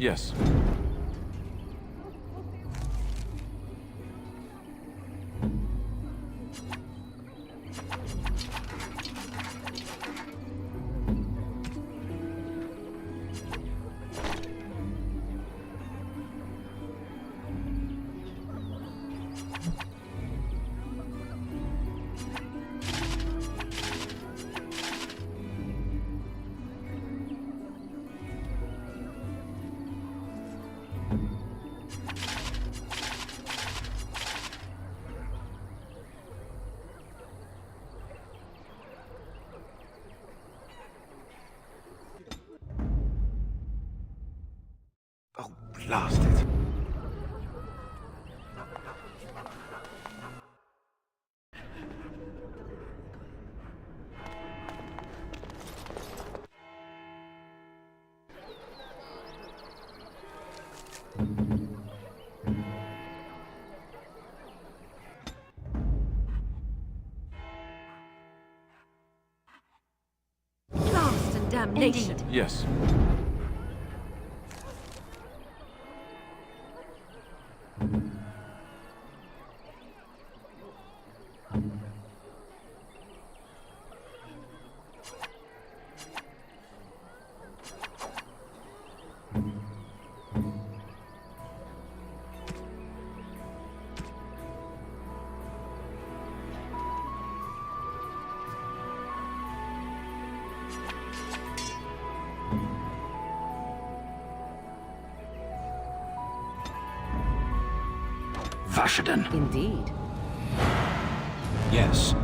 Yes. Oh, blast it. Blast and damnation! Indeed. Yes. Vashaden. Indeed. Yes.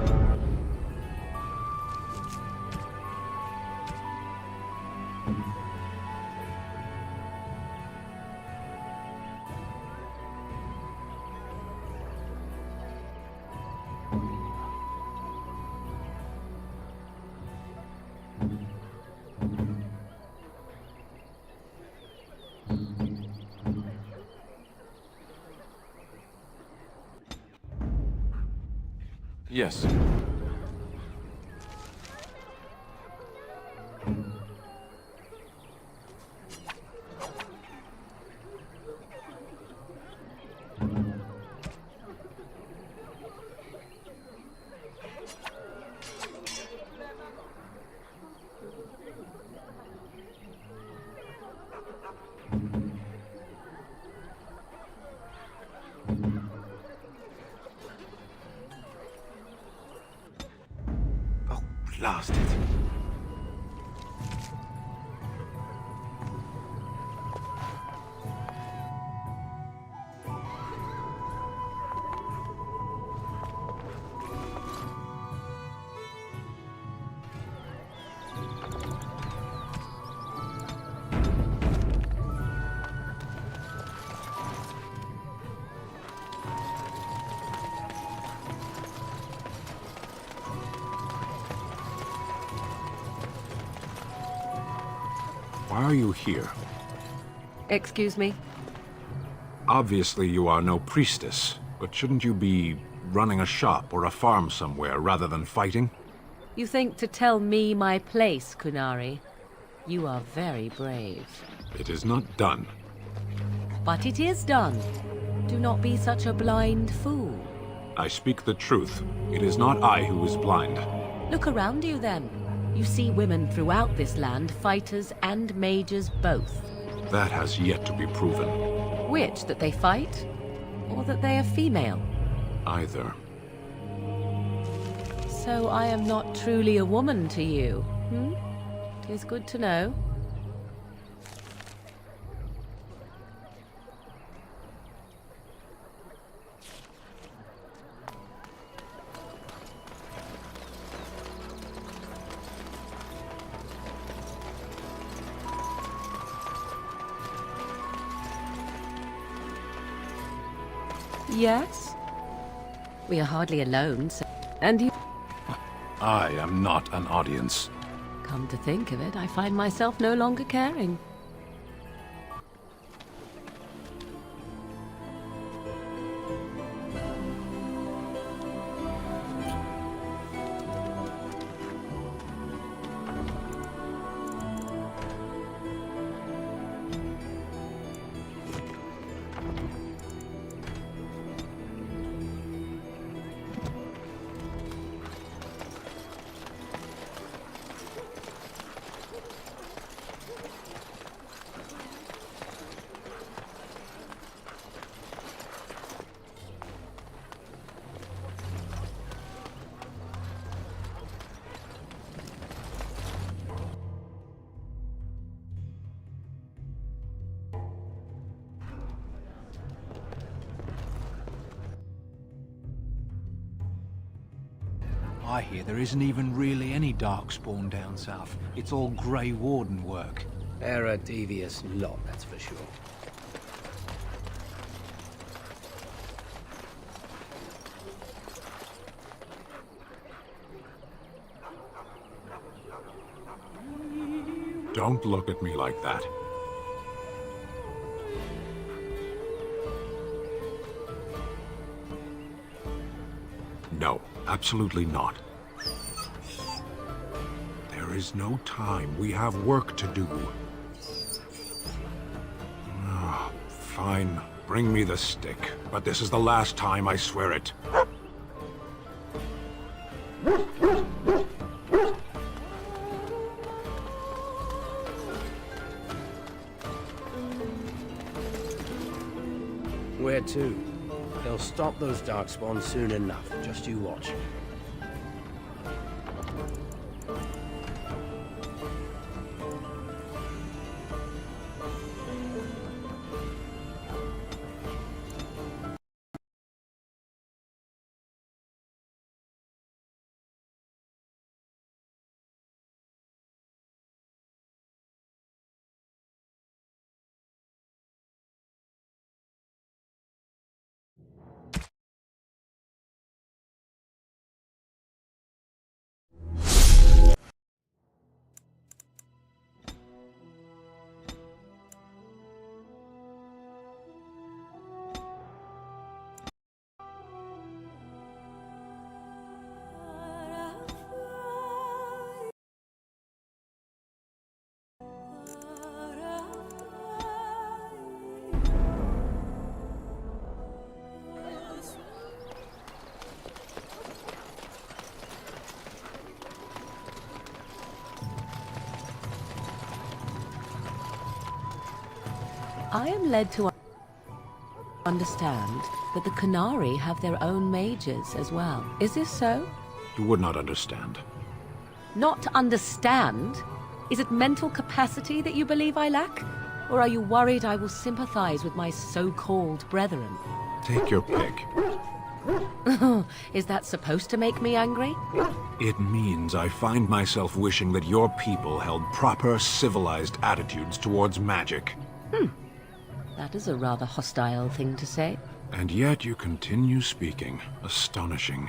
Yes. Oh, blast it. Why are you here? Excuse me? Obviously you are no priestess, but shouldn't you be running a shop or a farm somewhere rather than fighting? You think to tell me my place, Kunari? You are very brave. It is not done. But it is done. Do not be such a blind fool. I speak the truth. It is not I who is blind. Look around you then. You see women throughout this land, fighters and mages both. That has yet to be proven. Which, that they fight? Or that they are female? Either. So I am not truly a woman to you, hmm? 'Tis good to know. Yes? We are hardly alone, so... And you... I am not an audience. Come to think of it, I find myself no longer caring. I hear there isn't even really any Darkspawn down south. It's all Grey Warden work. They're a devious lot, that's for sure. Don't look at me like that. No, absolutely not. There is no time. We have work to do. Ah, fine. Bring me the stick. But this is the last time, I swear it. Where to? They'll stop those Darkspawn soon enough. Just you watch. I am led to understand that the Qunari have their own mages as well. Is this so? You would not understand. Not understand? Is it mental capacity that you believe I lack? Or are you worried I will sympathize with my so-called brethren? Take your pick. Is that supposed to make me angry? It means I find myself wishing that your people held proper, civilized attitudes towards magic. That is a rather hostile thing to say. And yet you continue speaking. Astonishing.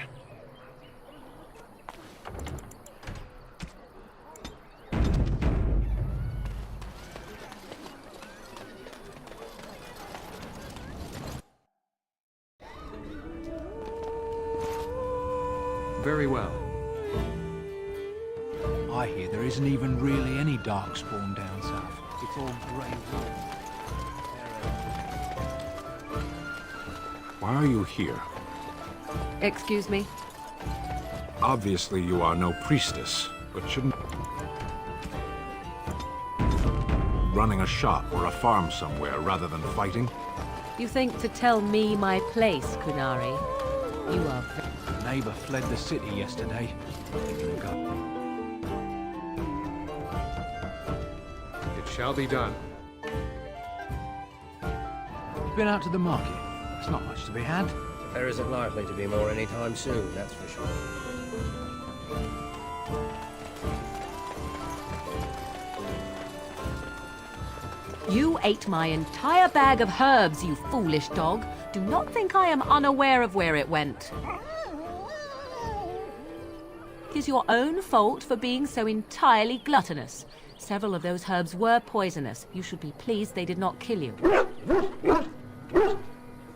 Very well. I hear there isn't even really any Darkspawn down south. It's all Grey Warden. Why are you here? Excuse me? Obviously you are no priestess, but shouldn't... running a shop or a farm somewhere rather than fighting? You think to tell me my place, Qunari? You are... Neighbor fled the city yesterday. It shall be done. Been out to the market. There's not much to be had. There isn't likely to be more anytime soon, that's for sure. You ate my entire bag of herbs, you foolish dog. Do not think I am unaware of where it went. It is your own fault for being so entirely gluttonous. Several of those herbs were poisonous. You should be pleased they did not kill you.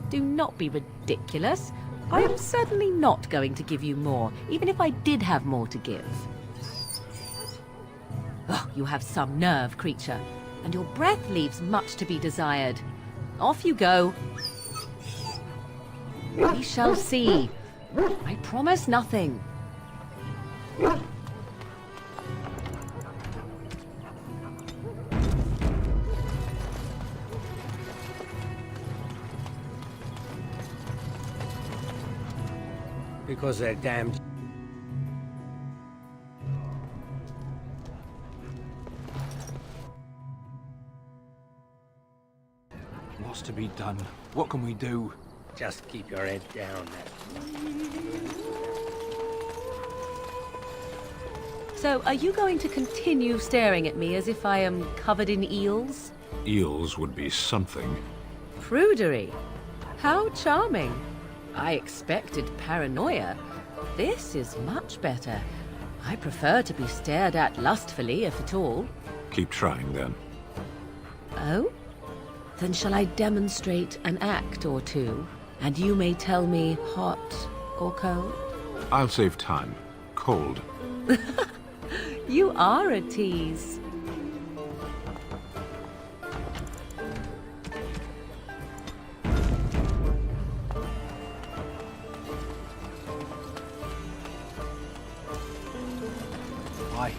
Do not be ridiculous. I am certainly not going to give you more, even if I did have more to give. Oh, you have some nerve, creature, and your breath leaves much to be desired. Off you go. We shall see. I promise nothing. Because they're damned. What's to be done? What can we do? Just keep your head down. So, are you going to continue staring at me as if I am covered in eels? Eels would be something. Prudery. How charming. I expected paranoia. This is much better. I prefer to be stared at lustfully, if at all. Keep trying, then. Oh? Then shall I demonstrate an act or two, and you may tell me hot or cold? I'll save time. Cold. You are a tease. I...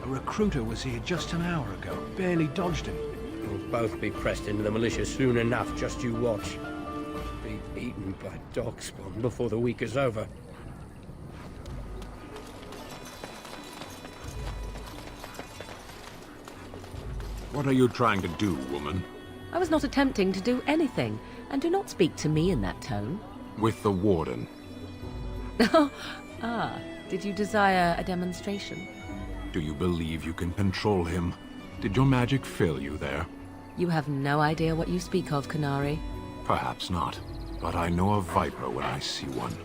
A recruiter was here just an hour ago. Barely dodged him. We'll both be pressed into the militia soon enough, just you watch. Be eaten by darkspawn before the week is over. What are you trying to do, woman? I was not attempting to do anything, and do not speak to me in that tone. With the warden. Ah, did you desire a demonstration? Do you believe you can control him? Did your magic fail you there? You have no idea what you speak of, Canary. Perhaps not, but I know a viper when I see one.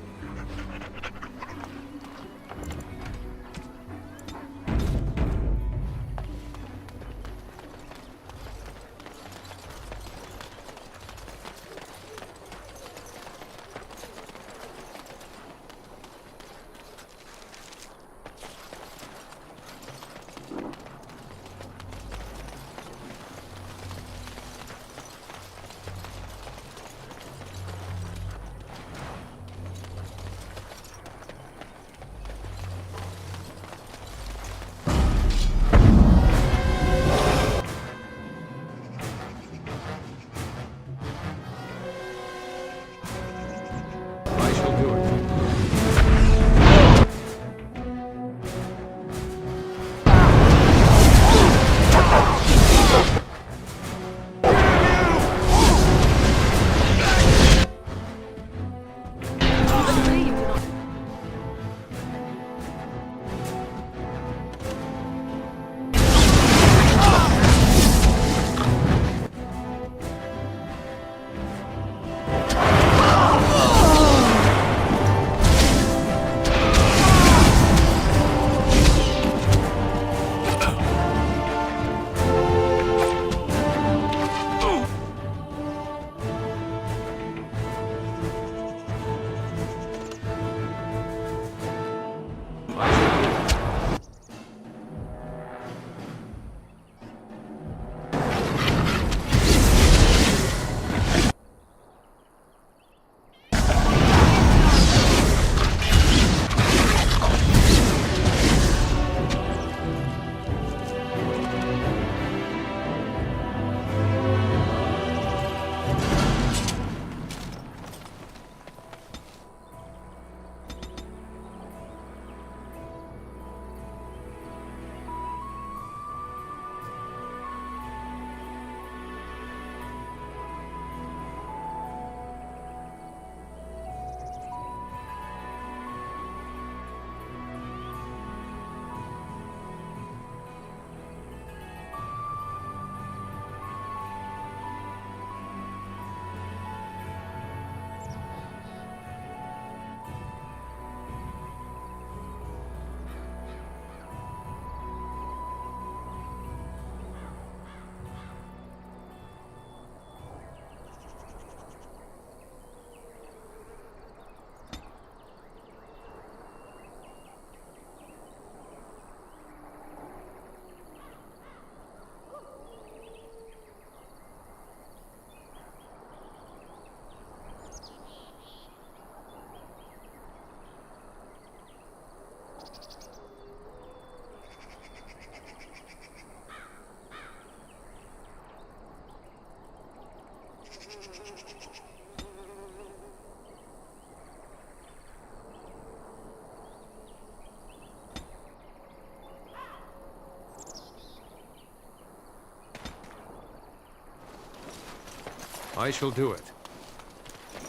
I shall do it.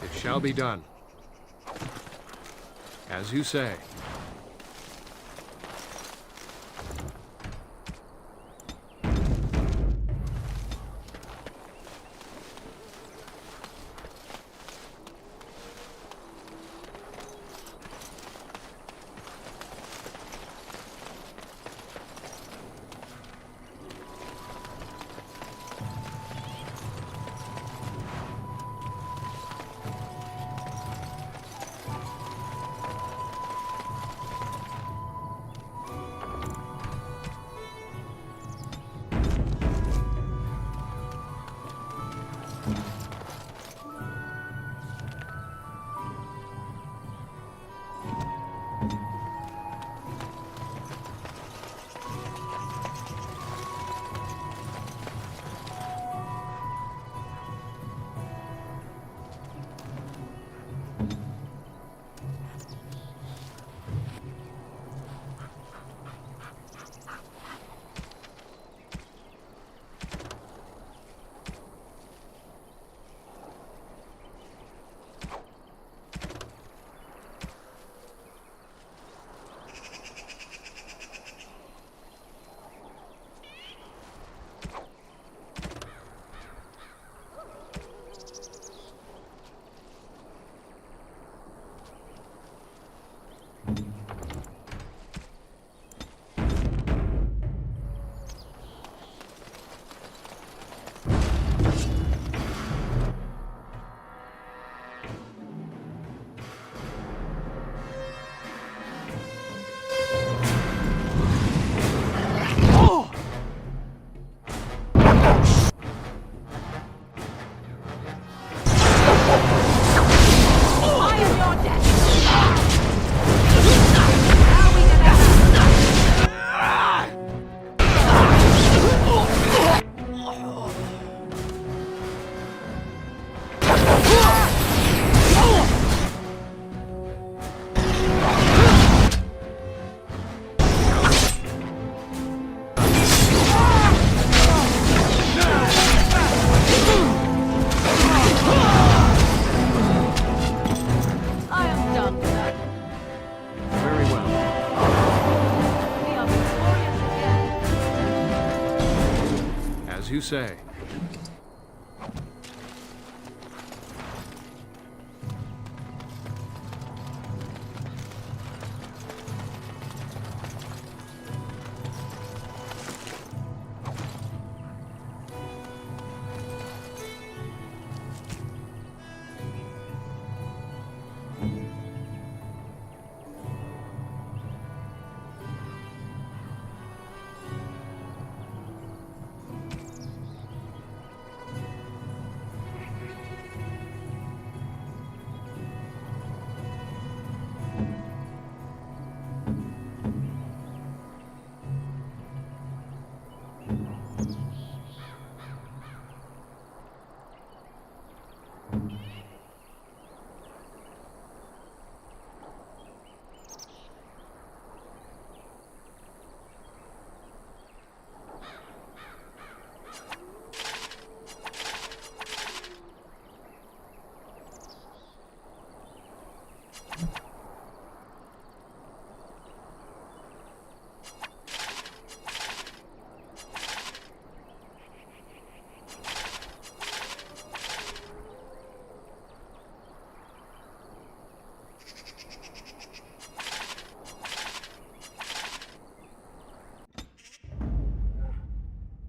It shall be done. As you say. As you say.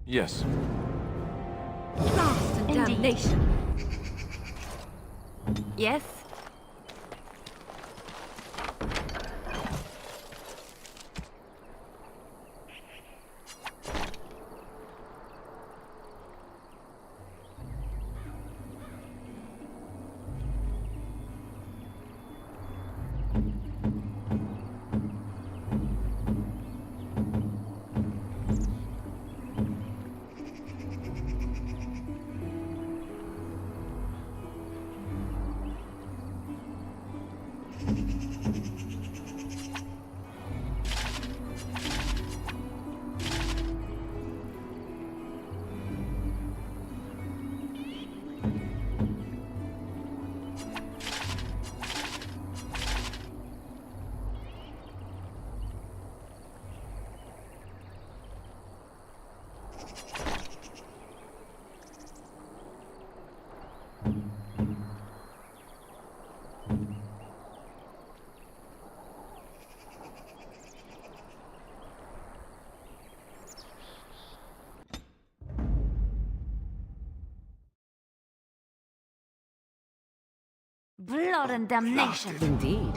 Yes. Blast and damnation. Yes? blood and damnation. Indeed.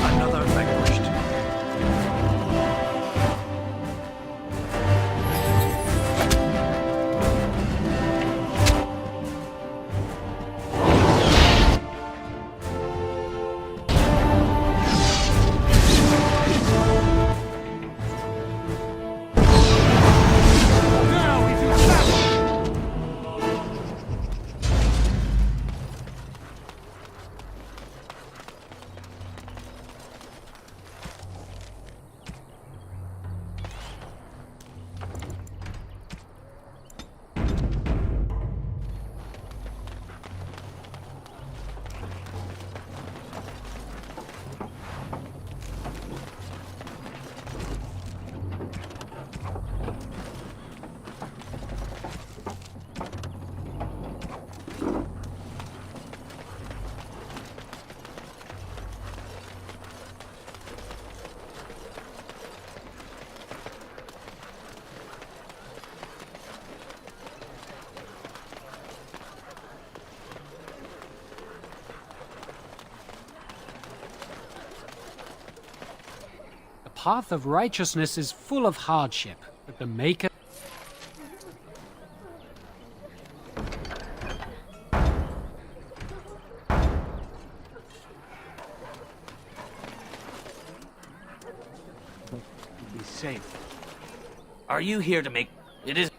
Another vanquished. The path of righteousness is full of hardship, but the Maker... Be safe. Are you here to make... It is...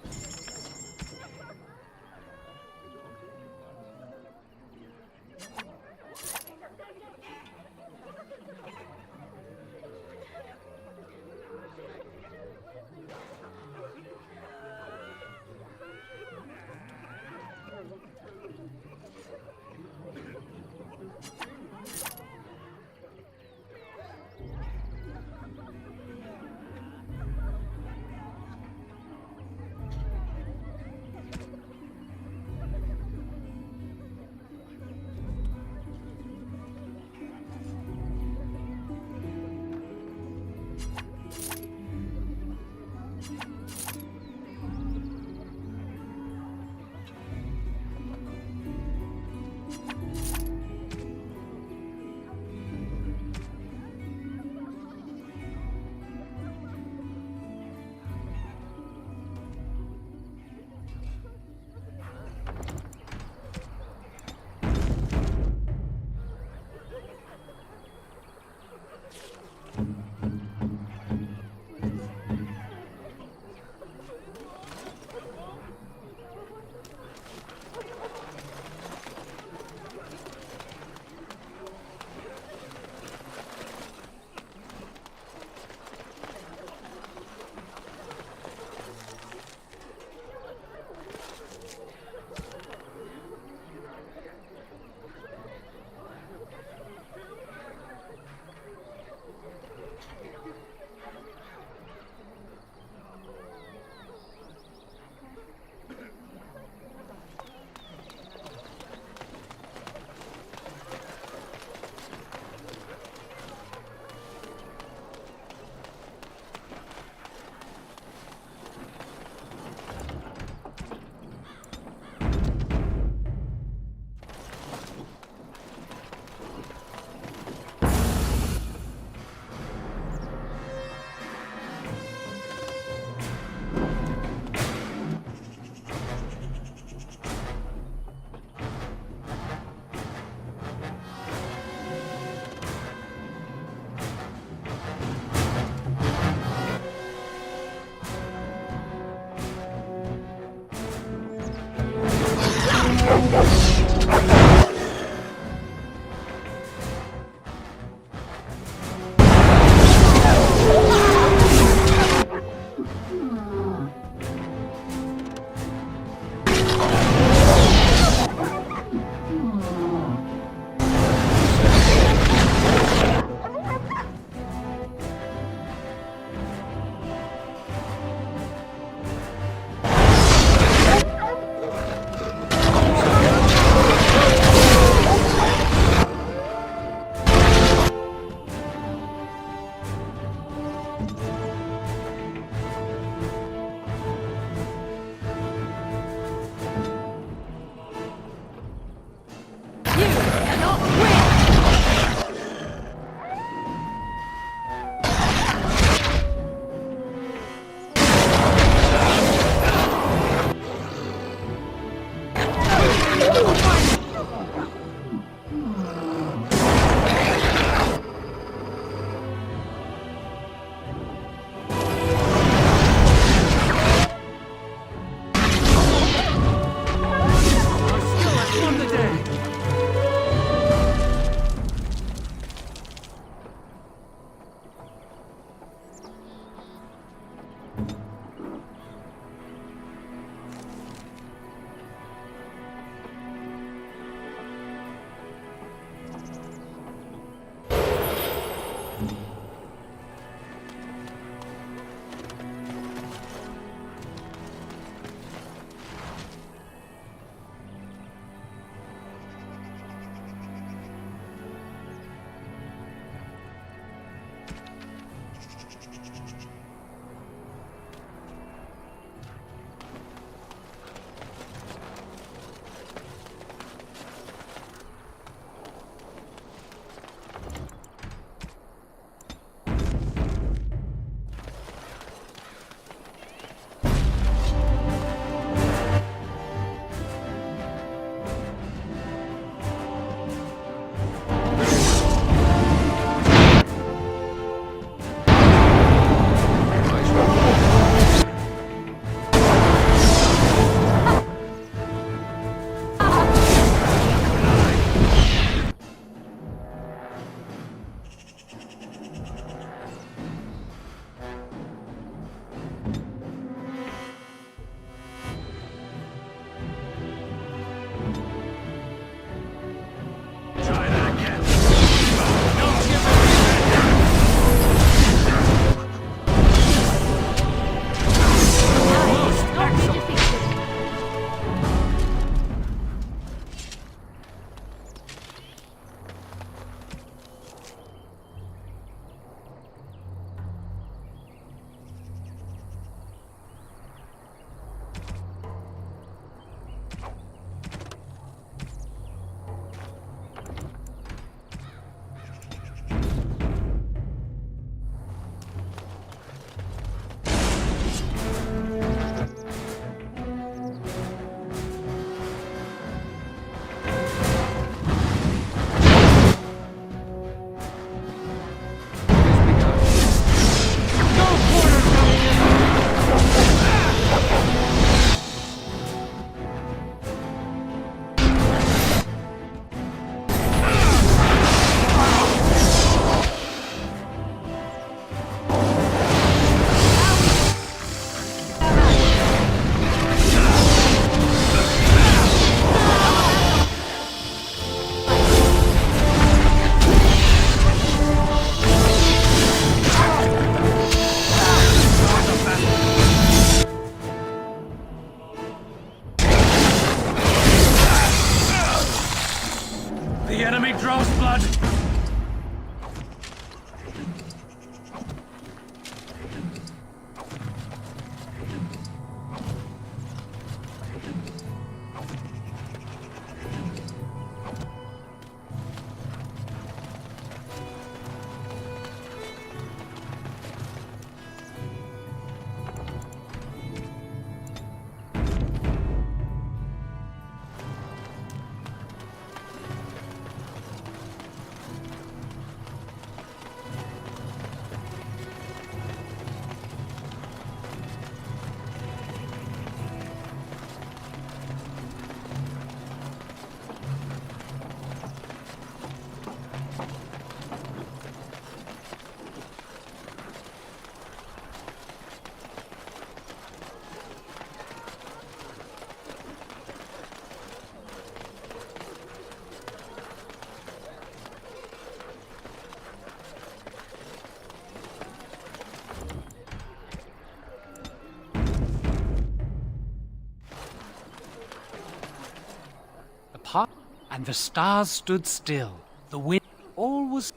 and the stars stood still. The wind, all was...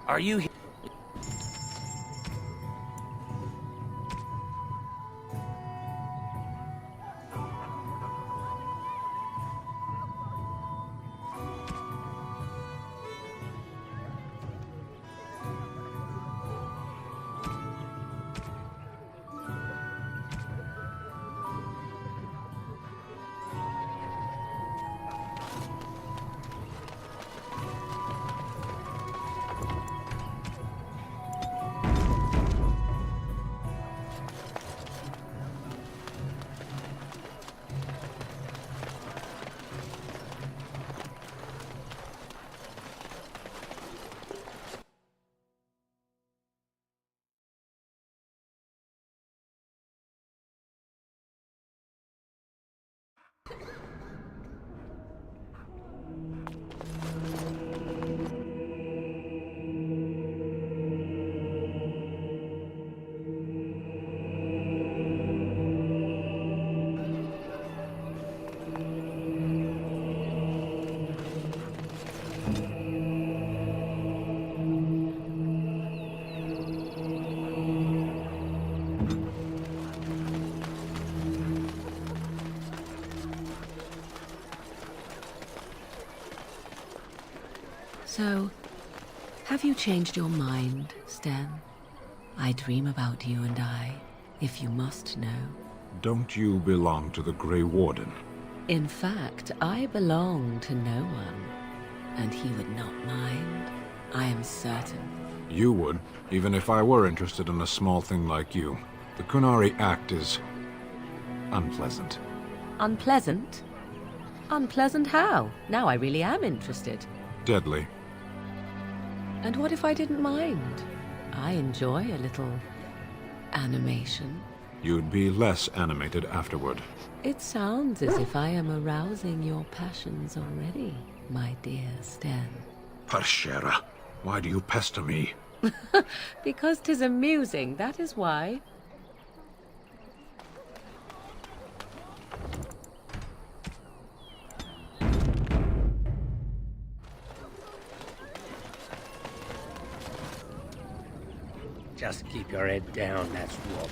Are you here? So, have you changed your mind, Sten? I dream about you and I, if you must know. Don't you belong to the Grey Warden? In fact, I belong to no one, and he would not mind, I am certain. You would, even if I were interested in a small thing like you. The Kunari Act is unpleasant. Unpleasant? Unpleasant how? Now I really am interested. Deadly. And what if I didn't mind? I enjoy a little animation. You'd be less animated afterward. It sounds as if I am arousing your passions already, my dear Sten. Parshera, why do you pester me? Because 'tis amusing, that is why. Just keep your head down, that's what.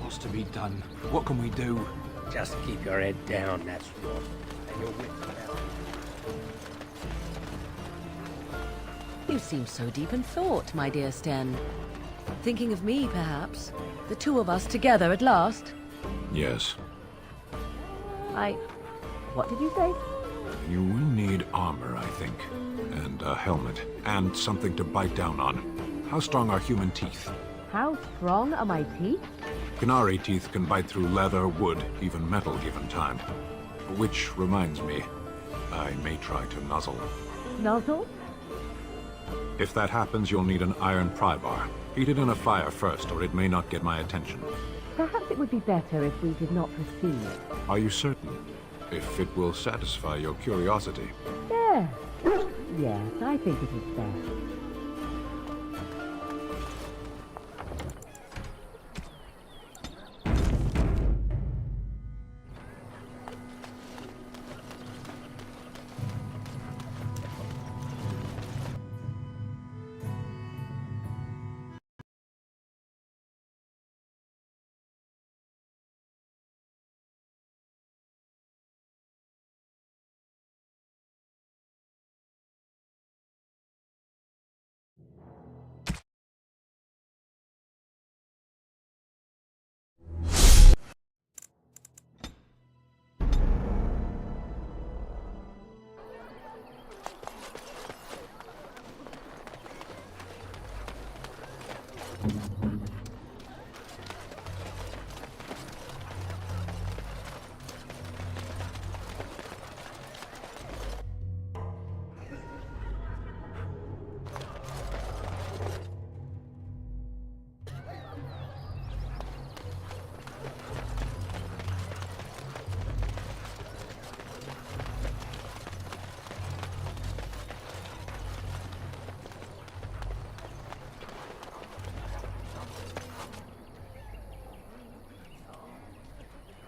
What's to be done? What can we do? Just keep your head down, that's what. And your wits about. You seem so deep in thought, my dear Sten. Thinking of me, perhaps? The two of us together at last? Yes. What did you say? You will need armor, I think. And a helmet. And something to bite down on. How strong are human teeth? How strong are my teeth? Kunari teeth can bite through leather, wood, even metal given time. Which reminds me, I may try to nuzzle. Nuzzle? If that happens, you'll need an iron pry bar. Heat it in a fire first, or it may not get my attention. Perhaps it would be better if we did not proceed. Are you certain? If it will satisfy your curiosity. Yes. Yes, I think it is best.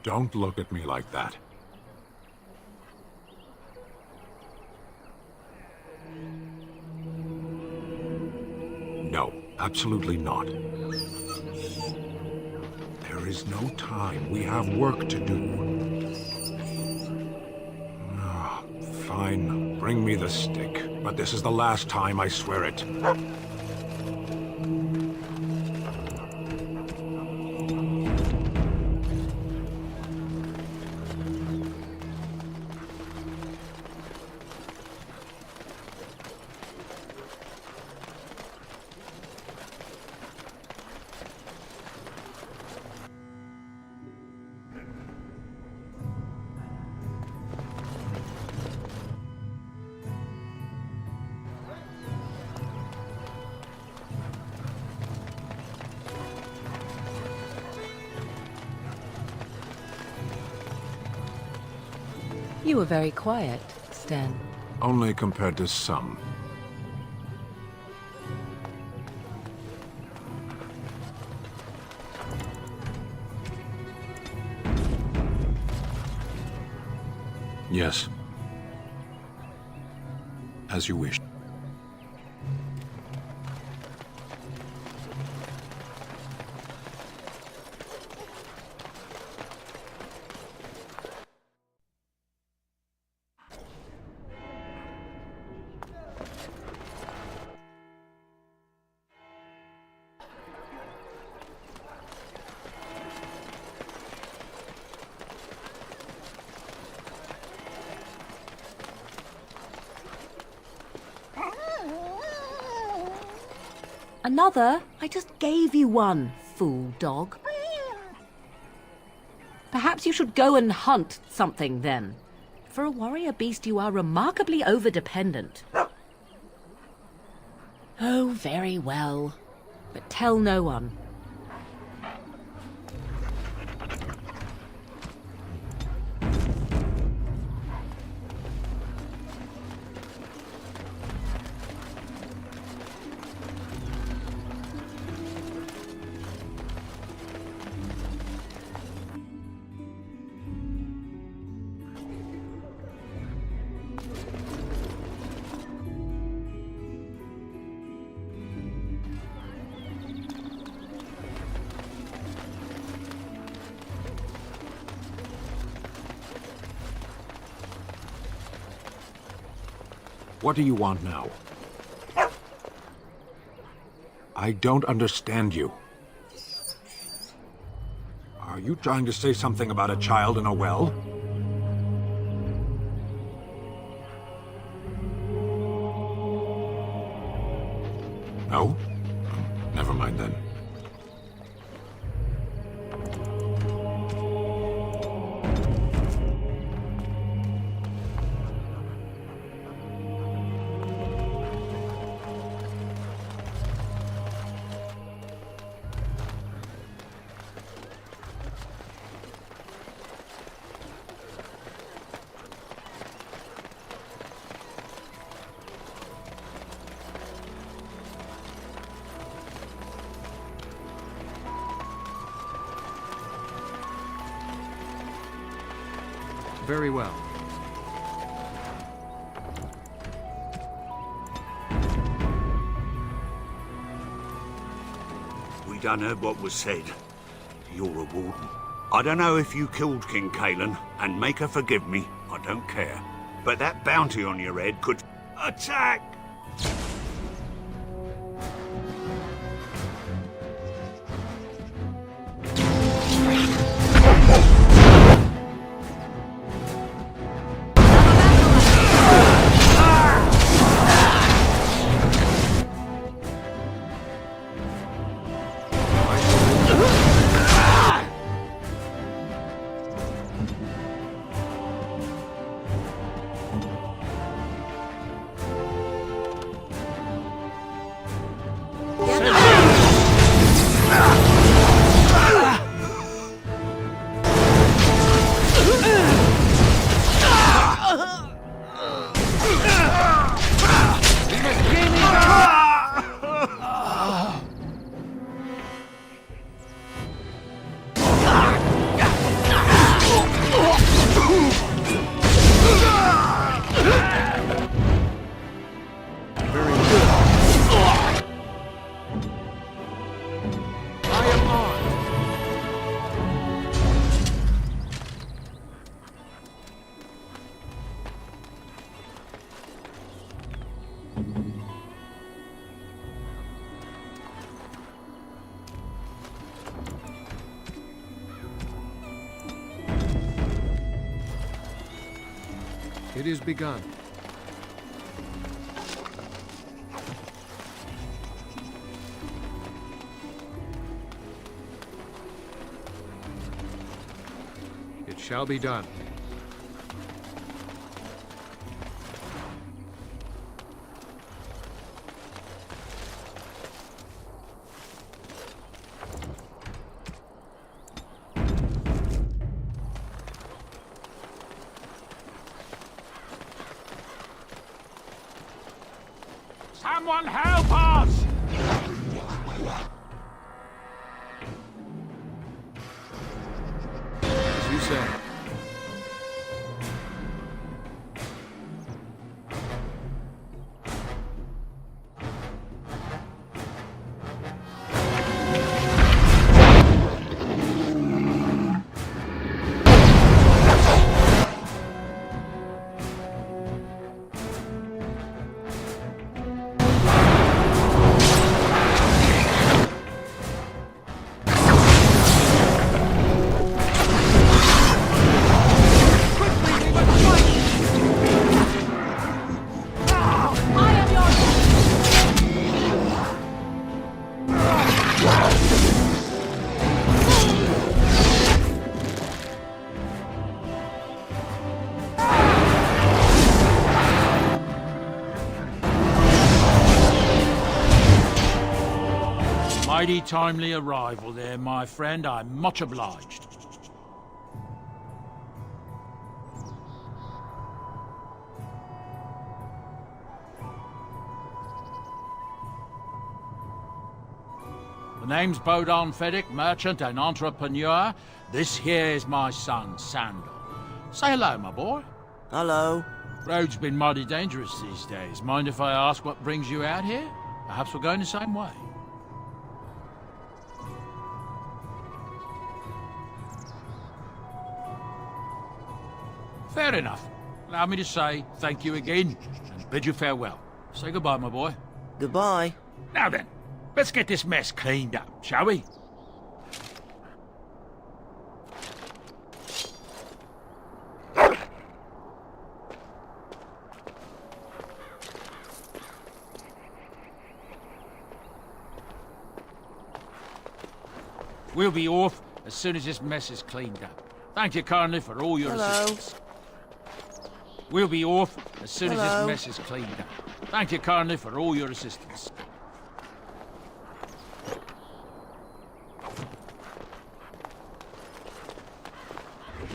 Don't look at me like that. No, absolutely not. There is no time. We have work to do. Ah, fine. Bring me the stick. But this is the last time, I swear it. You were very quiet, Sten. Only compared to some. Yes. As you wish. Another? I just gave you one, fool dog. Perhaps you should go and hunt something then. For a warrior beast, you are remarkably over-dependent. Oh, very well. But tell no one. What do you want now? I don't understand you. Are you trying to say something about a child in a well? No? Never mind then. Very well. We done heard what was said. You're a warden. I don't know if you killed King Kalen, and make her forgive me, I don't care. But that bounty on your head could... Attack! It is begun. It shall be done. Someone help us! As you say. Mighty timely arrival there, my friend. I'm much obliged. The name's Bodon Feddick, merchant and entrepreneur. This here is my son, Sandal. Say hello, my boy. Hello. Road's been mighty dangerous these days. Mind if I ask what brings you out here? Perhaps we're going the same way. Fair enough. Allow me to say thank you again and bid you farewell. Say goodbye, my boy. Goodbye. Now then, let's get this mess cleaned up, shall we? We'll be off as soon as this mess is cleaned up. Thank you kindly for all your assistance. We'll be off as soon as this mess is cleaned up. Thank you kindly for all your assistance.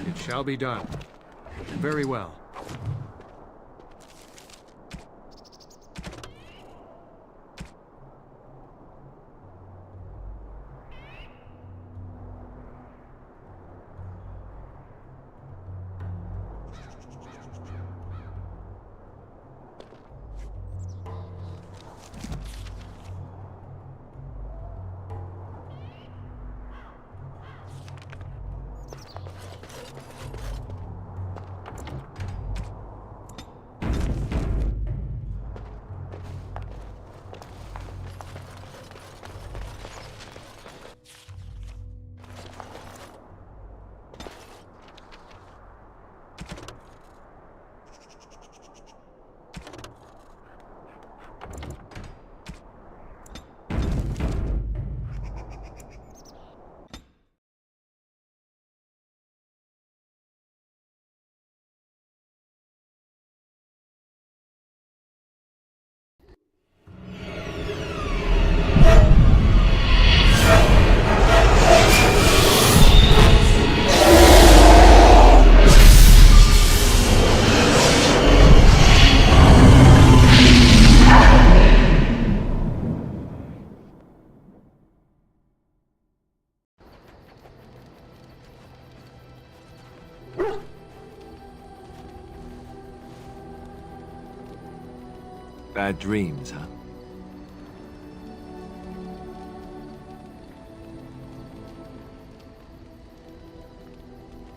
It shall be done. Very well. Bad dreams, huh?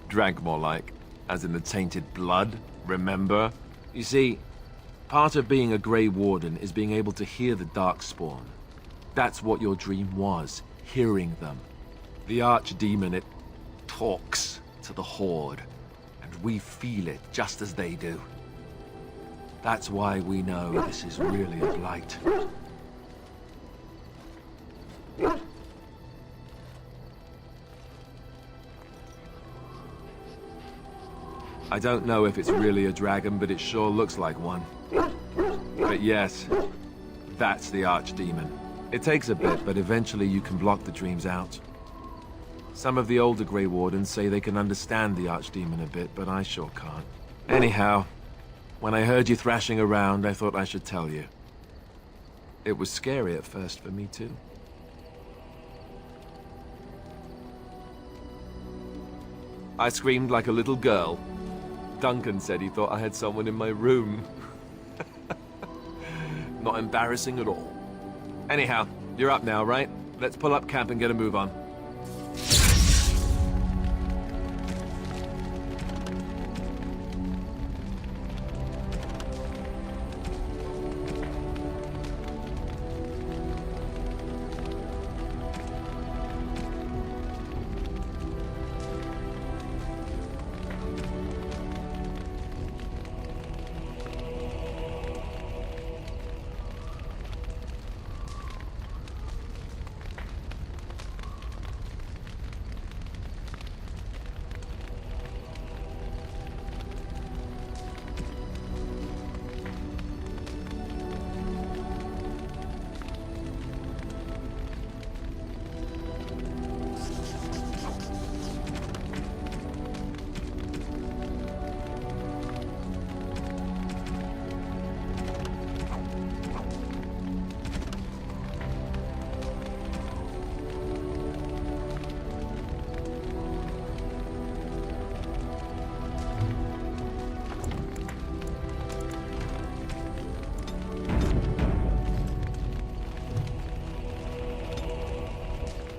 Drank more like, as in the tainted blood, remember? You see, part of being a Grey Warden is being able to hear the Darkspawn. That's what your dream was, hearing them. The Archdemon, it talks to the Horde, and we feel it just as they do. That's why we know this is really a blight. I don't know if it's really a dragon, but it sure looks like one. But yes, that's the Archdemon. It takes a bit, but eventually you can block the dreams out. Some of the older Grey Wardens say they can understand the Archdemon a bit, but I sure can't. Anyhow, when I heard you thrashing around, I thought I should tell you. It was scary at first for me, too. I screamed like a little girl. Duncan said he thought I had someone in my room. Not embarrassing at all. Anyhow, you're up now, right? Let's pull up camp and get a move on.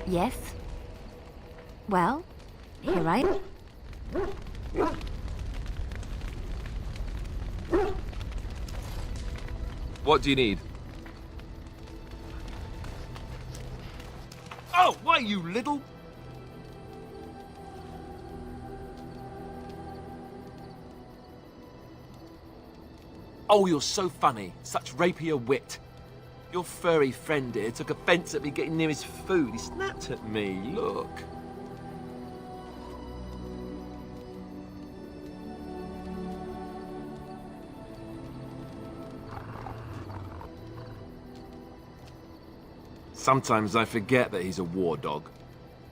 Yes? Well, here I am. What do you need? Oh, why, you little... Oh, you're so funny. Such rapier wit. Your furry friend here took offense at me getting near his food. He snapped at me. Look. Sometimes I forget that he's a war dog.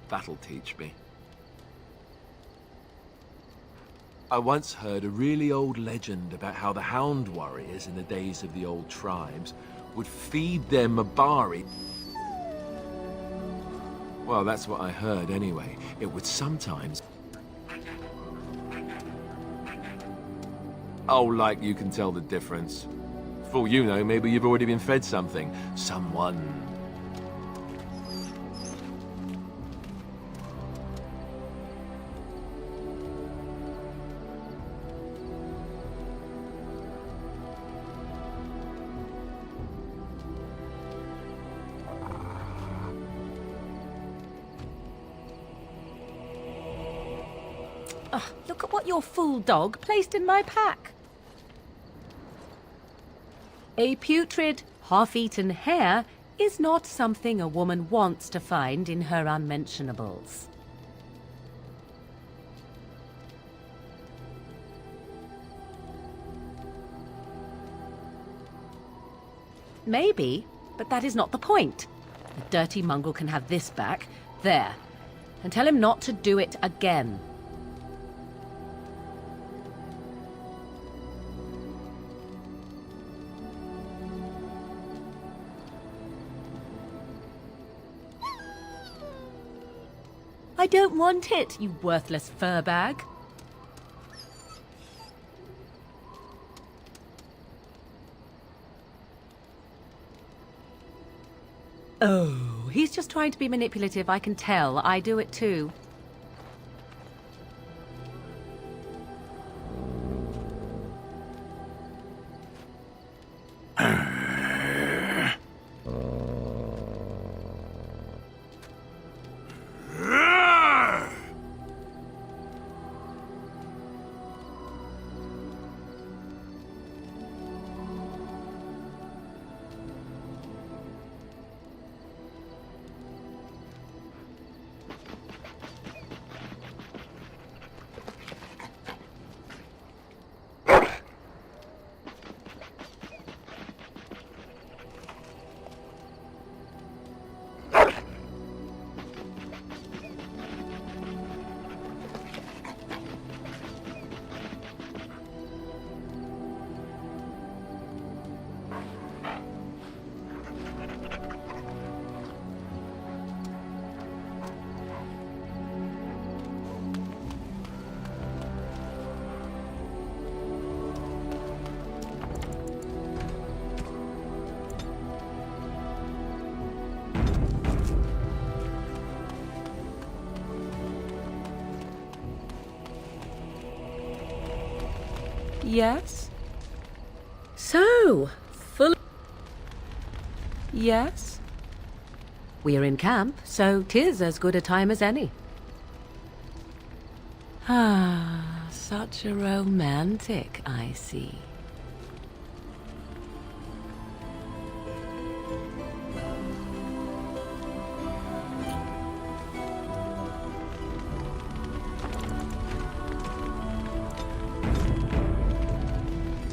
That'll teach me. I once heard a really old legend about how the Hound warriors in the days of the old tribes would feed their Mabari. Well, that's what I heard anyway. It would sometimes... Oh, like you can tell the difference. For all you know, maybe you've already been fed something. Someone. Look at what your fool dog placed in my pack. A putrid, half-eaten hare is not something a woman wants to find in her unmentionables. Maybe, but that is not the point. The dirty mongrel can have this back, there, and tell him not to do it again. I don't want it, you worthless fur bag. Oh, he's just trying to be manipulative, I can tell. I do it too. Yes? So, full... Yes? We're in camp, so 'tis as good a time as any. Ah, such a romantic, I see.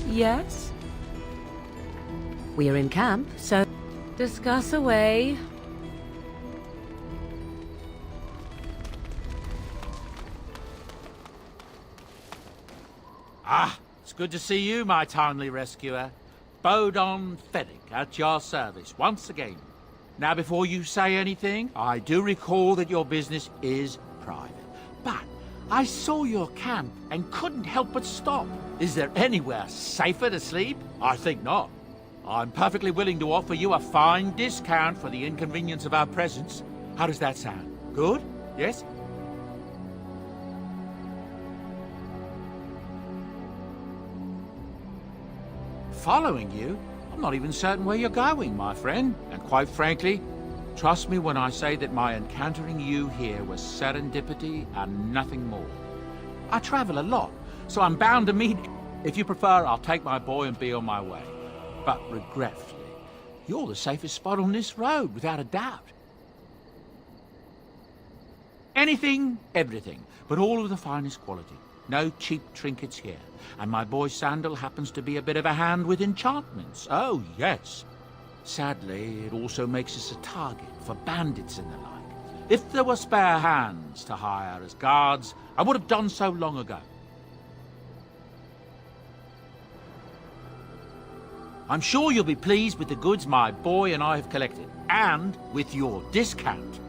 Yes? We're in camp, so discuss away. Ah, it's good to see you, my timely rescuer. Bodon Feddick at your service once again. Now, before you say anything, I do recall that your business is private. But I saw your camp and couldn't help but stop. Is there anywhere safer to sleep? I think not. I'm perfectly willing to offer you a fine discount for the inconvenience of our presence. How does that sound? Good? Yes? Following you? I'm not even certain where you're going, my friend. And quite frankly, trust me when I say that my encountering you here was serendipity and nothing more. I travel a lot, so I'm bound to meet... If you prefer, I'll take my boy and be on my way. But regretfully, you're the safest spot on this road, without a doubt. Anything, everything, but all of the finest quality. No cheap trinkets here. And my boy Sandal happens to be a bit of a hand with enchantments. Oh, yes. Sadly, it also makes us a target for bandits and the like. If there were spare hands to hire as guards, I would have done so long ago. I'm sure you'll be pleased with the goods my boy and I have collected, and with your discount.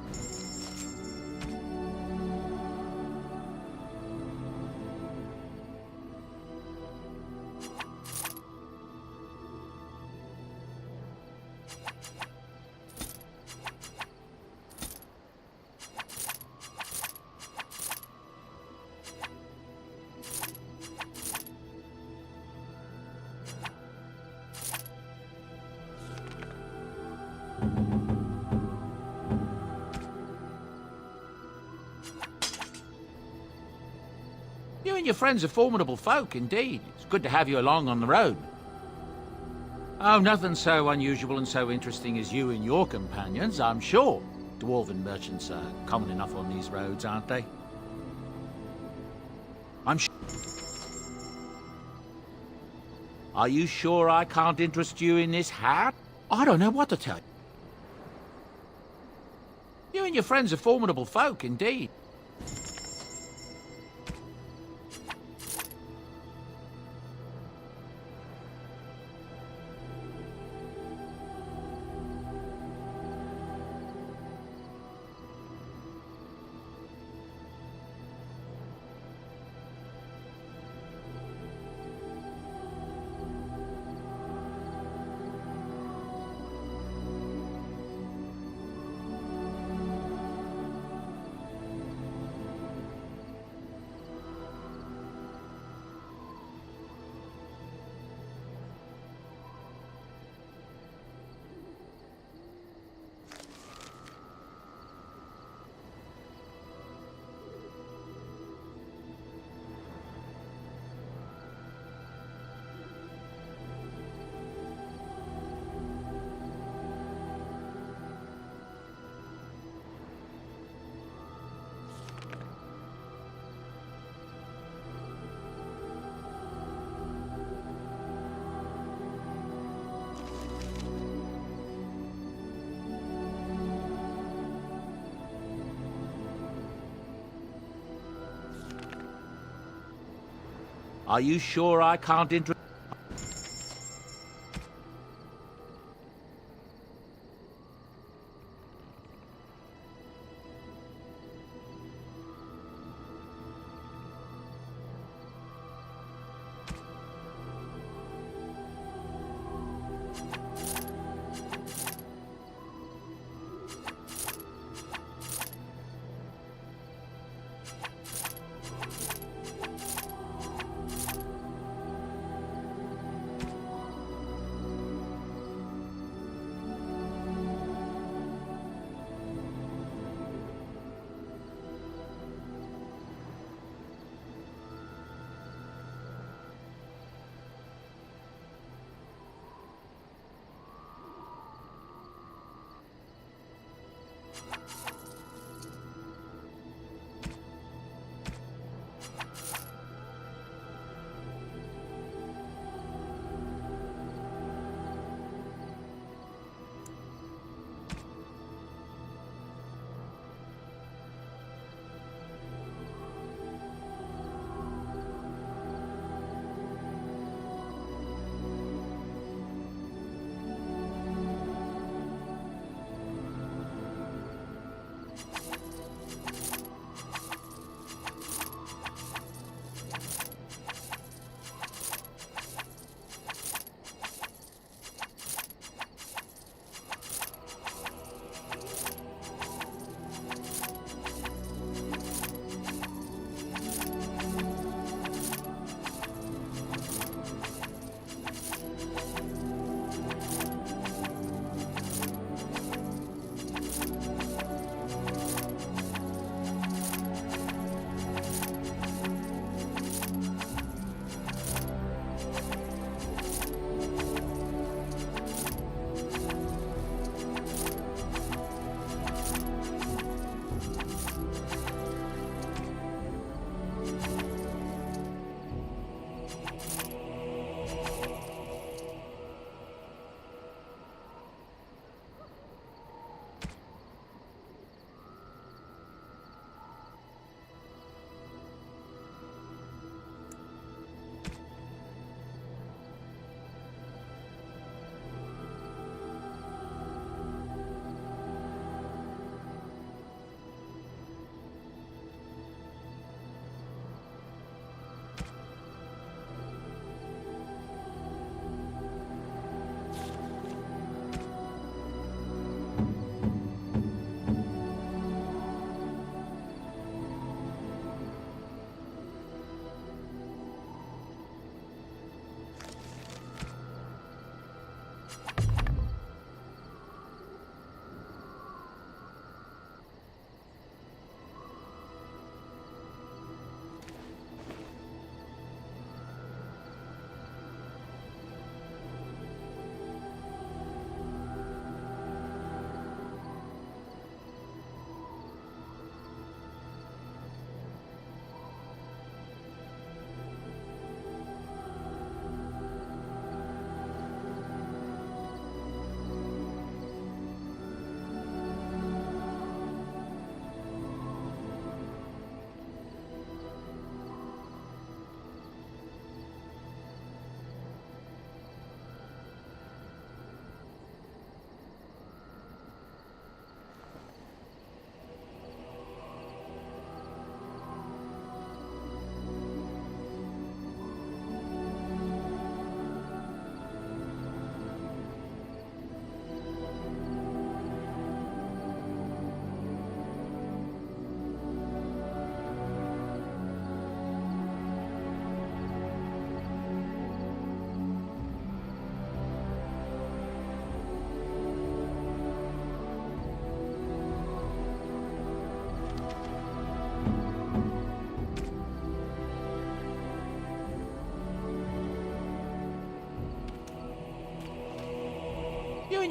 You and your friends are formidable folk, indeed. It's good to have you along on the road. Oh, nothing so unusual and so interesting as you and your companions, I'm sure. Dwarven merchants are common enough on these roads, aren't they? I'm sure... Are you sure I can't interest you in this hat? I don't know what to tell you. You and your friends are formidable folk, indeed. Are you sure I can't interest...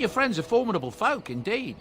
your friends are formidable folk, indeed.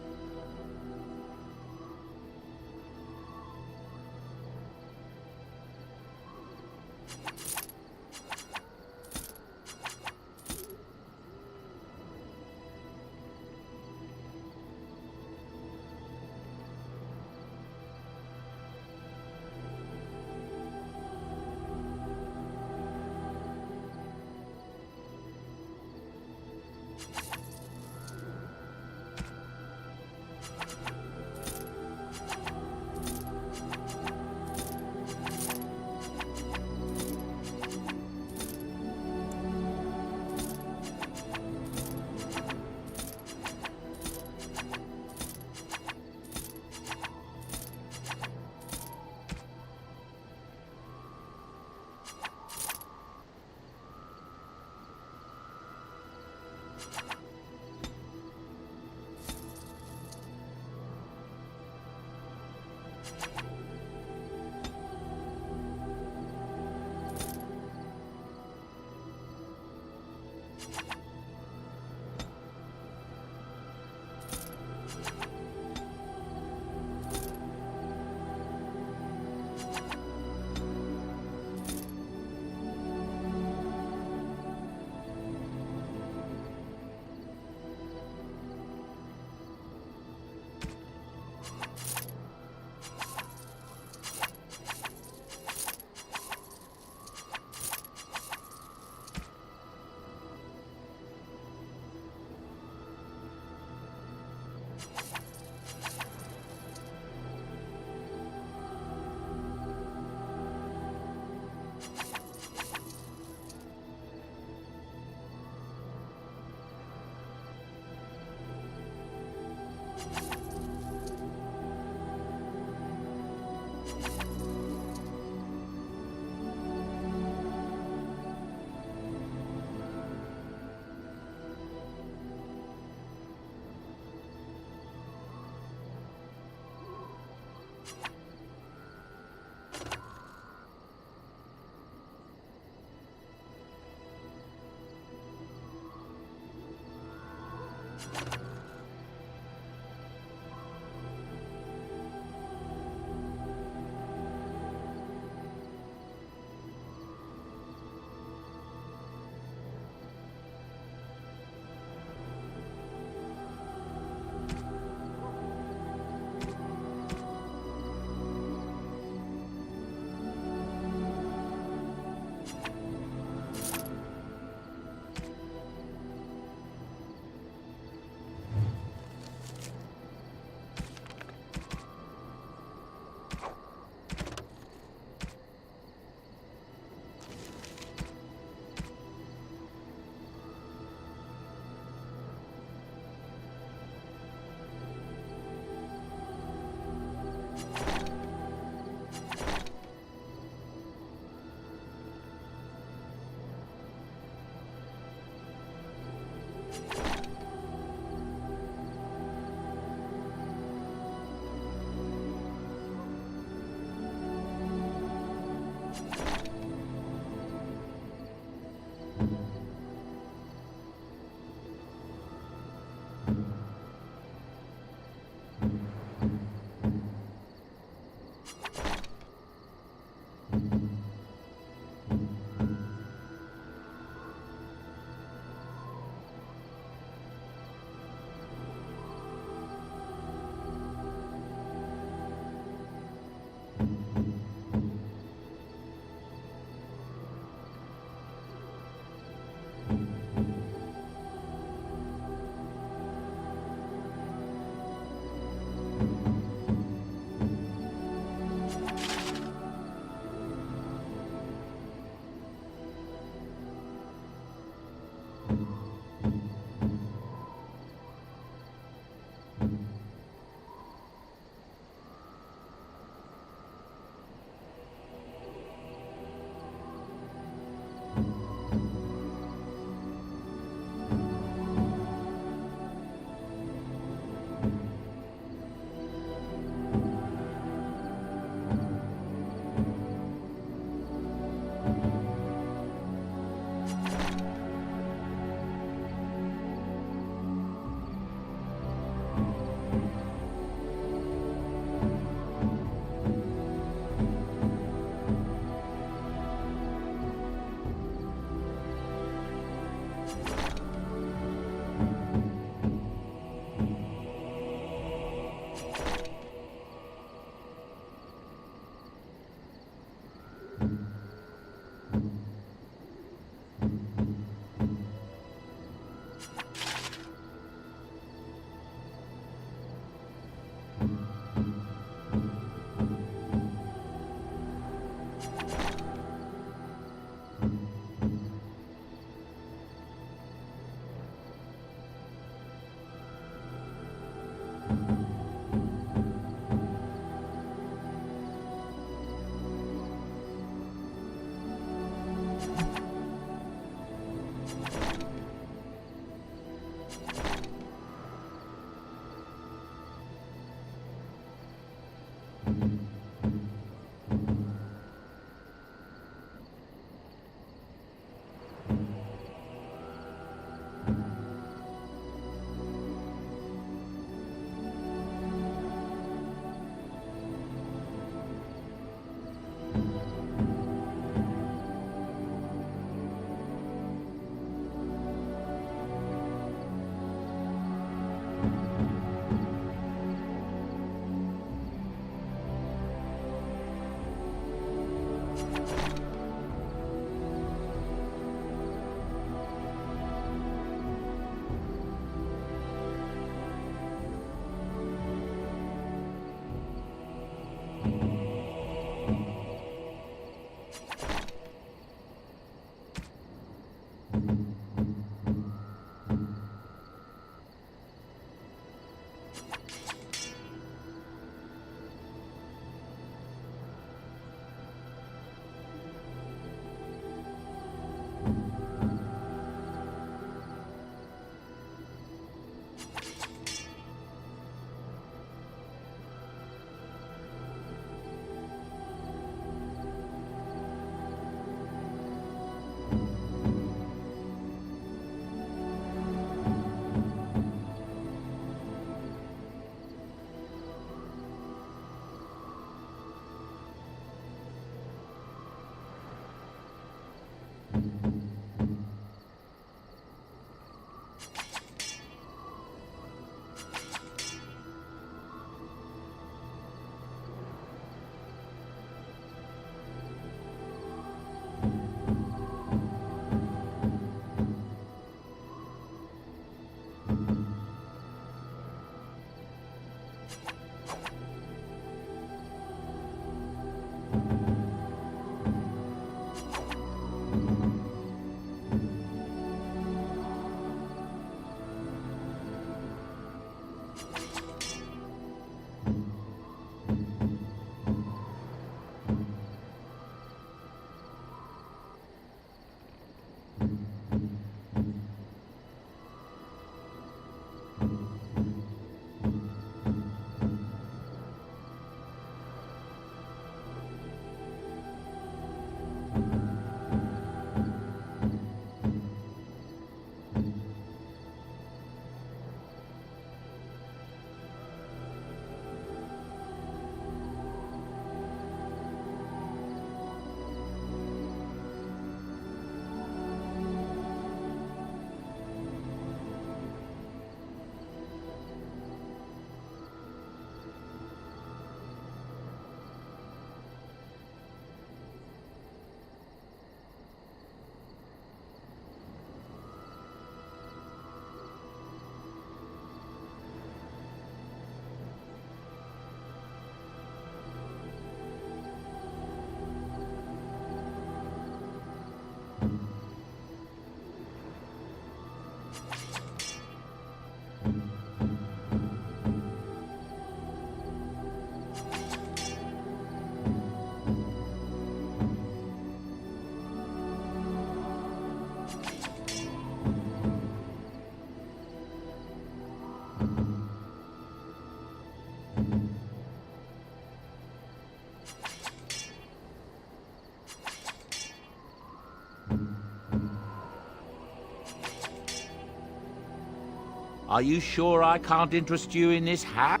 Are you sure I can't interest you in this hat?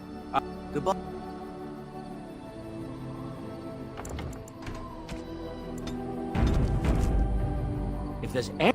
Goodbye. If there's any...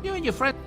You and your friend...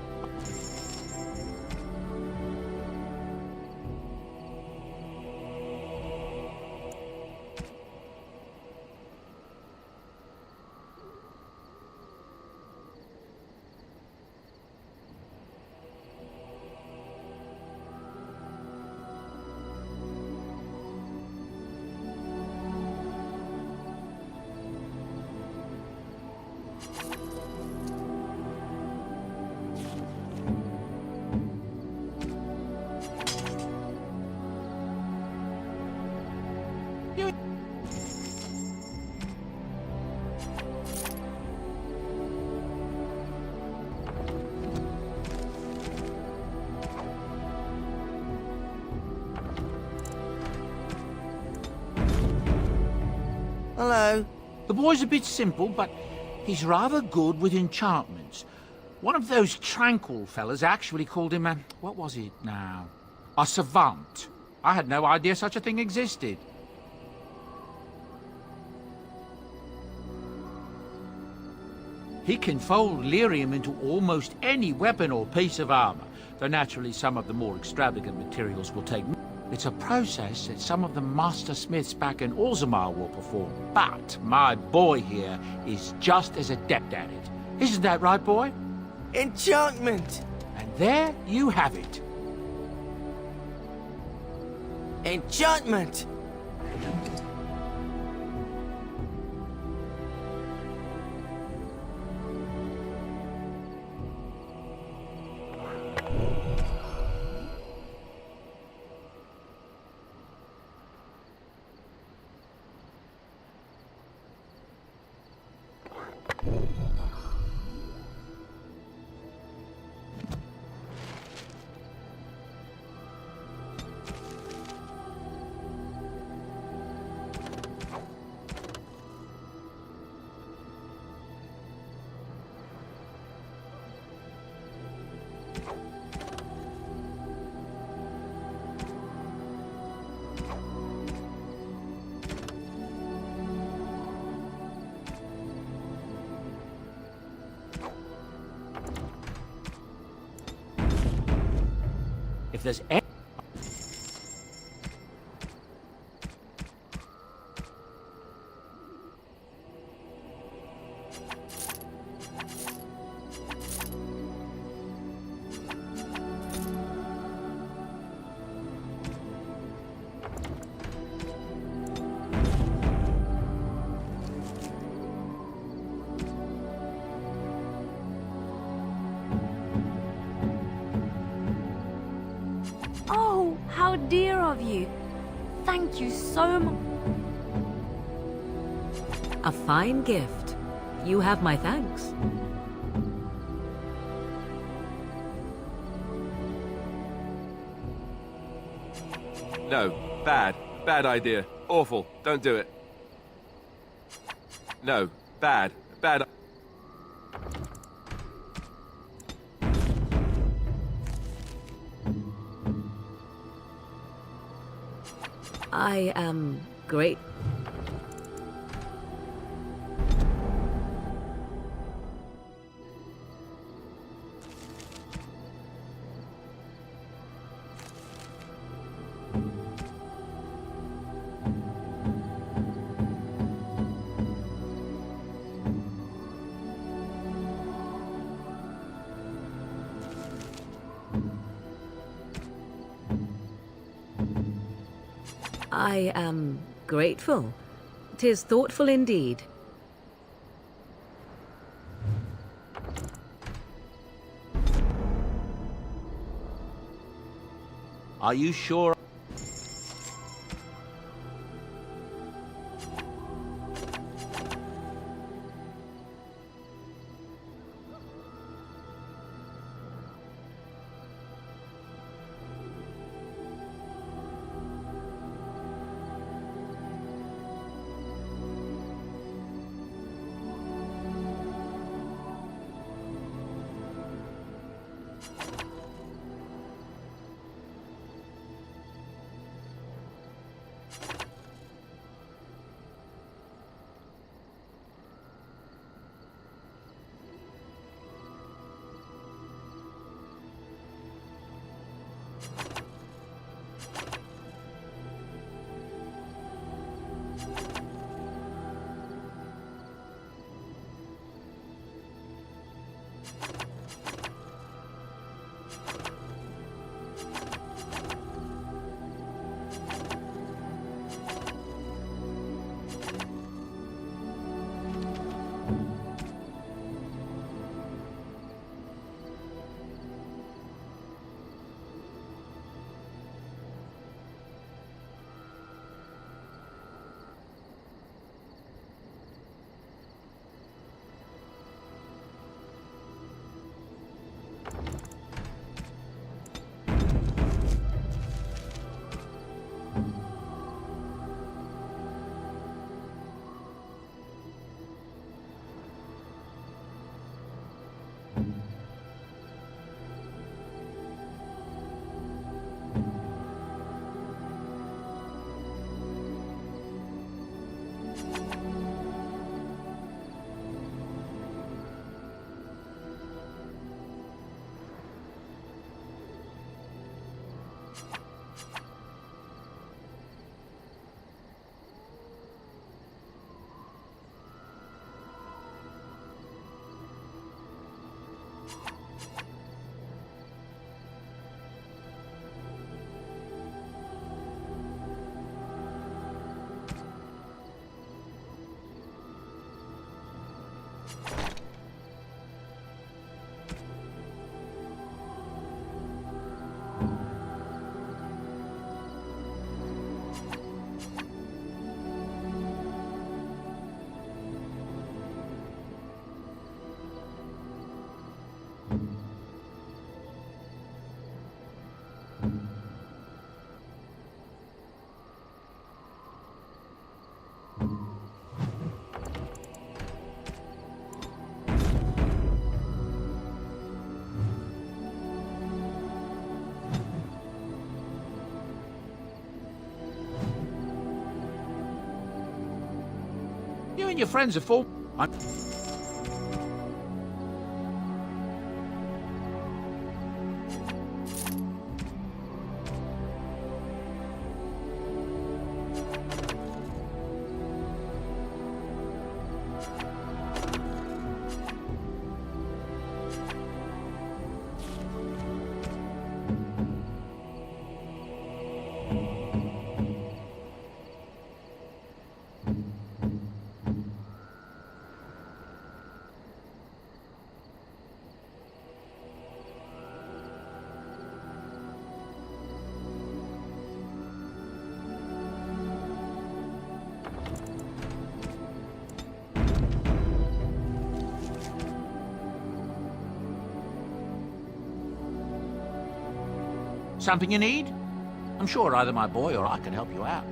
Hello. The boy's a bit simple, but he's rather good with enchantments. One of those tranquil fellas actually called him a... what was it now? A savant. I had no idea such a thing existed. He can fold lyrium into almost any weapon or piece of armor, though naturally some of the more extravagant materials will take... It's a process that some of the master smiths back in Orzammar will perform. But my boy here is just as adept at it. Isn't that right, boy? Enchantment! And there you have it. Enchantment! If there's any... Oh, how dear of you. Thank you so much. A fine gift. You have my thanks. No, bad. Bad idea. Awful. Don't do it. No, bad. Bad. I am great. I am grateful. 'Tis thoughtful indeed. Are you sure? You and your friends are full. Something you need? I'm sure either my boy or I can help you out.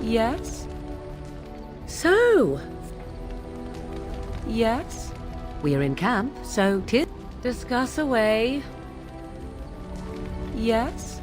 Yes? So... Yes? We are in camp, so discuss away. Yes?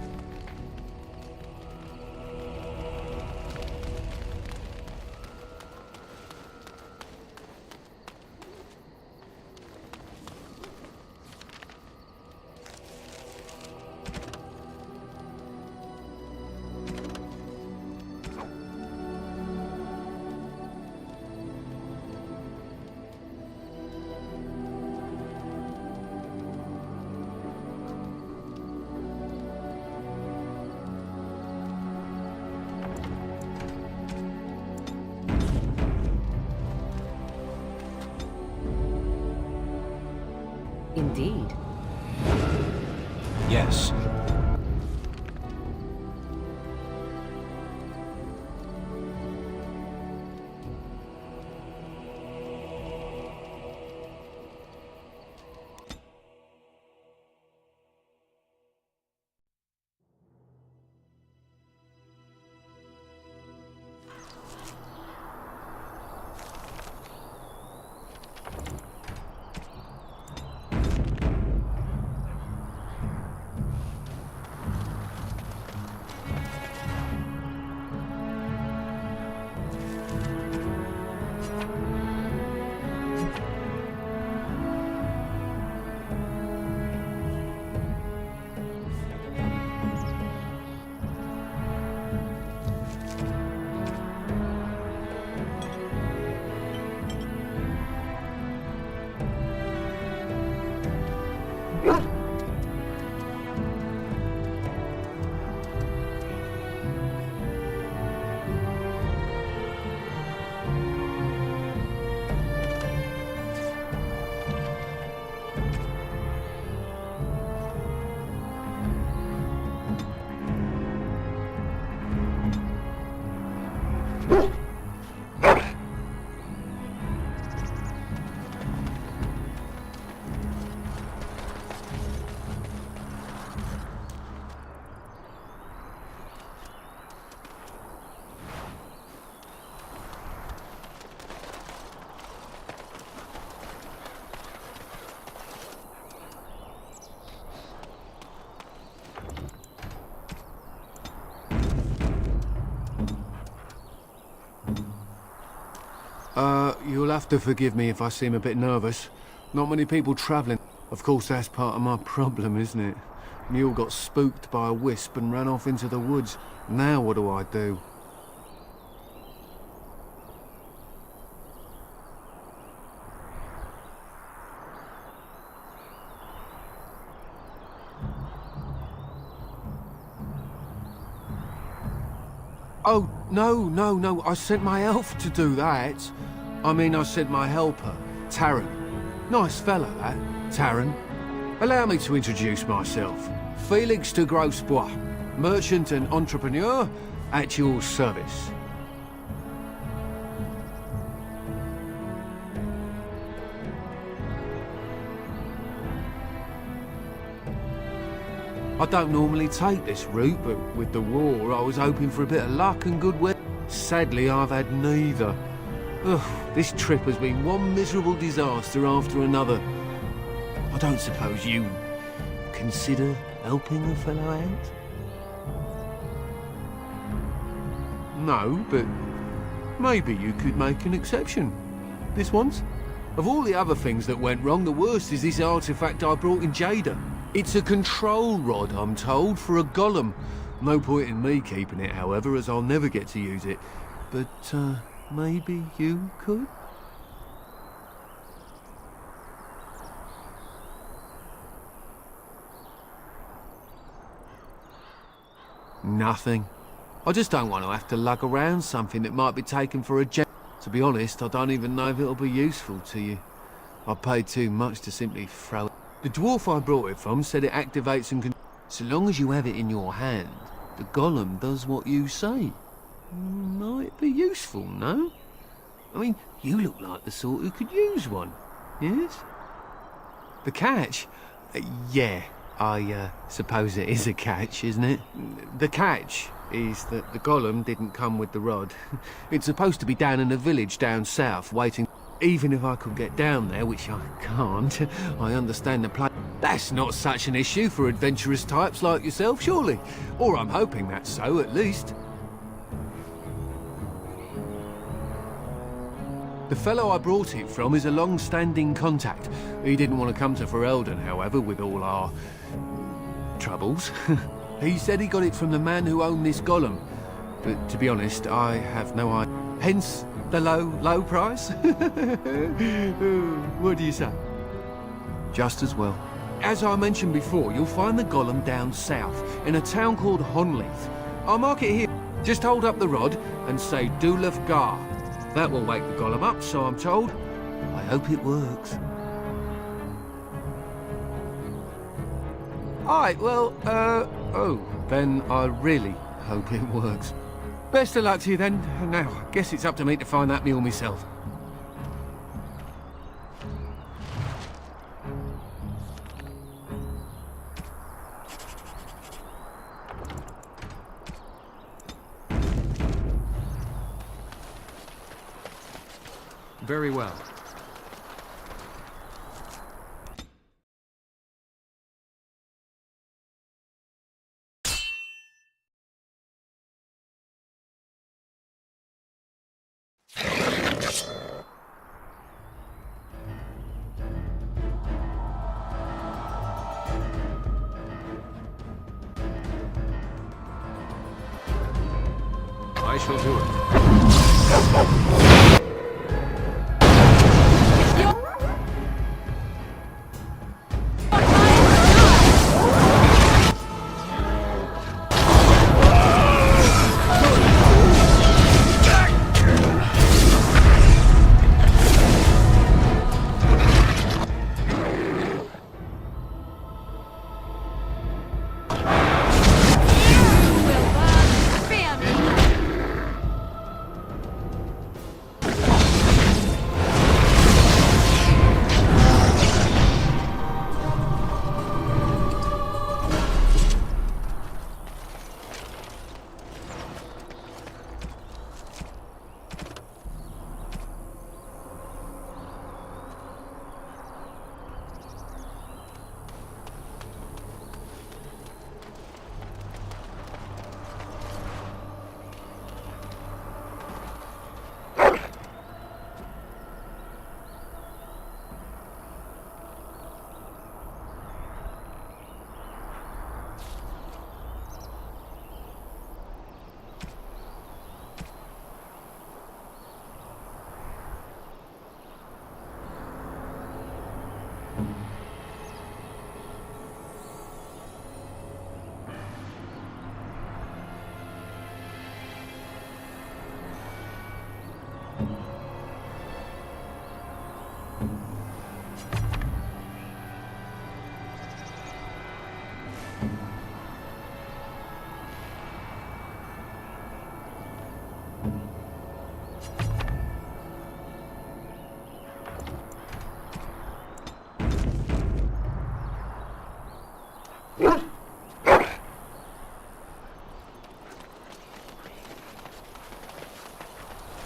Indeed. Yes. You'll have to forgive me if I seem a bit nervous. Not many people travelling. Of course, that's part of my problem, isn't it? Mule got spooked by a wisp and ran off into the woods. Now what do I do? Oh, no, I sent my elf to do that. I mean, I sent my helper, Taran. Nice fella, that, Taran. Allow me to introduce myself. Felix de Grosbois, merchant and entrepreneur at your service. I don't normally take this route, but with the war, I was hoping for a bit of luck and goodwill. Sadly, I've had neither. Ugh, this trip has been one miserable disaster after another. I don't suppose you consider helping a fellow out? No, but maybe you could make an exception. This once? Of all the other things that went wrong, the worst is this artifact I brought in Jada. It's a control rod, I'm told, for a golem. No point in me keeping it, however, as I'll never get to use it. But, maybe you could? Nothing. I just don't want to have to lug around something that might be taken for a gem. To be honest, I don't even know if it'll be useful to you. I paid too much to simply throw it. The dwarf I brought it from said it activates and can... So long as you have it in your hand, the golem does what you say. Might be useful, no? I mean, you look like the sort who could use one, yes? The catch? Yeah, I suppose it is a catch, isn't it? The catch is that the golem didn't come with the rod. It's supposed to be down in a village down south, waiting. Even if I could get down there, which I can't, I understand the place. That's not such an issue for adventurous types like yourself, surely? Or I'm hoping that's so, at least. The fellow I brought it from is a long-standing contact. He didn't want to come to Ferelden, however, with all our troubles. He said he got it from the man who owned this golem. But to be honest, I have no idea. Hence the low price? What do you say? Just as well. As I mentioned before, you'll find the golem down south, in a town called Honleith. I'll mark it here. Just hold up the rod and say Dulaf Gar. That will wake the golem up, so I'm told. I hope it works. Alright, well, then I really hope it works. Best of luck to you then. Now, I guess it's up to me to find that mule myself. Very well. I shall do it.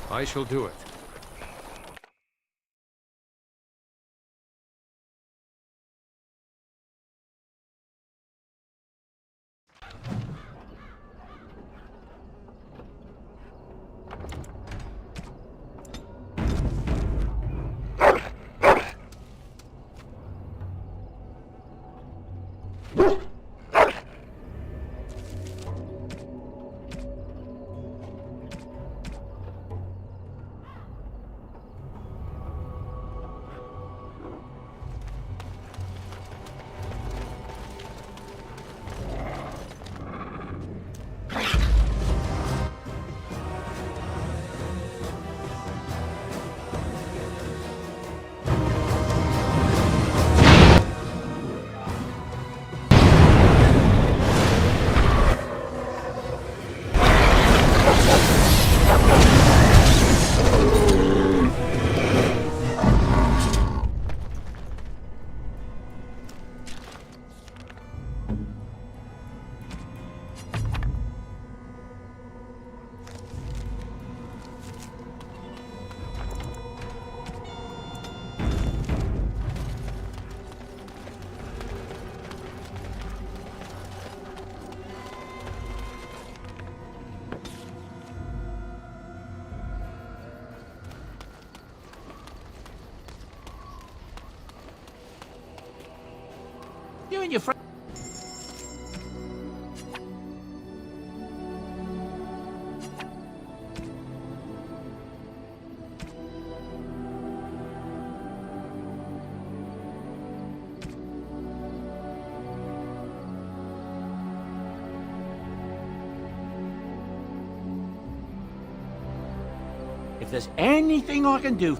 I shall do it. and your friend. If there's anything I can do,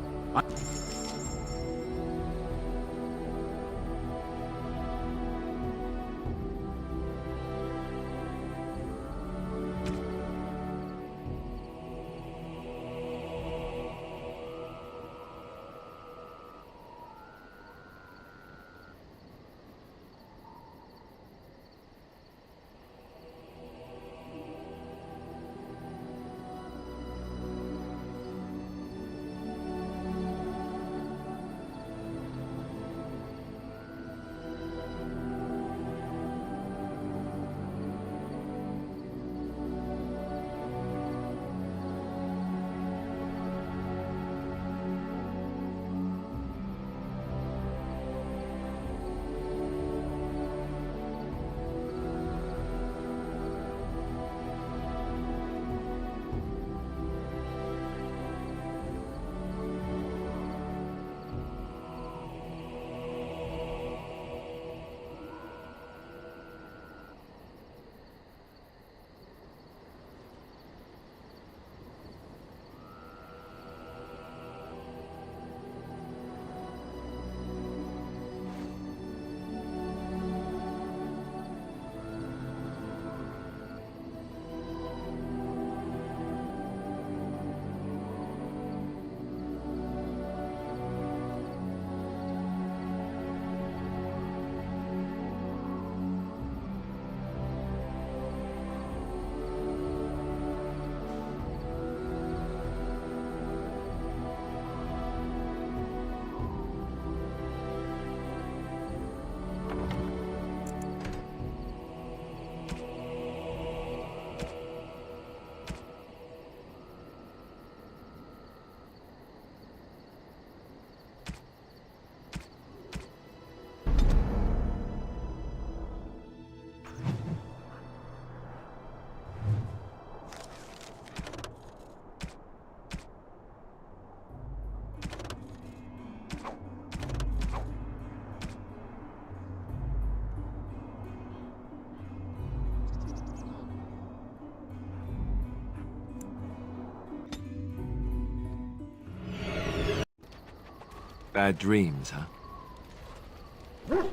Bad dreams, huh?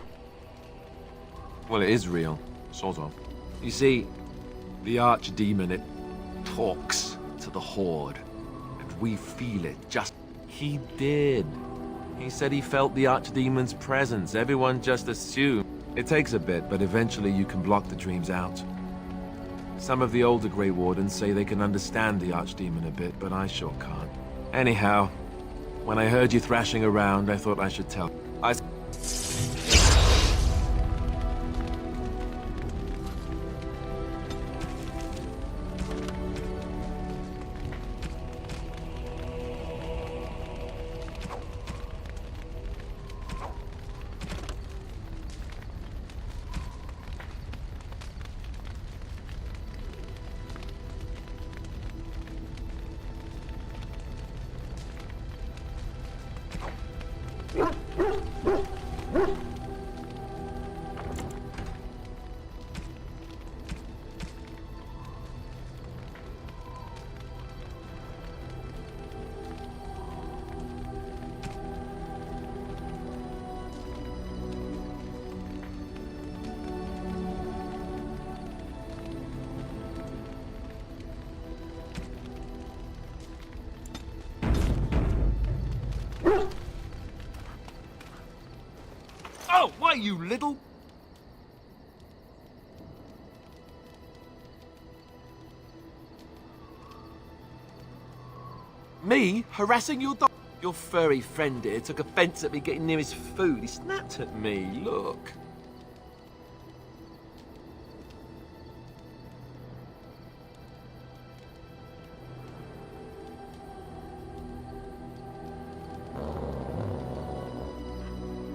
Well, it is real, sort of. You see, the archdemon, it talks to the Horde, and we feel it, just... He did. He said he felt the archdemon's presence. Everyone just assumed. It takes a bit, but eventually you can block the dreams out. Some of the older Grey Wardens say they can understand the archdemon a bit, but I sure can't. Anyhow, when I heard you thrashing around, I thought I should tell. Oh, why, you little... Me? Harassing your dog? Your furry friend here took offense at me getting near his food. He snapped at me, look.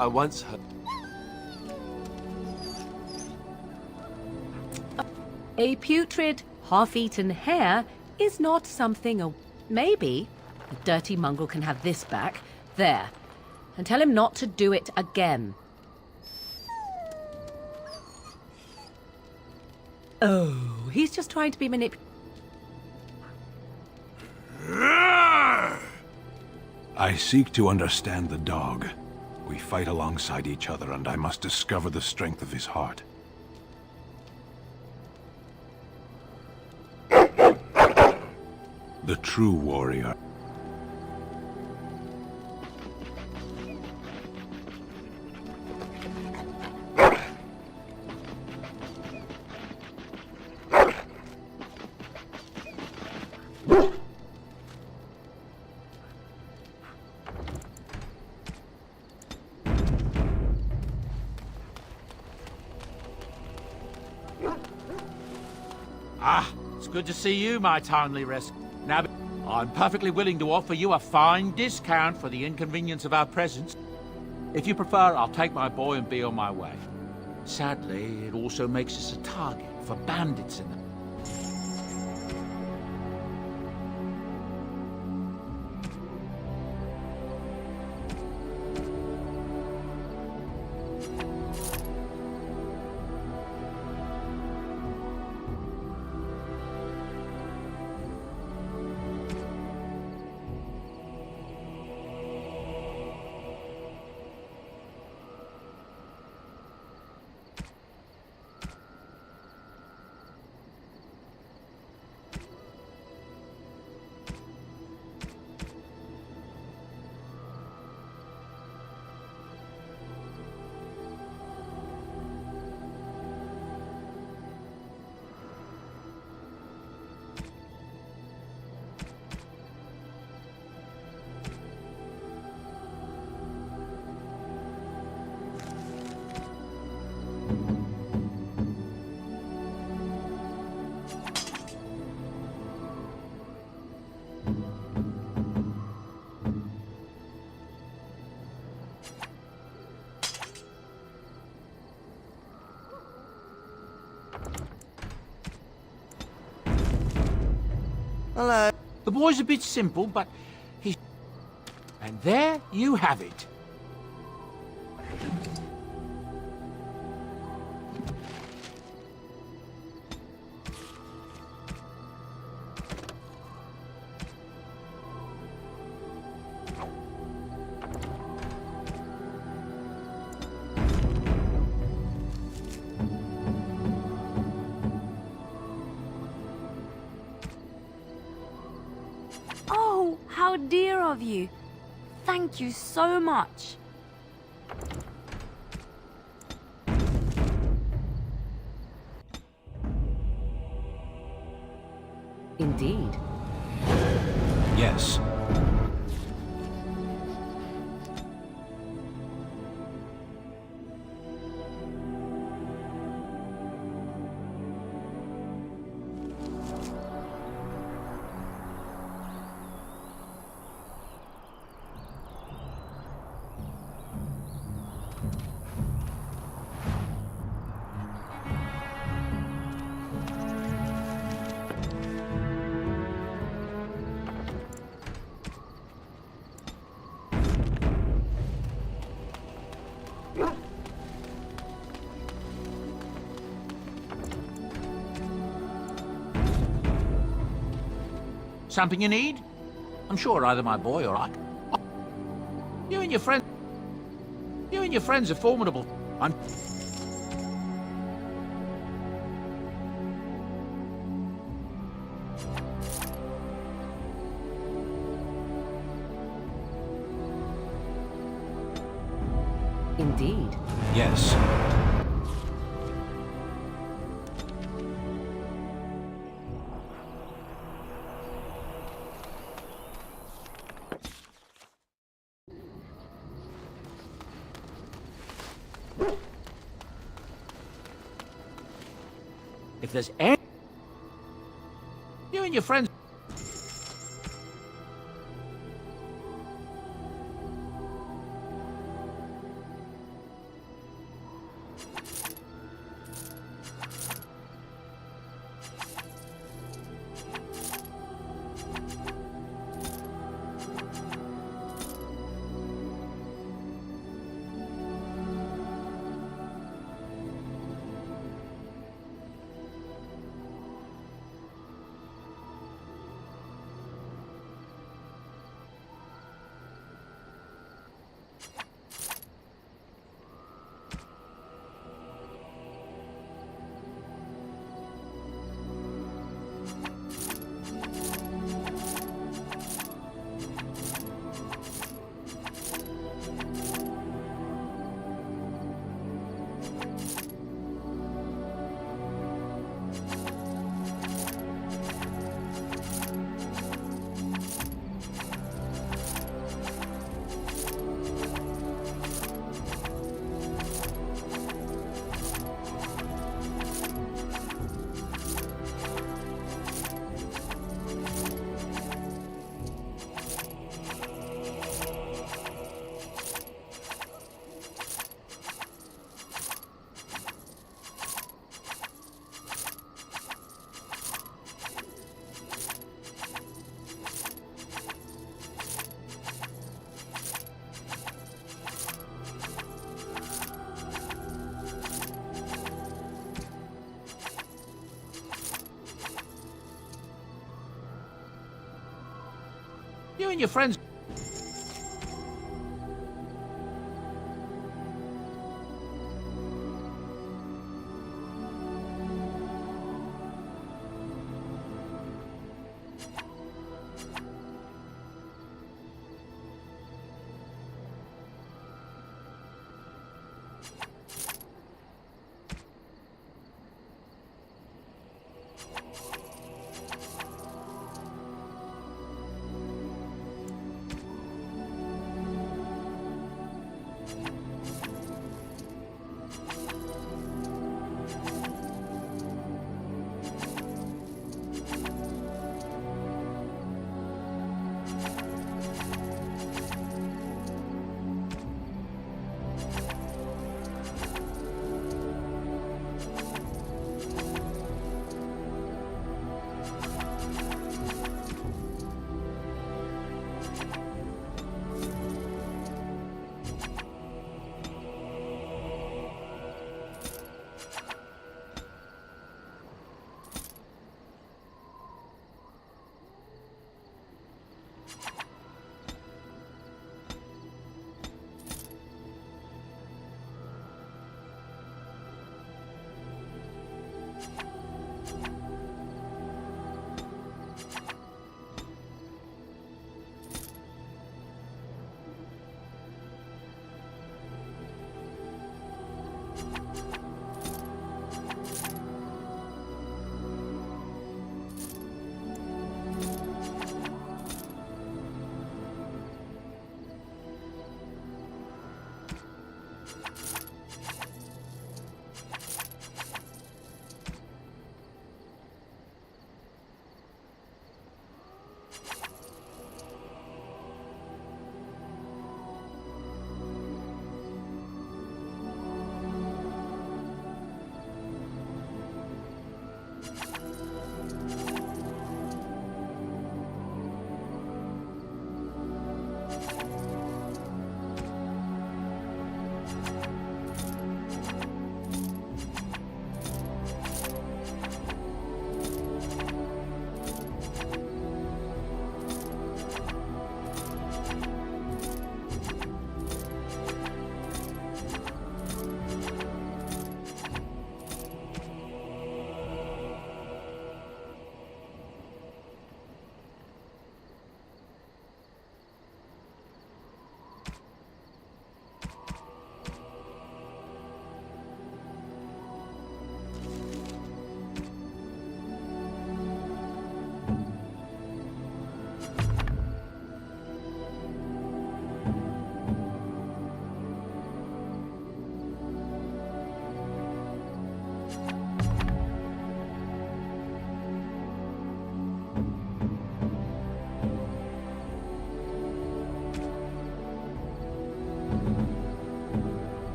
I once heard... A putrid, half-eaten hare is not something maybe the dirty mongrel can have this back. There. And tell him not to do it again. Oh, he's just trying to be I seek to understand the dog. We fight alongside each other, and I must discover the strength of his heart. The true warrior. It's good to see you, my timely rescue. Now, I'm perfectly willing to offer you a fine discount for the inconvenience of our presence. If you prefer, I'll take my boy and be on my way. Sadly, it also makes us a target for bandits in the... Hello. The boy's a bit simple, but he's... And there you have it. Oh, how dear of you. Thank you so much. Indeed. Yes. Something you need? I'm sure either my boy or I... You and your friend... You and your friends are formidable. I'm... Indeed. Yes. If there's any... You and your friends... and your friends...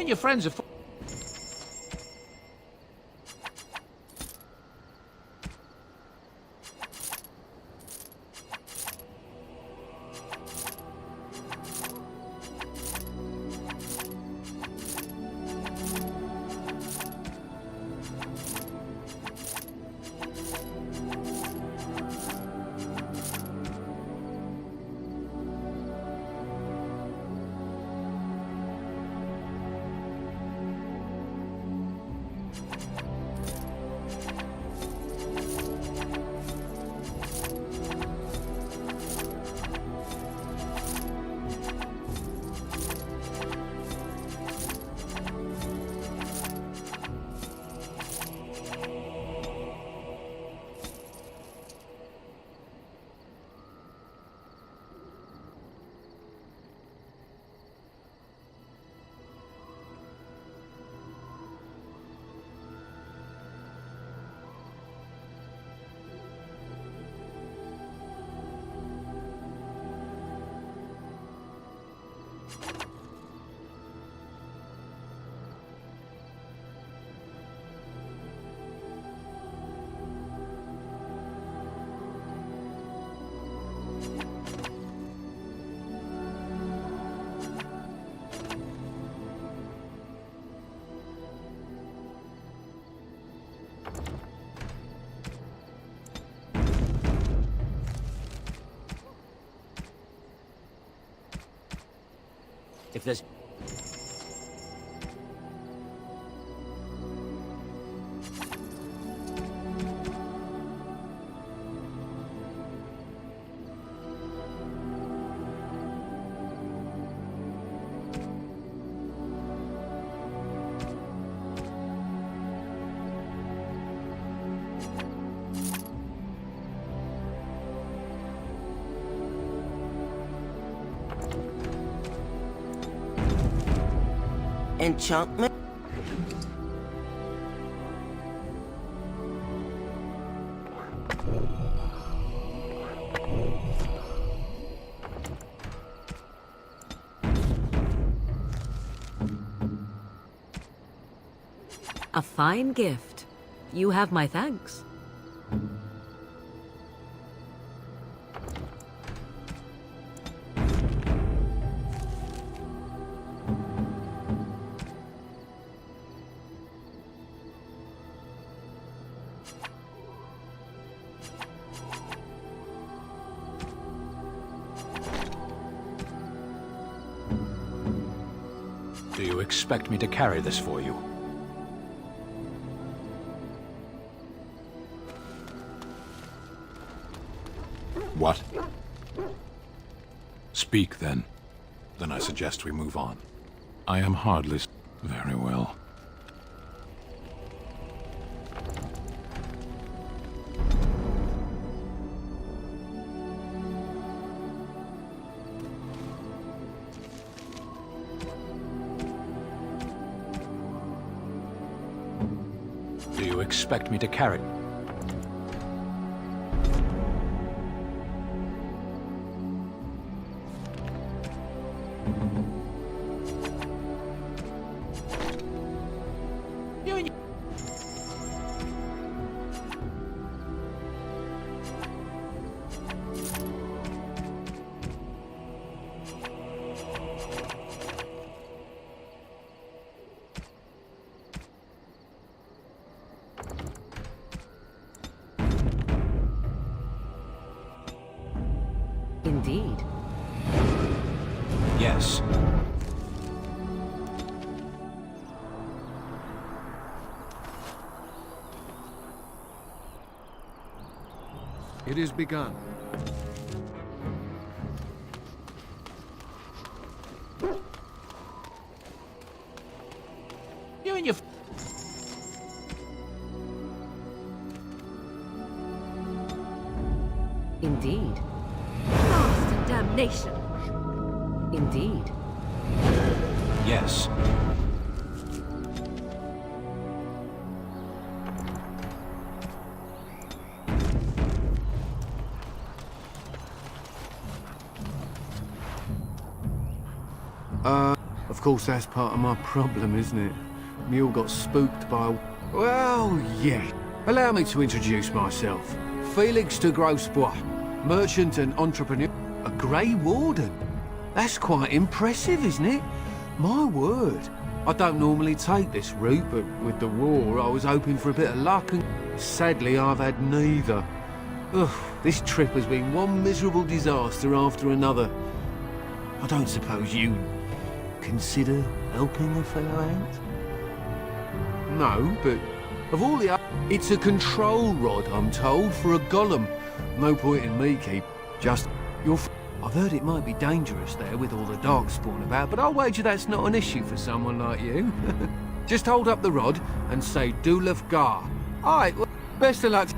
and your friends are... If there's... Enchantment? A fine gift. You have my thanks. Do you expect me to carry this for you? What? Speak, then. Then I suggest we move on. I am hardly... Very well. Do you expect me to carry? Indeed. Yes. It is begun. You and your... Indeed. Blast and damnation. Indeed. Yes. Of course, that's part of my problem, isn't it? Mule got spooked by... Well, yeah. Allow me to introduce myself. Felix de Grosbois, merchant and entrepreneur. A Grey Warden. That's quite impressive, isn't it? My word. I don't normally take this route, but with the war, I was hoping for a bit of luck, and sadly, I've had neither. Ugh, this trip has been one miserable disaster after another. I don't suppose you consider helping a fellow out? No, but of all the... It's a control rod, I'm told, for a golem. No point in me keep... Just... I've heard it might be dangerous there with all the darkspawn about, but I'll wager that's not an issue for someone like you. Just hold up the rod and say Dulaf Gar. Alright, well, best of luck.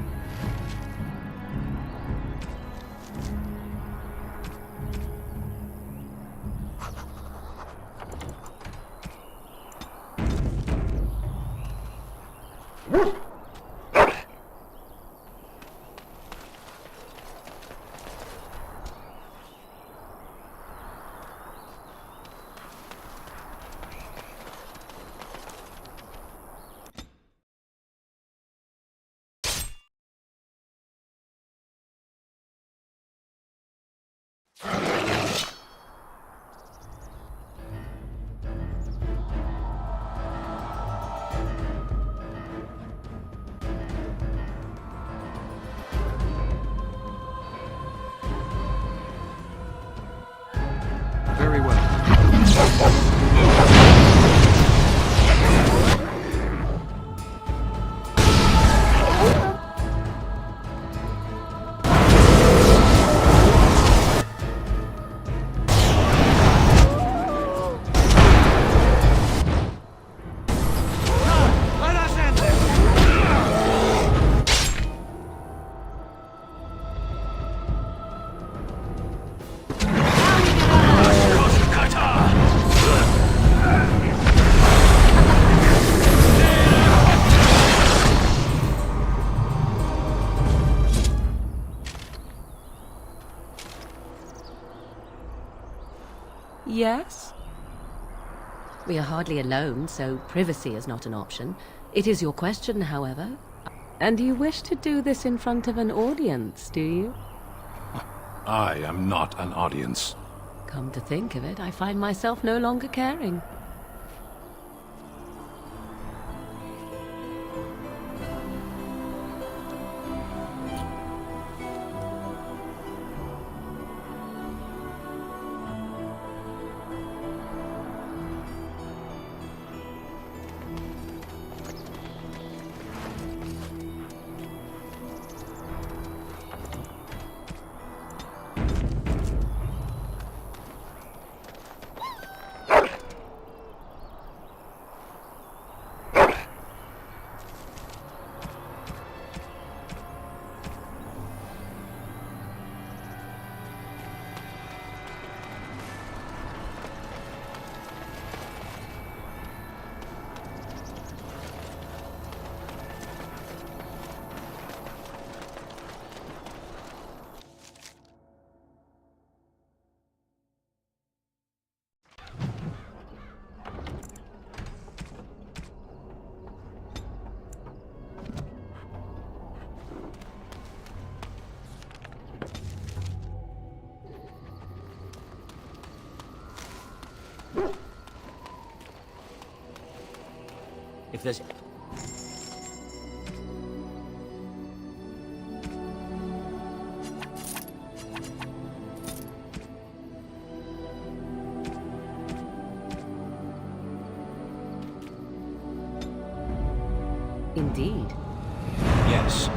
Very well. Yes? We are hardly alone, so privacy is not an option. It is your question, however. And you wish to do this in front of an audience, do you? I am not an audience. Come to think of it, I find myself no longer caring. If there's... Indeed. Yes.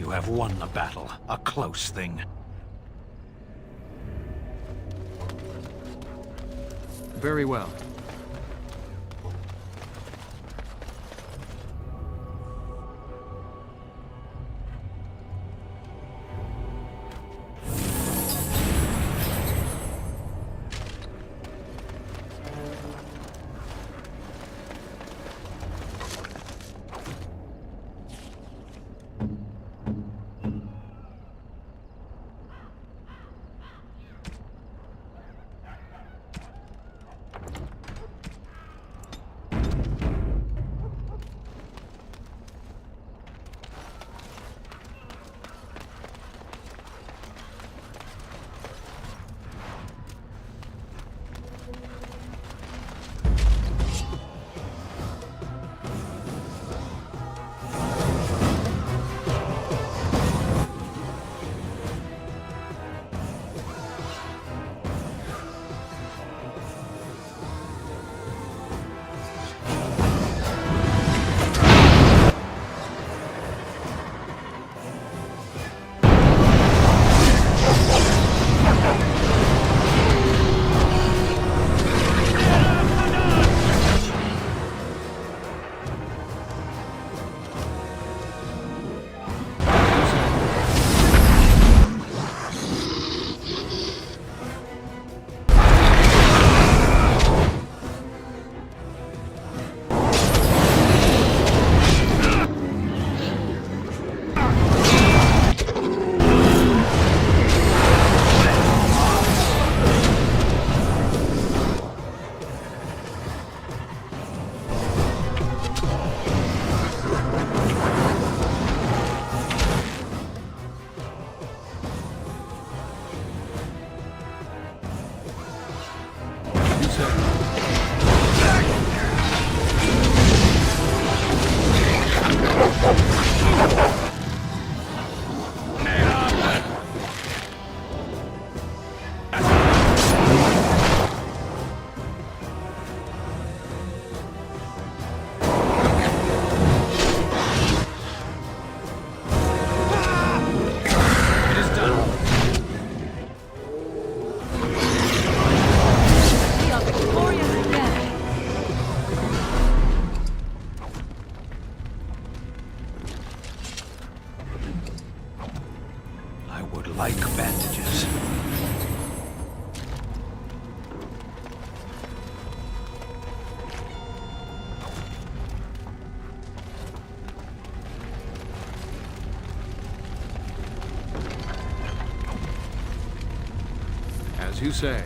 You have won the battle. A close thing. Very well. Like bandages. As you say.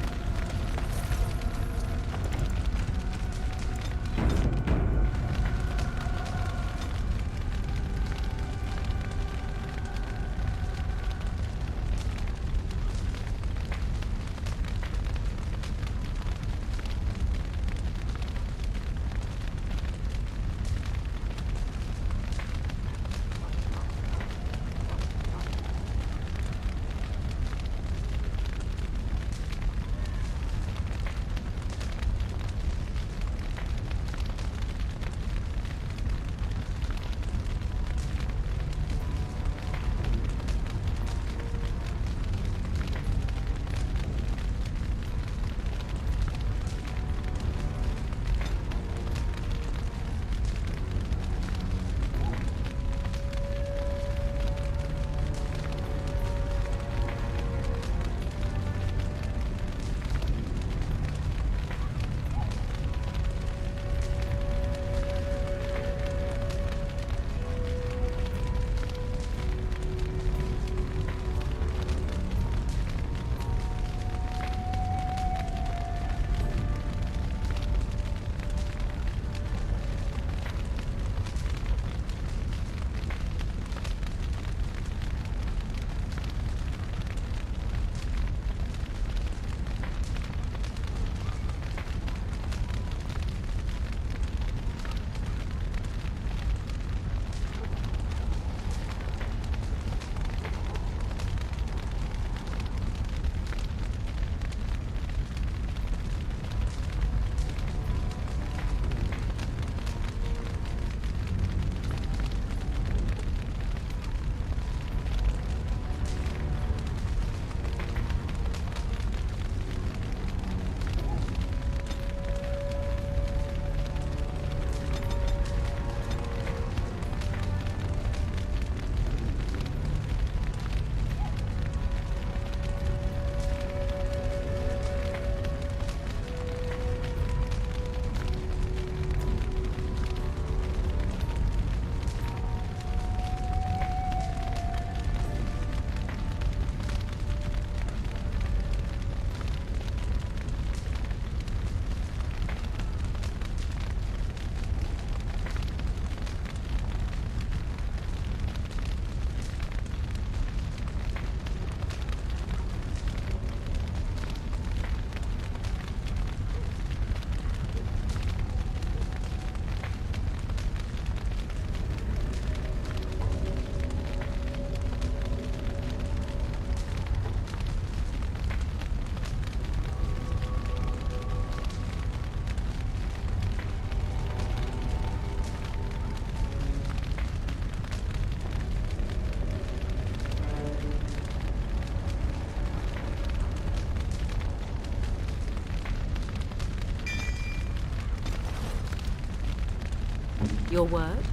Your word?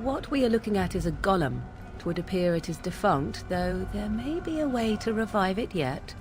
What we are looking at is a golem. It would appear it is defunct, though there may be a way to revive it yet.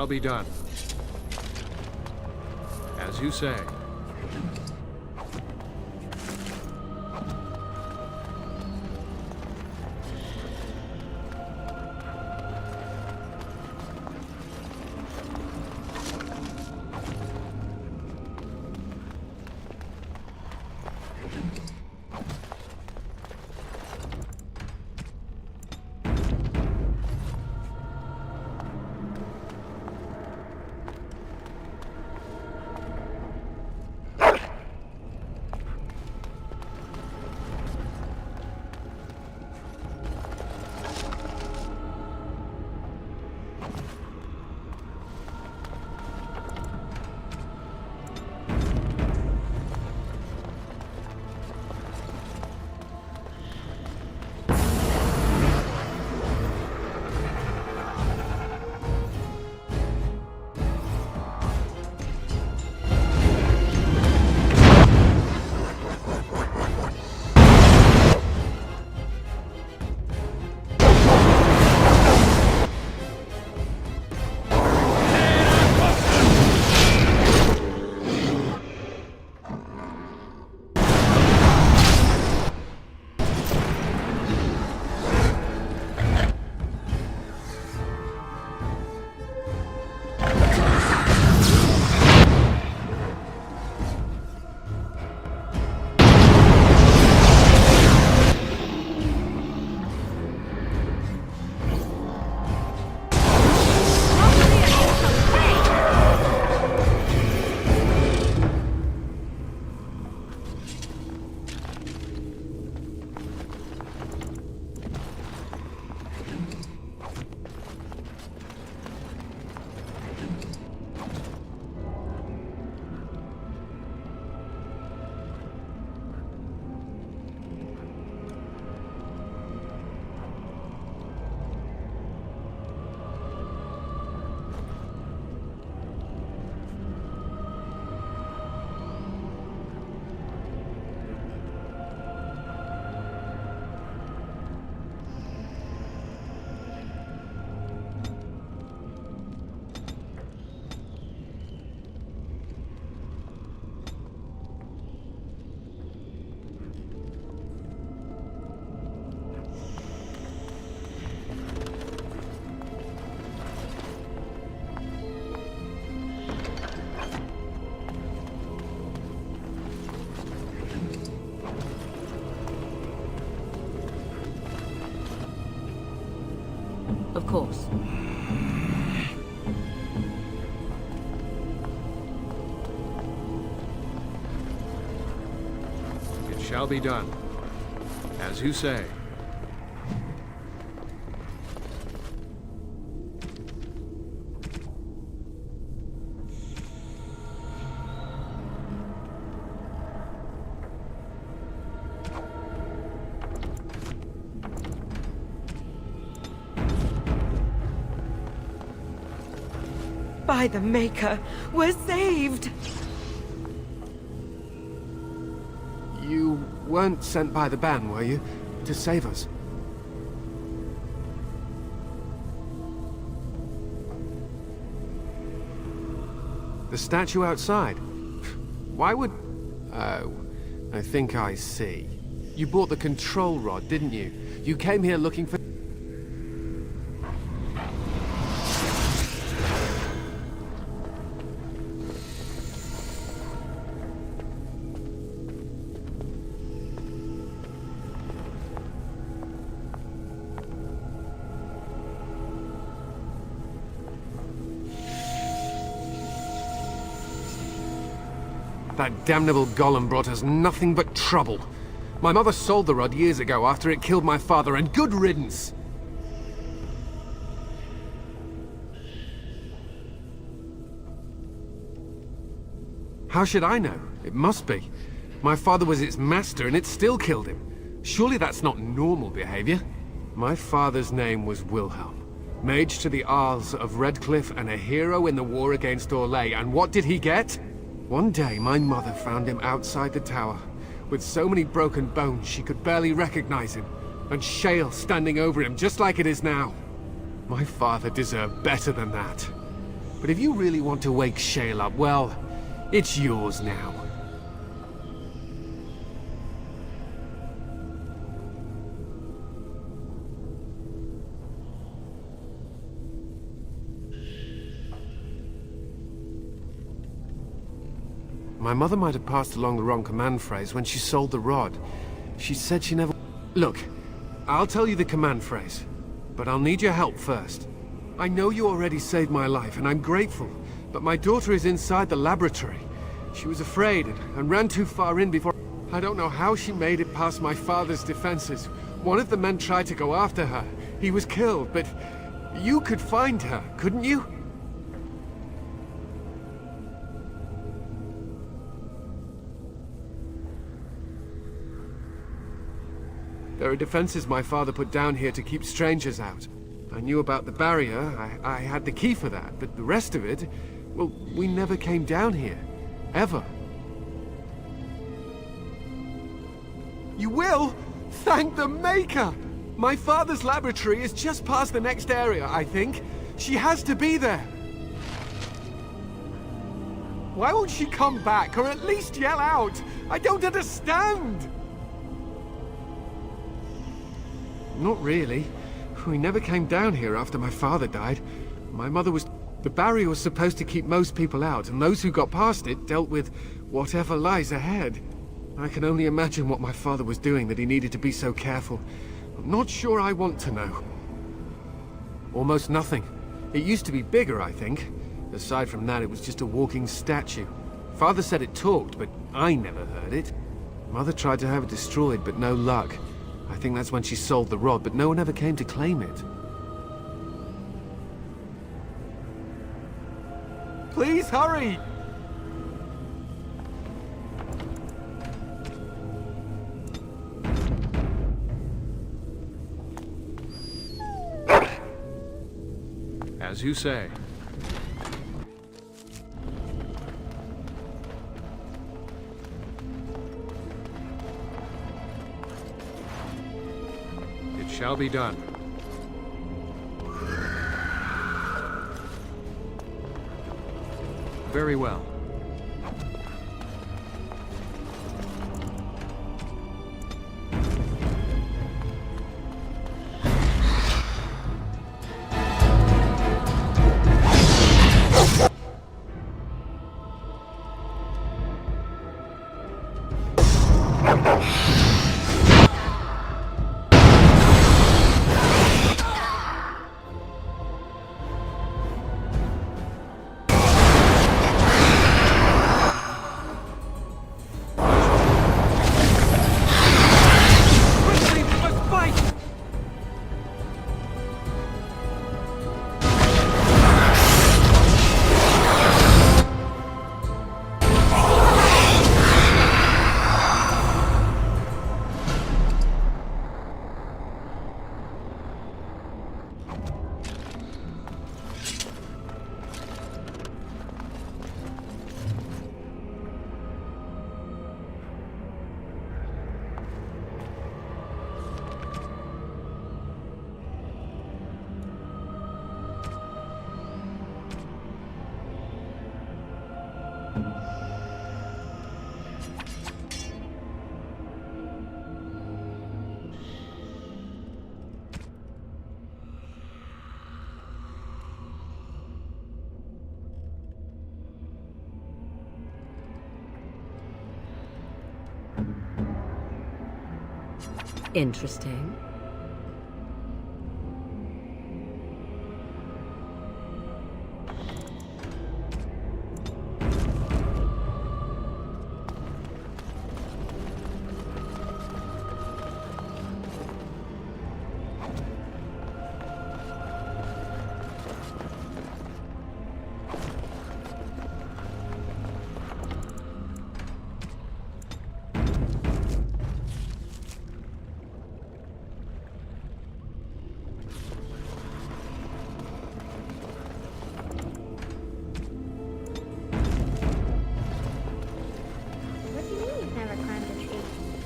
shall be done. As you say. Of course. It shall be done. As you say. By the Maker, we're saved! You weren't sent by the ban, were you? To save us? The statue outside? Why would... Oh, I think I see. You bought the control rod, didn't you? You came here looking for... That damnable golem brought us nothing but trouble. My mother sold the rod years ago after it killed my father, and good riddance! How should I know? It must be. My father was its master, and it still killed him. Surely that's not normal behavior. My father's name was Wilhelm. Mage to the Isles of Redcliffe and a hero in the war against Orlais, and what did he get? One day, my mother found him outside the tower, with so many broken bones she could barely recognize him, and shale standing over him just like it is now. My father deserved better than that. But if you really want to wake Shale up, well, it's yours now. My mother might have passed along the wrong command phrase when she sold the rod. She said she never... Look, I'll tell you the command phrase, but I'll need your help first. I know you already saved my life, and I'm grateful, but my daughter is inside the laboratory. She was afraid and ran too far in before... I don't know how she made it past my father's defenses. One of the men tried to go after her. He was killed, but you could find her, couldn't you? There are defenses my father put down here to keep strangers out. I knew about the barrier, I had the key for that, but the rest of it, well, we never came down here. Ever. You will? Thank the Maker! My father's laboratory is just past the next area, I think. She has to be there. Why won't she come back, or at least yell out? I don't understand! Not really. We never came down here after my father died. My mother was... The barrier was supposed to keep most people out, and those who got past it dealt with whatever lies ahead. I can only imagine what my father was doing that he needed to be so careful. I'm not sure I want to know. Almost nothing. It used to be bigger, I think. Aside from that, it was just a walking statue. Father said it talked, but I never heard it. Mother tried to have it destroyed, but no luck. I think that's when she sold the rod, but no one ever came to claim it. Please hurry! As you say. It shall be done. Very well. Interesting.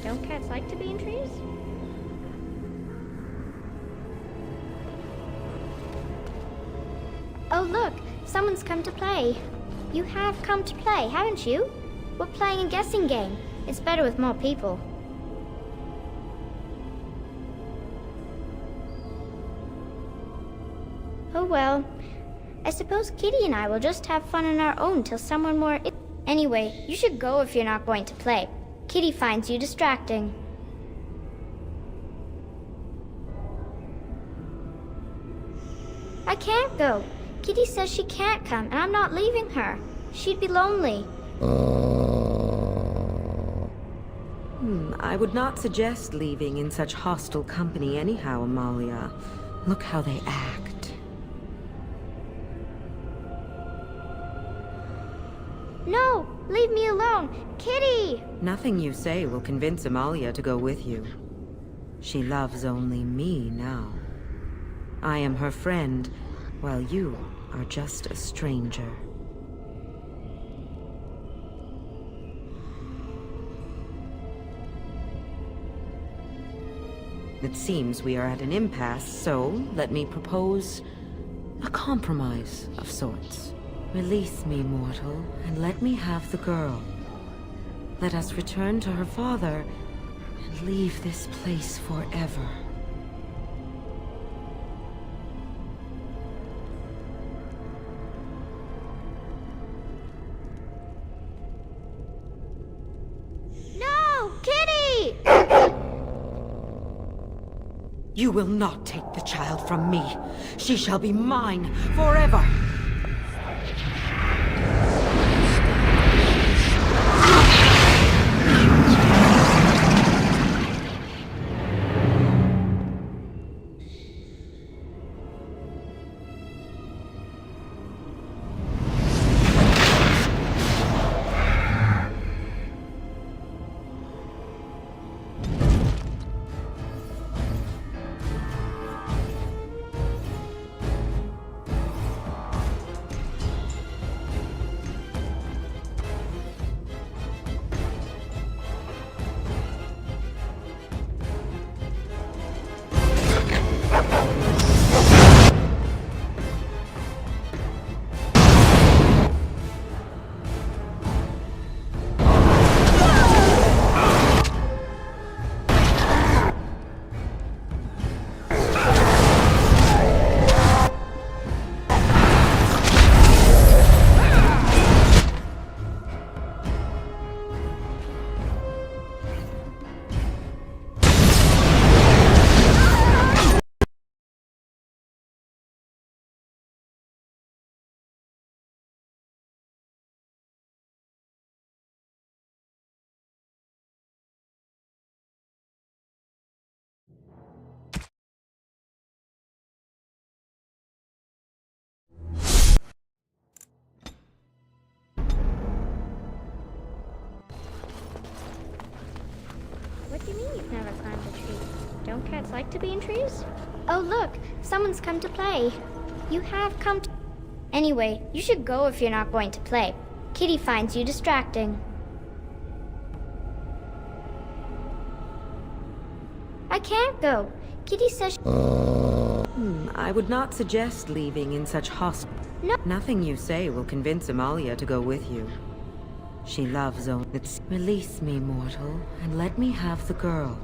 Don't cats like to be in trees? Oh look, someone's come to play. You have come to play, haven't you? We're playing a guessing game. It's better with more people. Oh well. I suppose Kitty and I will just have fun on our own till someone more... Anyway, you should go if you're not going to play. Kitty finds you distracting. I can't go. Kitty says she can't come, and I'm not leaving her. She'd be lonely. I would not suggest leaving in such hostile company anyhow, Amalia. Look how they act. No! Leave me alone! Kitty! Nothing you say will convince Amalia to go with you. She loves only me now. I am her friend, while you are just a stranger. It seems we are at an impasse, so let me propose a compromise of sorts. Release me, mortal, and let me have the girl. Let us return to her father and leave this place forever. No! Kitty! You will not take the child from me. She shall be mine forever. What do you mean you've never climbed a tree? Don't cats like to be in trees? Oh look, someone's come to play. You have come to... Anyway, you should go if you're not going to play. Kitty finds you distracting. I can't go. Kitty says... I would not suggest leaving in such hostile... No. Nothing you say will convince Amalia to go with you. She loves only... Release me, mortal, and let me have the girl.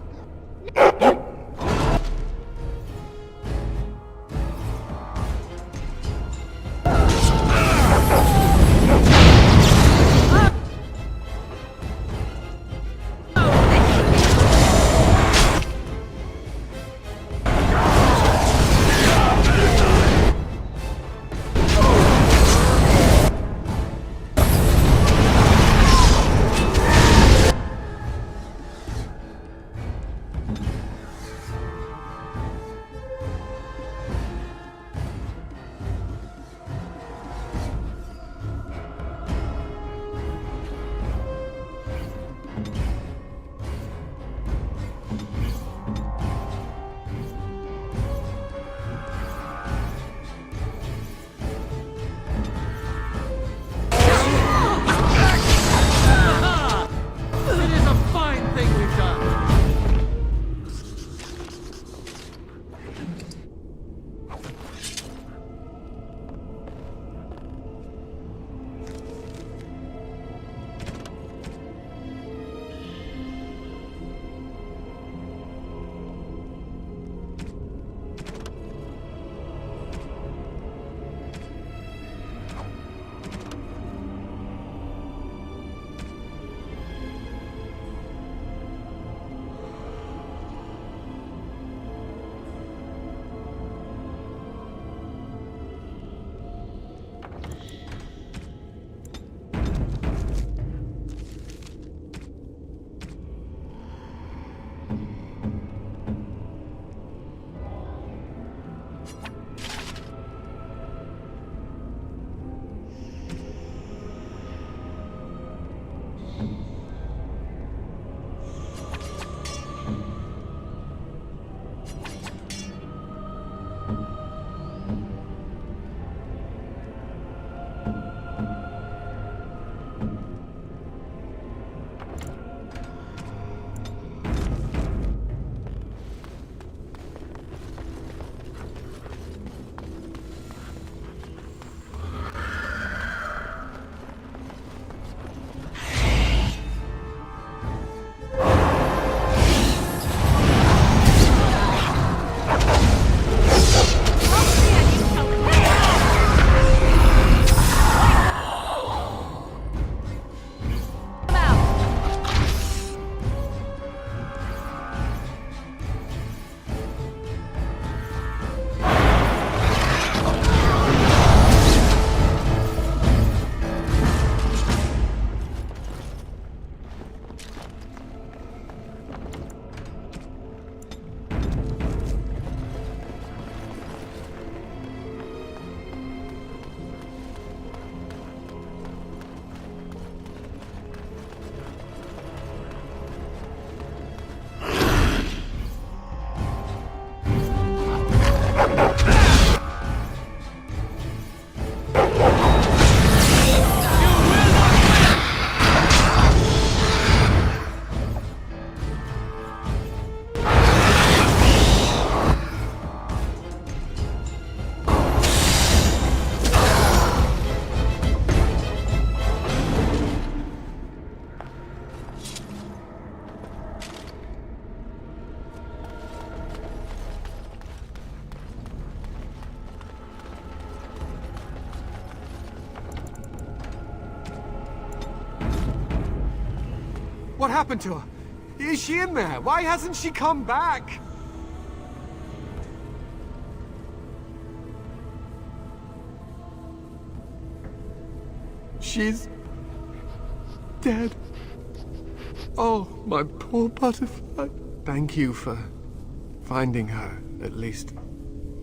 happened to her? Is she in there? Why hasn't she come back? She's dead. Oh, my poor butterfly. Thank you for finding her, at least.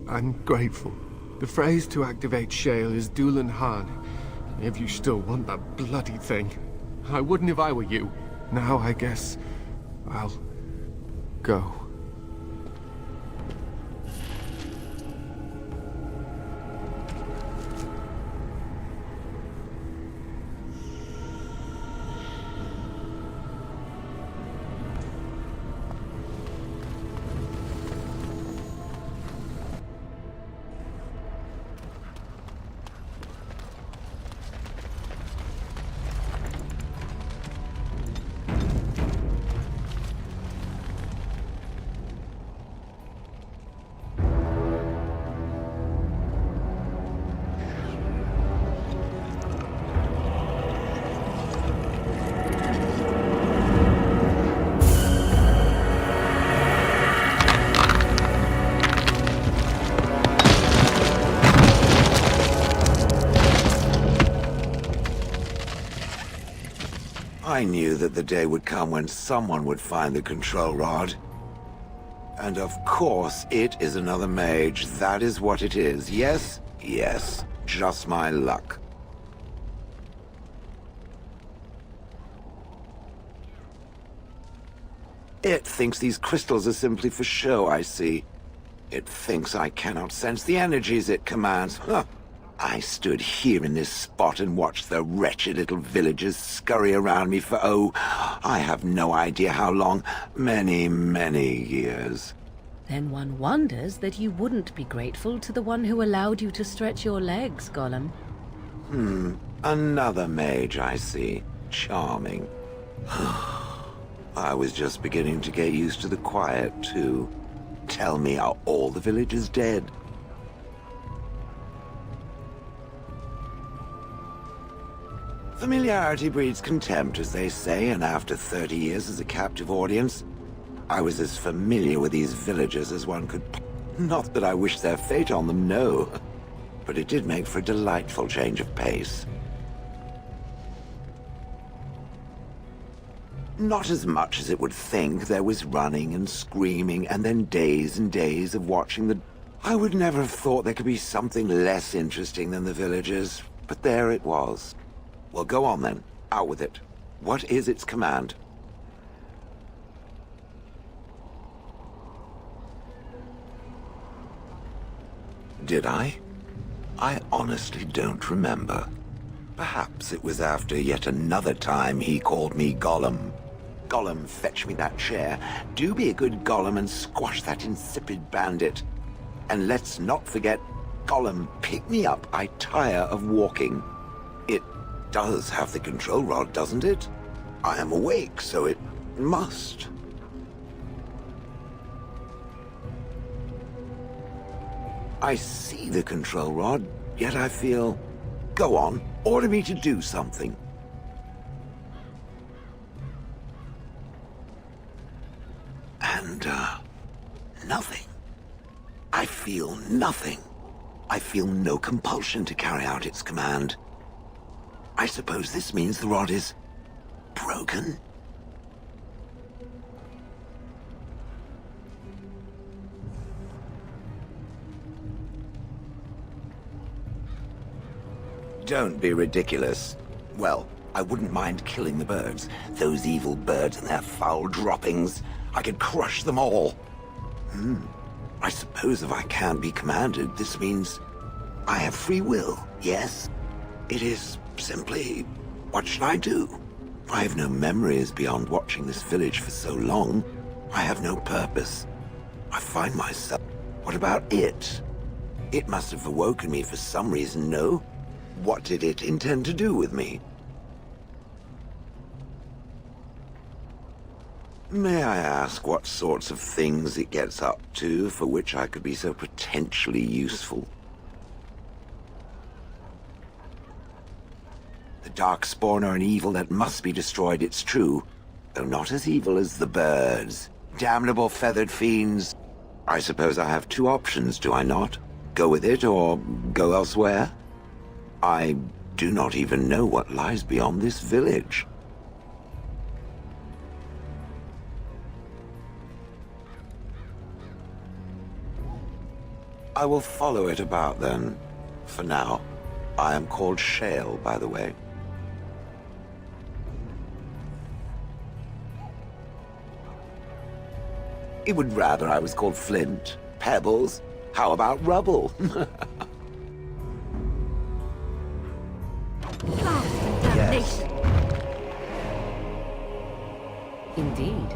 I'm grateful. The phrase to activate Shale is Dulan Han, if you still want that bloody thing. I wouldn't if I were you. Now I guess I'll go. I knew that the day would come when someone would find the control rod. And of course, it is another mage. That is what it is. Yes, yes. Just my luck. It thinks these crystals are simply for show, I see. It thinks I cannot sense the energies it commands. Huh. I stood here in this spot and watched the wretched little villagers scurry around me for, oh, I have no idea how long. Many, many years. Then one wonders that you wouldn't be grateful to the one who allowed you to stretch your legs, Gollum. Another mage, I see. Charming. I was just beginning to get used to the quiet, too. Tell me, are all the villagers dead? Familiarity breeds contempt, as they say, and after 30 years as a captive audience, I was as familiar with these villagers as one could. Not that I wish their fate on them, no. But it did make for a delightful change of pace. Not as much as it would think. There was running and screaming, and then days and days of watching the... I would never have thought there could be something less interesting than the villagers, but there it was. Well, go on then. Out with it. What is its command? Did I? I honestly don't remember. Perhaps it was after yet another time he called me Gollum. Gollum, fetch me that chair. Do be a good Gollum and squash that insipid bandit. And let's not forget, Gollum, pick me up. I tire of walking. It does have the control rod, doesn't it? I am awake, so it must. I see the control rod, yet I feel... Go on, order me to do something. And, nothing. I feel nothing. I feel no compulsion to carry out its command. I suppose this means the rod is broken? Don't be ridiculous. Well, I wouldn't mind killing the birds. Those evil birds and their foul droppings. I could crush them all. I suppose if I can't be commanded, this means I have free will, yes? It is simply, what should I do? I have no memories beyond watching this village for so long. I have no purpose. I find myself... What about it? It must have awoken me for some reason, no? What did it intend to do with me? May I ask what sorts of things it gets up to for which I could be so potentially useful? The Darkspawn are an evil that must be destroyed, it's true. though not as evil as the birds. Damnable feathered fiends. I suppose I have two options, do I not? Go with it or go elsewhere? I do not even know what lies beyond this village. I will follow it about then. For now. I am called Shale, by the way. It would rather I was called Flint. Pebbles. How about Rubble? Yes. Indeed.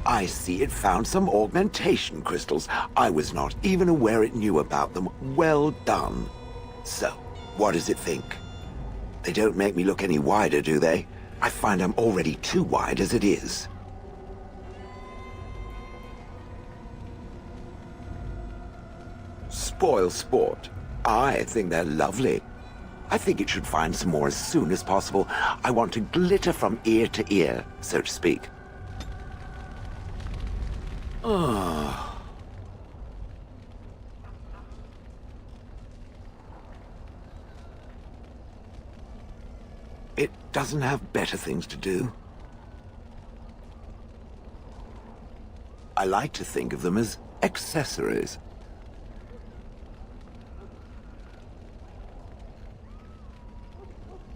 I see it found some augmentation crystals. I was not even aware it knew about them. Well done. So, what does it think? They don't make me look any wider, do they? I find I'm already too wide as it is. Spoil sport. I think they're lovely. I think it should find some more as soon as possible. I want to glitter from ear to ear, so to speak. Oh. It doesn't have better things to do. I like to think of them as accessories.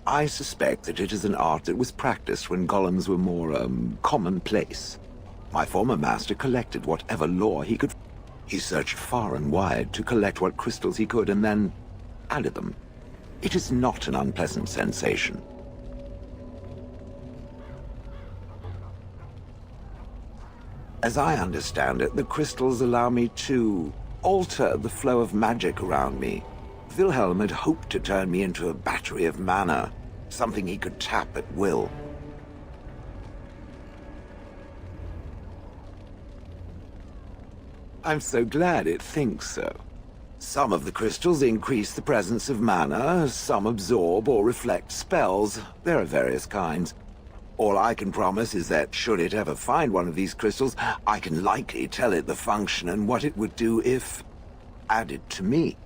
I suspect that it is an art that was practiced when golems were more, commonplace. My former master collected whatever lore he could. He searched far and wide to collect what crystals he could and then added them. It is not an unpleasant sensation. As I understand it, the crystals allow me to alter the flow of magic around me. Wilhelm had hoped to turn me into a battery of mana, something he could tap at will. I'm so glad it thinks so. Some of the crystals increase the presence of mana, some absorb or reflect spells. There are various kinds. All I can promise is that should it ever find one of these crystals, I can likely tell it the function and what it would do if added to me.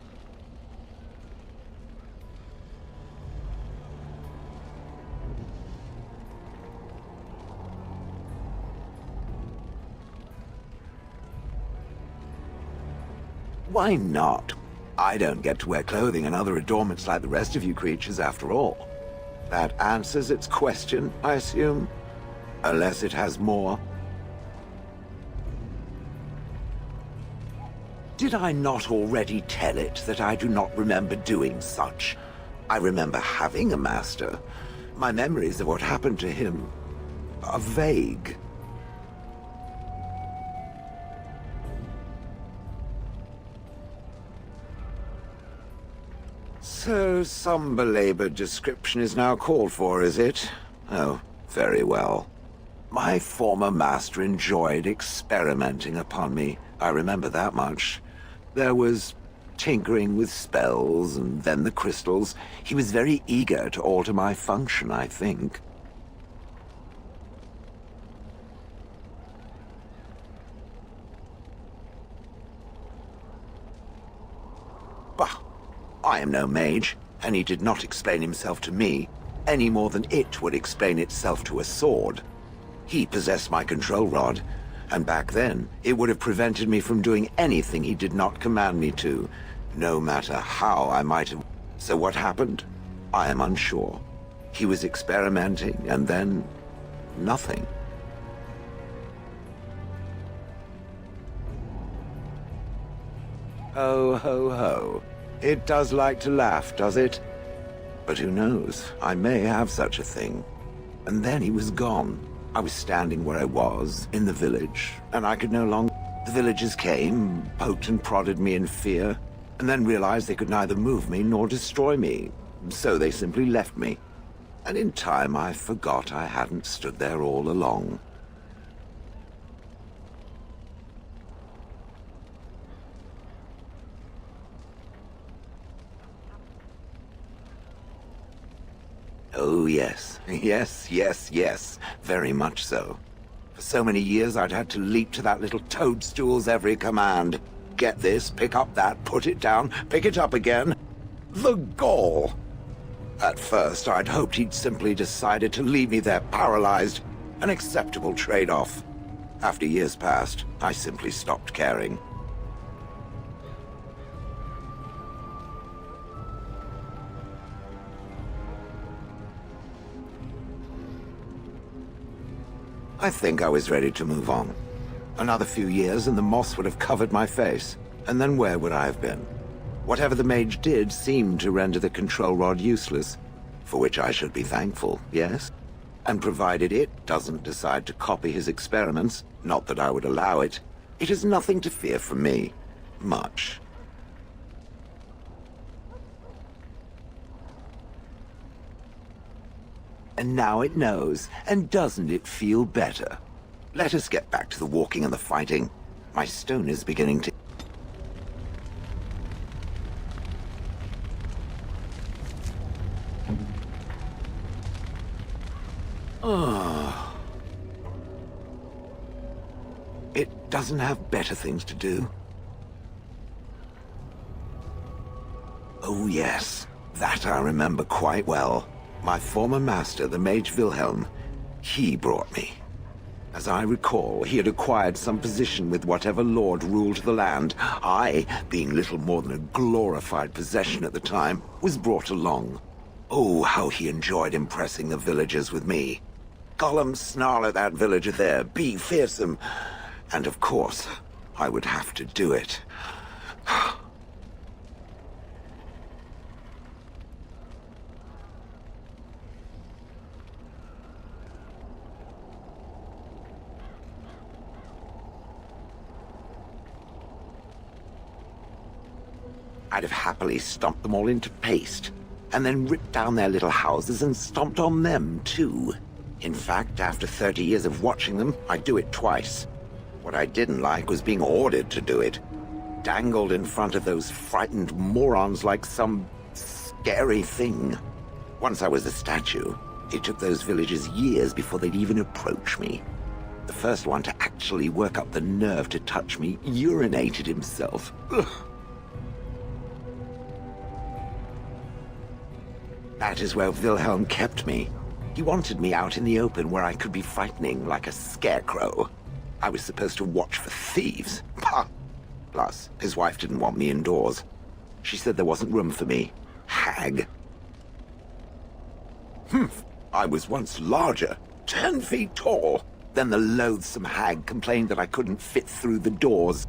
Why not? I don't get to wear clothing and other adornments like the rest of you creatures, after all. That answers its question, I assume? Unless it has more. Did I not already tell it that I do not remember doing such? I remember having a master. My memories of what happened to him are vague. So, some belabored description is now called for, is it? Oh, very well. My former master enjoyed experimenting upon me. I remember that much. There was tinkering with spells, and then the crystals. He was very eager to alter my function, I think. Bah! I am no mage, and he did not explain himself to me, any more than it would explain itself to a sword. He possessed my control rod, and back then, it would have prevented me from doing anything he did not command me to, no matter how I might have. So what happened? I am unsure. He was experimenting, and then nothing. Ho, ho, ho. It does like to laugh, does it? But who knows? I may have such a thing. And then he was gone. I was standing where I was, in the village, and I could no longer... The villagers came, poked and prodded me in fear, and then realized they could neither move me nor destroy me. So they simply left me. And in time I forgot I hadn't stood there all along. Oh, yes. Yes, yes, yes. Very much so. For so many years, I'd had to leap to that little toadstool's every command. Get this, pick up that, put it down, pick it up again. The gall! At first, I'd hoped he'd simply decided to leave me there paralyzed. An acceptable trade-off. After years passed, I simply stopped caring. I think I was ready to move on. Another few years and the moss would have covered my face. And then where would I have been? Whatever the mage did seemed to render the control rod useless, for which I should be thankful, yes? And provided it doesn't decide to copy his experiments, not that I would allow it, it has nothing to fear from me. Much. And now it knows, and doesn't it feel better? Let us get back to the walking and the fighting. My stone is beginning to... Oh. It doesn't have better things to do. Oh yes, that I remember quite well. My former master, the Mage Wilhelm, he brought me. As I recall, he had acquired some position with whatever lord ruled the land. I, being little more than a glorified possession at the time, was brought along. Oh, how he enjoyed impressing the villagers with me. Gollum, snarl at that villager there, be fearsome. And of course, I would have to do it. I'd have happily stomped them all into paste, and then ripped down their little houses and stomped on them, too. In fact, after 30 years of watching them, I'd do it twice. What I didn't like was being ordered to do it. Dangled in front of those frightened morons like some scary thing. Once I was a statue, it took those villagers years before they'd even approach me. The first one to actually work up the nerve to touch me urinated himself. Ugh. That is where Wilhelm kept me. He wanted me out in the open where I could be frightening like a scarecrow. I was supposed to watch for thieves. Pah! Plus, his wife didn't want me indoors. She said there wasn't room for me. Hag. Humph! I was once larger, 10 feet tall. Then the loathsome hag complained that I couldn't fit through the doors.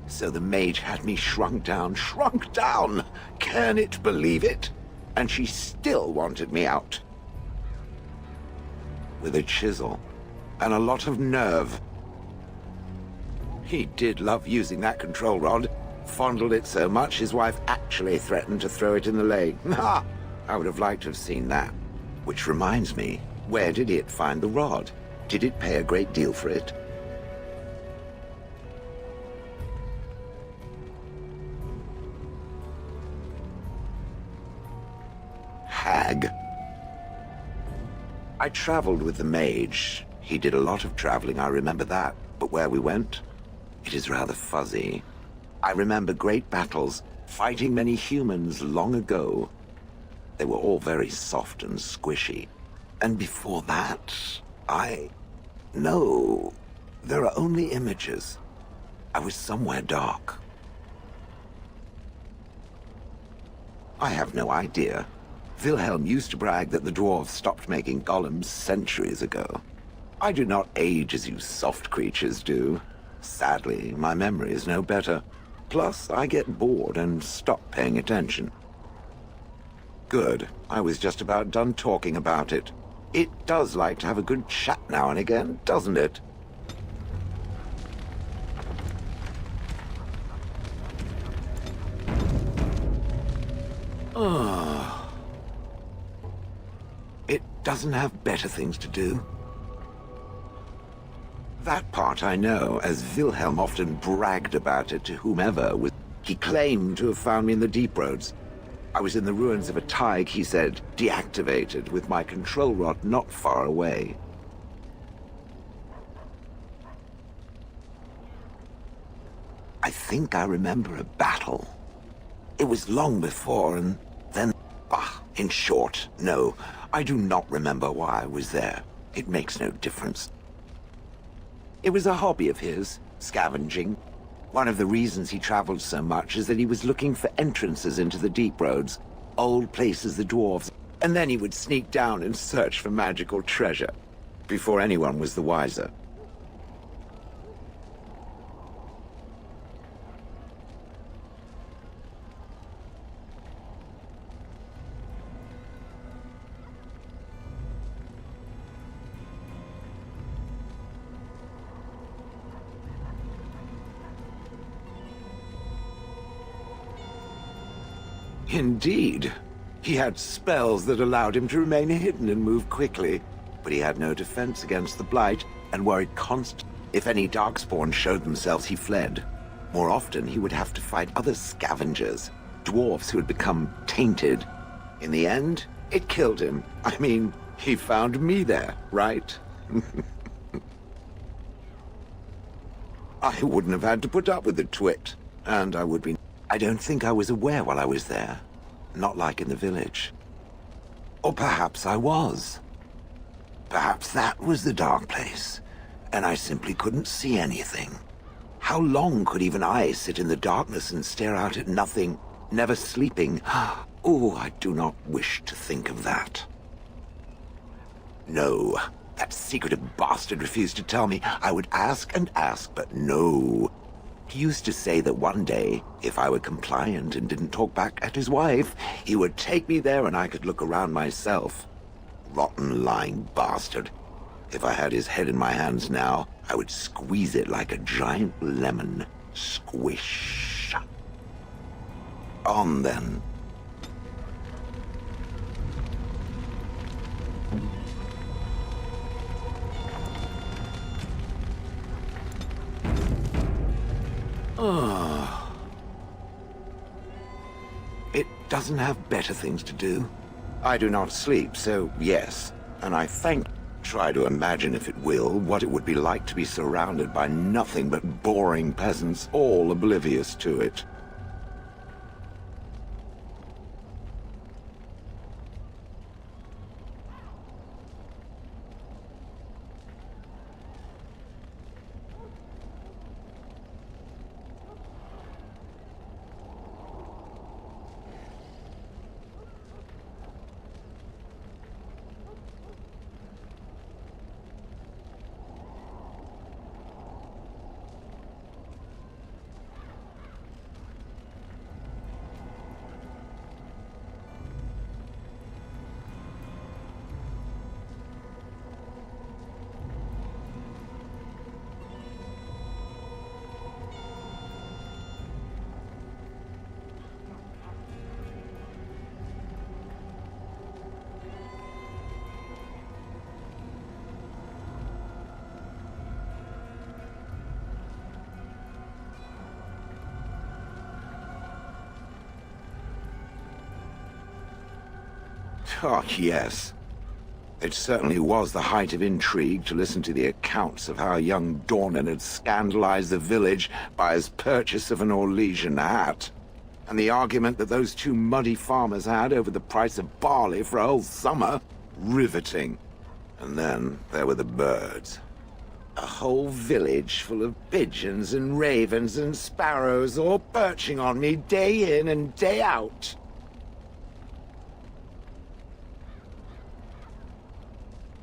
So the mage had me shrunk down. Can it believe it? And she still wanted me out. With a chisel and a lot of nerve. He did love using that control rod. Fondled it so much his wife actually threatened to throw it in the lake. Ha! I would have liked to have seen that. Which reminds me, where did it find the rod? Did it pay a great deal for it? Hag. I traveled with the mage. He did a lot of traveling, I remember that. But where we went, it is rather fuzzy. I remember great battles, fighting many humans long ago. They were all very soft and squishy. And before that, No, there are only images. I was somewhere dark. I have no idea. Wilhelm used to brag that the dwarves stopped making golems centuries ago. I do not age as you soft creatures do. Sadly, my memory is no better. Plus, I get bored and stop paying attention. Good. I was just about done talking about it. It does like to have a good chat now and again, doesn't it? It doesn't have better things to do. That part I know, as Wilhelm often bragged about it to whomever was... He claimed to have found me in the deep roads. I was in the ruins of a Tig, he said, deactivated, with my control rod not far away. I think I remember a battle. It was long before, and then... in short, no. I do not remember why I was there. It makes no difference. It was a hobby of his, scavenging. One of the reasons he traveled so much is that he was looking for entrances into the deep roads, old places the dwarves, and then he would sneak down and search for magical treasure, before anyone was the wiser. Indeed. He had spells that allowed him to remain hidden and move quickly, but he had no defense against the Blight and worried constantly. If any Darkspawn showed themselves, he fled. More often, he would have to fight other scavengers, dwarves who had become tainted. In the end, it killed him. I mean, he found me there, right? I wouldn't have had to put up with the twit, and I would be... I don't think I was aware while I was there. Not like in the village. Or perhaps I was. Perhaps that was the dark place, and I simply couldn't see anything. How long could even I sit in the darkness and stare out at nothing, never sleeping? Oh, I do not wish to think of that. No, that secretive bastard refused to tell me. I would ask and ask, but no. He used to say that one day, if I were compliant and didn't talk back at his wife, he would take me there and I could look around myself. Rotten, lying bastard. If I had his head in my hands now, I would squeeze it like a giant lemon. Squish. On then. It doesn't have better things to do. I do not sleep, so yes. And I try to imagine, if it will, what it would be like to be surrounded by nothing but boring peasants, all oblivious to it. Oh, yes. It certainly was the height of intrigue to listen to the accounts of how young Dornan had scandalized the village by his purchase of an Orlesian hat, and the argument that those two muddy farmers had over the price of barley for a whole summer. Riveting. And then there were the birds. A whole village full of pigeons and ravens and sparrows all perching on me day in and day out.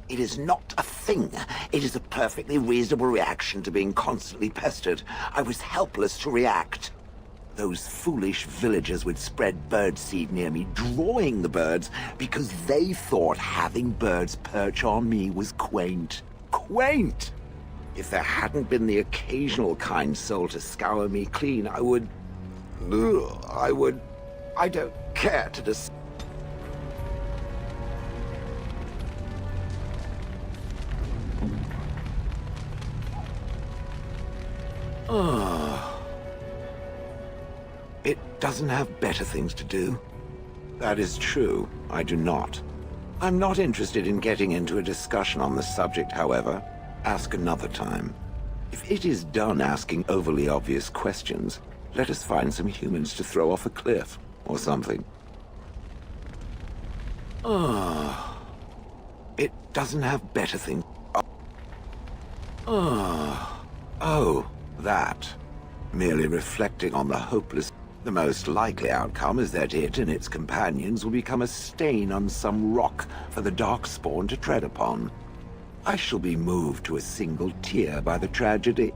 It is not a thing. It is a perfectly reasonable reaction to being constantly pestered. I was helpless to react. Those foolish villagers would spread birdseed near me, drawing the birds, because they thought having birds perch on me was quaint. Quaint! If there hadn't been the occasional kind soul to scour me clean, I don't care to decide. It doesn't have better things to do. That is true. I do not. I'm not interested in getting into a discussion on the subject, however. Ask another time. If it is done asking overly obvious questions, let us find some humans to throw off a cliff or something. It doesn't have better things. Oh, that. Merely reflecting on the hopeless. The most likely outcome is that it and its companions will become a stain on some rock for the Darkspawn to tread upon. I shall be moved to a single tear by the tragedy.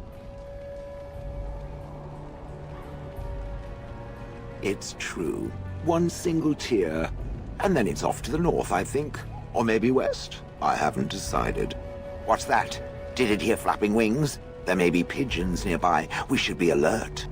It's true. One single tear. And then it's off to the north, I think. Or maybe west. I haven't decided. What's that? Did it hear flapping wings? There may be pigeons nearby. We should be alert.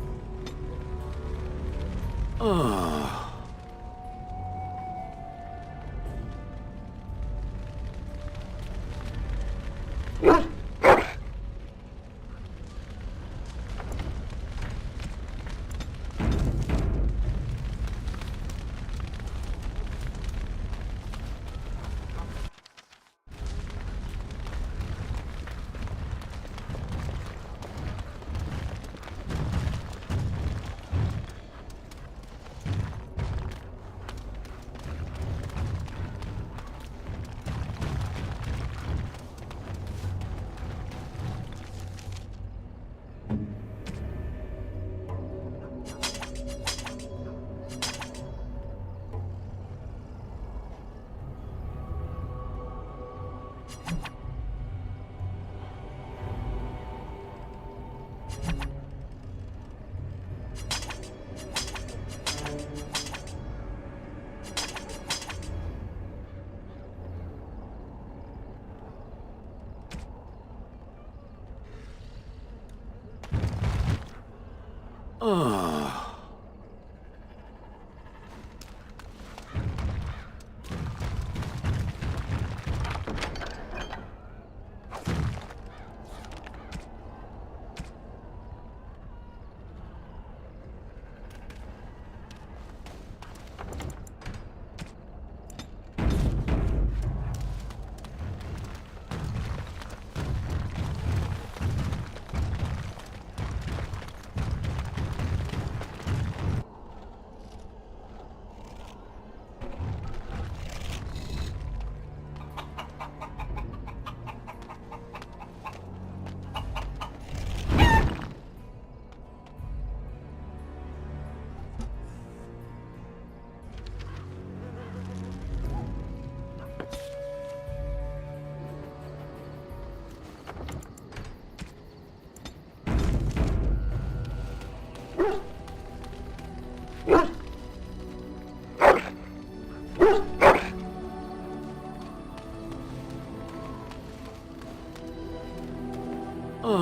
You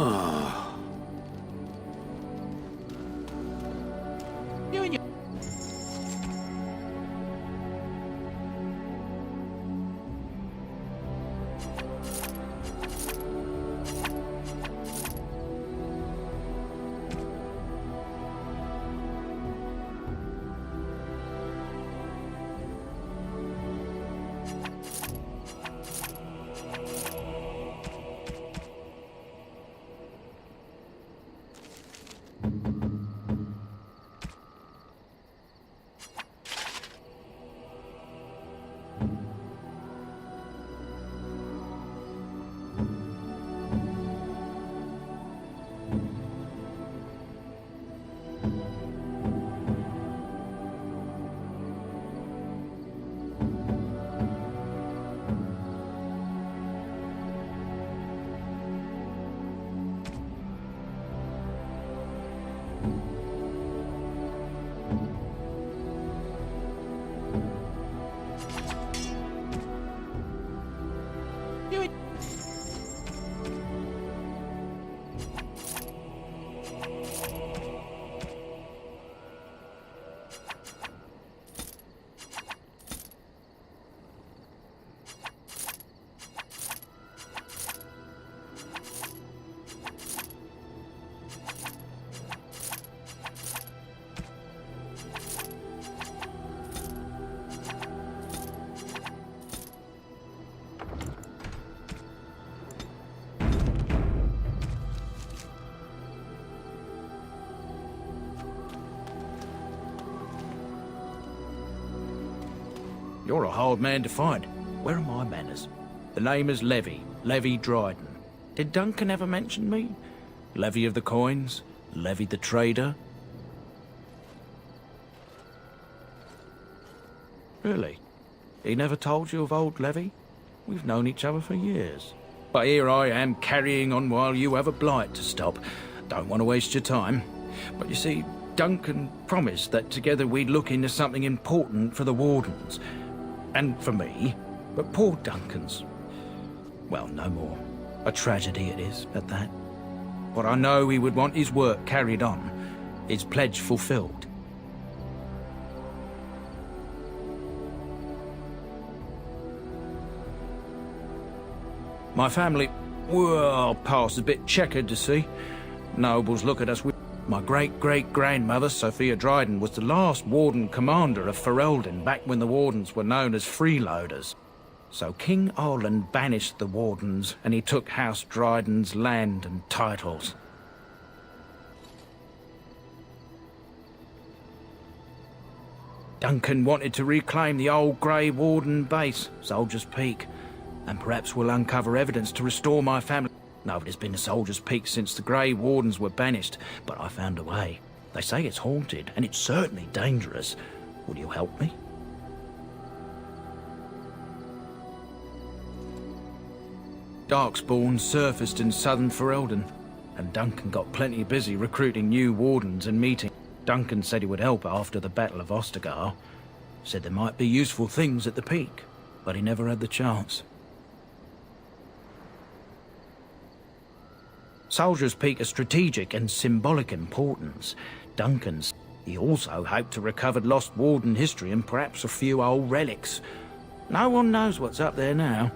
and your... You're a hard man to find. Where are my manners? The name is Levy. Levy Dryden. Did Duncan ever mention me? Levy of the coins? Levy the trader? Really? He never told you of old Levy? We've known each other for years. But here I am carrying on while you have a blight to stop. Don't want to waste your time. But you see, Duncan promised that together we'd look into something important for the Wardens. And for me. But poor Duncan's... well, no more. A tragedy it is, at that. But I know he would want his work carried on. His pledge fulfilled. My family, well, past a bit checkered to see. Nobles look at us with... My great-great-grandmother, Sophia Dryden, was the last Warden commander of Ferelden back when the Wardens were known as freeloaders. So King Arland banished the Wardens, and he took House Dryden's land and titles. Duncan wanted to reclaim the old Grey Warden base, Soldier's Peak, and perhaps we'll uncover evidence to restore my family. Nobody's been to Soldier's Peak since the Grey Wardens were banished, but I found a way. They say it's haunted, and it's certainly dangerous. Will you help me? Darkspawn surfaced in southern Ferelden, and Duncan got plenty busy recruiting new Wardens and meeting. Duncan said he would help after the Battle of Ostergar. Said there might be useful things at the peak, but he never had the chance. Soldier's Peak has strategic and symbolic importance. Duncan's. He also hoped to recover lost Warden history and perhaps a few old relics. No one knows what's up there now.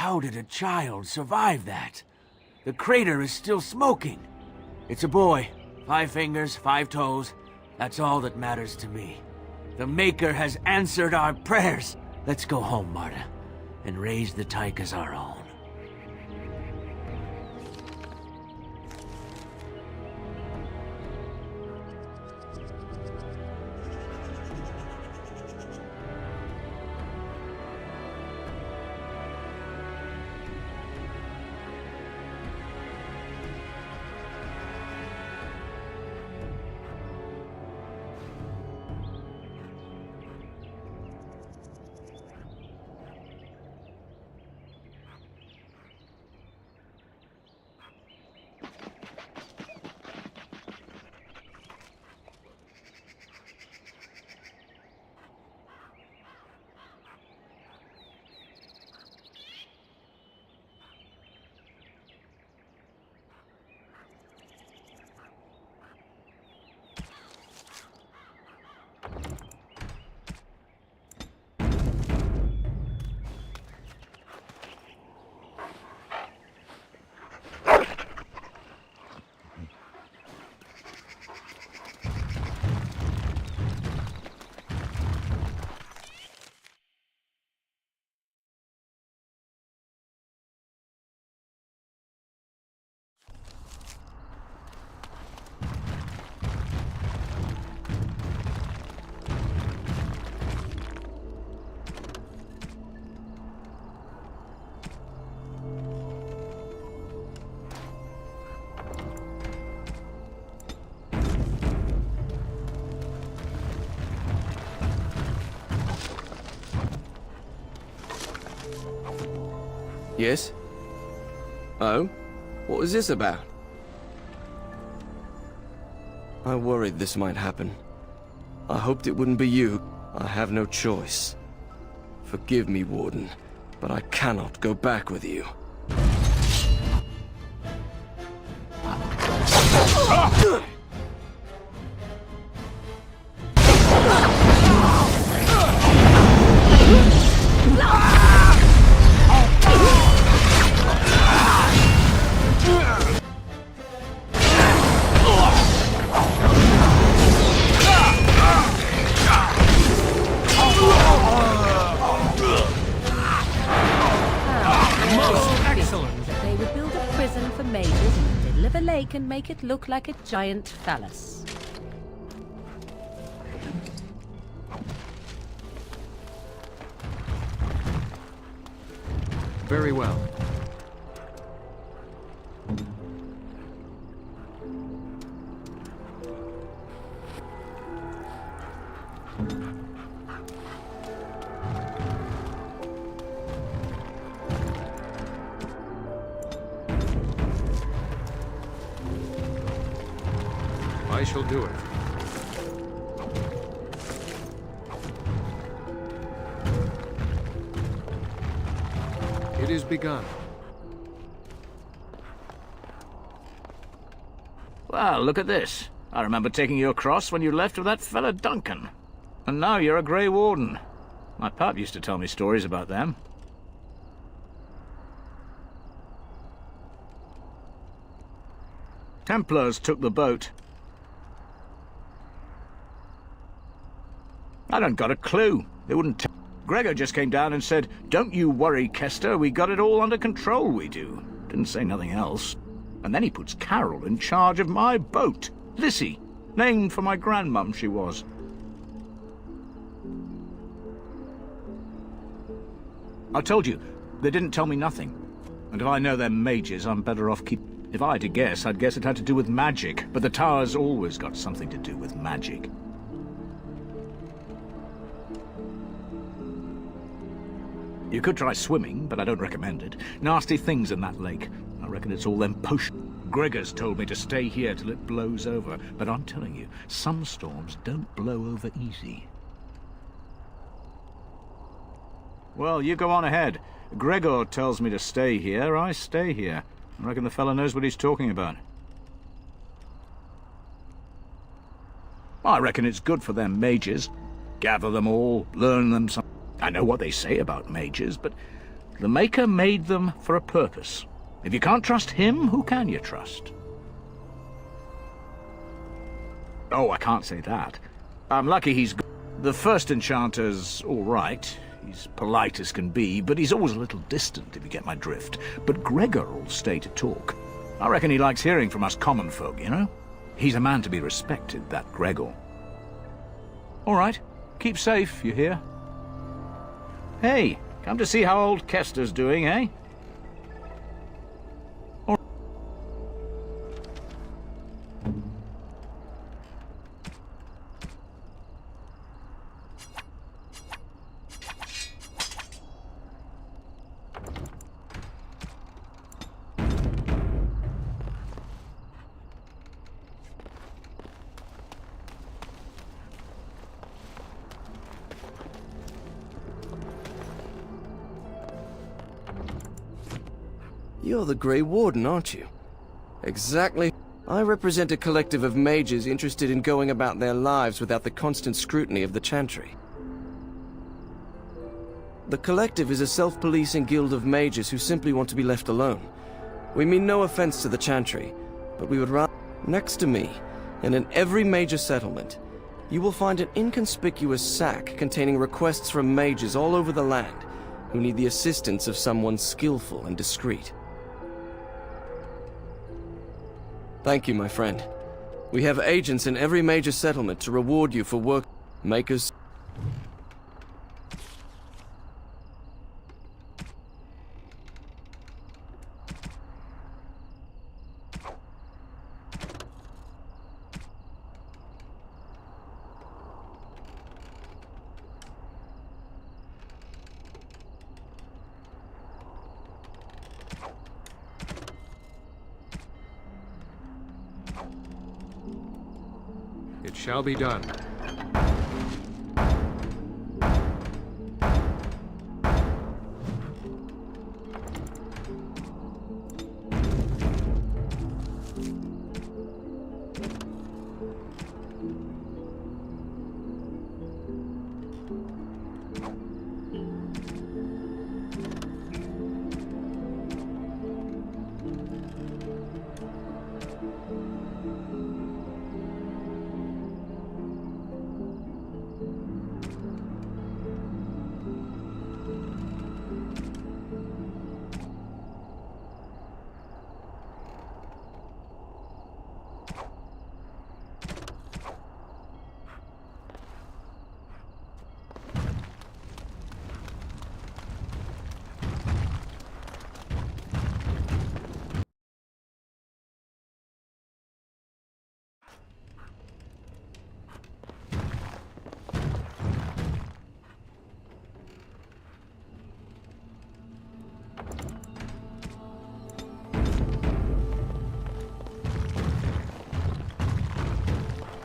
How did a child survive that? The crater is still smoking. It's a boy. 5 fingers, 5 toes. That's all that matters to me. The Maker has answered our prayers. Let's go home, Marta, and raise the tyke as our own. Yes? Oh? What was this about? I worried this might happen. I hoped it wouldn't be you. I have no choice. Forgive me, Warden, but I cannot go back with you. They would build a prison for mages in the middle of a lake and make it look like a giant phallus. Very well. I shall do it. It is begun. Well, look at this. I remember taking you across when you left with that fella Duncan. And now you're a Grey Warden. My pap used to tell me stories about them. Templars took the boat. I don't got a clue. They wouldn't Gregor just came down and said, "Don't you worry, Kester, we got it all under control, we do." Didn't say nothing else. And then he puts Carol in charge of my boat. Lissy, named for my grandmum she was. I told you, they didn't tell me nothing. And if I know they're mages, I'm better off If I had to guess, I'd guess it had to do with magic. But the tower's always got something to do with magic. You could try swimming, but I don't recommend it. Nasty things in that lake. I reckon it's all them potions. Gregor's told me to stay here till it blows over, but I'm telling you, some storms don't blow over easy. Well, you go on ahead. Gregor tells me to stay here, I stay here. I reckon the fella knows what he's talking about. I reckon it's good for them mages. Gather them all, learn them some. I know what they say about mages, but The Maker made them for a purpose. If you can't trust him, who can you trust? Oh, I can't say that. I'm lucky he's... The first enchanter's all right. He's polite as can be, but he's always a little distant, if you get my drift. But Gregor will stay to talk. I reckon he likes hearing from us common folk, you know? He's a man to be respected, that Gregor. All right. Keep safe, you hear? Hey, come to see how old Kester's doing, eh? You're the Grey Warden, aren't you? Exactly. I represent a collective of mages interested in going about their lives without the constant scrutiny of the Chantry. The collective is a self-policing guild of mages who simply want to be left alone. We mean no offense to the Chantry, but we would rather... Next to me, and in every major settlement, you will find an inconspicuous sack containing requests from mages all over the land who need the assistance of someone skillful and discreet. Thank you, my friend. We have agents in every major settlement to reward you for work. Makers. It shall be done.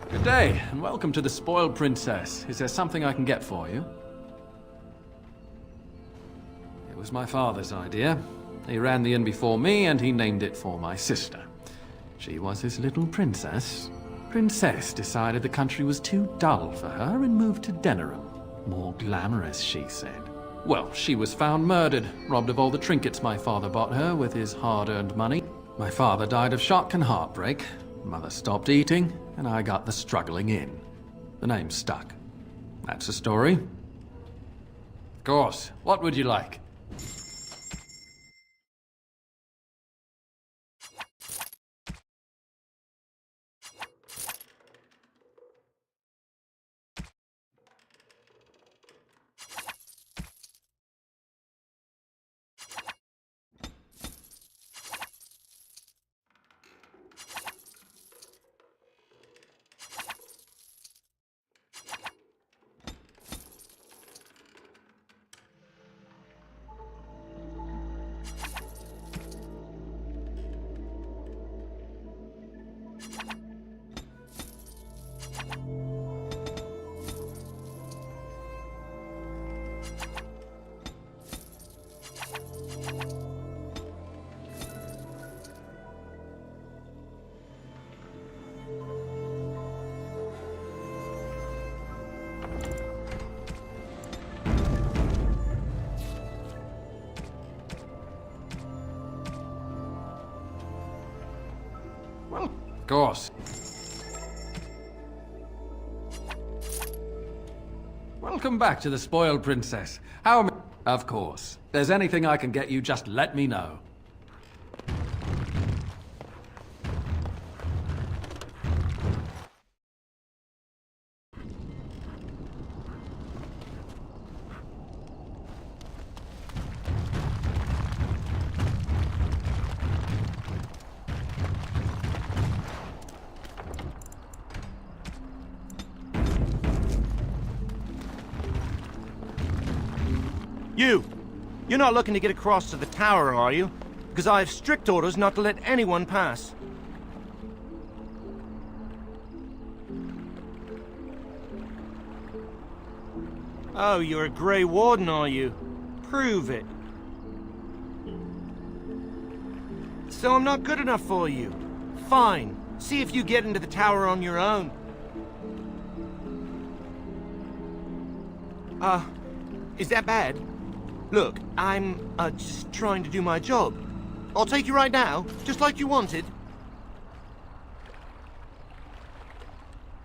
Good day, and welcome to the Spoiled Princess. Is there something I can get for you? It was my father's idea. He ran the inn before me, and he named it for my sister. She was his little princess. Princess decided the country was too dull for her and moved to Denerim. More glamorous, she said. Well, she was found murdered, robbed of all the trinkets my father bought her with his hard-earned money. My father died of shock and heartbreak. Mother stopped eating, and I got the struggling in. The name stuck. That's the story. Of course. What would you like? Of course. Welcome back to the Spoiled Princess. How... Of course. If there's anything I can get you, just let me know. You're not looking to get across to the tower, are you? Because I have strict orders not to let anyone pass. Oh, you're a Grey Warden, are you? Prove it. So I'm not good enough for you. Fine. See if you get into the tower on your own. Is that bad? Look, I'm, just trying to do my job. I'll take you right now, just like you wanted.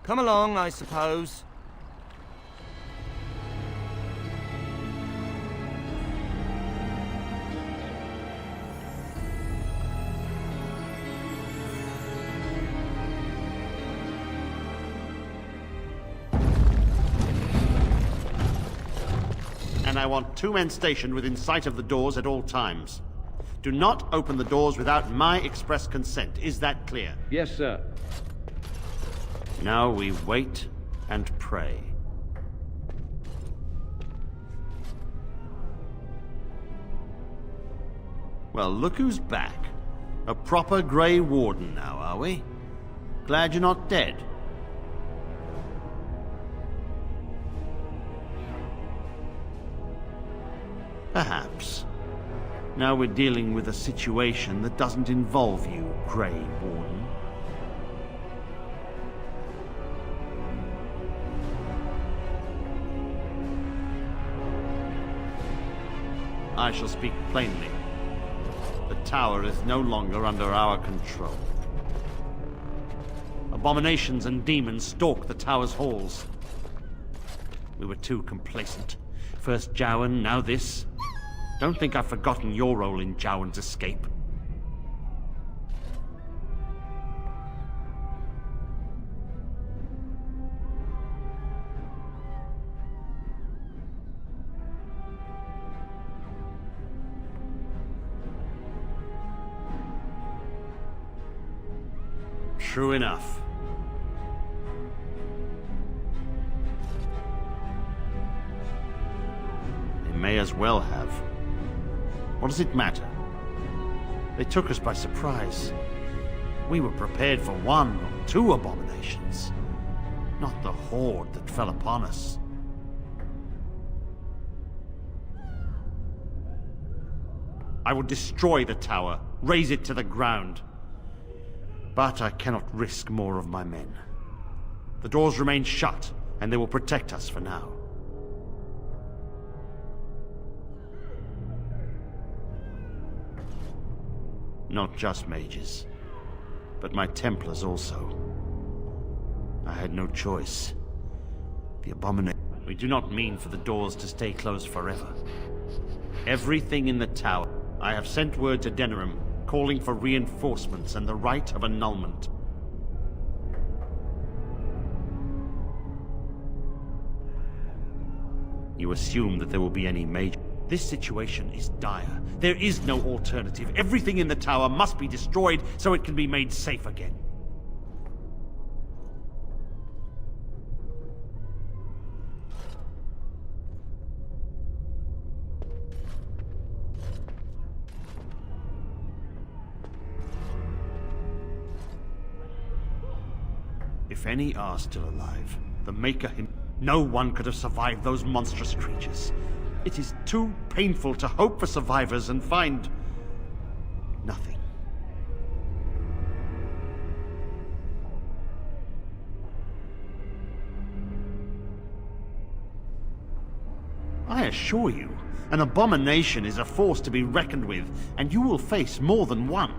Come along, I suppose. And I want 2 men stationed within sight of the doors at all times. Do not open the doors without my express consent. Is that clear? Yes, sir. Now we wait and pray. Well, look who's back. A proper Grey Warden now, are we? Glad you're not dead. Perhaps. Now we're dealing with a situation that doesn't involve you, Grey Warden. I shall speak plainly. The tower is no longer under our control. Abominations and demons stalk the tower's halls. We were too complacent. First Jowan, now this. Don't think I've forgotten your role in Jowan's escape. True enough. They may as well have. What does it matter? They took us by surprise. We were prepared for 1 or 2 abominations, not the horde that fell upon us. I would destroy the tower, raze it to the ground. But I cannot risk more of my men. The doors remain shut, and they will protect us for now. Not just mages, but my Templars also. I had no choice. The abomination... We do not mean for the doors to stay closed forever. Everything in the tower... I have sent word to Denerim, calling for reinforcements and the right of annulment. You assume that there will be any major... This situation is dire. There is no alternative. Everything in the tower must be destroyed so it can be made safe again. If any are still alive, the Maker him... No one could have survived those monstrous creatures. It is too painful to hope for survivors and find... nothing. I assure you, an abomination is a force to be reckoned with, and you will face more than one.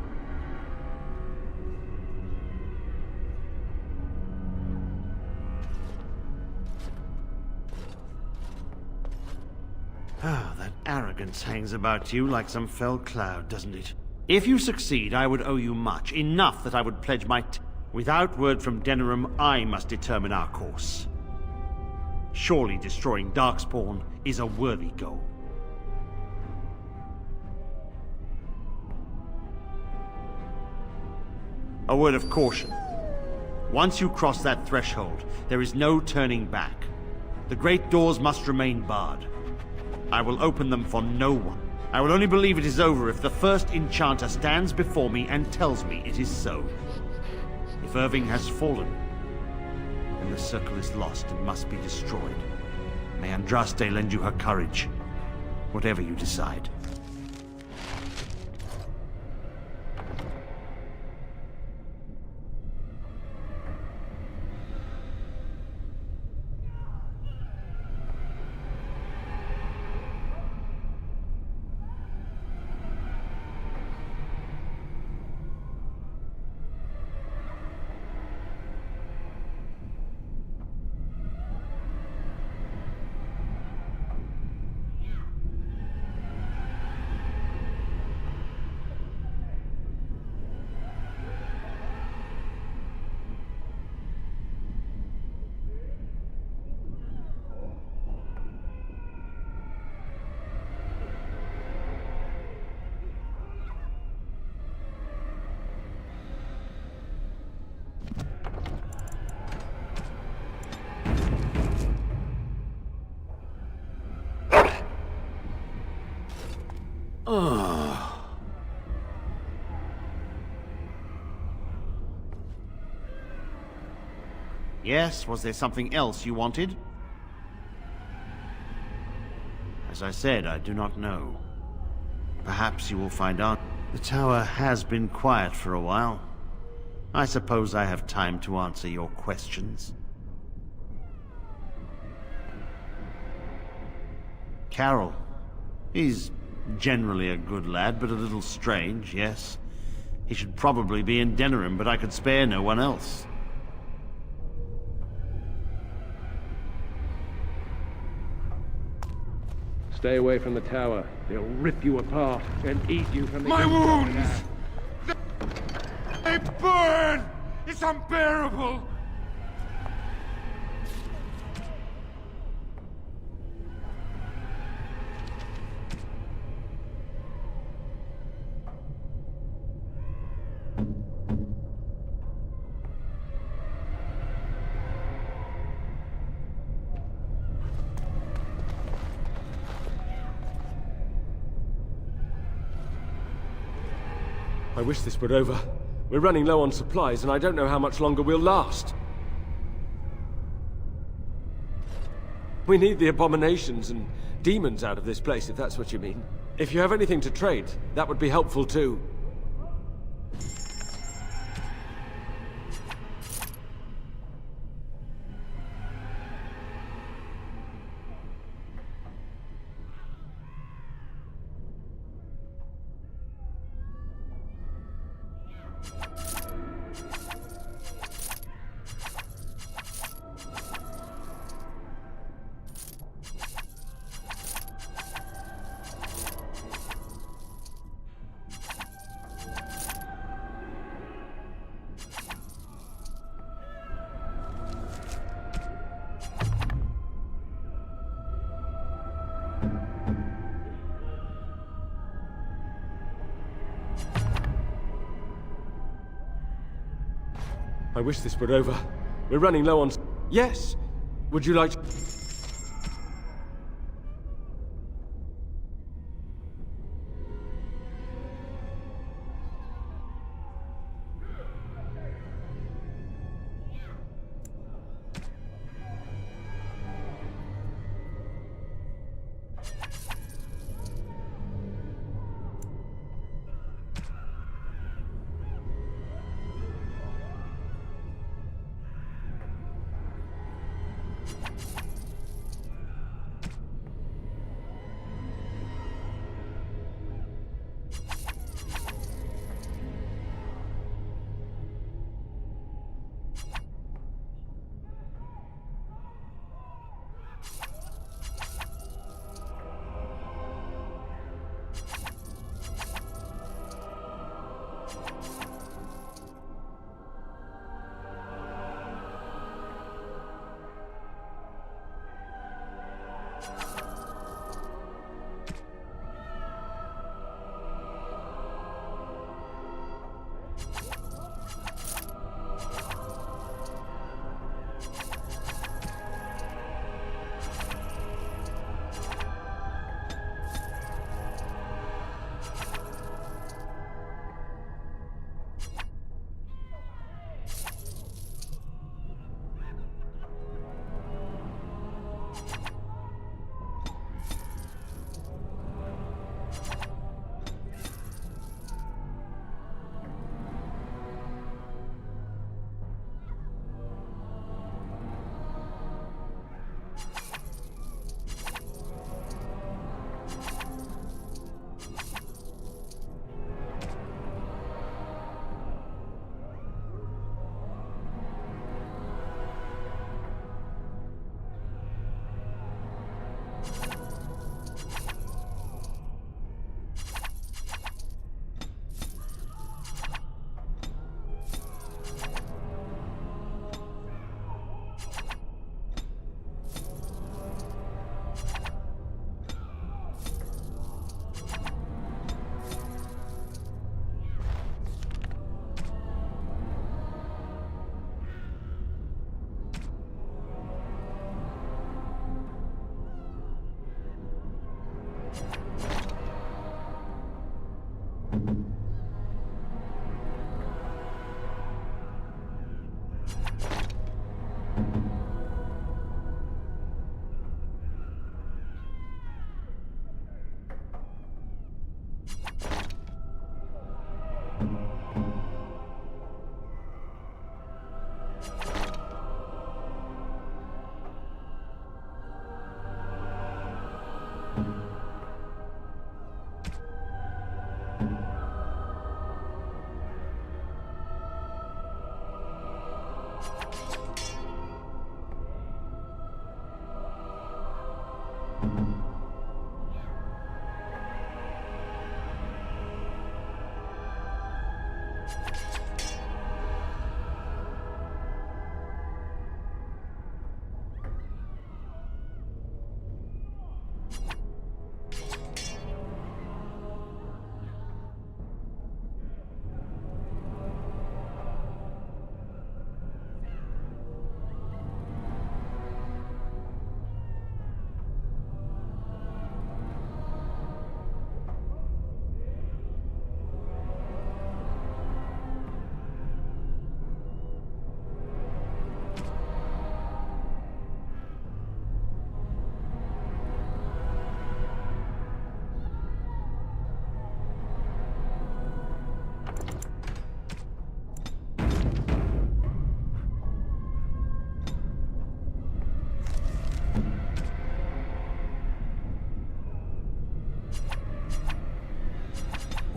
Ah, that arrogance hangs about you like some fell cloud, doesn't it? If you succeed, I would owe you much. Enough that I would pledge my... Without word from Denerim, I must determine our course. Surely destroying Darkspawn is a worthy goal. A word of caution. Once you cross that threshold, there is no turning back. The great doors must remain barred. I will open them for no one. I will only believe it is over if the first enchanter stands before me and tells me it is so. If Irving has fallen, then the circle is lost and must be destroyed. May Andraste lend you her courage, whatever you decide. Yes, was there something else you wanted? As I said, I do not know. Perhaps you will find out. The tower has been quiet for a while. I suppose I have time to answer your questions. Carol. He's generally a good lad, but a little strange, yes. He should probably be in Denerim, but I could spare no one else. Stay away from the tower. They'll rip you apart and eat you from the My inside wounds! out. They burn! It's unbearable! I wish this were over. We're running low on supplies, and I don't know how much longer we'll last. We need the abominations and demons out of this place, if that's what you mean. If you have anything to trade, that would be helpful too. I wish this were over. We're running low on... Yes! Would you like to...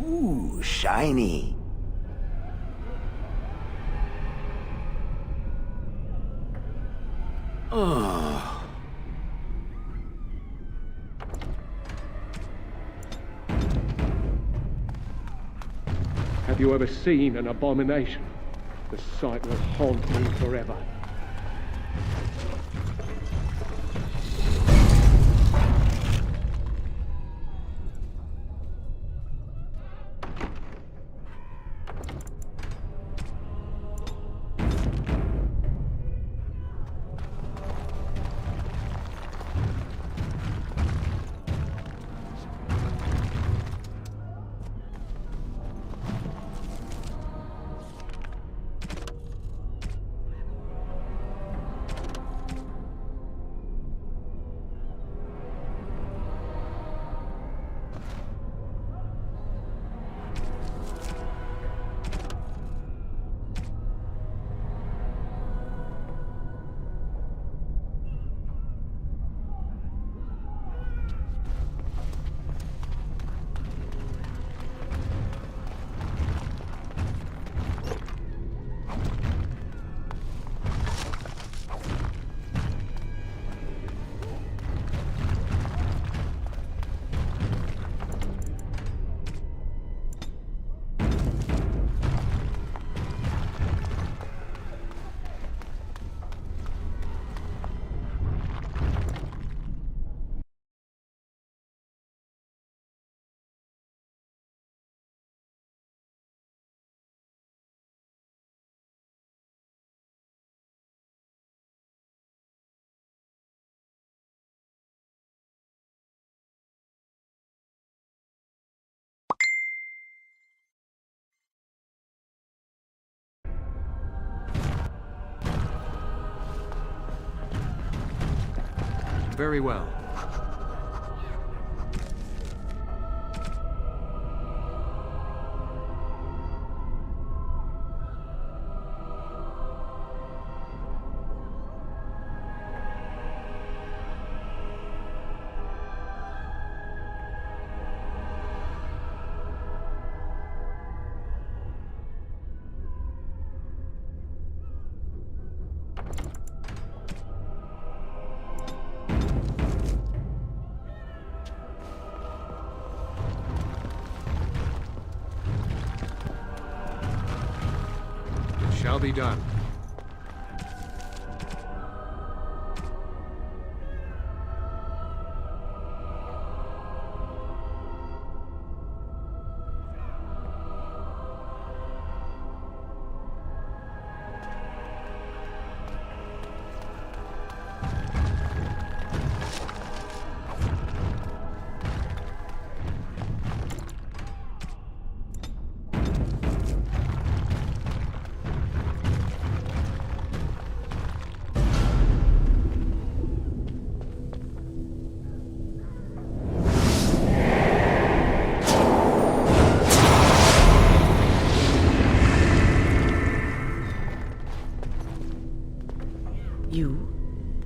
Ooh, shiny. Oh. Have you ever seen an abomination? The sight will haunt me forever. Very well. Shall be done.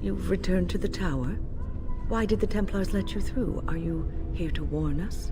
You've returned to the tower? Why did the Templars let you through? Are you here to warn us?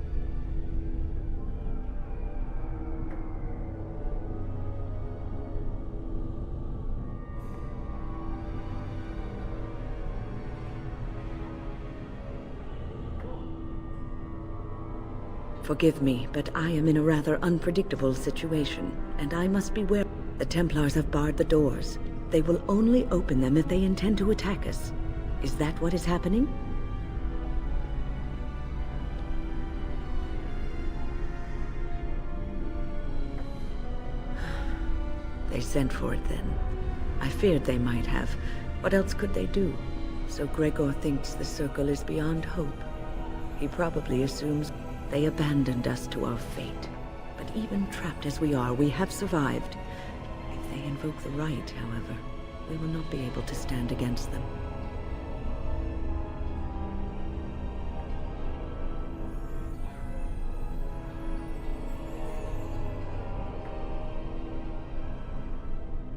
Forgive me, but I am in a rather unpredictable situation, and I must beware. The Templars have barred the doors. They will only open them if they intend to attack us. Is that what is happening? They sent for it then. I feared they might have. What else could they do? So Gregor thinks the Circle is beyond hope. He probably assumes they abandoned us to our fate. But even trapped as we are, we have survived. If they invoke the right, however, we will not be able to stand against them.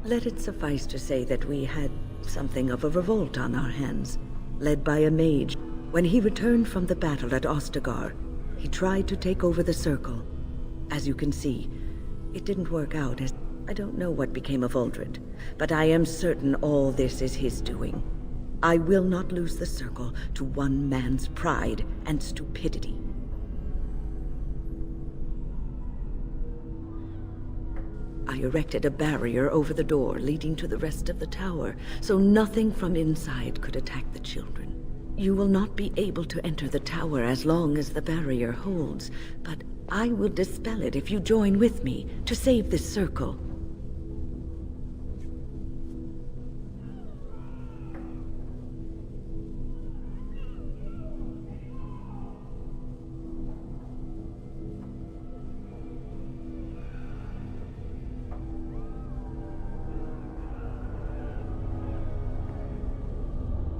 Let it suffice to say that we had something of a revolt on our hands, led by a mage. When he returned from the battle at Ostagar, he tried to take over the Circle. As you can see, it didn't work out as... I don't know what became of Uldred, but I am certain all this is his doing. I will not lose the Circle to one man's pride and stupidity. I erected a barrier over the door leading to the rest of the tower, so nothing from inside could attack the children. You will not be able to enter the tower as long as the barrier holds, but I will dispel it if you join with me to save this Circle.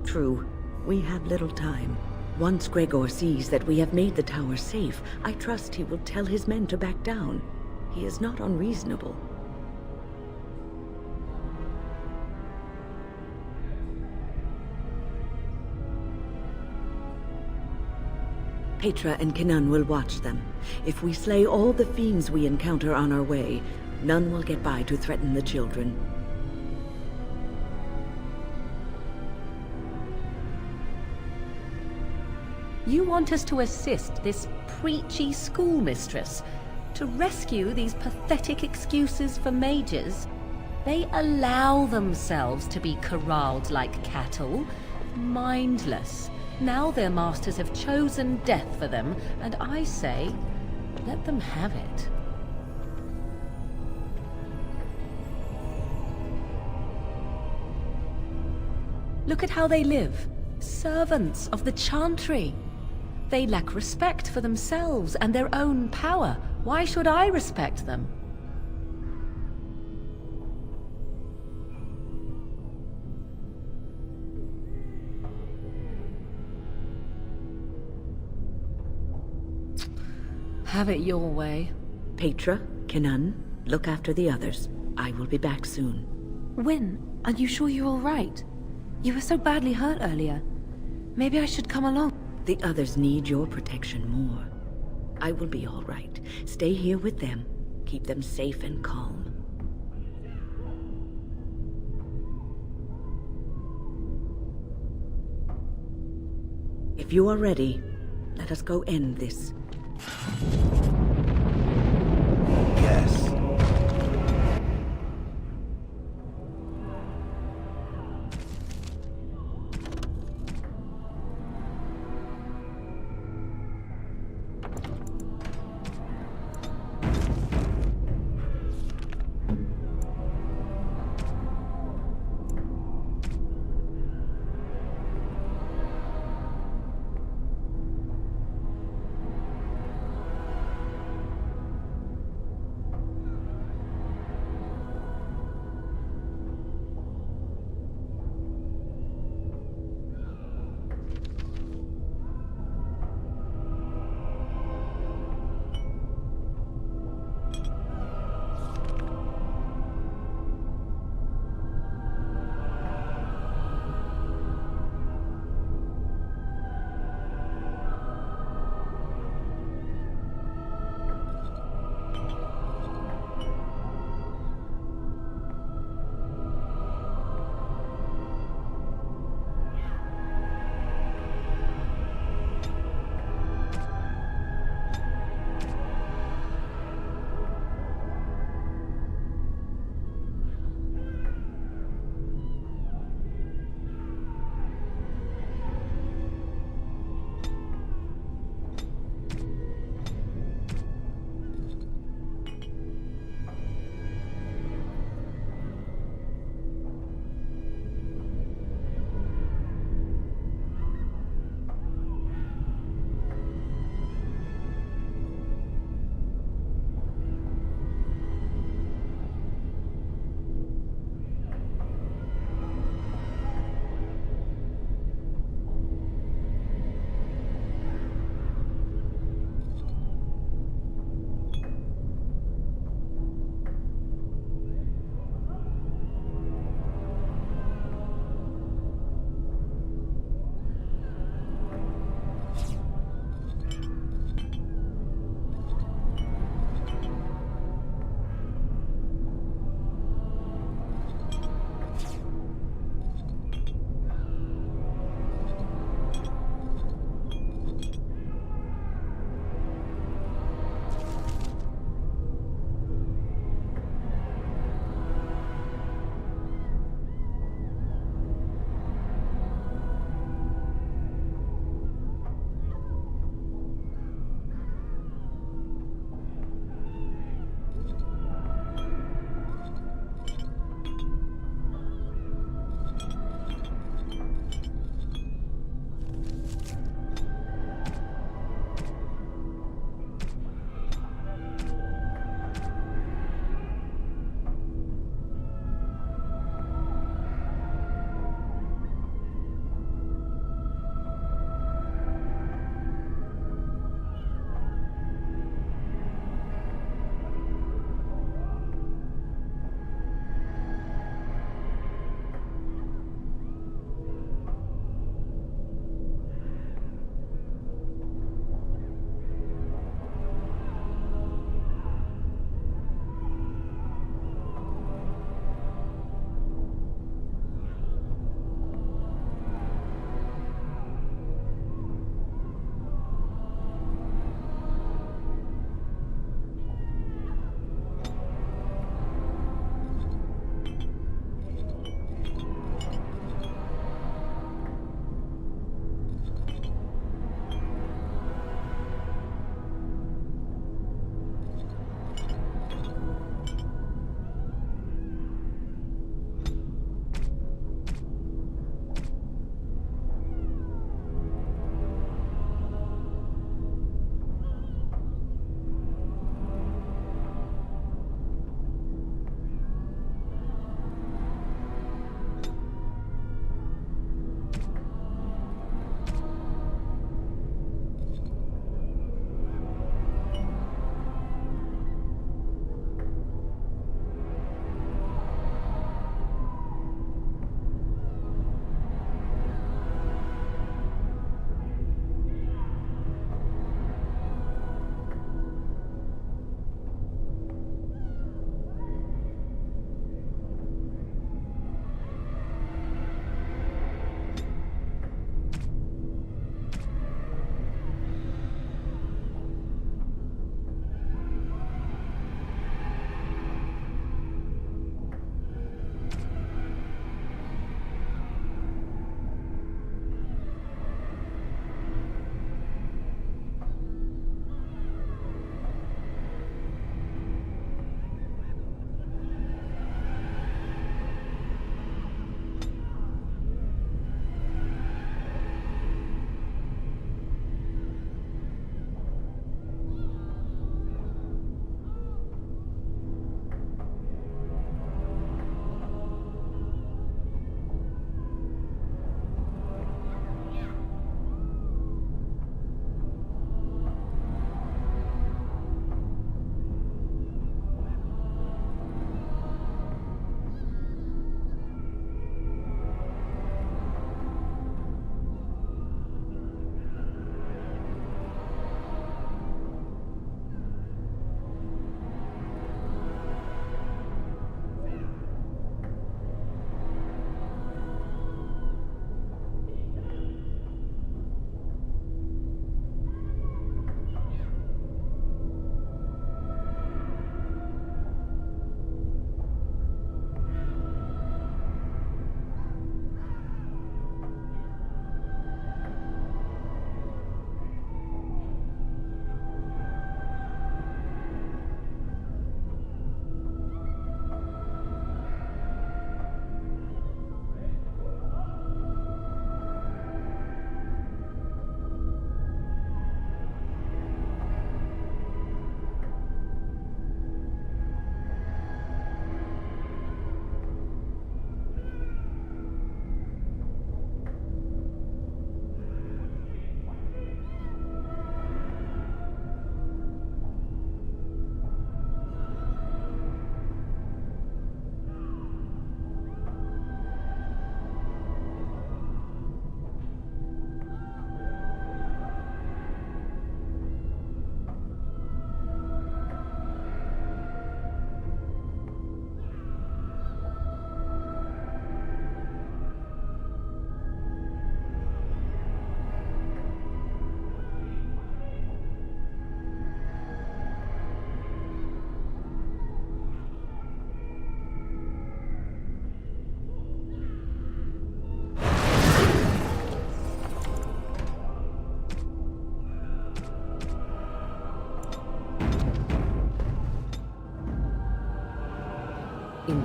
True, we have little time. Once Gregor sees that we have made the tower safe, I trust he will tell his men to back down. He is not unreasonable. Petra and Kinan will watch them. If we slay all the fiends we encounter on our way, none will get by to threaten the children. You want us to assist this preachy schoolmistress to rescue these pathetic excuses for mages? They allow themselves to be corralled like cattle, mindless. Now their masters have chosen death for them, and I say, let them have it. Look at how they live. Servants of the Chantry. They lack respect for themselves and their own power. Why should I respect them? Have it your way. Petra, Kenan, look after the others. I will be back soon. Wyn, are you sure you're all right? You were so badly hurt earlier. Maybe I should come along. The others need your protection more. I will be all right. Stay here with them. Keep them safe and calm. If you are ready, let us go end this. Yes.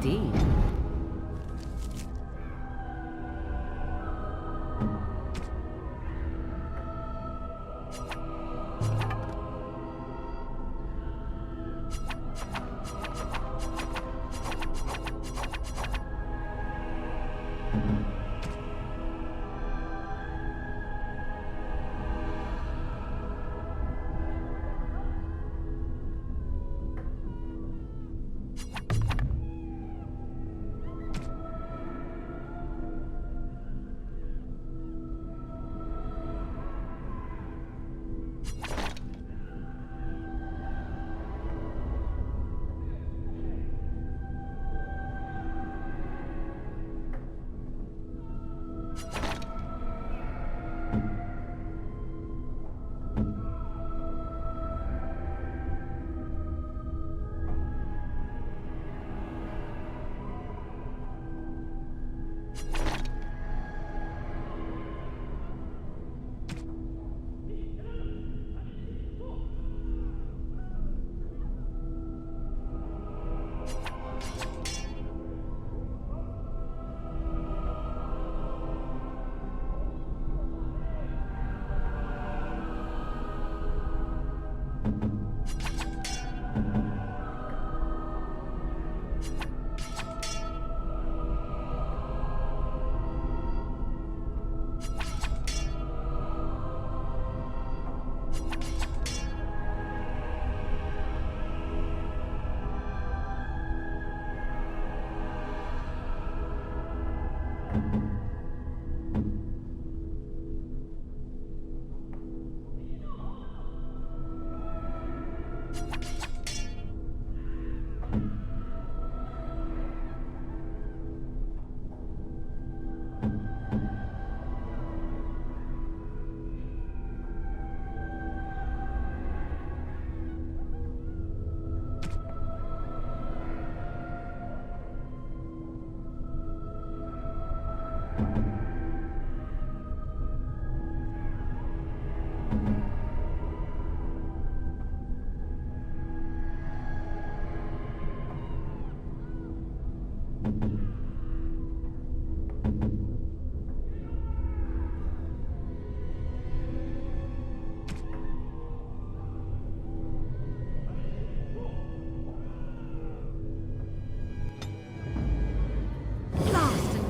indeed.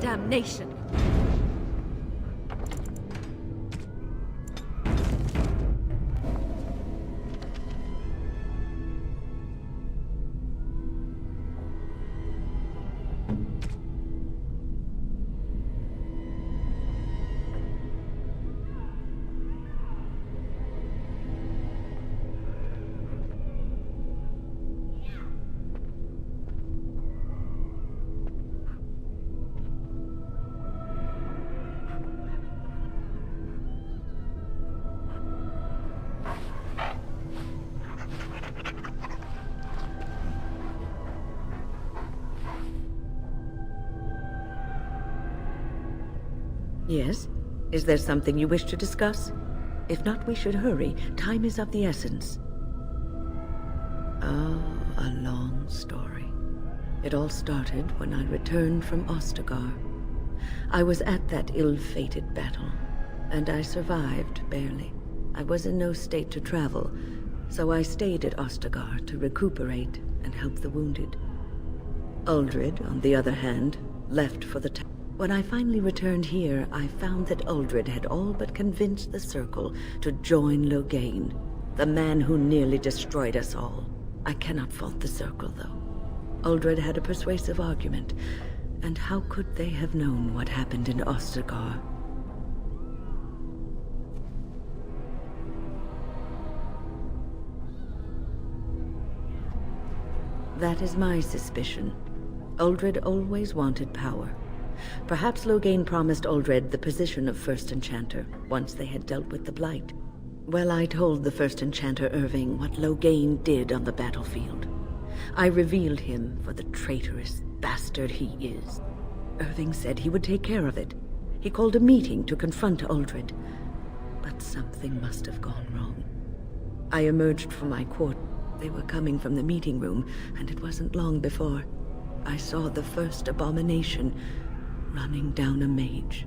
Damnation! Yes? Is there something you wish to discuss? If not, we should hurry. Time is of the essence. Ah, a long story. It all started when I returned from Ostagar. I was at that ill-fated battle, and I survived, barely. I was in no state to travel, so I stayed at Ostagar to recuperate and help the wounded. Uldred, on the other hand, left for the town. When I finally returned here, I found that Uldred had all but convinced the Circle to join Loghain, the man who nearly destroyed us all. I cannot fault the Circle, though. Uldred had a persuasive argument, and how could they have known what happened in Ostagar? That is my suspicion. Uldred always wanted power. Perhaps Loghain promised Uldred the position of First Enchanter, once they had dealt with the Blight. Well, I told the First Enchanter Irving what Loghain did on the battlefield. I revealed him for the traitorous bastard he is. Irving said he would take care of it. He called a meeting to confront Uldred. But something must have gone wrong. I emerged from my quarters. They were coming from the meeting room, and it wasn't long before. I saw the first abomination running down a mage.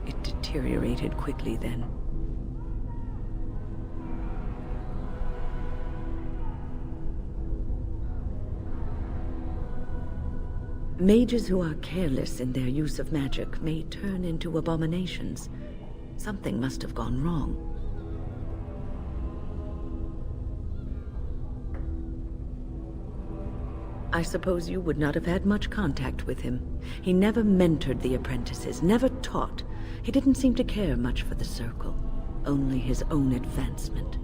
It deteriorated quickly then. Mages who are careless in their use of magic may turn into abominations. Something must have gone wrong. I suppose you would not have had much contact with him. He never mentored the apprentices, never taught. He didn't seem to care much for the Circle, only his own advancement.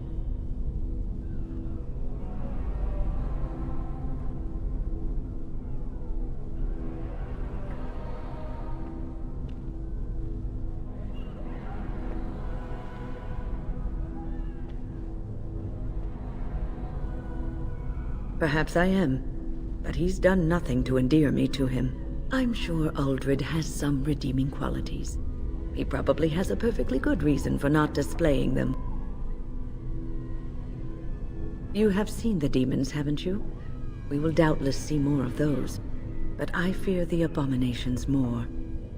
Perhaps I am, but he's done nothing to endear me to him. I'm sure Uldred has some redeeming qualities. He probably has a perfectly good reason for not displaying them. You have seen the demons, haven't you? We will doubtless see more of those. But I fear the abominations more.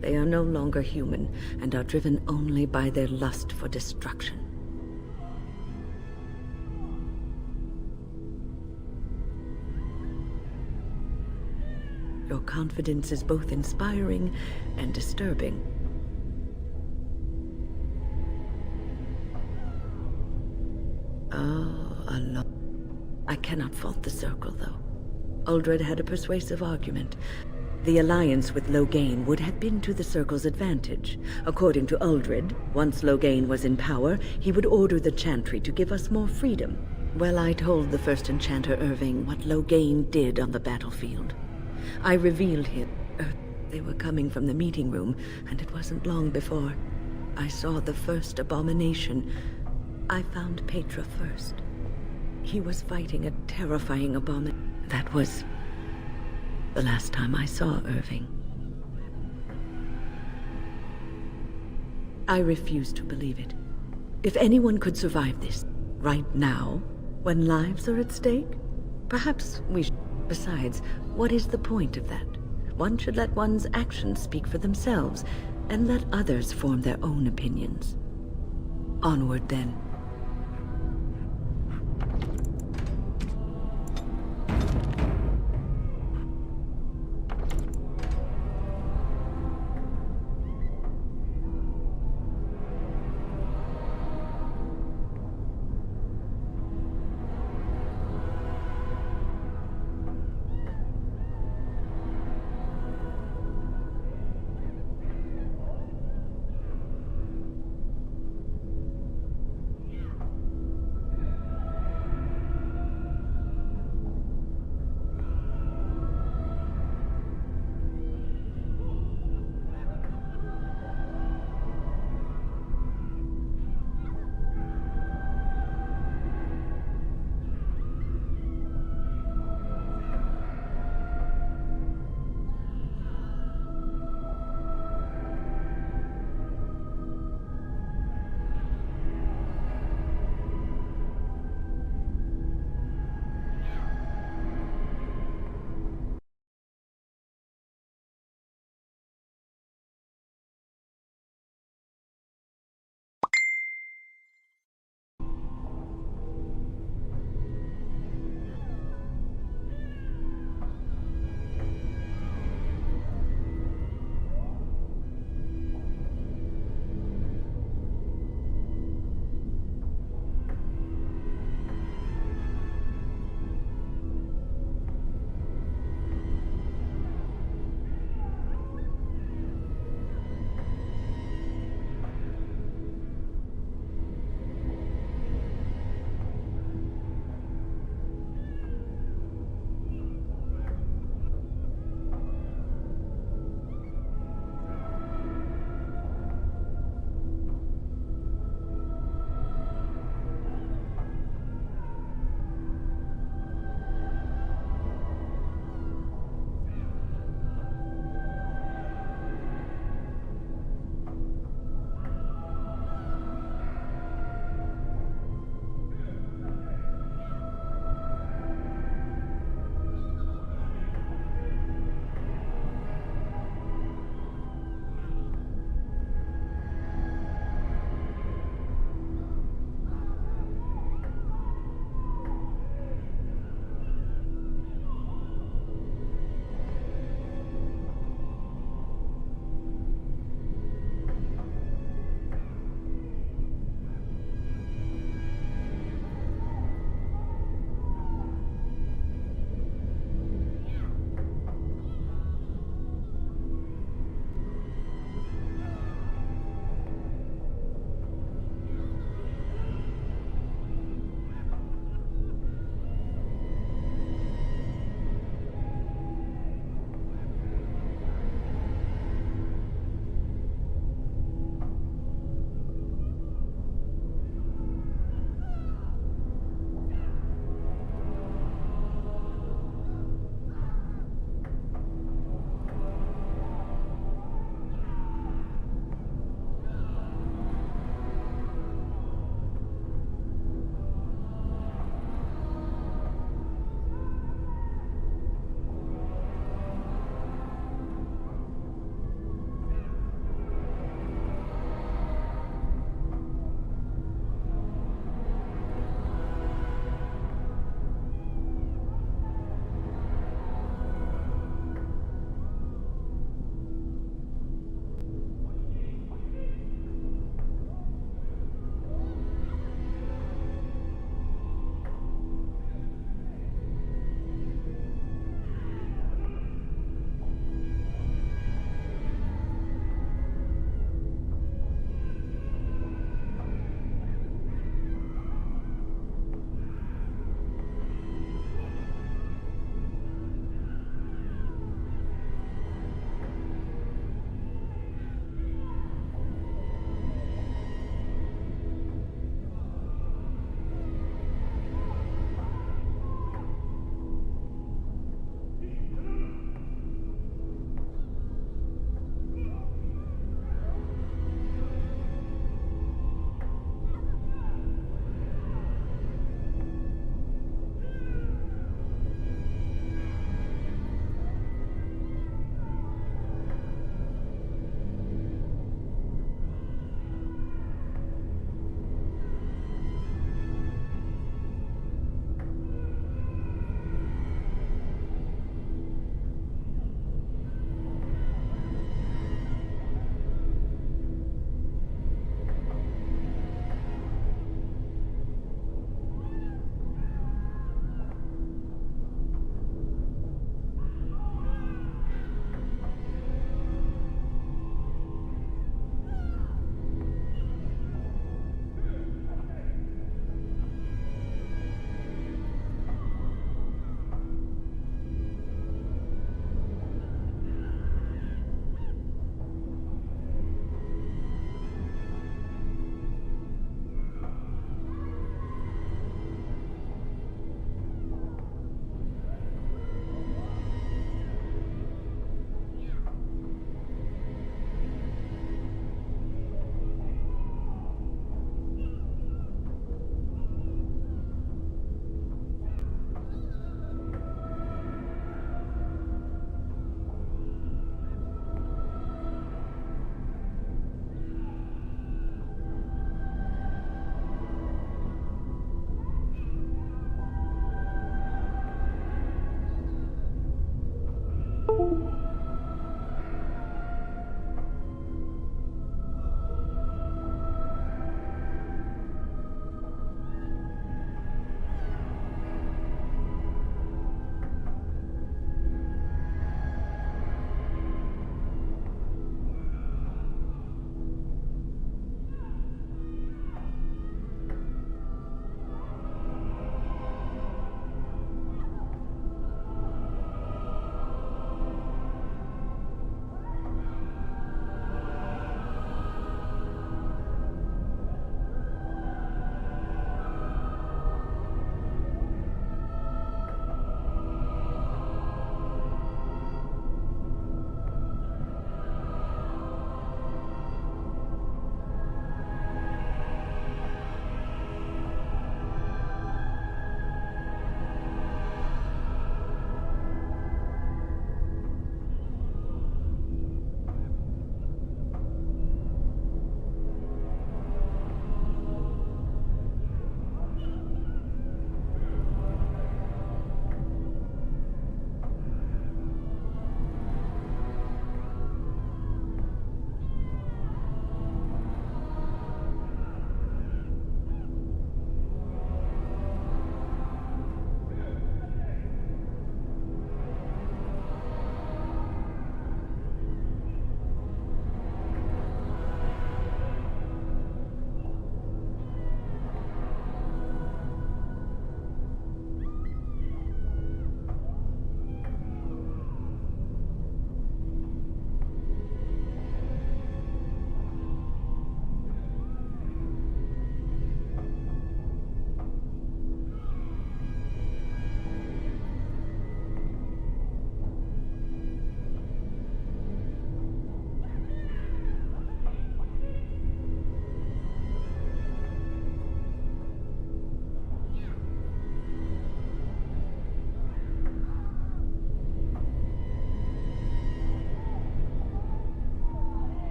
They are no longer human, and are driven only by their lust for destruction. Your confidence is both inspiring and disturbing. I cannot fault the Circle, though. Uldred had a persuasive argument. The alliance with Loghain would have been to the Circle's advantage. According to Uldred, once Loghain was in power, he would order the Chantry to give us more freedom. Well, I told the first enchanter Irving what Loghain did on the battlefield. I revealed him. They were coming from the meeting room, and it wasn't long before I saw the first abomination. I found Petra first. He was fighting a terrifying abomination. That was the last time I saw Irving. I refuse to believe it. If anyone could survive this, right now, when lives are at stake, perhaps we should. Besides, what is the point of that? One should let one's actions speak for themselves, and let others form their own opinions. Onward, then.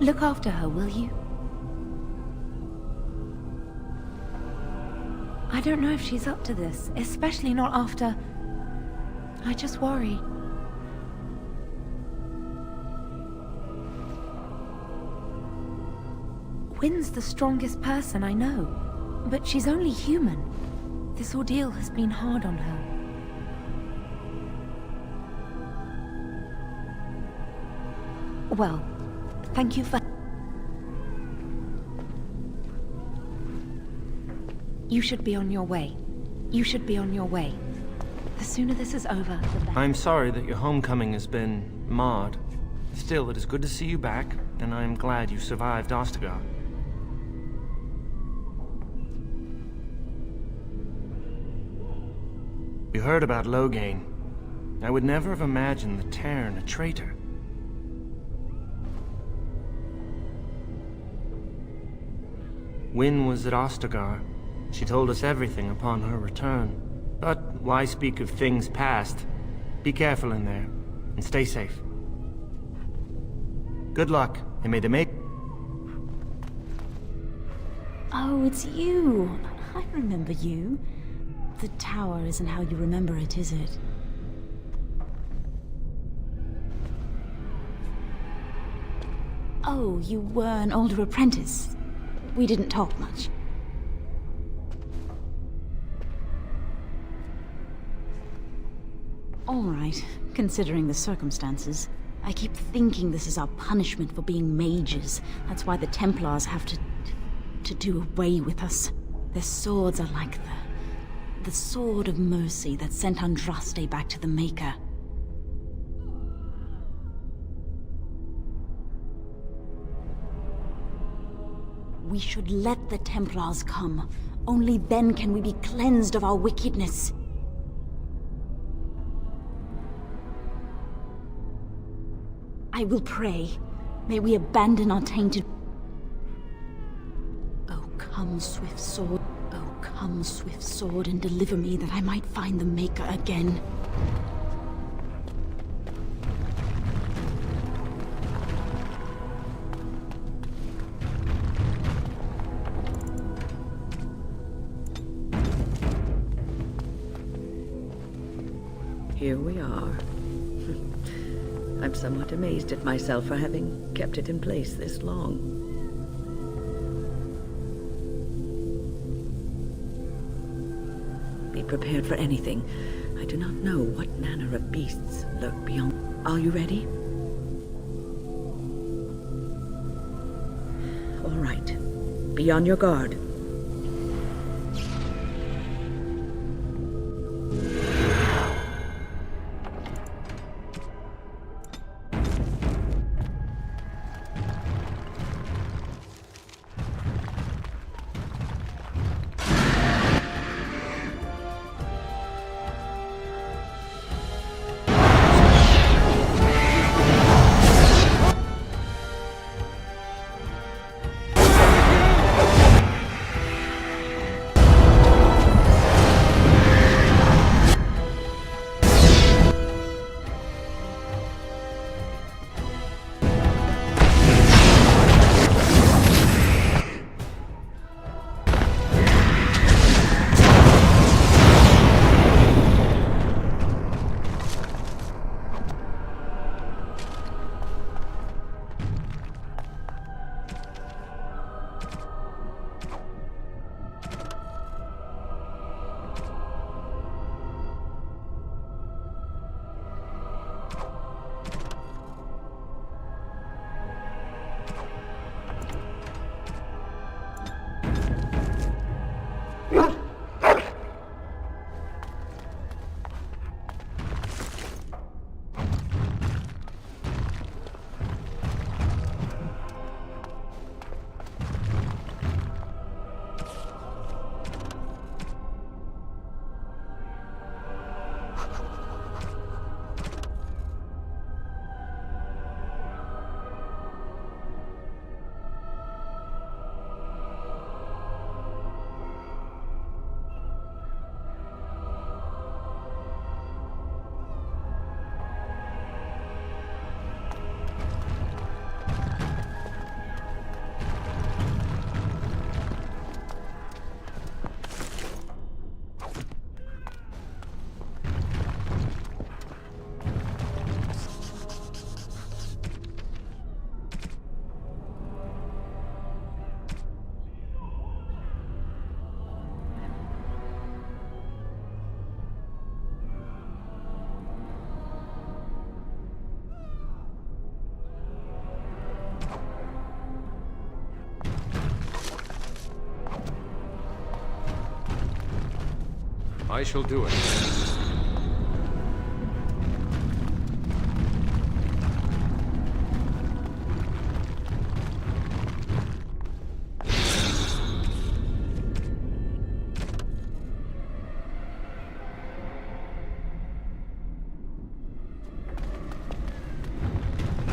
Look after her, will you? I don't know if she's up to this, especially not after... I just worry. Wynn's the strongest person I know, but she's only human. This ordeal has been hard on her. Well, thank you for... You should be on your way. You should be on your way. The sooner this is over, the better. I'm sorry that your homecoming has been marred. Still, it is good to see you back, and I am glad you survived Ostagar. You heard about Loghain. I would never have imagined the Terran a traitor. Wynn was at Ostagar. She told us everything upon her return. But why speak of things past? Be careful in there, and stay safe. Good luck, and may the Mage... Oh, it's you. I remember you. The tower isn't how you remember it, is it? Oh, you were an older apprentice. We didn't talk much. All right, considering the circumstances. I keep thinking this is our punishment for being mages. That's why the Templars have to do away with us. Their swords are like the sword of mercy that sent Andraste back to the Maker. We should let the Templars come. Only then can we be cleansed of our wickedness. I will pray. May we abandon our tainted... Oh, come, swift sword. Oh, come, swift sword, and deliver me that I might find the Maker again. Here we are. I'm somewhat amazed at myself for having kept it in place this long. Be prepared for anything. I do not know what manner of beasts lurk beyond. Are you ready? All right. Be on your guard. I shall do it.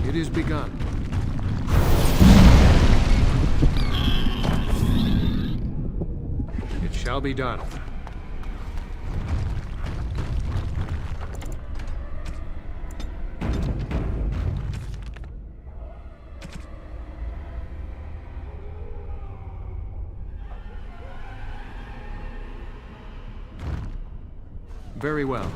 It is begun. It shall be done. Very well.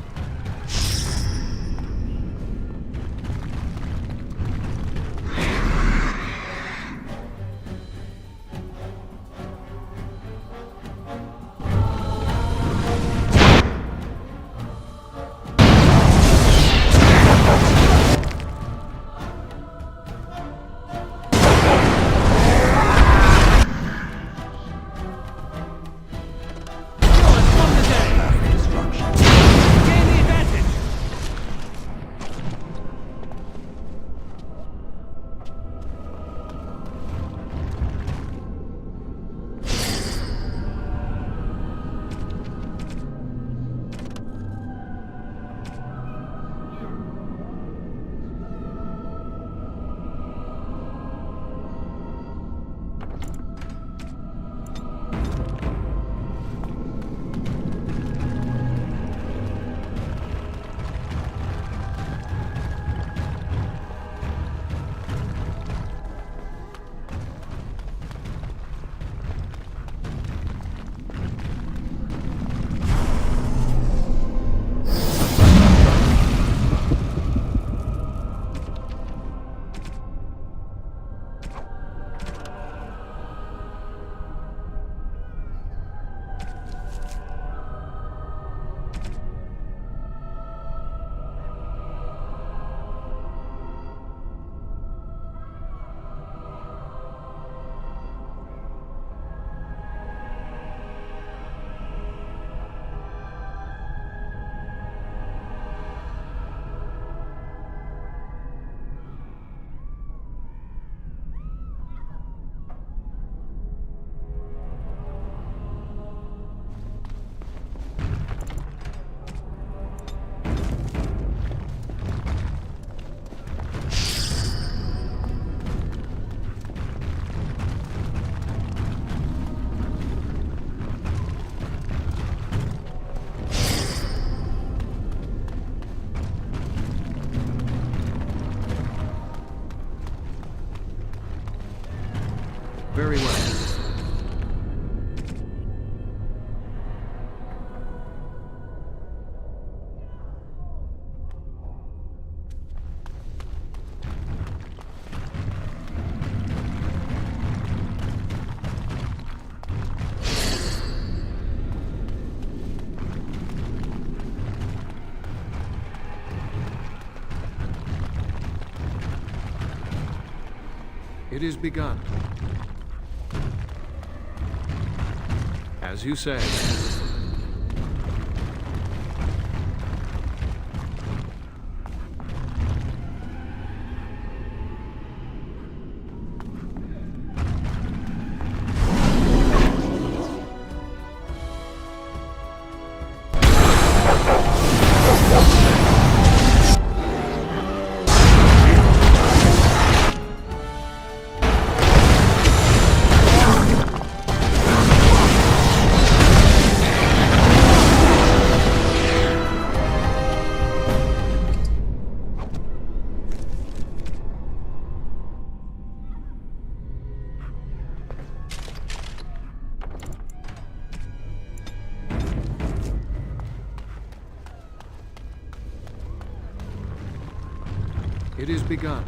Very well. It is begun. As you say. It is begun.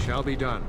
shall be done.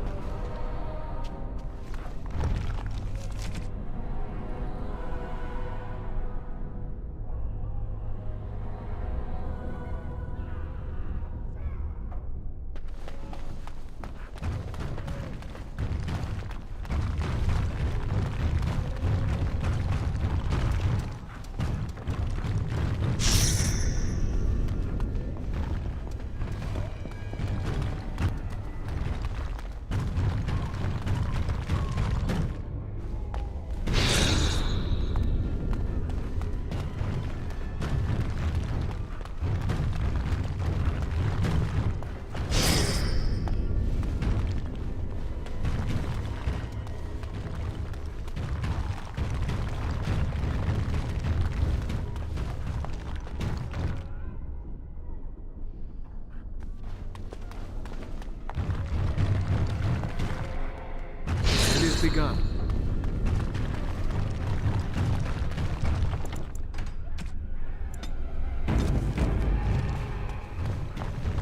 Begun.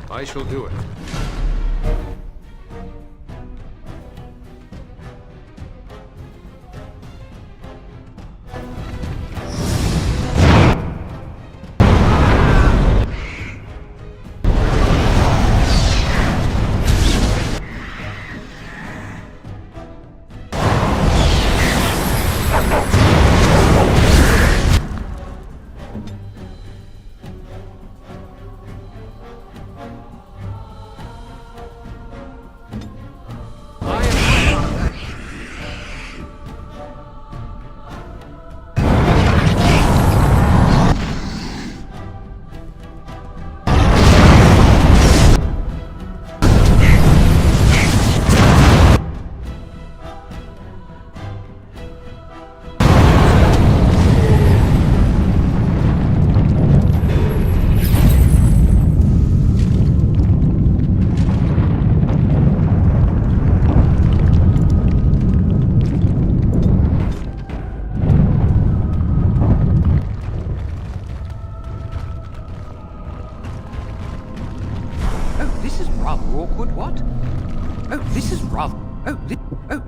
I shall do it.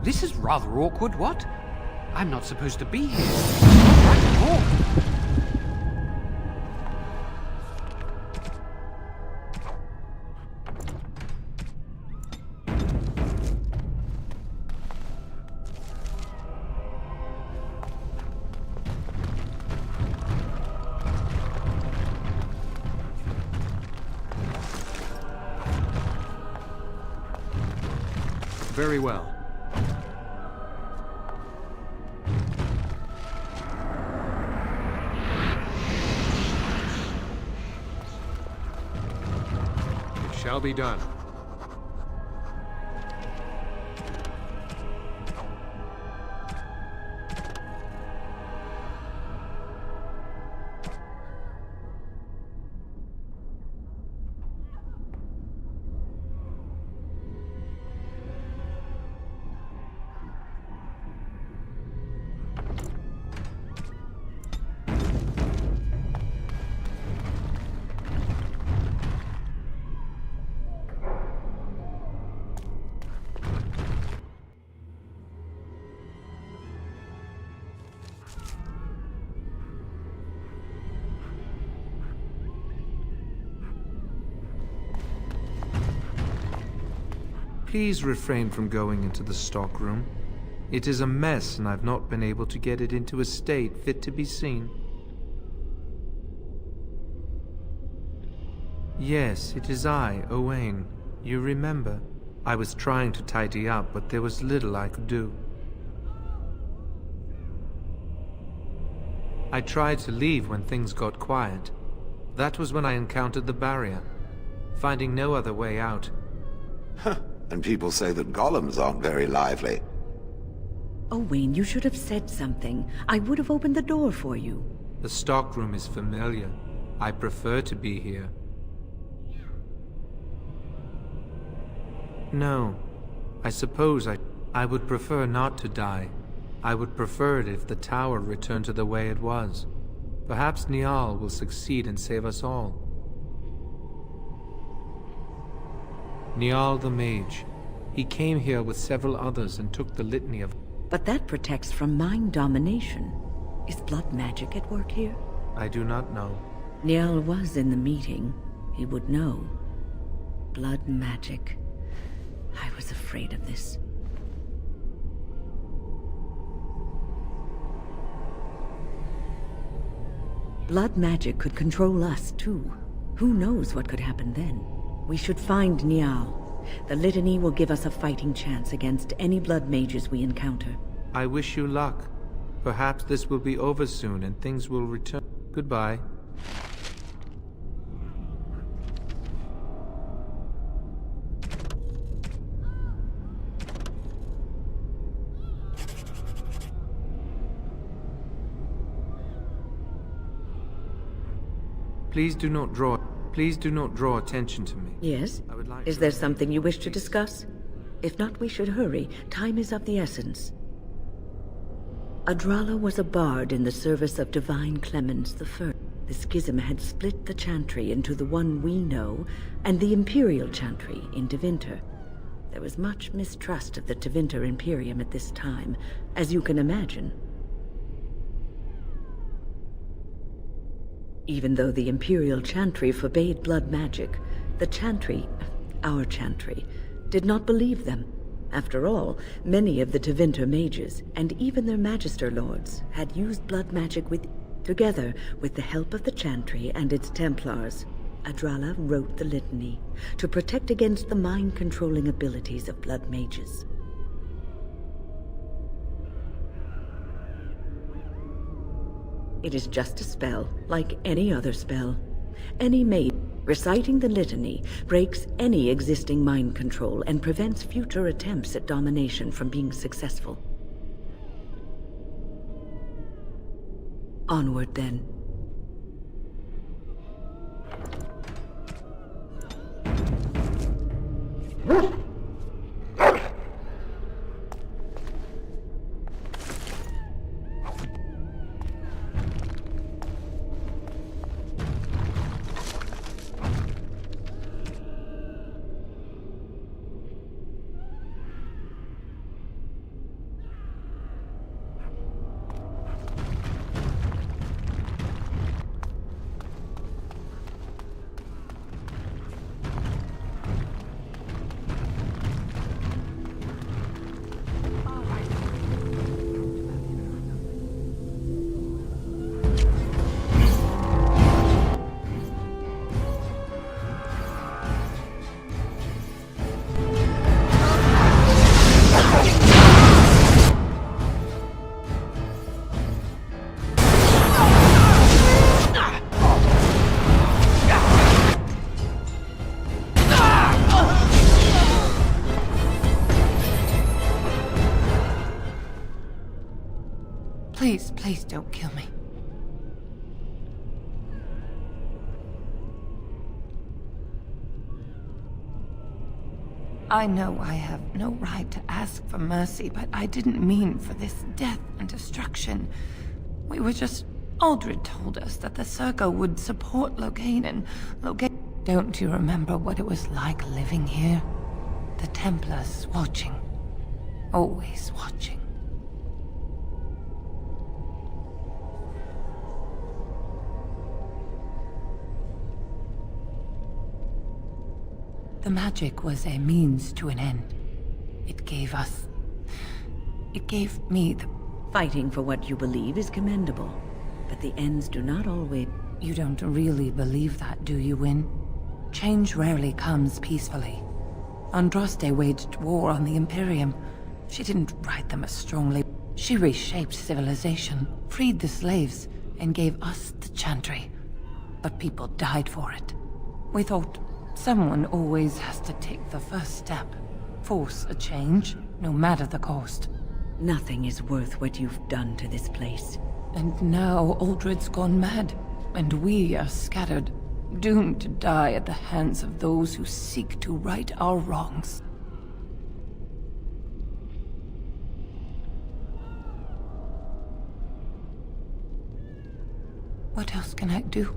This is rather awkward, what? I'm not supposed to be here. Not at all. Very well. It shall be done. Please refrain from going into the stockroom. It is a mess, and I've not been able to get it into a state fit to be seen. Yes, it is I, Owain. You remember? I was trying to tidy up, but there was little I could do. I tried to leave when things got quiet. That was when I encountered the barrier. Finding no other way out. And people say that golems aren't very lively. Owain, you should have said something. I would have opened the door for you. The stockroom is familiar. I prefer to be here. No. I suppose I would prefer not to die. I would prefer it if the tower returned to the way it was. Perhaps Niall will succeed and save us all. Niall the Mage, He came here with several others and took the litany of... But that protects from mind domination. Is blood magic at work here? I do not know. Niall was in the meeting. He would know. Blood magic. I was afraid of this. Blood magic could control us, too. Who knows what could happen then? We should find Niall. The litany will give us a fighting chance against any blood mages we encounter. I wish you luck. Perhaps this will be over soon and things will return. Goodbye. Please do not draw attention to me. Yes? Is there something you wish to discuss? If not, we should hurry. Time is of the essence. Adrala was a bard in the service of Divine Clemens I. The schism had split the chantry into the one we know and the Imperial chantry in Tevinter. There was much mistrust of the Tevinter Imperium at this time, as you can imagine. Even though the Imperial chantry forbade blood magic, the chantry, our chantry, did not believe them. After all, many of the Tevinter mages, and even their magister lords, had used blood magic together with the help of the chantry and its Templars. Adrala wrote the litany to protect against the mind-controlling abilities of blood mages. It is just a spell, like any other spell. Any mage reciting the litany breaks any existing mind control and prevents future attempts at domination from being successful. Onward, then. Please don't kill me. I know I have no right to ask for mercy, but I didn't mean for this death and destruction. We were just... Aldred told us that the Circle would support Loghain, and Loghain... Don't you remember what it was like living here? The Templars watching. Always watching. The magic was a means to an end. It gave me the... Fighting for what you believe is commendable, but the ends do not always... You don't really believe that, do you, Wynne? Change rarely comes peacefully. Andraste waged war on the Imperium. She didn't ride them as strongly. She reshaped civilization, freed the slaves, and gave us the Chantry. But people died for it. We thought... Someone always has to take the first step. Force a change, no matter the cost. Nothing is worth what you've done to this place. And now Aldred's gone mad, and we are scattered, doomed to die at the hands of those who seek to right our wrongs. What else can I do?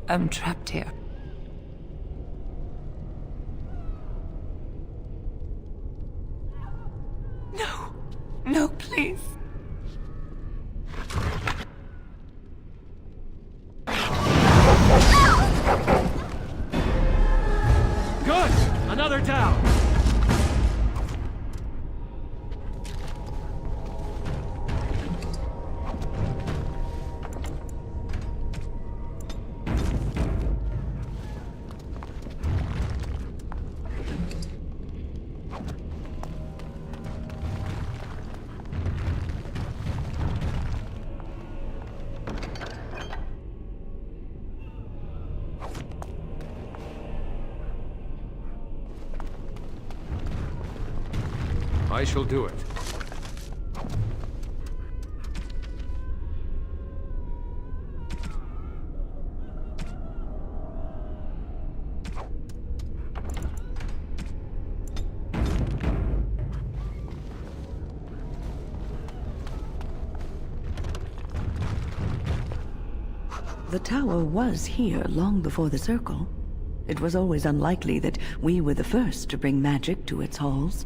I'm trapped here. No, please. Good! Another down! I shall do it. The tower was here long before the Circle. It was always unlikely that we were the first to bring magic to its halls.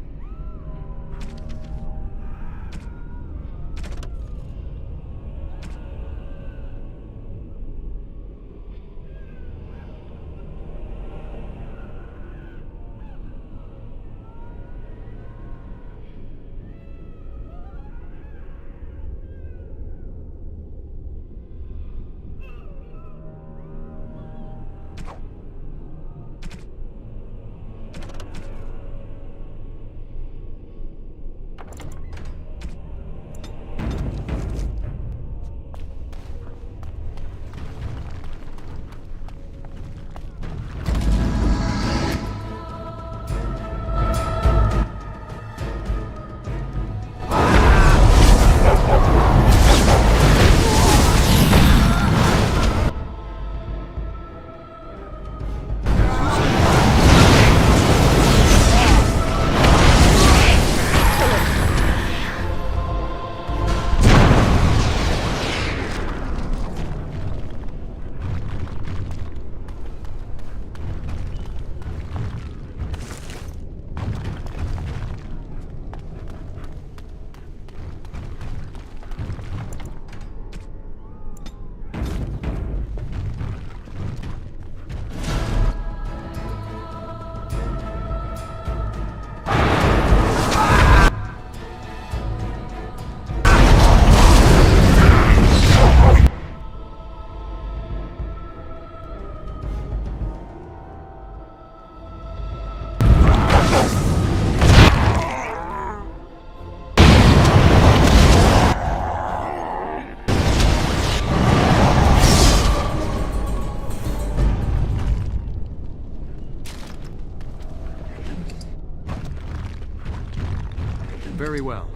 Very well.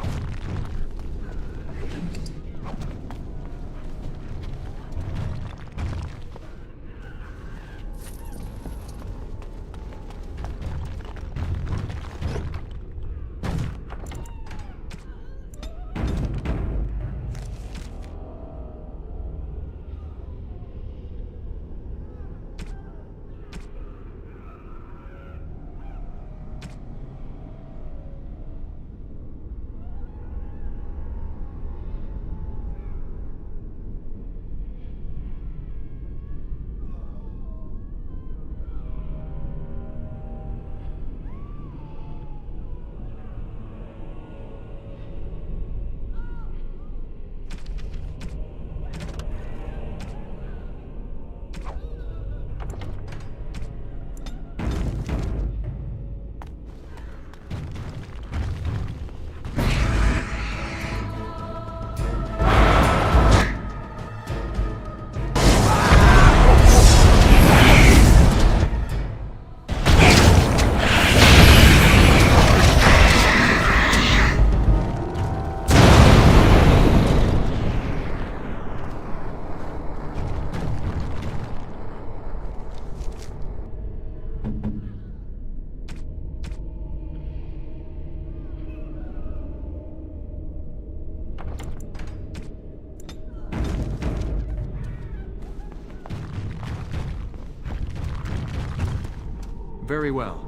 Very well.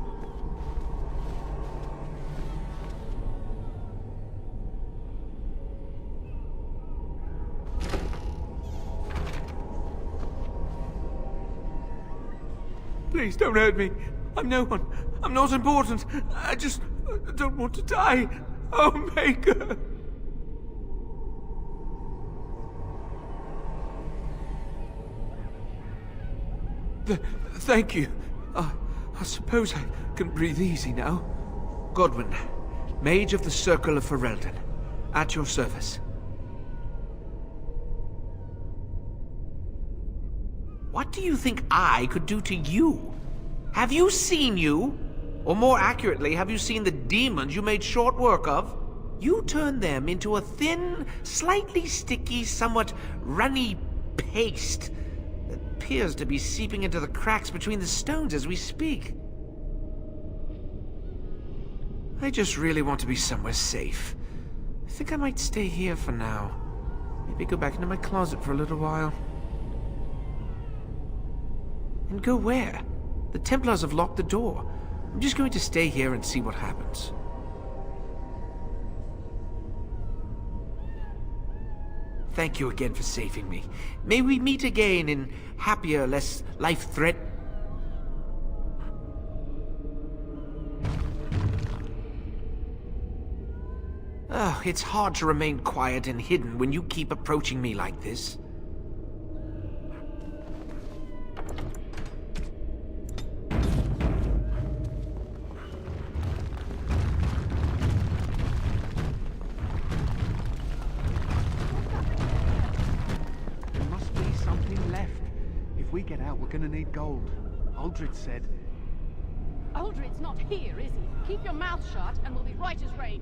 Please don't hurt me. I'm no one. I'm not important. I just don't want to die. Oh, Maker. Thank you. I suppose I can breathe easy now. Godwin, Mage of the Circle of Ferelden. At your service. What do you think I could do to you? Have you seen you? Or more accurately, have you seen the demons you made short work of? You turned them into a thin, slightly sticky, somewhat runny paste that appears to be seeping into the cracks between the stones as we speak. I just really want to be somewhere safe. I think I might stay here for now. Maybe go back into my closet for a little while. And go where? The Templars have locked the door. I'm just going to stay here and see what happens. Thank you again for saving me. May we meet again in happier, less life-threatening... Oh, it's hard to remain quiet and hidden when you keep approaching me like this. There must be something left. If we get out, we're gonna need gold. Aldred said. Aldred's not here, is he? Keep your mouth shut and we'll be right as rain.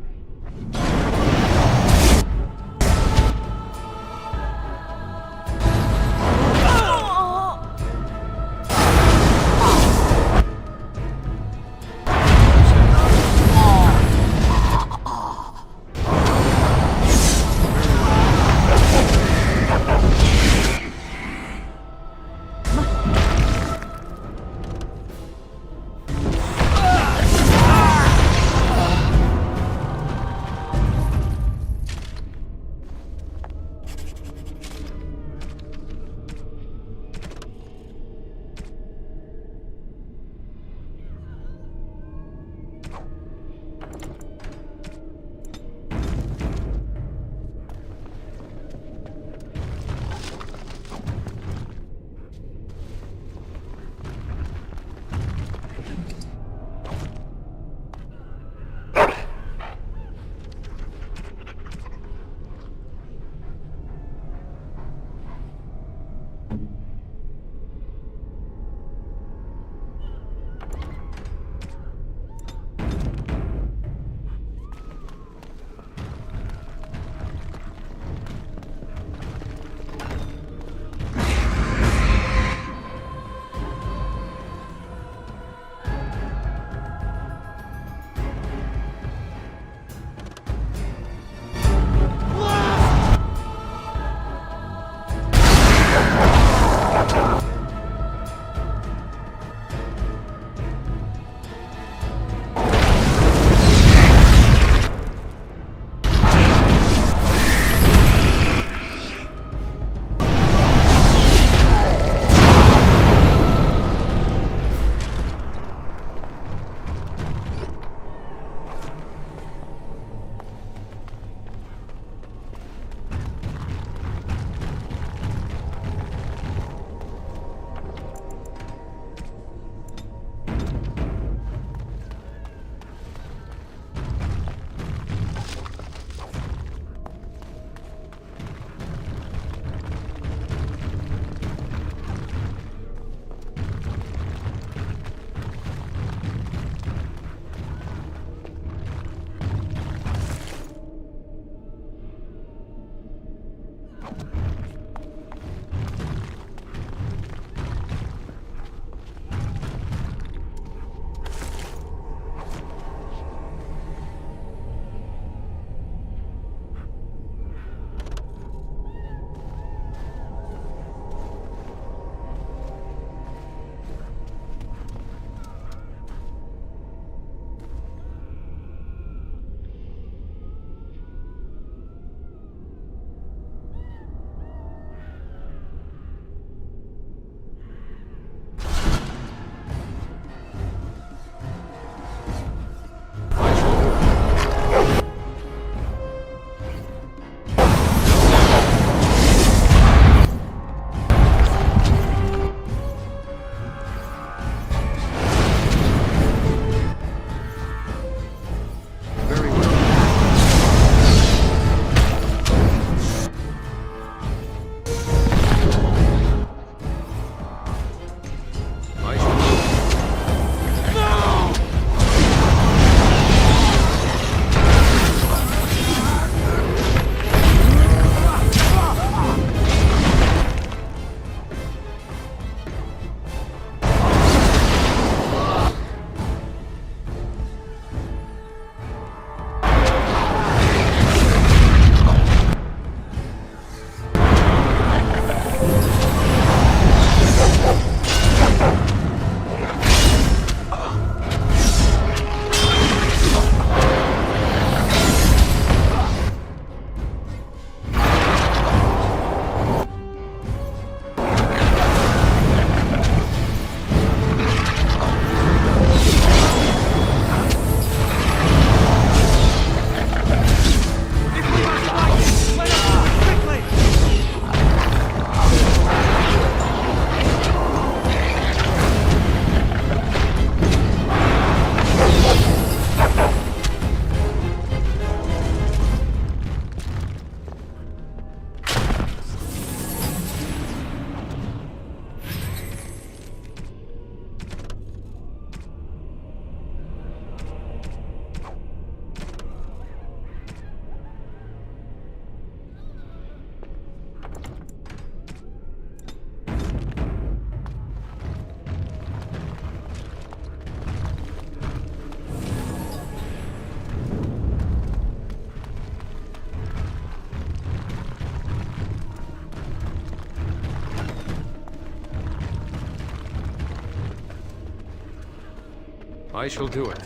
I shall do it.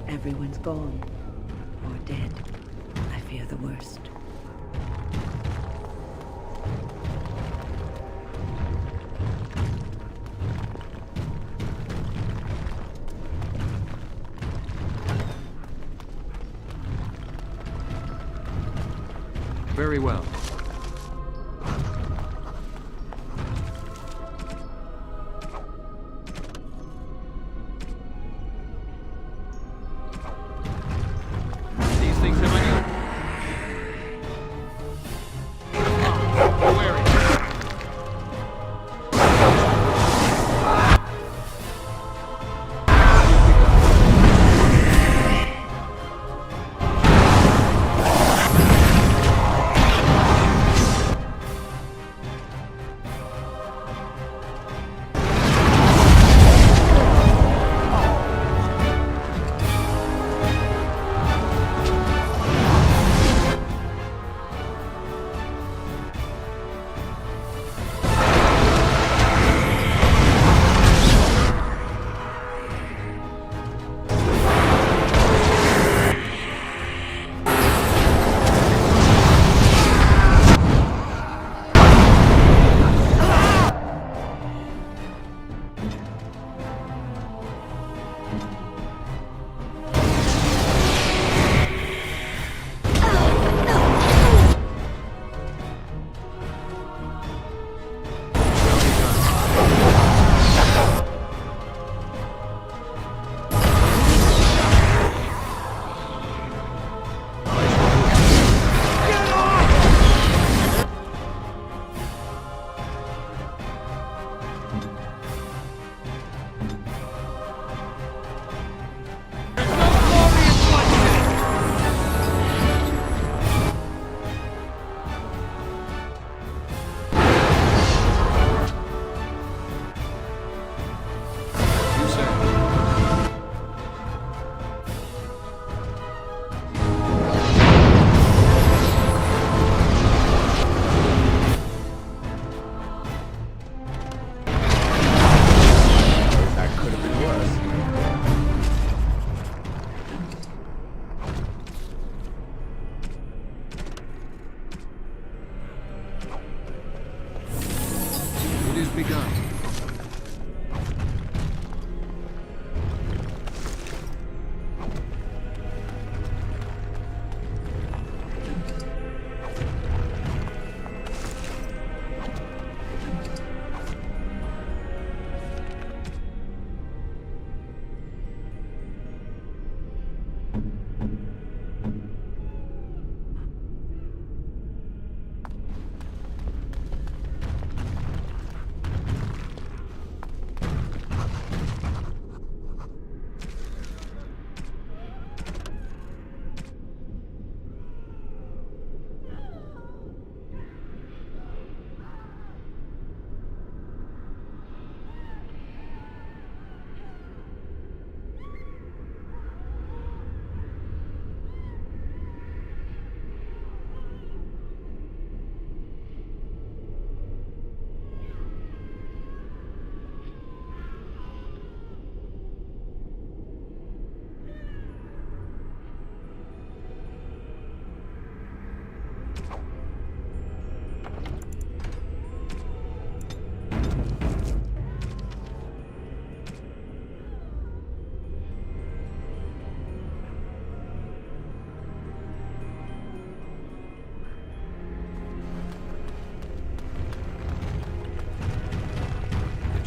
Everyone's gone. Or dead. I fear the worst. Very well.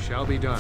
shall be done.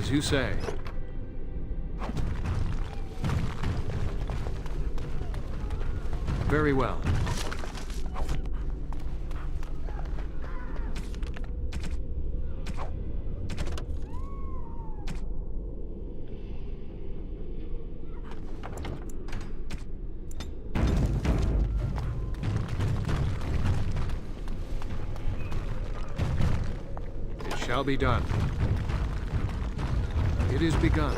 As you say. Very well. It shall be done. It is begun.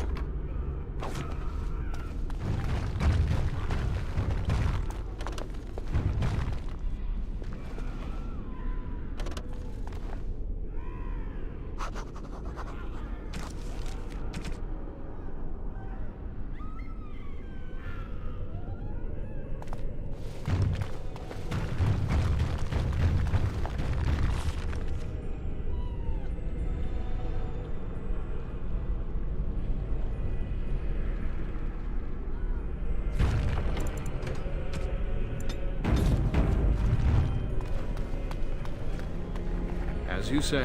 As you say.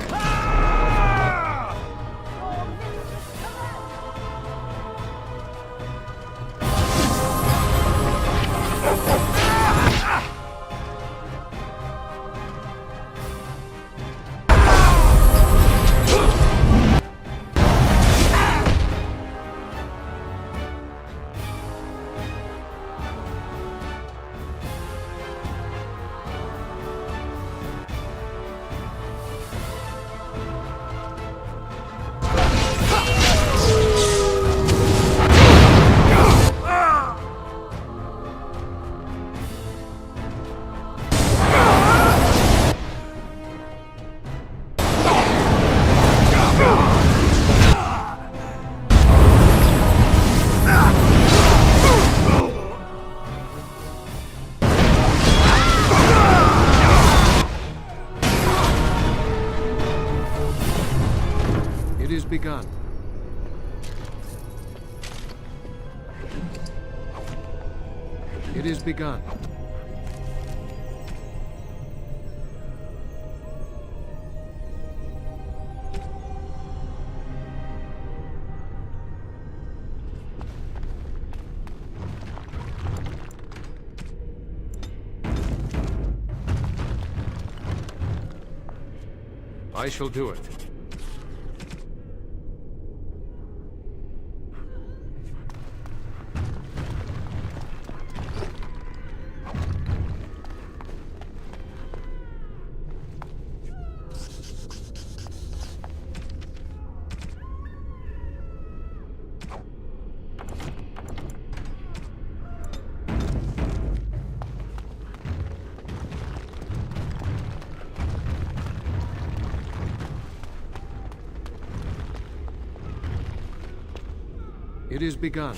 begun. I shall do it. It is begun.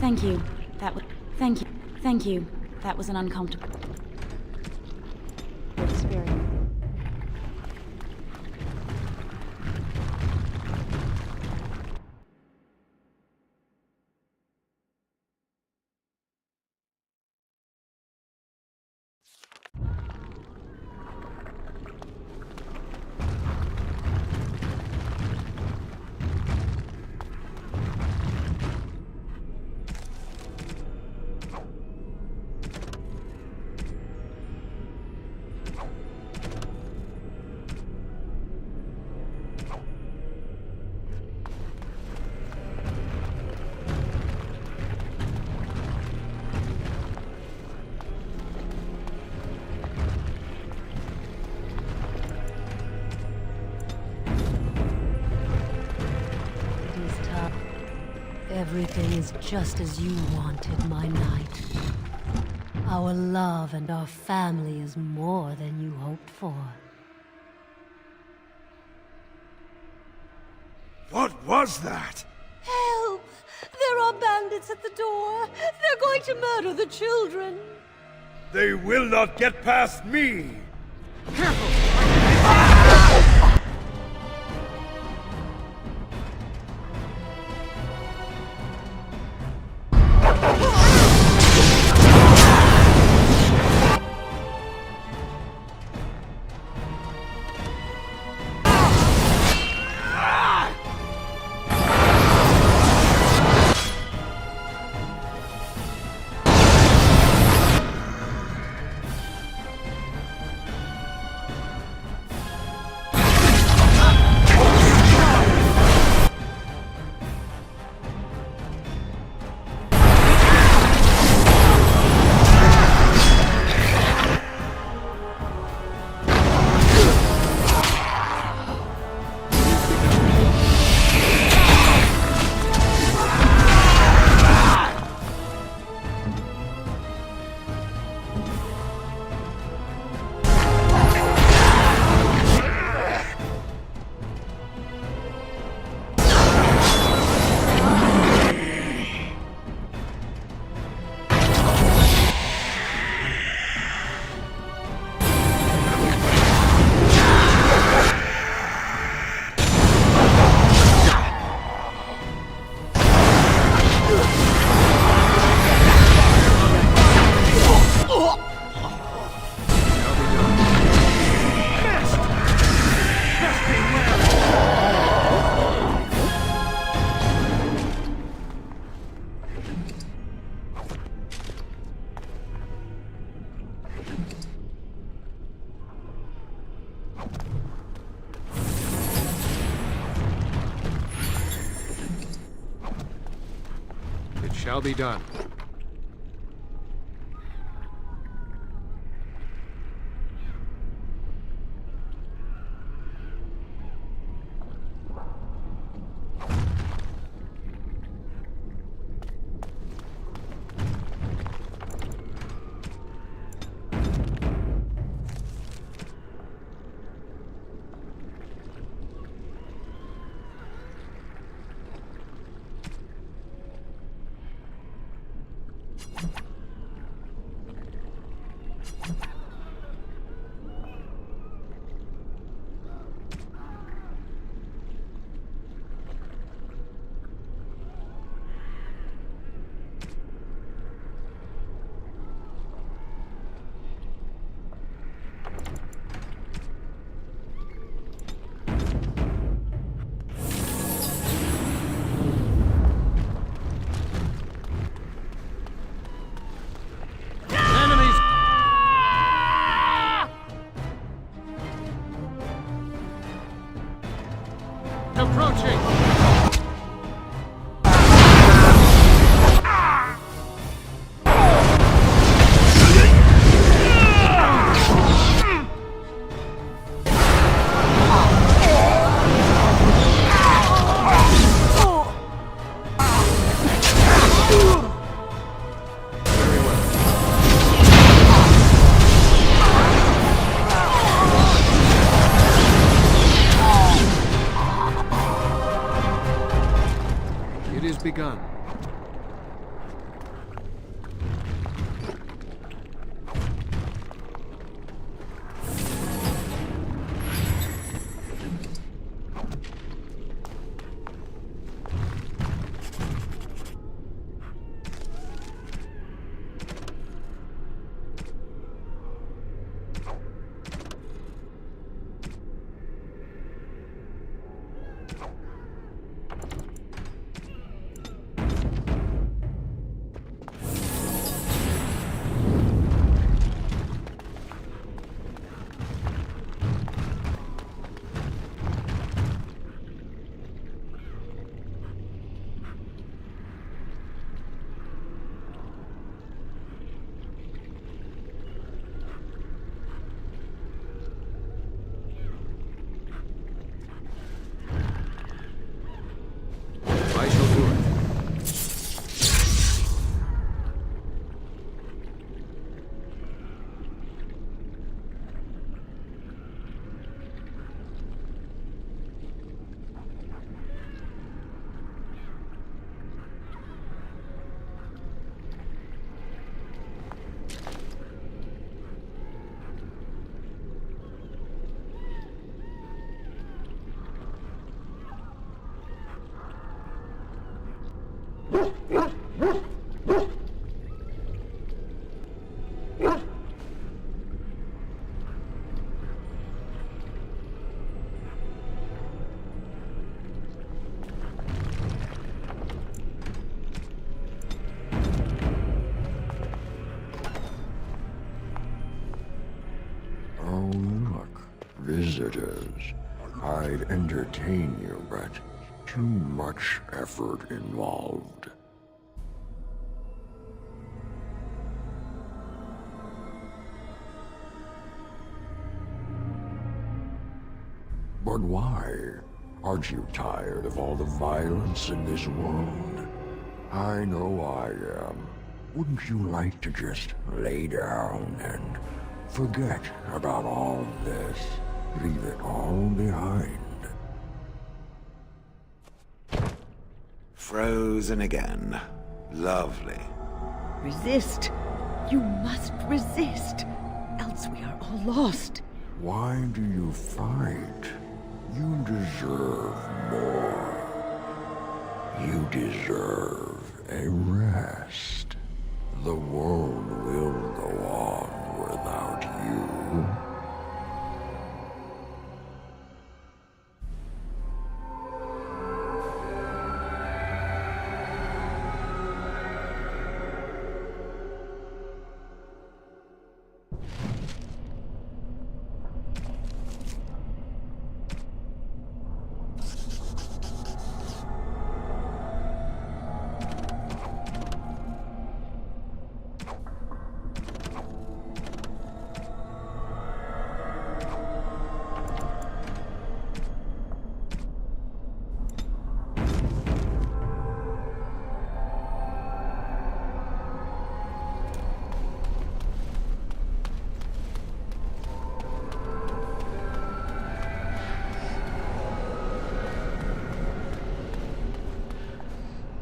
Thank you. Thank you. Thank you. That was an uncomfortable experience. Everything is just as you wanted, my knight. Our love and our family is more than you hoped for. What was that? Help! There are bandits at the door. They're going to murder the children. They will not get past me! It shall be done. Approaching! It is begun. Oh, look. Visitors. I'd entertain you, but too much effort involved. But why? Aren't you tired of all the violence in this world? I know I am. Wouldn't you like to just lay down and forget about all this? Leave it all behind. Frozen again. Lovely. Resist. You must resist. Else we are all lost. Why do you fight? You deserve more. You deserve a rest. The world will go on without you.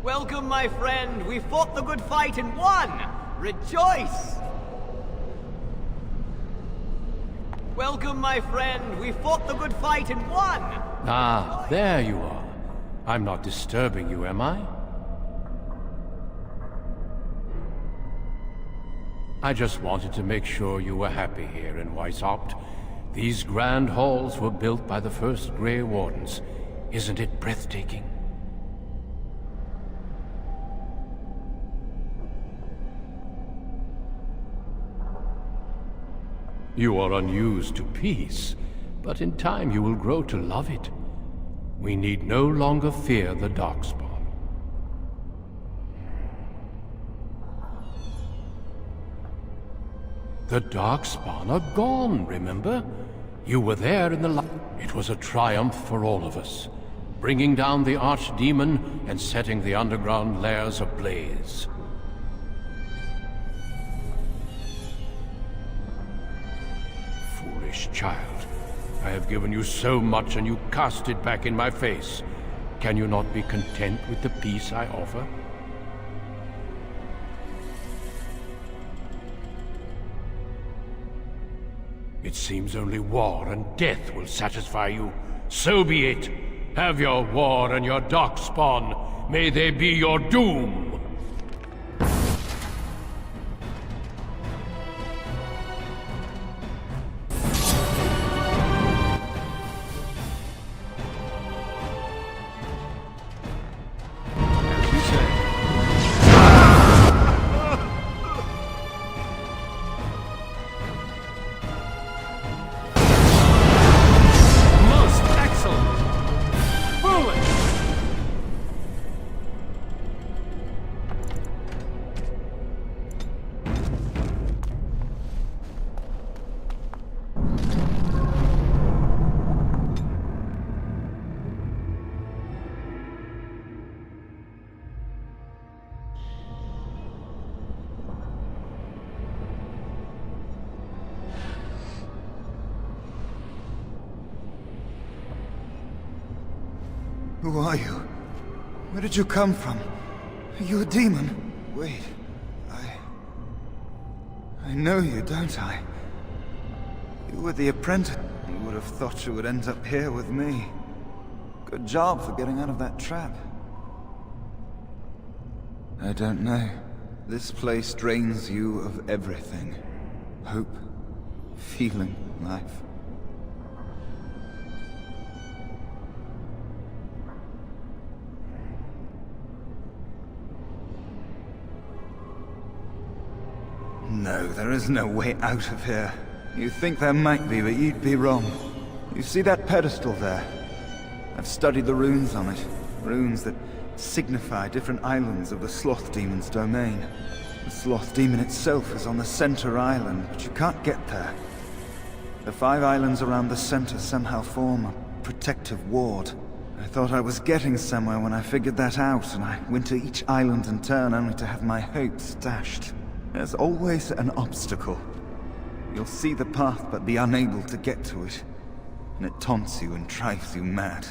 Welcome, my friend. We fought the good fight and won. Rejoice! Welcome, my friend. We fought the good fight and won. Ah, there you are. I'm not disturbing you, am I? I just wanted to make sure you were happy here in Weishaupt. These grand halls were built by the first Grey Wardens. Isn't it breathtaking? You are unused to peace, but in time you will grow to love it. We need no longer fear the Darkspawn. The Darkspawn are gone, remember? You were there in the light. It was a triumph for all of us, bringing down the Archdemon and setting the underground lairs ablaze. Foolish child. I have given you so much and you cast it back in my face. Can you not be content with the peace I offer? It seems only war and death will satisfy you. So be it. Have your war and your Darkspawn. May they be your doom. Who are you? Where did you come from? Are you a demon? Wait, I know you, don't I? You were the apprentice. You would have thought you would end up here with me. Good job for getting out of that trap. I don't know. This place drains you of everything. Hope, feeling, life. No, there is no way out of here. You think there might be, but you'd be wrong. You see that pedestal there? I've studied the runes on it. Runes that signify different islands of the Sloth Demon's domain. The Sloth Demon itself is on the center island, but you can't get there. The 5 islands around the center somehow form a protective ward. I thought I was getting somewhere when I figured that out, and I went to each island in turn only to have my hopes dashed. There's always an obstacle. You'll see the path but be unable to get to it, and it taunts you and drives you mad.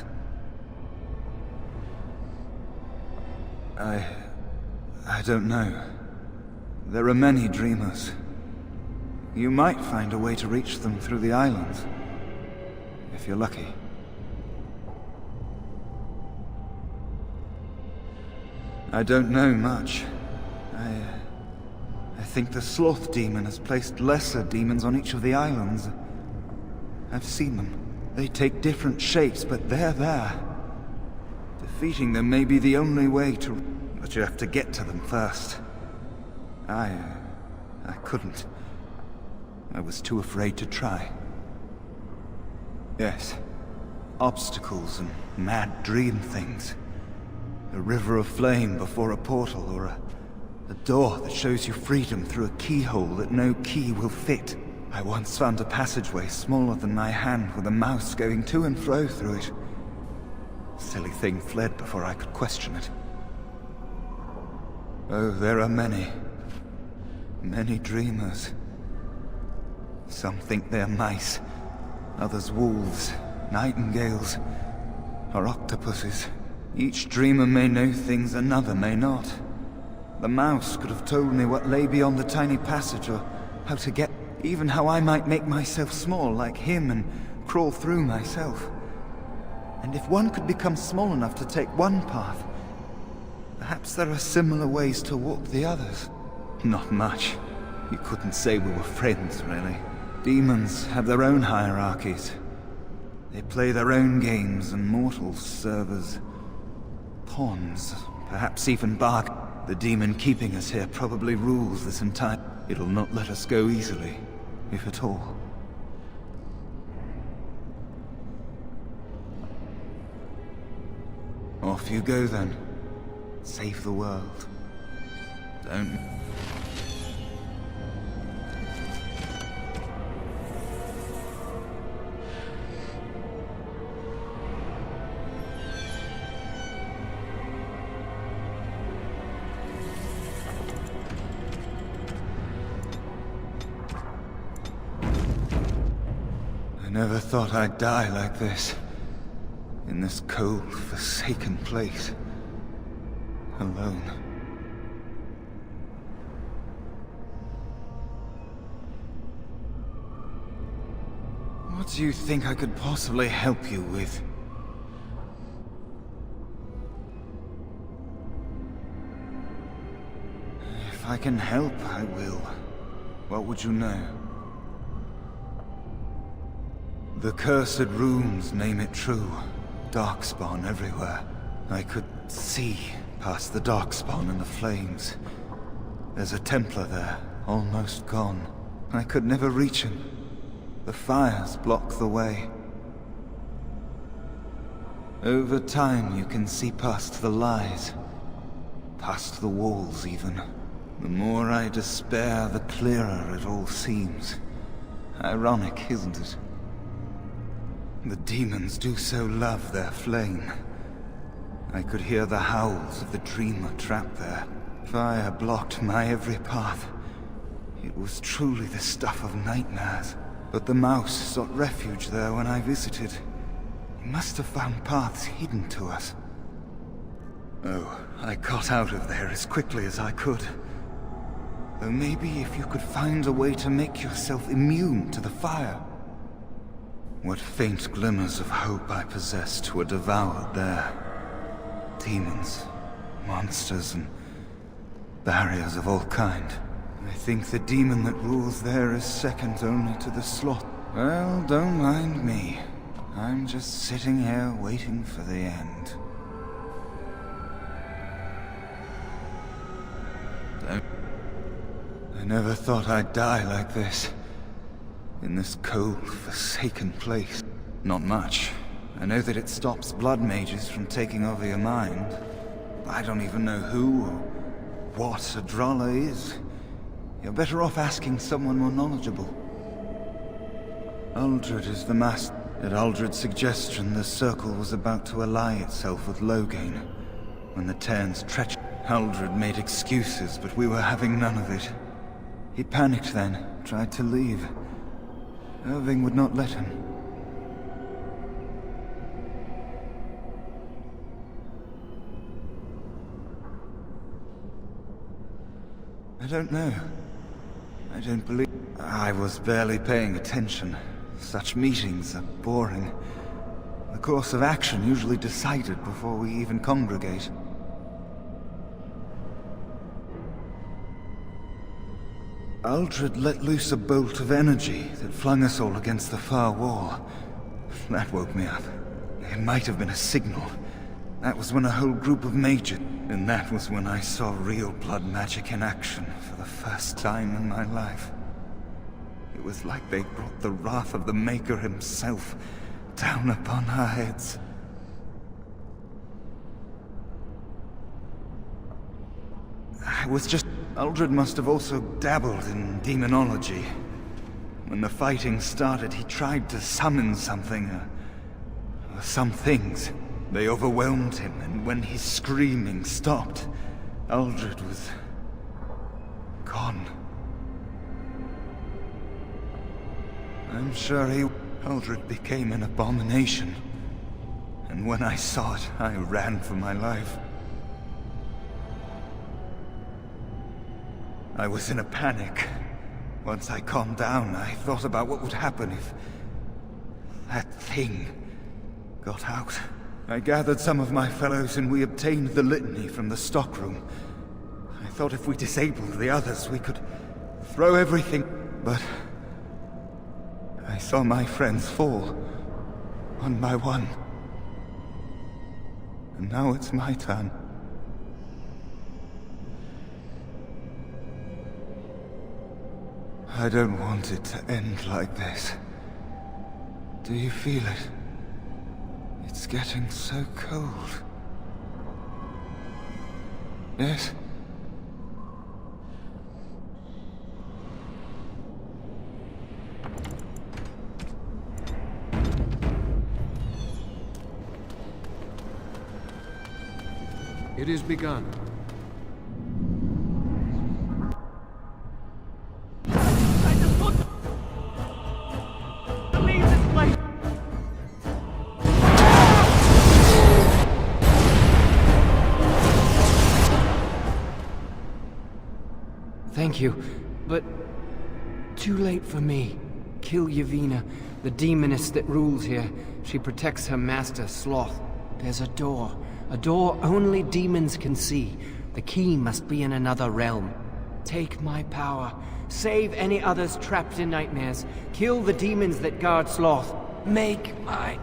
I don't know. There are many dreamers. You might find a way to reach them through the islands, if you're lucky. I don't know much. I think the Sloth Demon has placed lesser demons on each of the islands. I've seen them. They take different shapes, but they're there. Defeating them may be the only way to... But you have to get to them first. I couldn't. I was too afraid to try. Yes. Obstacles and mad dream things. A river of flame before a portal, or a door that shows you freedom through a keyhole that no key will fit. I once found a passageway smaller than my hand with a mouse going to and fro through it. Silly thing fled before I could question it. Oh, there are many. Many dreamers. Some think they're mice, others wolves, nightingales, or octopuses. Each dreamer may know things another may not. The mouse could have told me what lay beyond the tiny passage, or how to get... even how I might make myself small like him and crawl through myself. And if one could become small enough to take one path, perhaps there are similar ways to walk the others. Not much. You couldn't say we were friends, really. Demons have their own hierarchies. They play their own games, and mortals serve as pawns, perhaps even bargain. The demon keeping us here probably rules this entire... It'll not let us go easily, if at all. Off you go then. Save the world. Don't... I never thought I'd die like this. In this cold, forsaken place. Alone. What do you think I could possibly help you with? If I can help, I will. What would you know? The cursed runes name it true. Darkspawn everywhere. I could see past the Darkspawn and the flames. There's a Templar there, almost gone. I could never reach him. The fires block the way. Over time you can see past the lies. Past the walls even. The more I despair, the clearer it all seems. Ironic, isn't it? The demons do so love their flame. I could hear the howls of the dreamer trapped there. Fire blocked my every path. It was truly the stuff of nightmares. But the mouse sought refuge there when I visited. He must have found paths hidden to us. Oh, I got out of there as quickly as I could. Though maybe if you could find a way to make yourself immune to the fire. What faint glimmers of hope I possessed were devoured there. Demons, monsters, and barriers of all kind. I think the demon that rules there is second only to the sloth. Well, don't mind me. I'm just sitting here waiting for the end. I never thought I'd die like this. In this cold, forsaken place. Not much. I know that it stops blood mages from taking over your mind. I don't even know who or what a Drolla is. You're better off asking someone more knowledgeable. Uldred is the master. At Uldred's suggestion, the Circle was about to ally itself with Loghain. When the Terns treachered, Uldred made excuses, but we were having none of it. He panicked then, tried to leave. Irving would not let him. I don't know. I don't believe... I was barely paying attention. Such meetings are boring. The course of action usually decided before we even congregate. Uldred let loose a bolt of energy that flung us all against the far wall. That woke me up. It might have been a signal. That was when a whole group of mages... And that was when I saw real blood magic in action for the first time in my life. It was like they brought the wrath of the Maker himself down upon our heads. I was just... Uldred must have also dabbled in demonology. When the fighting started, he tried to summon something, or some things. They overwhelmed him, and when his screaming stopped, Uldred was... gone. I'm sure Uldred became an abomination. And when I saw it, I ran for my life. I was in a panic. Once I calmed down, I thought about what would happen if... that thing got out. I gathered some of my fellows and we obtained the litany from the stockroom. I thought if we disabled the others, we could throw everything... But... I saw my friends fall, one by one. And now it's my turn. I don't want it to end like this. Do you feel it? It's getting so cold. Yes? It is begun. I just want to leave this place. Thank you, but too late for me. Kill Yavina, the demoness that rules here. She protects her master, Sloth. There's a door only demons can see. The key must be in another realm. Take my power. Save any others trapped in nightmares. Kill the demons that guard Sloth. Make my...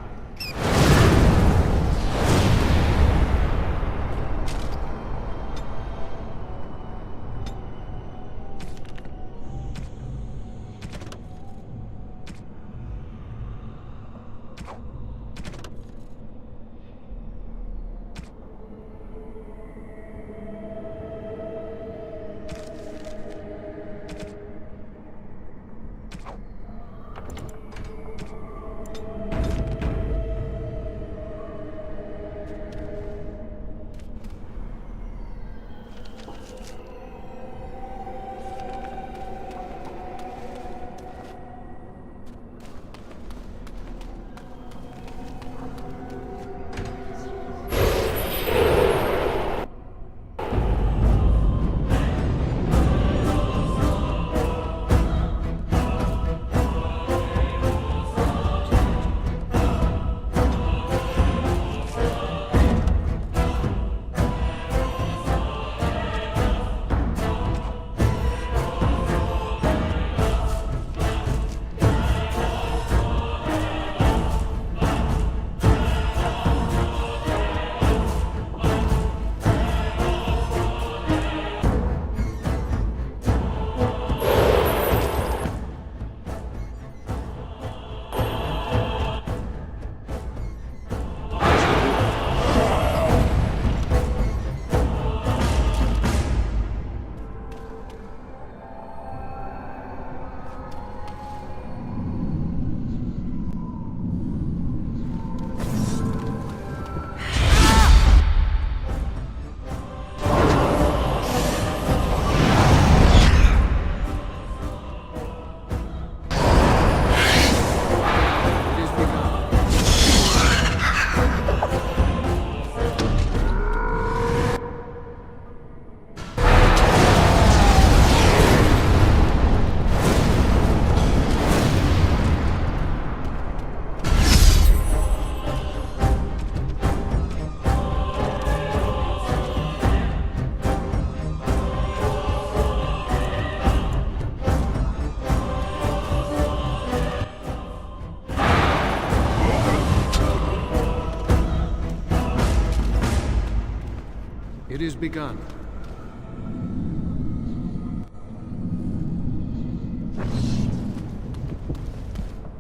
It is begun.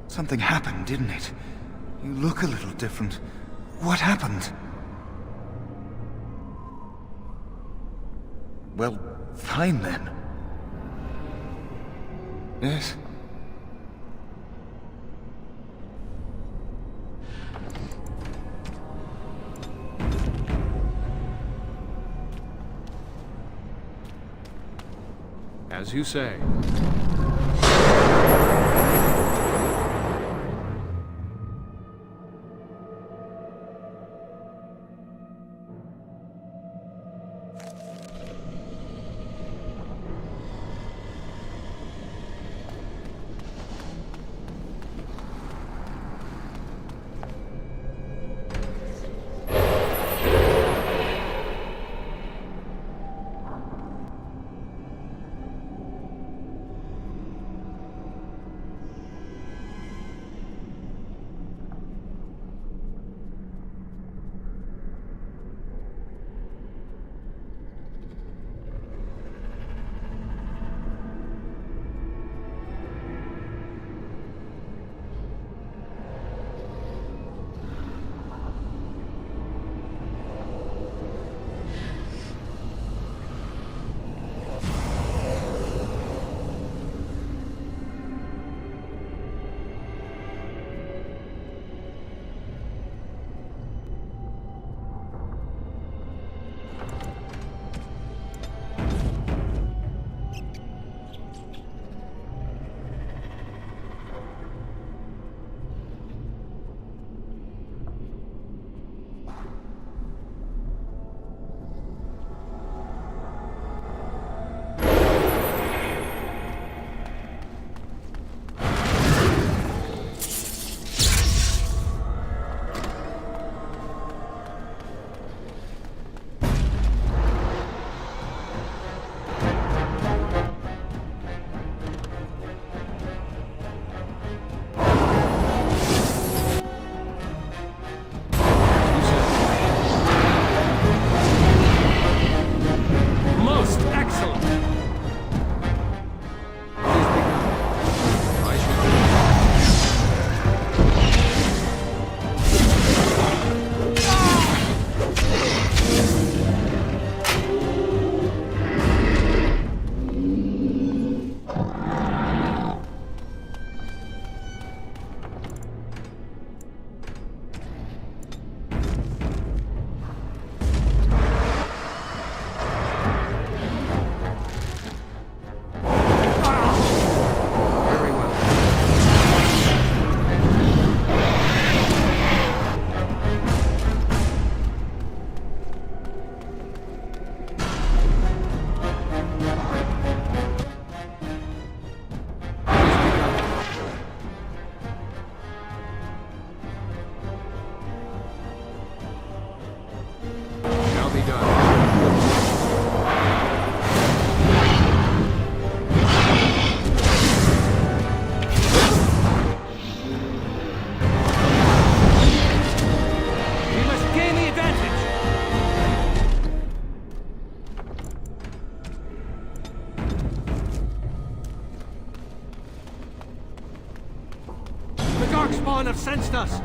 Something happened, didn't it? You look a little different. What happened? Well, fine then. Yes? As you say. Darkspawn have sensed us!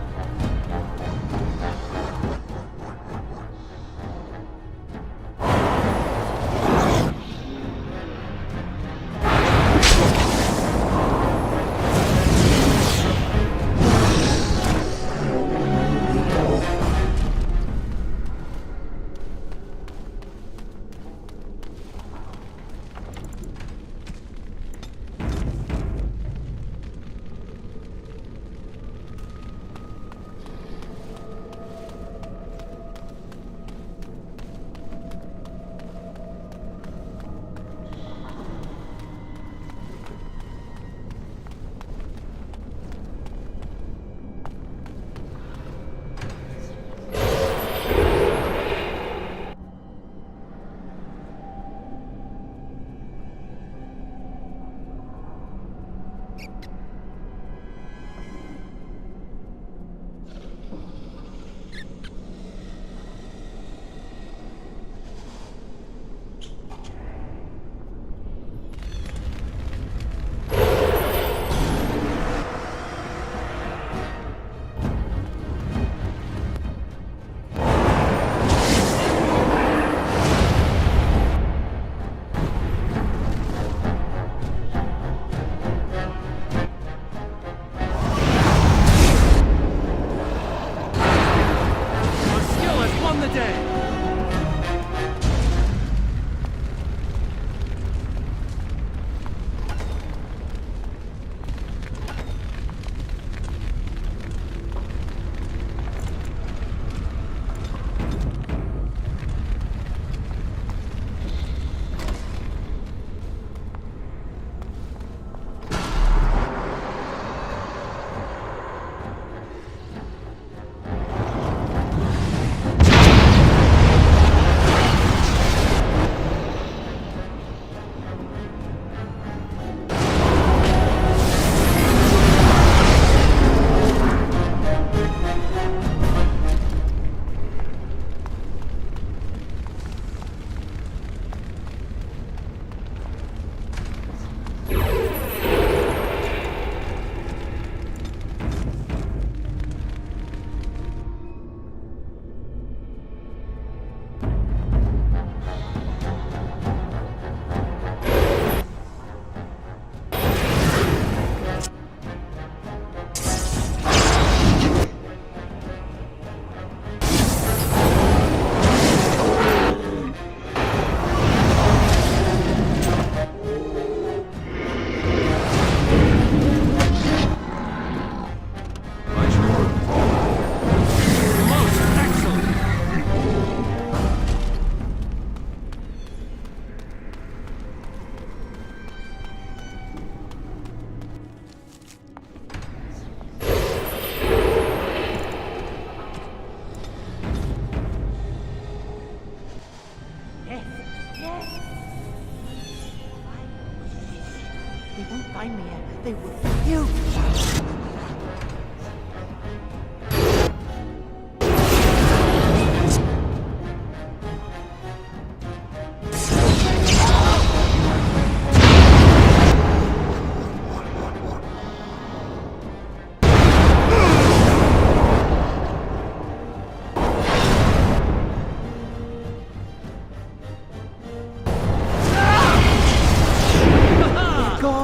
They won't find me here. They will. You!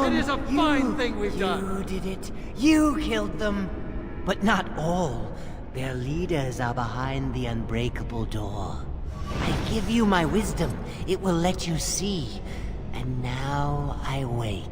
It is a fine thing we've done. You did it. You killed them. But not all. Their leaders are behind the unbreakable door. I give you my wisdom. It will let you see. And now I wake.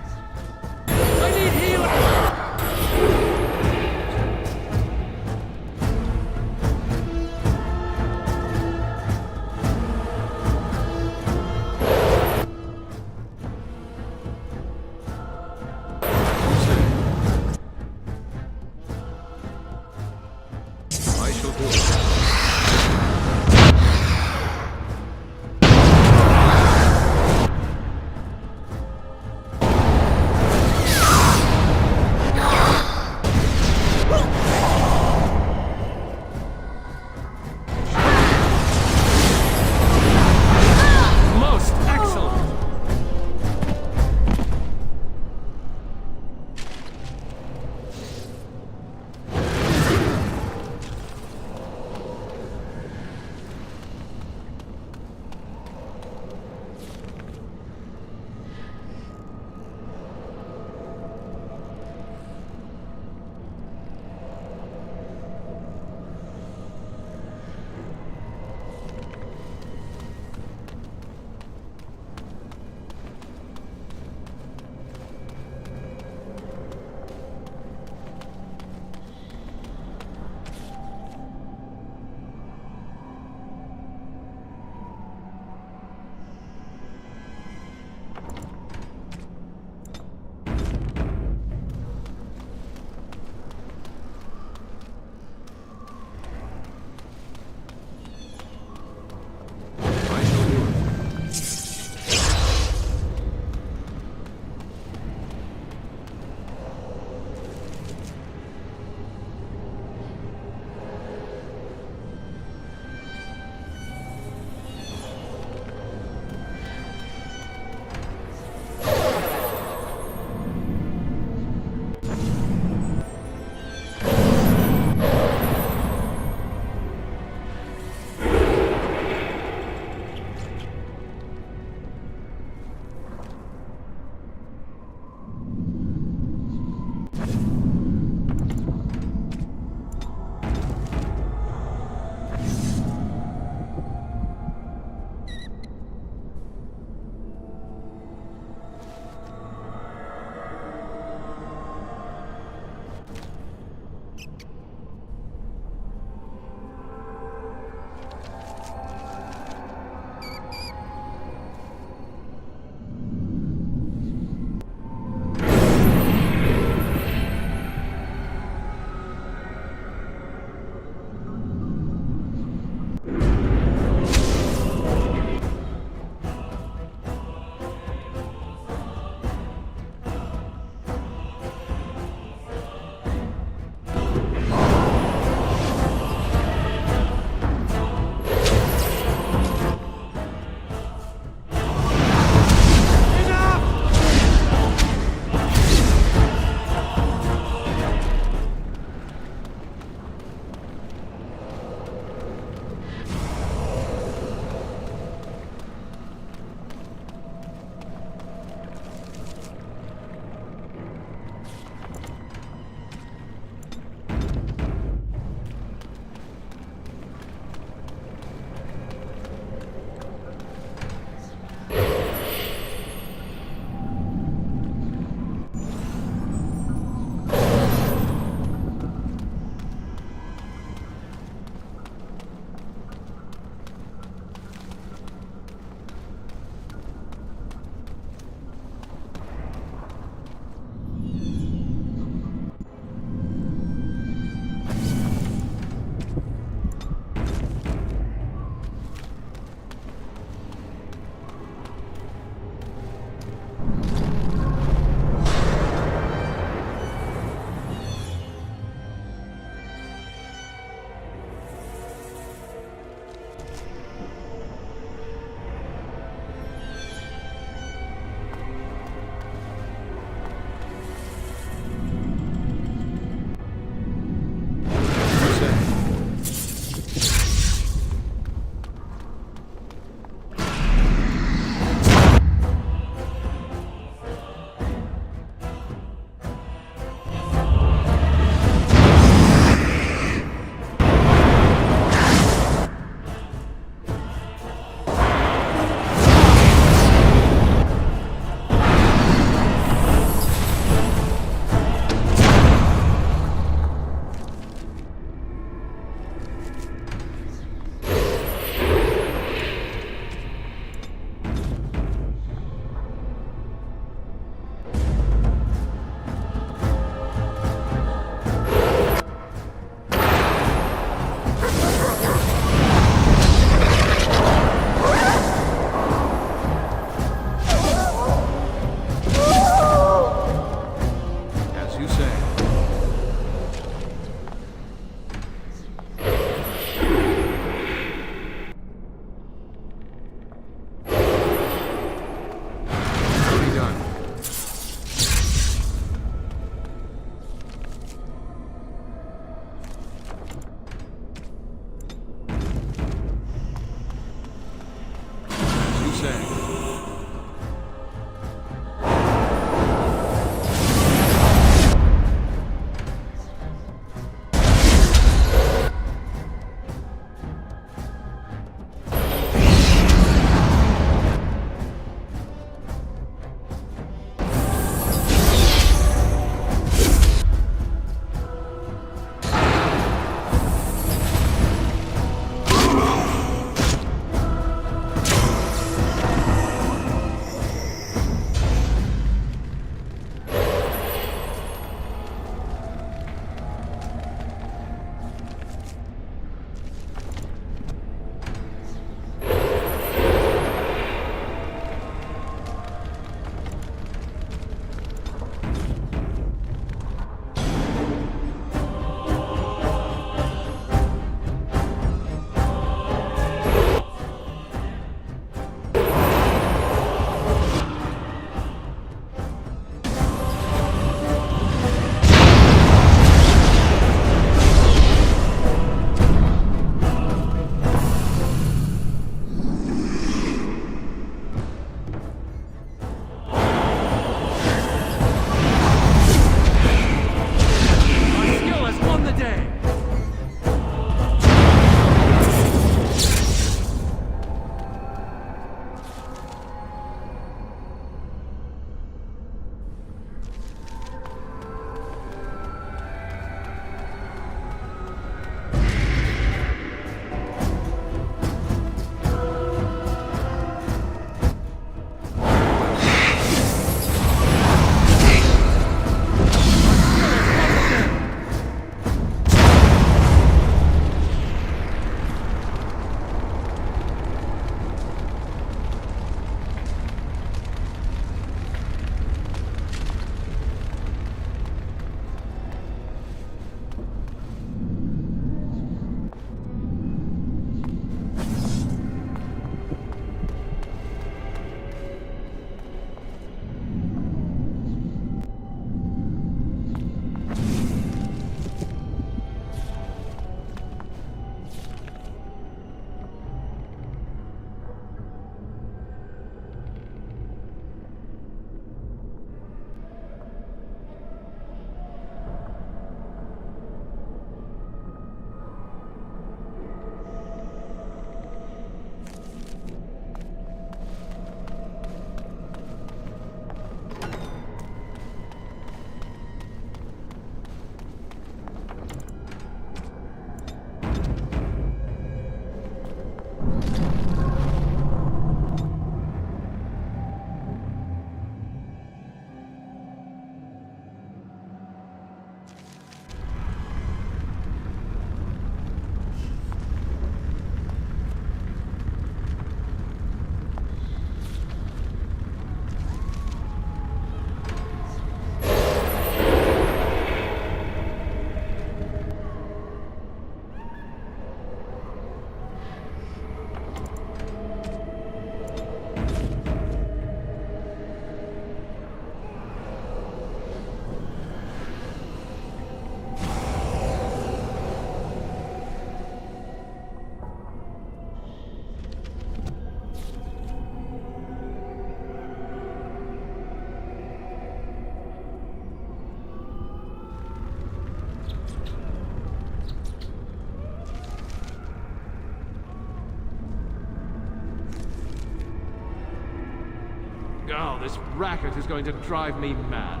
this racket is going to drive me mad.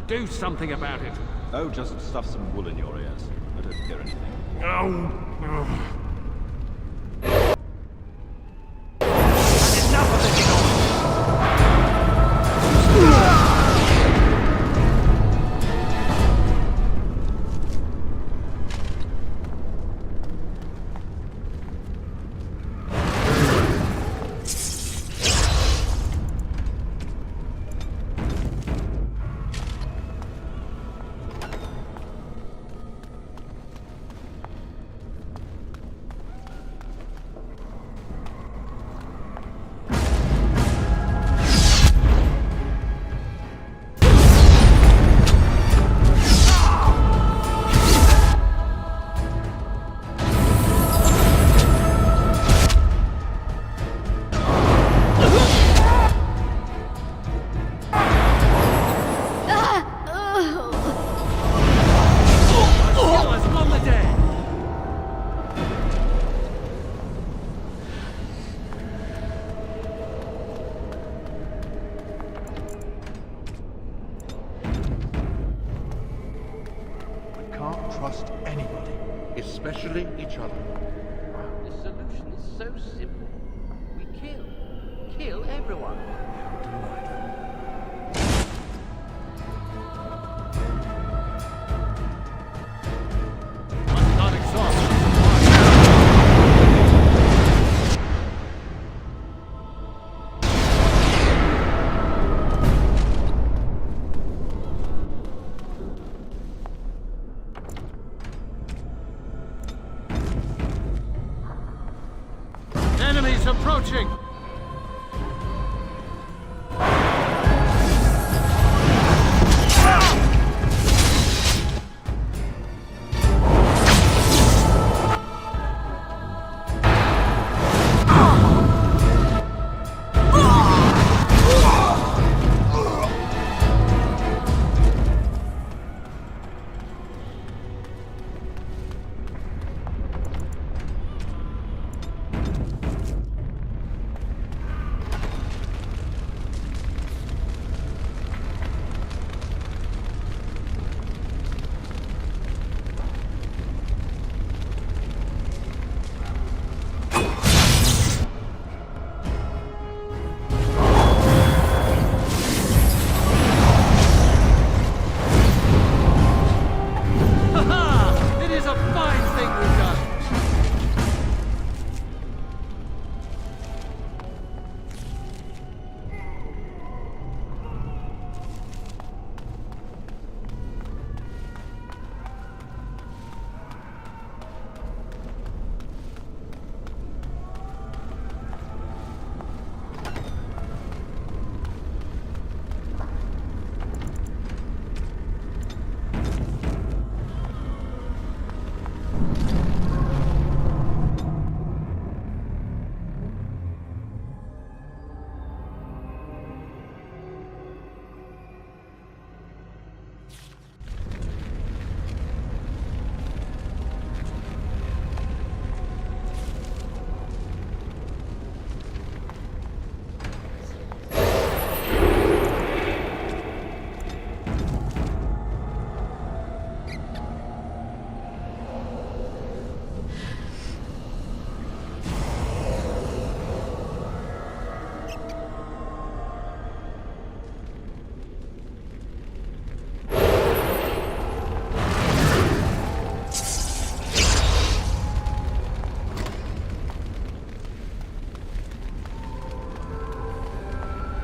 Do something about it. Oh, just stuff some wool in your ears. I don't hear anything. Oh. Trust anybody, especially each other. The solution is so simple. We kill everyone. Must not exhaust. Enemies approaching!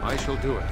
I shall do it.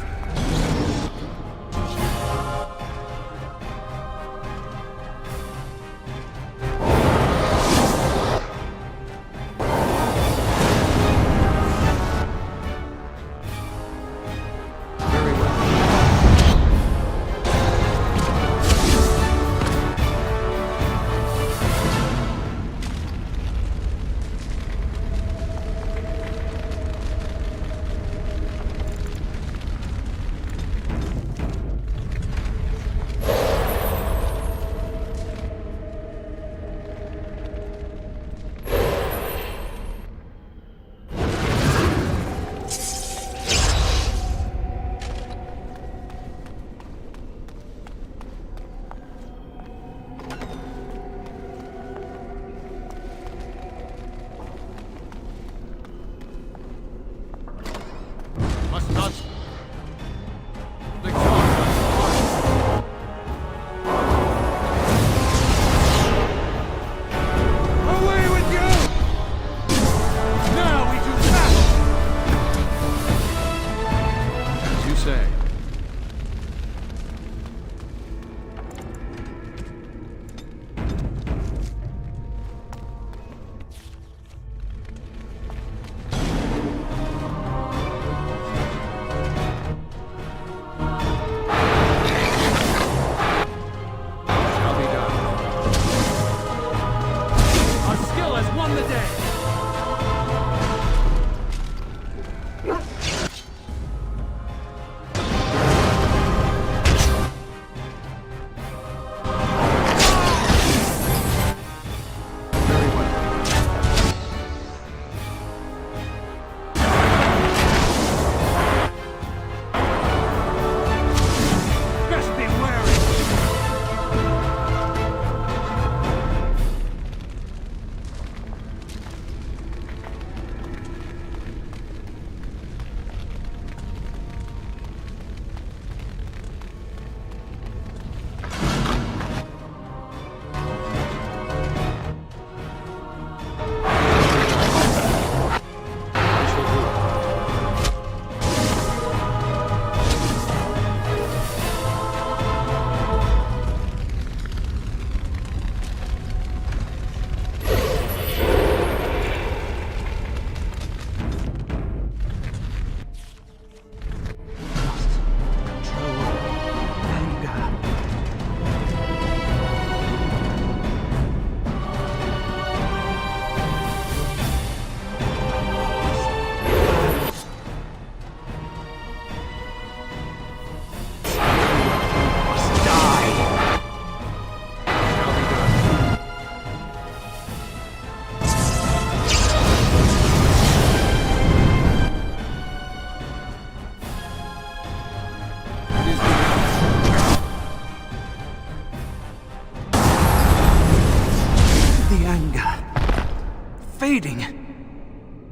fading.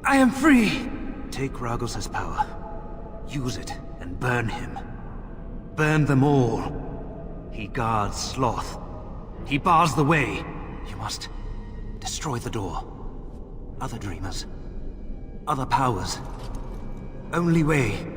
I am free! Take Ragos' power. Use it and burn him. Burn them all. He guards Sloth. He bars the way. You must destroy the door. Other dreamers. Other powers. Only way.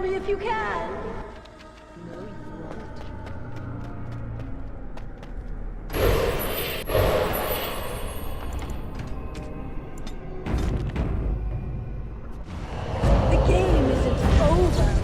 me if you can. The game isn't over,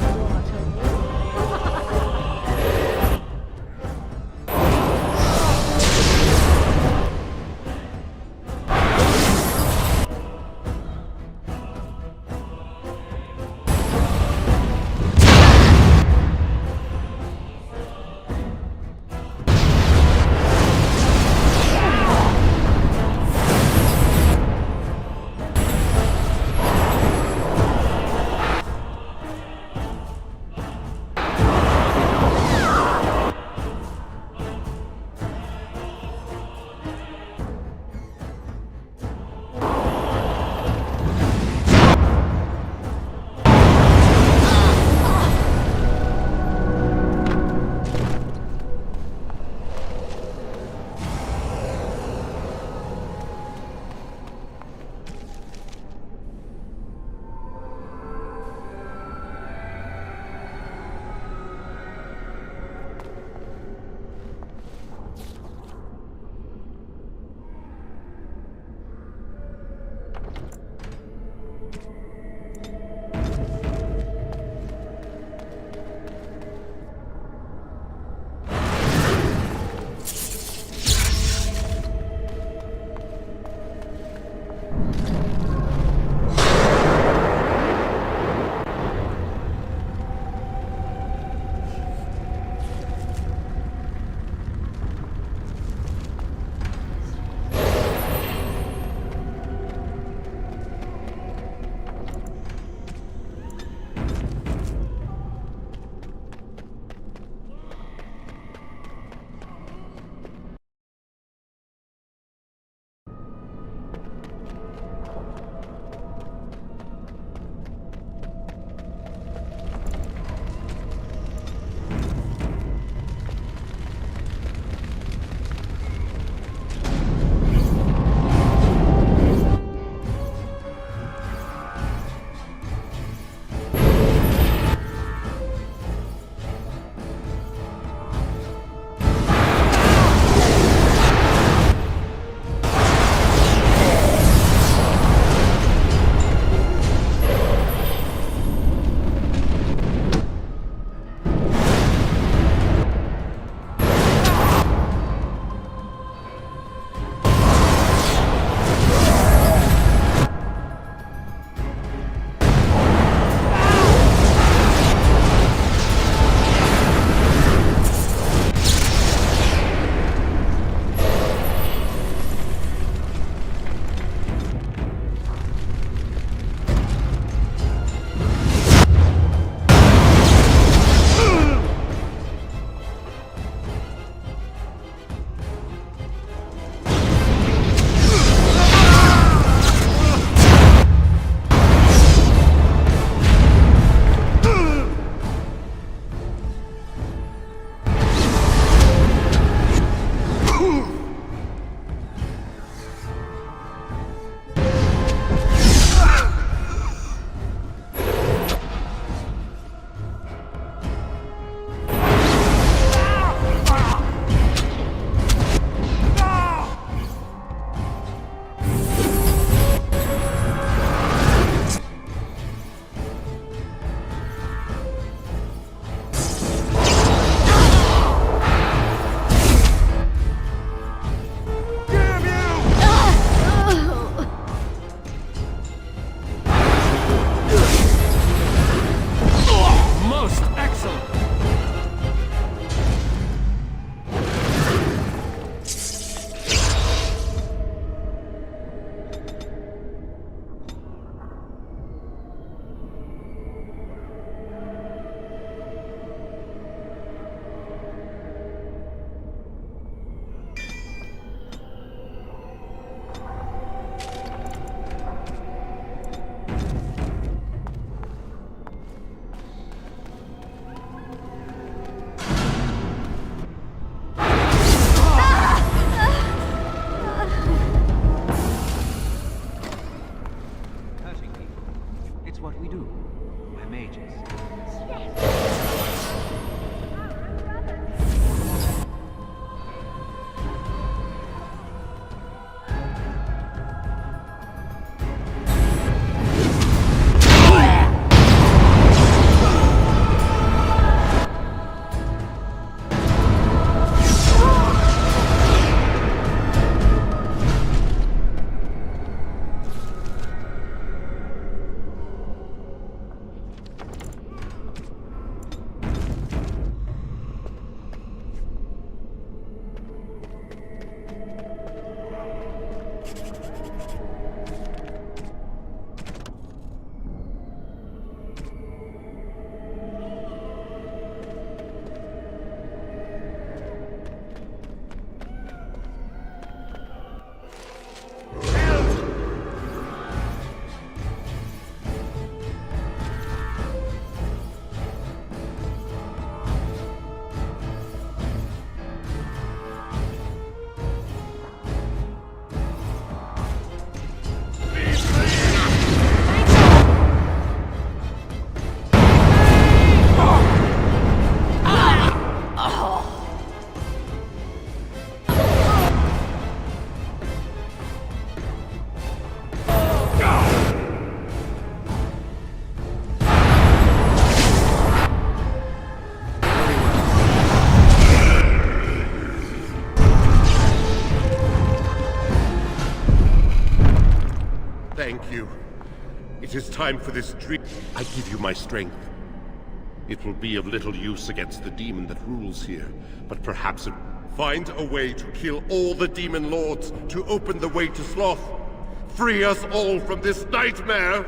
you. It is time for this dream. I give you my strength. It will be of little use against the demon that rules here, but perhaps it... Find a way to kill all the demon lords, to open the way to Sloth. Free us all from this nightmare!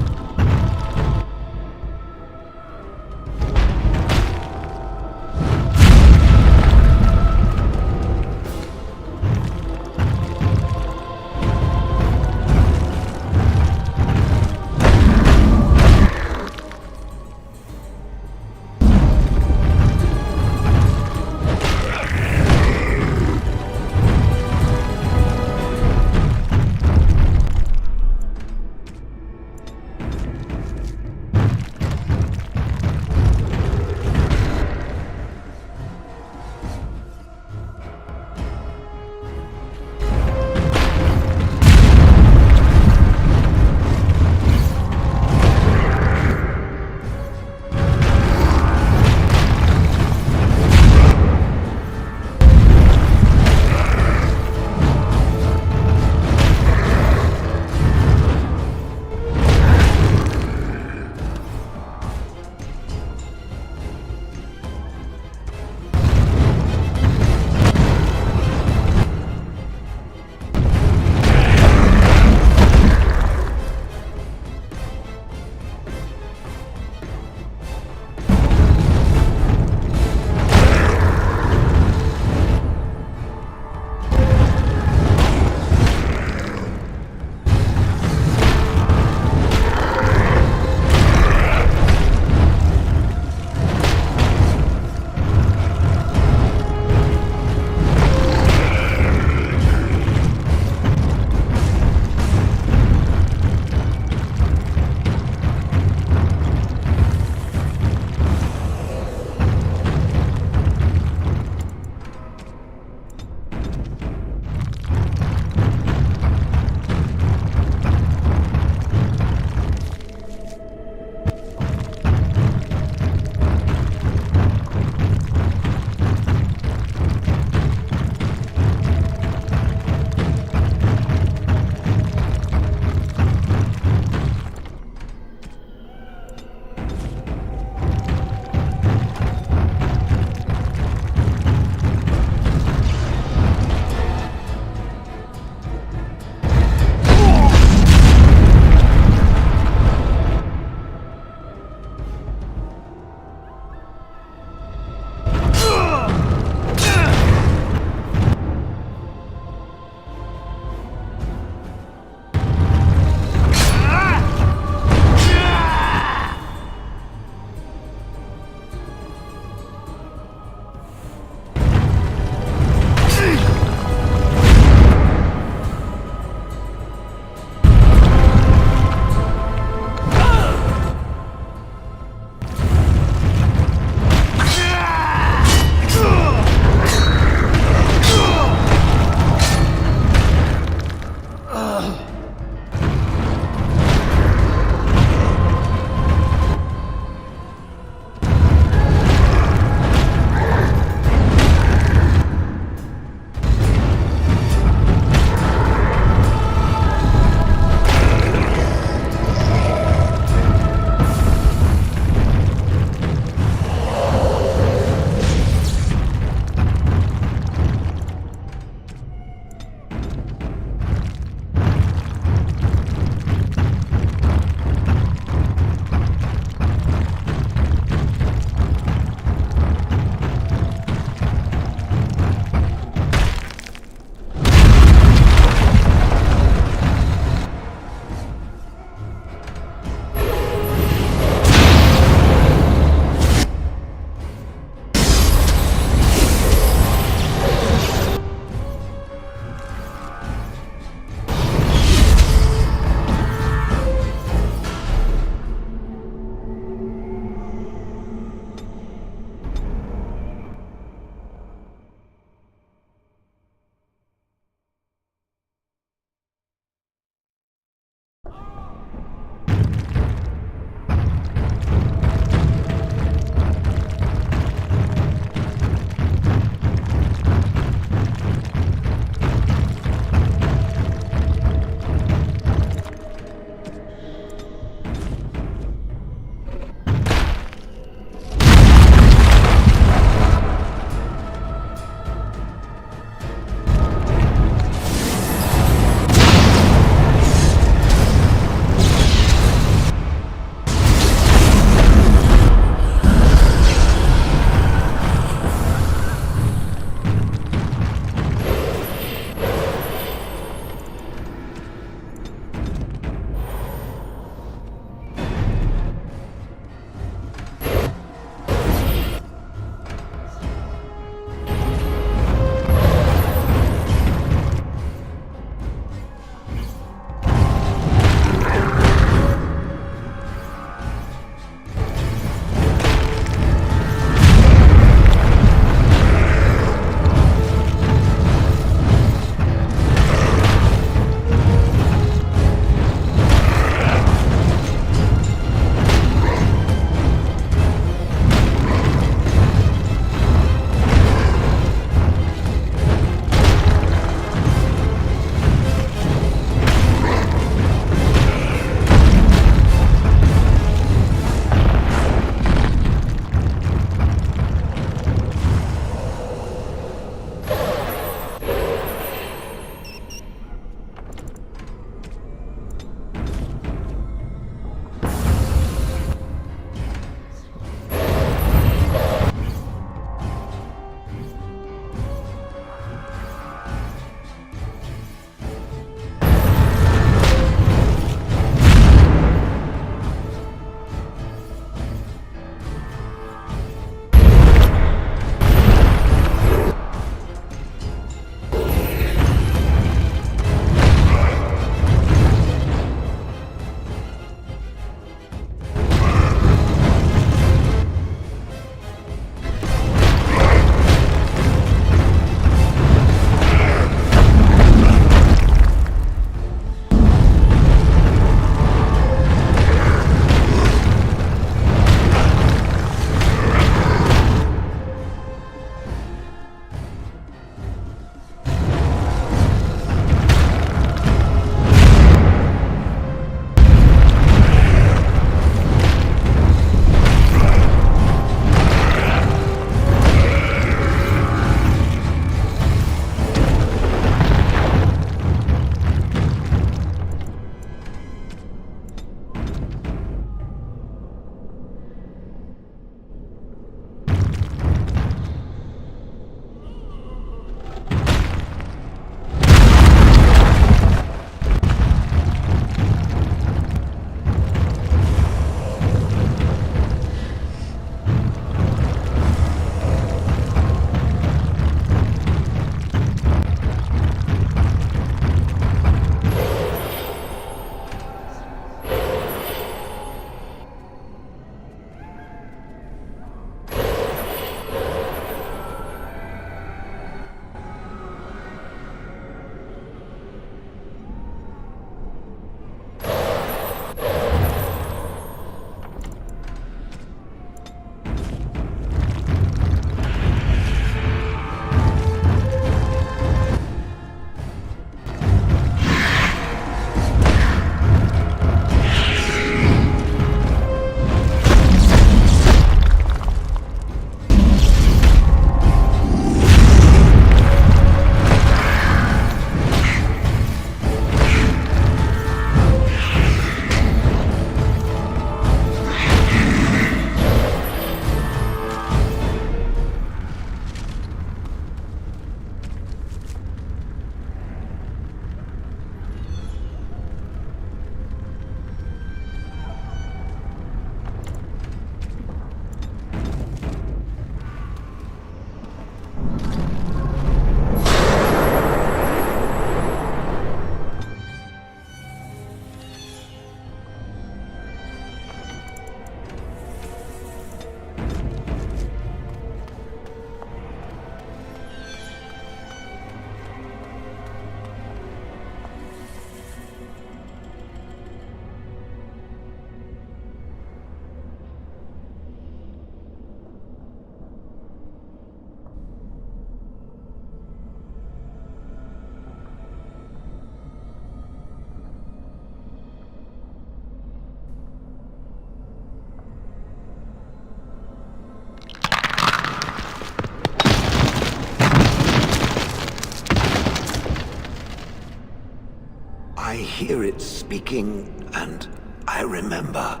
hear it speaking, and I remember.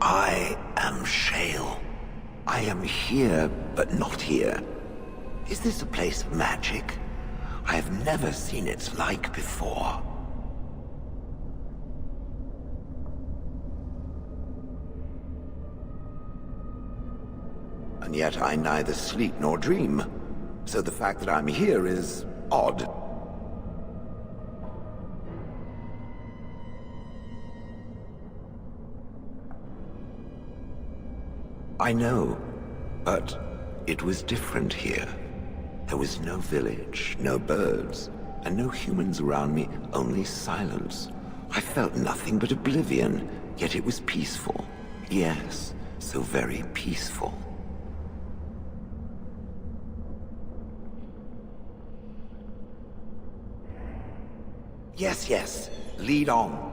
I am Shale. I am here, but not here. Is this a place of magic? I have never seen its like before. And yet I neither sleep nor dream. So the fact that I'm here is odd. I know, but it was different here. There was no village, no birds, and no humans around me, only silence. I felt nothing but oblivion, yet it was peaceful. Yes, so very peaceful. Yes, yes, lead on.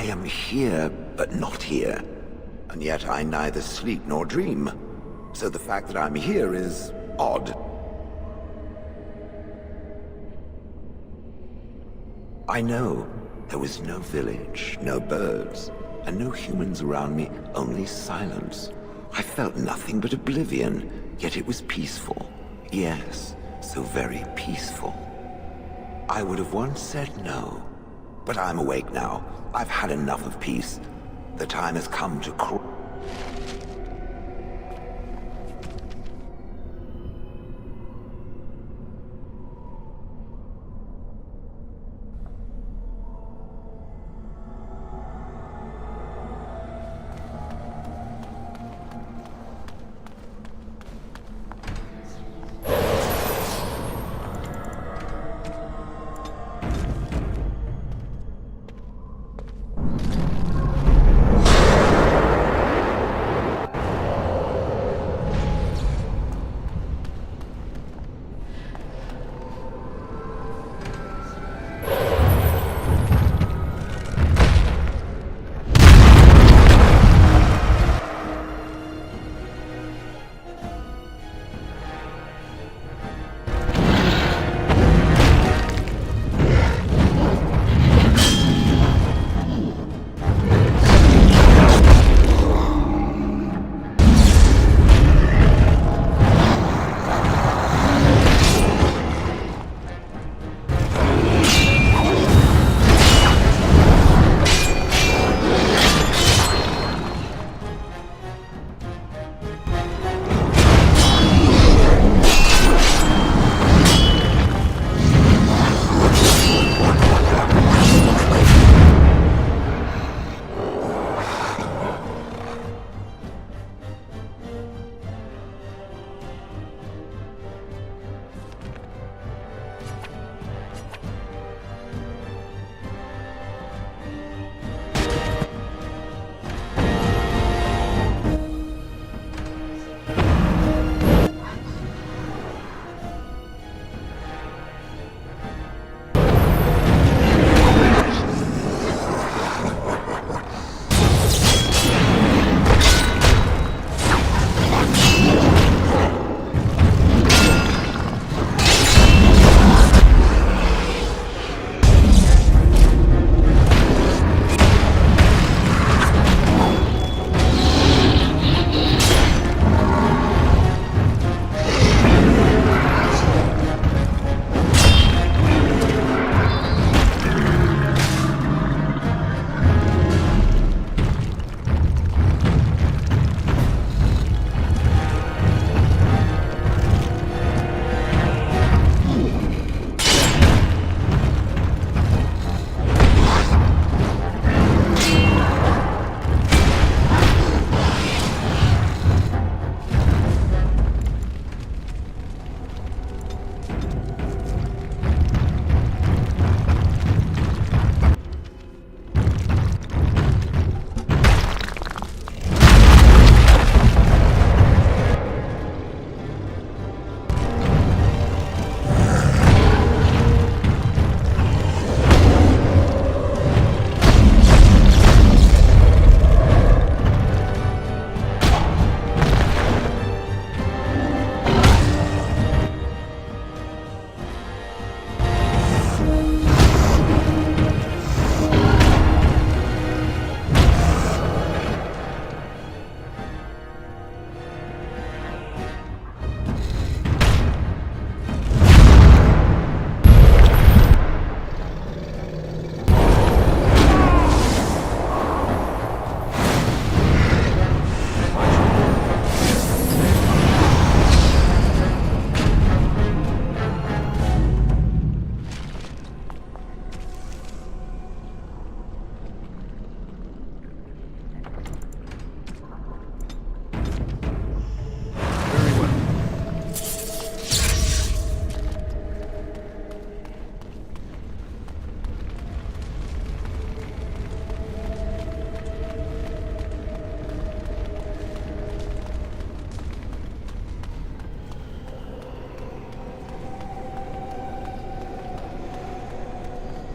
I am here, but not here. And yet I neither sleep nor dream. So the fact that I'm here is odd. I know. There was no village, no birds, and no humans around me, only silence. I felt nothing but oblivion, yet it was peaceful. Yes, so very peaceful. I would have once said no. But I'm awake now. I've had enough of peace. The time has come to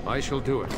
I shall do it.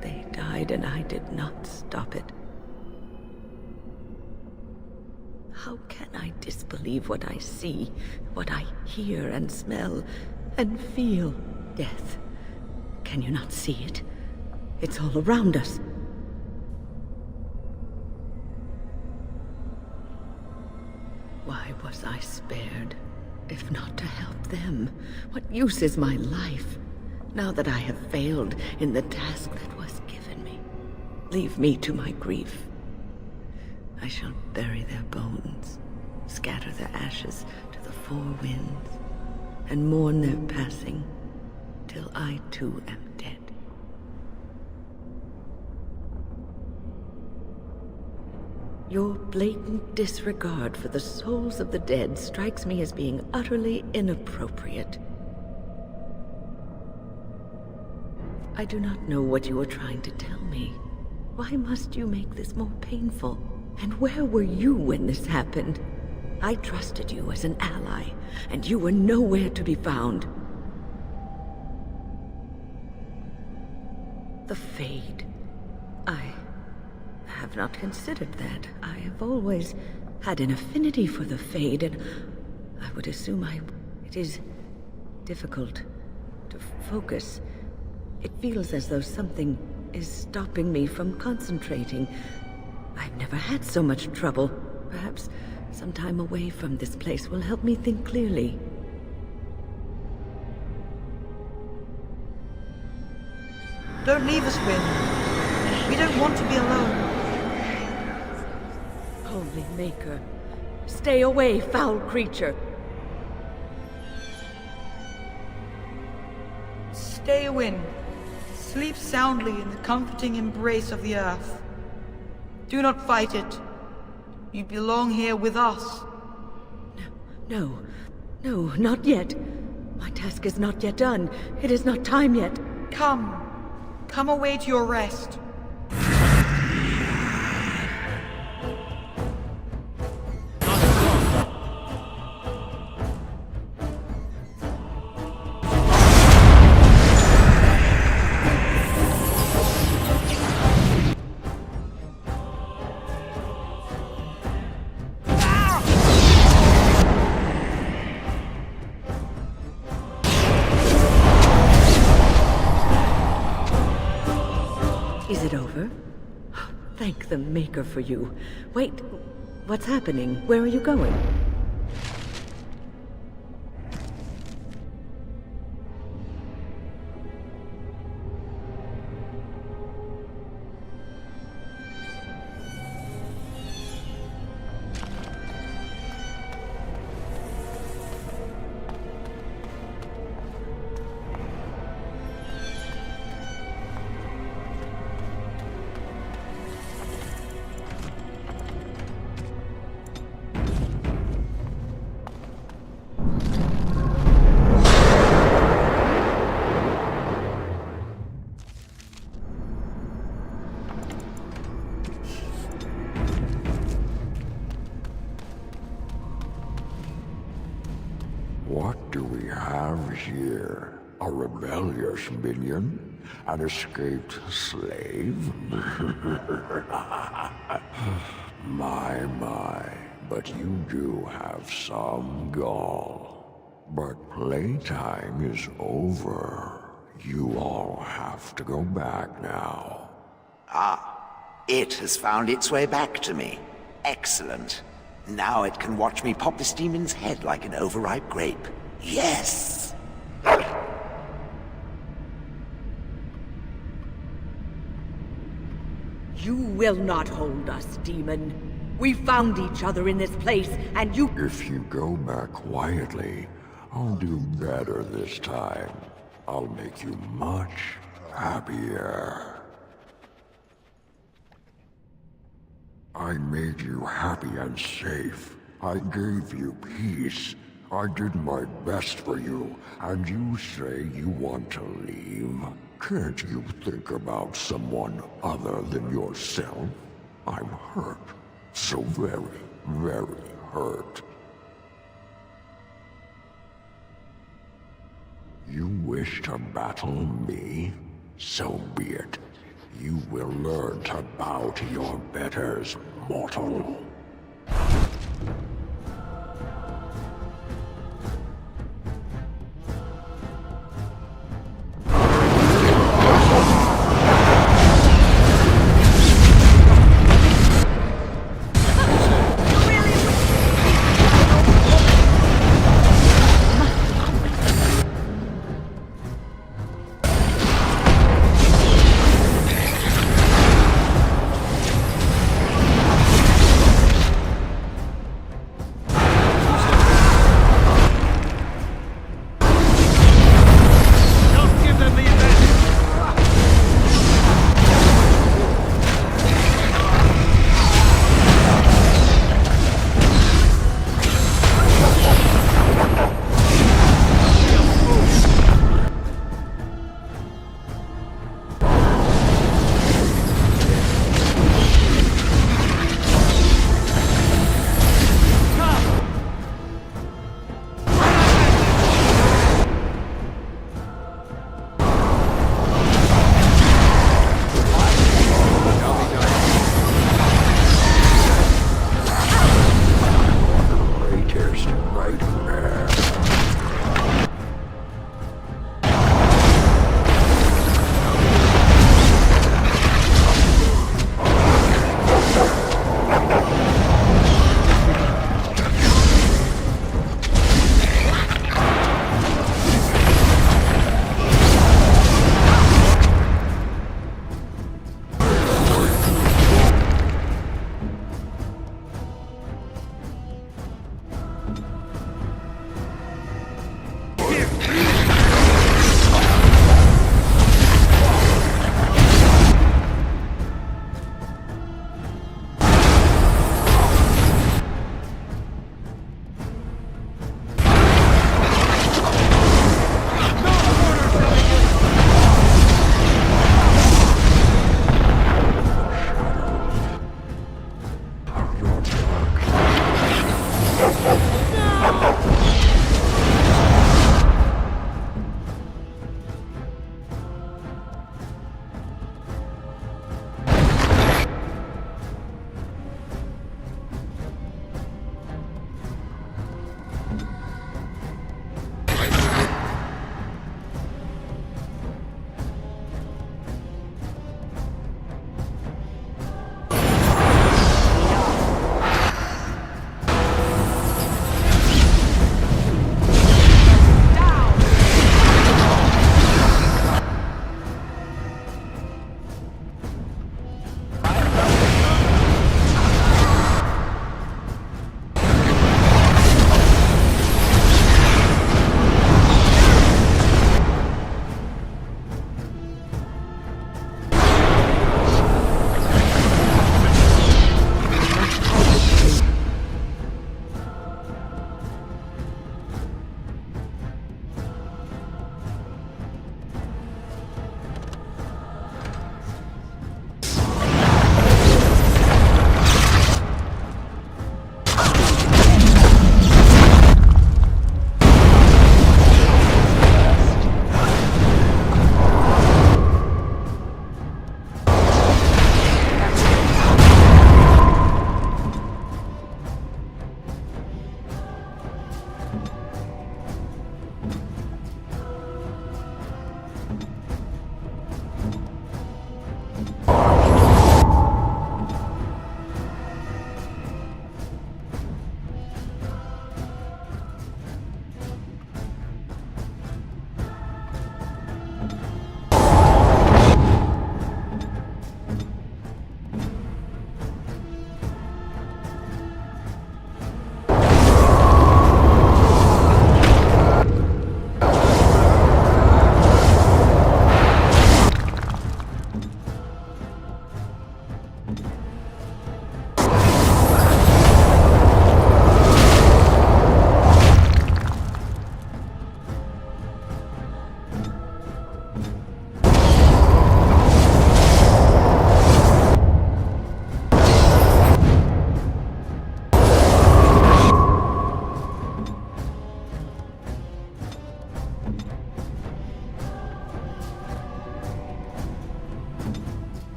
They died and I did not stop it. How can I disbelieve what I see, what I hear and smell and feel? Death. Can you not see it? It's all around us. Why was I spared, if not to help them? What use is my life, now that I have failed in the task that was given me? Leave me to my grief. I shall bury their bones, scatter their ashes to the four winds, and mourn their passing, till I too am dead. Your blatant disregard for the souls of the dead strikes me as being utterly inappropriate. I do not know what you are trying to tell me. Why must you make this more painful? And where were you when this happened? I trusted you as an ally, and you were nowhere to be found. The Fade. I have not considered that. I have always had an affinity for the Fade, and I would assume it is difficult to focus. It feels as though something is stopping me from concentrating. I've never had so much trouble. Perhaps some time away from this place will help me think clearly. Don't leave us, Wynne. We don't want to be alone. Holy Maker, stay away, foul creature. Stay, Wynne. Sleep soundly in the comforting embrace of the earth. Do not fight it. You belong here with us. No, not yet. My task is not yet done. It is not time yet. Come away to your rest. Is it over? Thank the Maker for you. Wait, what's happening? Where are you going? What do we have here? A rebellious minion? An escaped slave? My, but you do have some gall. But playtime is over. You all have to go back now. Ah, it has found its way back to me. Excellent. Now it can watch me pop this demon's head like an overripe grape. Yes! You will not hold us, demon. We found each other in this place, and you— If you go back quietly, I'll do better this time. I'll make you much happier. I made you happy and safe. I gave you peace. I did my best for you, and you say you want to leave? Can't you think about someone other than yourself? I'm hurt. So very, very hurt. You wish to battle me? So be it. You will learn to bow to your betters, mortal.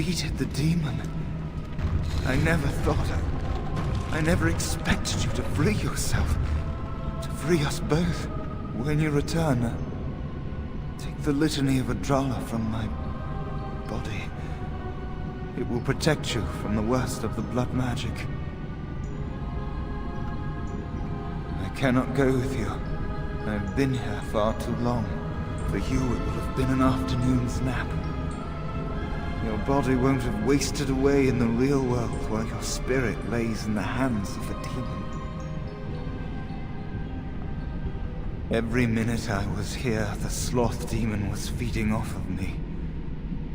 defeated the demon. I never thought I never expected you to free yourself. To free us both. When you return, take the litany of Adrala from my body. It will protect you from the worst of the blood magic. I cannot go with you. I've been here far too long. For you, it will have been an afternoon's nap. Your body won't have wasted away in the real world while your spirit lays in the hands of the demon. Every minute I was here, the sloth demon was feeding off of me,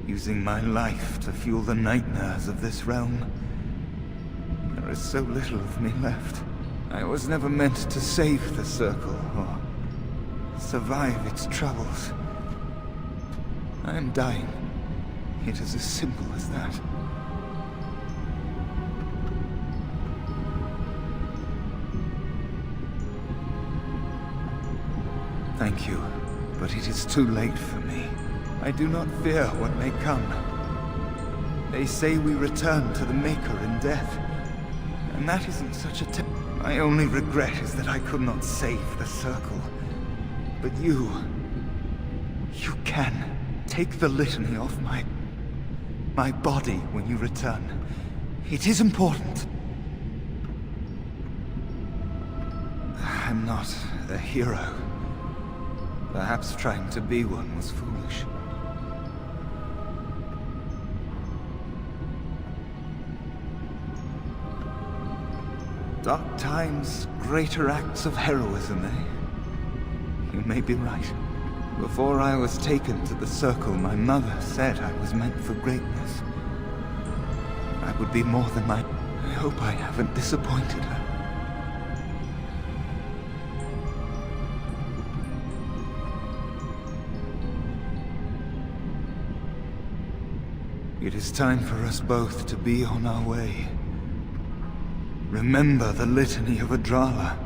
using my life to fuel the nightmares of this realm. There is so little of me left. I was never meant to save the Circle, or survive its troubles. I am dying. It is as simple as that. Thank you, but it is too late for me. I do not fear what may come. They say we return to the Maker in death, and that isn't such a my only regret is that I could not save the Circle. But you can. Take the litany off my body when you return. It is important. I'm not a hero. Perhaps trying to be one was foolish. Dark times, greater acts of heroism, eh? You may be right. Before I was taken to the Circle, my mother said I was meant for greatness. I would be more than my... I hope I haven't disappointed her. It is time for us both to be on our way. Remember the litany of Adrala.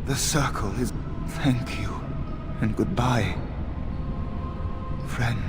The Circle is... Thank you, and goodbye, friend.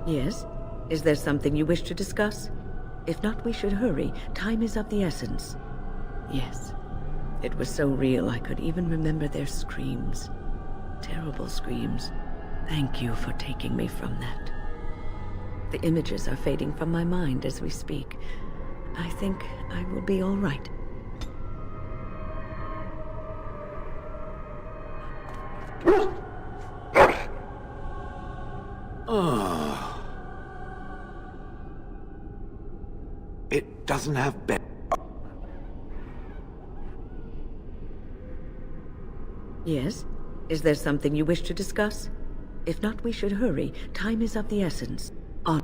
Yes? Is there something you wish to discuss? If not, we should hurry. Time is of the essence. Yes. It was so real I could even remember their screams. Terrible screams. Thank you for taking me from that. The images are fading from my mind as we speak. I think I will be all right. It doesn't have bed. Yes? Is there something you wish to discuss? If not, we should hurry. Time is of the essence. On.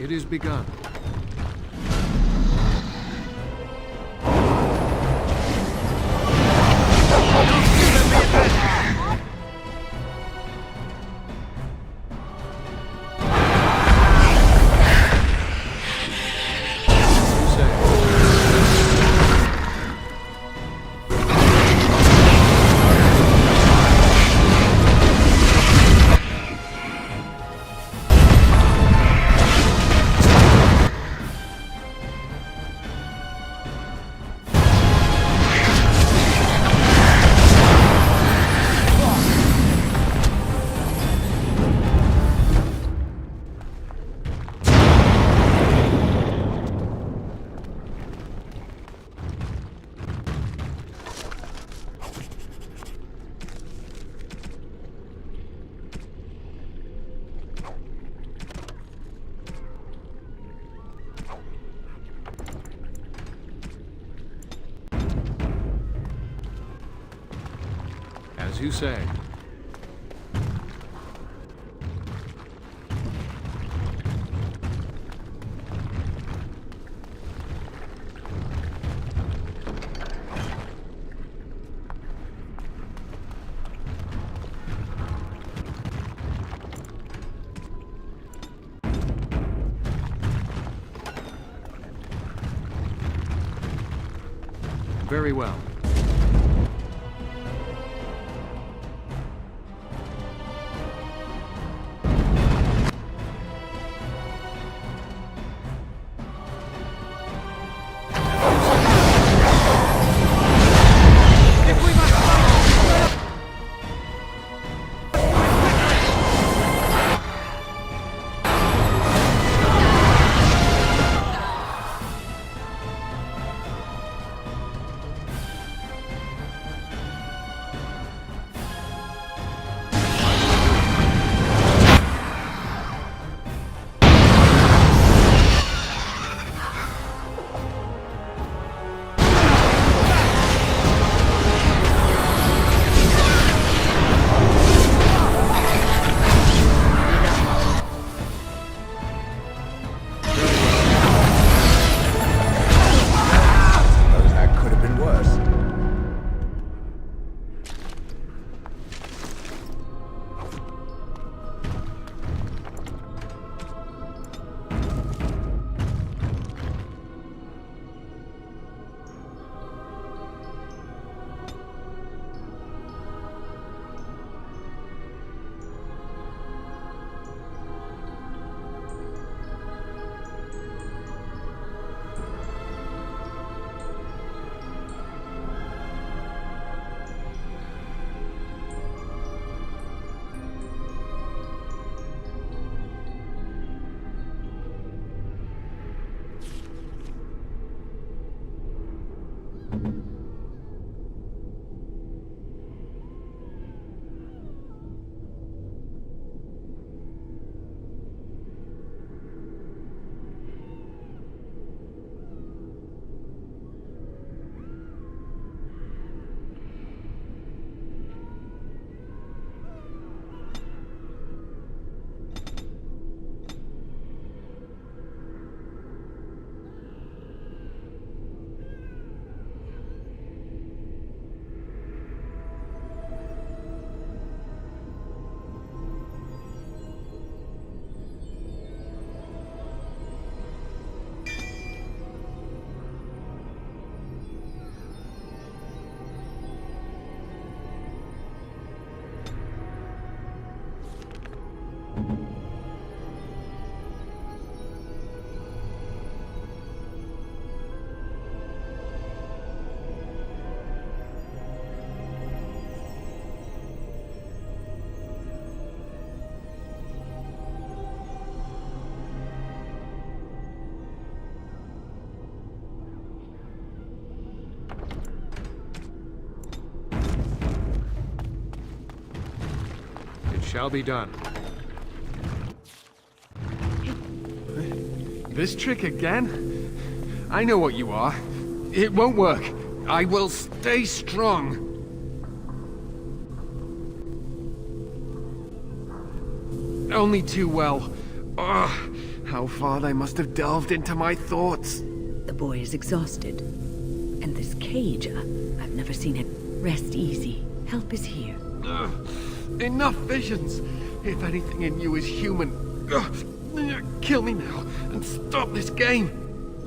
It is begun. you say. Very well. Shall be done. This trick again? I know what you are. It won't work. I will stay strong. Only too well. Ugh, how far they must have delved into my thoughts. The boy is exhausted. And this cage, I've never seen it. Rest easy. Help is here. Enough visions. If anything in you is human, kill me now and stop this game.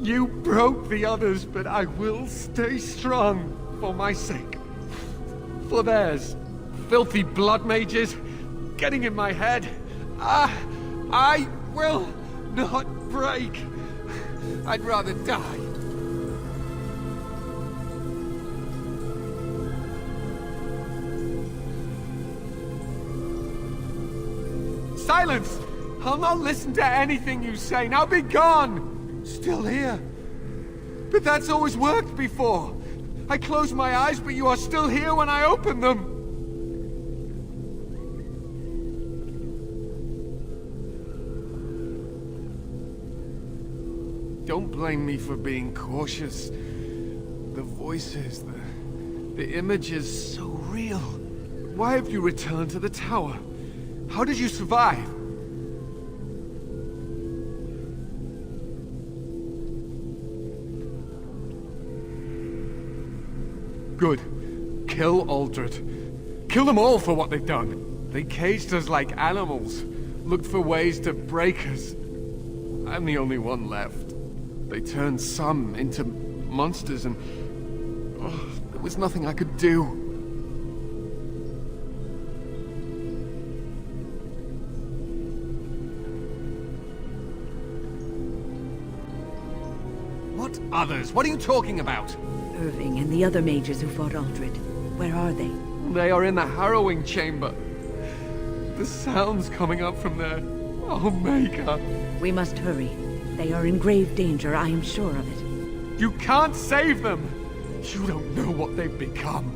You broke the others, but I will stay strong for my sake. For theirs. Filthy blood mages getting in my head. I will not break. I'd rather die. Silence! I'll not listen to anything you say. Now be gone! Still here. But that's always worked before. I close my eyes, but you are still here when I open them. Don't blame me for being cautious. The voices, the images, so real. Why have you returned to the tower? How did you survive? Good. Kill Aldred. Kill them all for what they've done. They caged us like animals, looked for ways to break us. I'm the only one left. They turned some into monsters and... oh, there was nothing I could do. What others? What are you talking about? Irving and the other mages who fought Aldred. Where are they? They are in the harrowing chamber. The sounds coming up from there. Oh, Maker. We must hurry. They are in grave danger, I am sure of it. You can't save them! You don't know what they've become.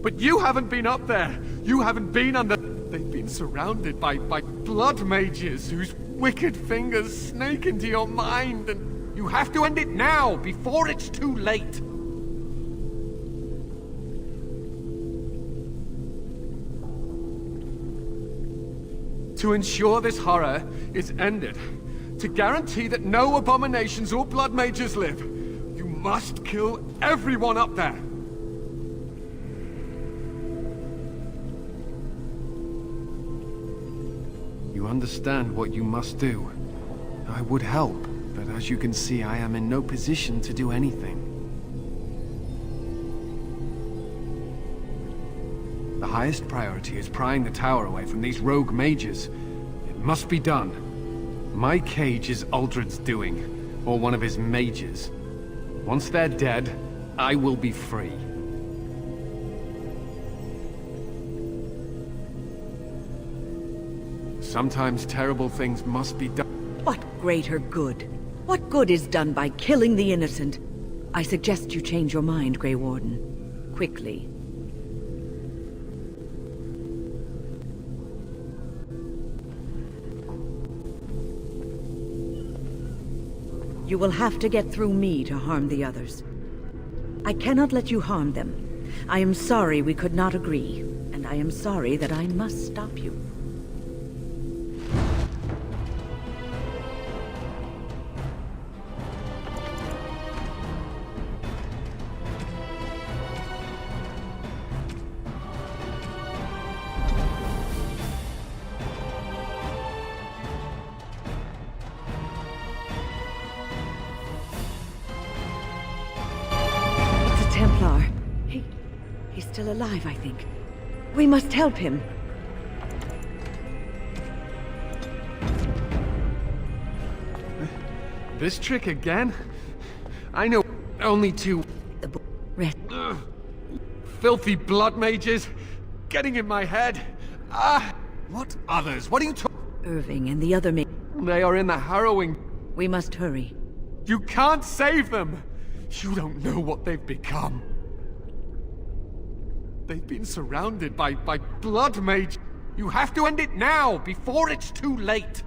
But you haven't been up there. You haven't been under... They've been surrounded by blood mages whose wicked fingers snake into your mind, and you have to end it now, before it's too late. To ensure this horror is ended, to guarantee that no abominations or blood mages live, you must kill everyone up there. You understand what you must do. I would help, but as you can see, I am in no position to do anything. The highest priority is prying the tower away from these rogue mages. It must be done. My cage is Aldred's doing, or one of his mages. Once they're dead, I will be free. Sometimes terrible things must be done. What greater good? What good is done by killing the innocent? I suggest you change your mind, Grey Warden. Quickly. You will have to get through me to harm the others. I cannot let you harm them. I am sorry we could not agree, and I am sorry that I must stop you. Templar. He's still alive, I think. We must help him. This trick again? I know only two... filthy blood mages getting in my head. What others? What are you talking... Irving and the other They are in the harrowing... We must hurry. You can't save them! You don't know what they've become. They've been surrounded by blood mage. You have to end it now, before it's too late.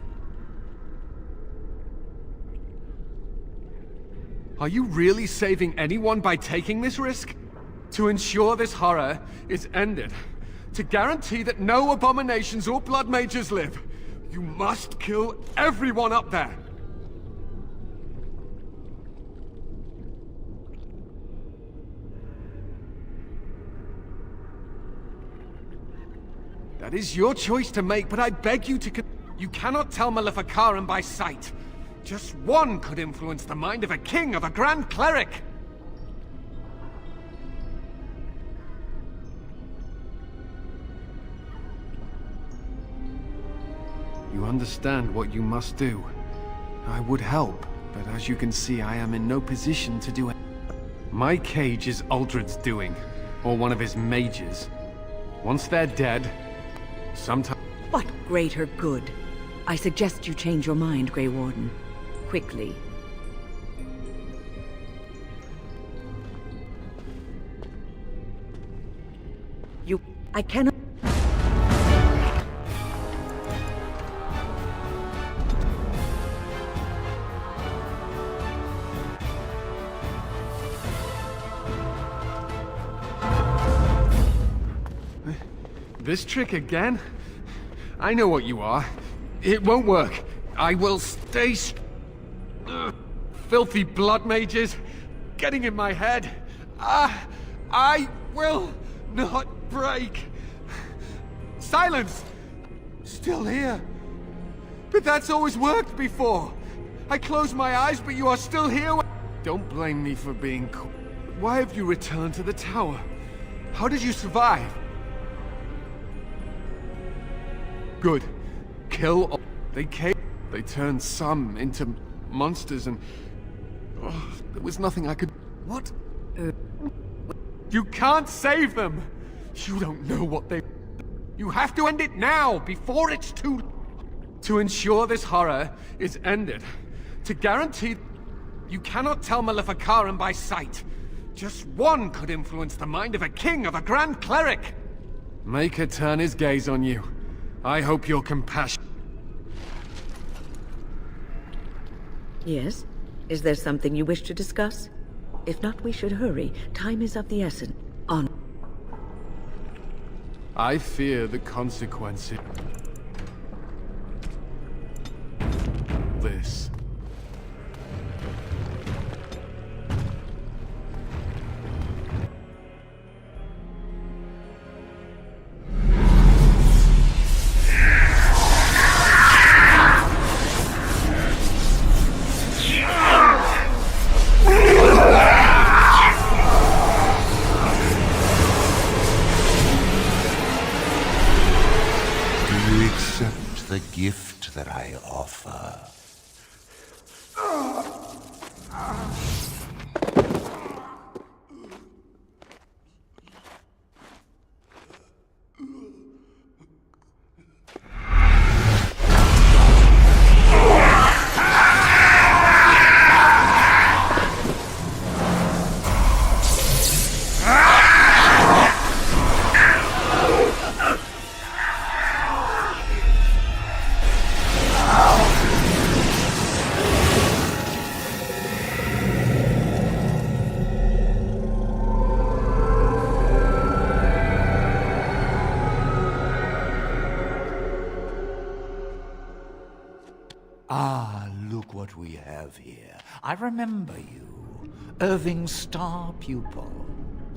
Are you really saving anyone by taking this risk? To ensure this horror is ended, to guarantee that no abominations or blood mages live, you must kill everyone up there. That is your choice to make, but I beg you to you cannot tell Maleficarum by sight. Just one could influence the mind of a king, of a grand cleric! You understand what you must do. I would help, but as you can see, I am in no position to do it. My cage is Aldred's doing, or one of his mages. Once they're dead, sometimes... What greater good? I suggest you change your mind, Grey Warden. Quickly. I cannot... This trick again? I know what you are. It won't work. I will stay filthy blood mages getting in my head. I will not break. Silence! Still here. But that's always worked before. I close my eyes, but you are still here. Don't blame me for being cool. Why have you returned to the tower? How did you survive? Good. Kill all. They turned some into monsters and... Oh, there was nothing I could... What? You can't save them! You don't know what they... You have to end it now, before it's too... To ensure this horror is ended. To guarantee... You cannot tell Maleficarum by sight. Just one could influence the mind of a king, of a grand cleric. Make her turn his gaze on you. I hope you're compassionate. Yes? Is there something you wish to discuss? If not, we should hurry. Time is of the essence. On. I fear the consequences. This. The gift that I offer. Ah, look what we have here. I remember you. Irving's star pupil.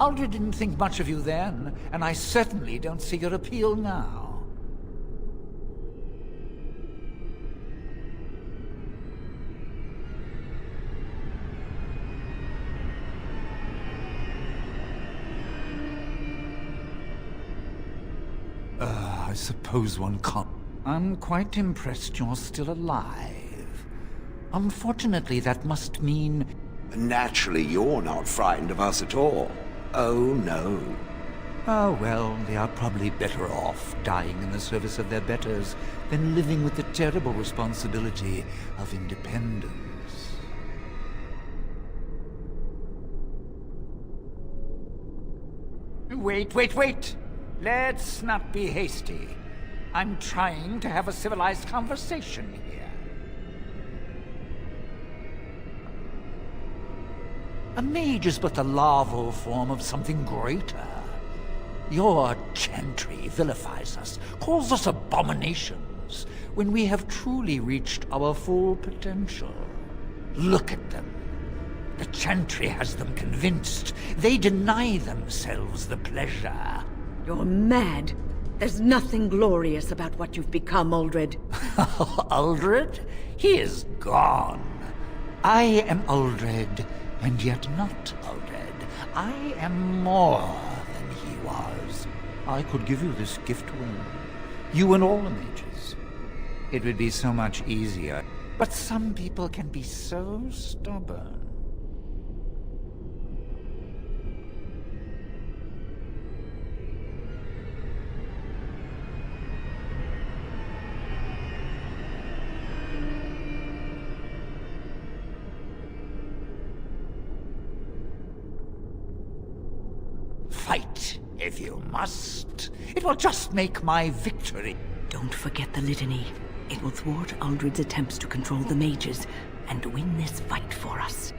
Aldred didn't think much of you then, and I certainly don't see your appeal now. I suppose one can't... I'm quite impressed you're still alive. Unfortunately, that must mean... Naturally, you're not frightened of us at all. Oh, no. Oh, well, they are probably better off dying in the service of their betters than living with the terrible responsibility of independence. Wait! Let's not be hasty. I'm trying to have a civilized conversation here. A mage is but the larval form of something greater. Your chantry vilifies us, calls us abominations, when we have truly reached our full potential. Look at them. The chantry has them convinced. They deny themselves the pleasure. You're mad. There's nothing glorious about what you've become, Aldred. Aldred? He is gone. I am Aldred, and yet not Aldred. I am more than he was. I could give you this gift wing. You and all the mages. It would be so much easier. But some people can be so stubborn. Fight, if you must. It will just make my victory. Don't forget the litany. It will thwart Aldred's attempts to control the mages and win this fight for us.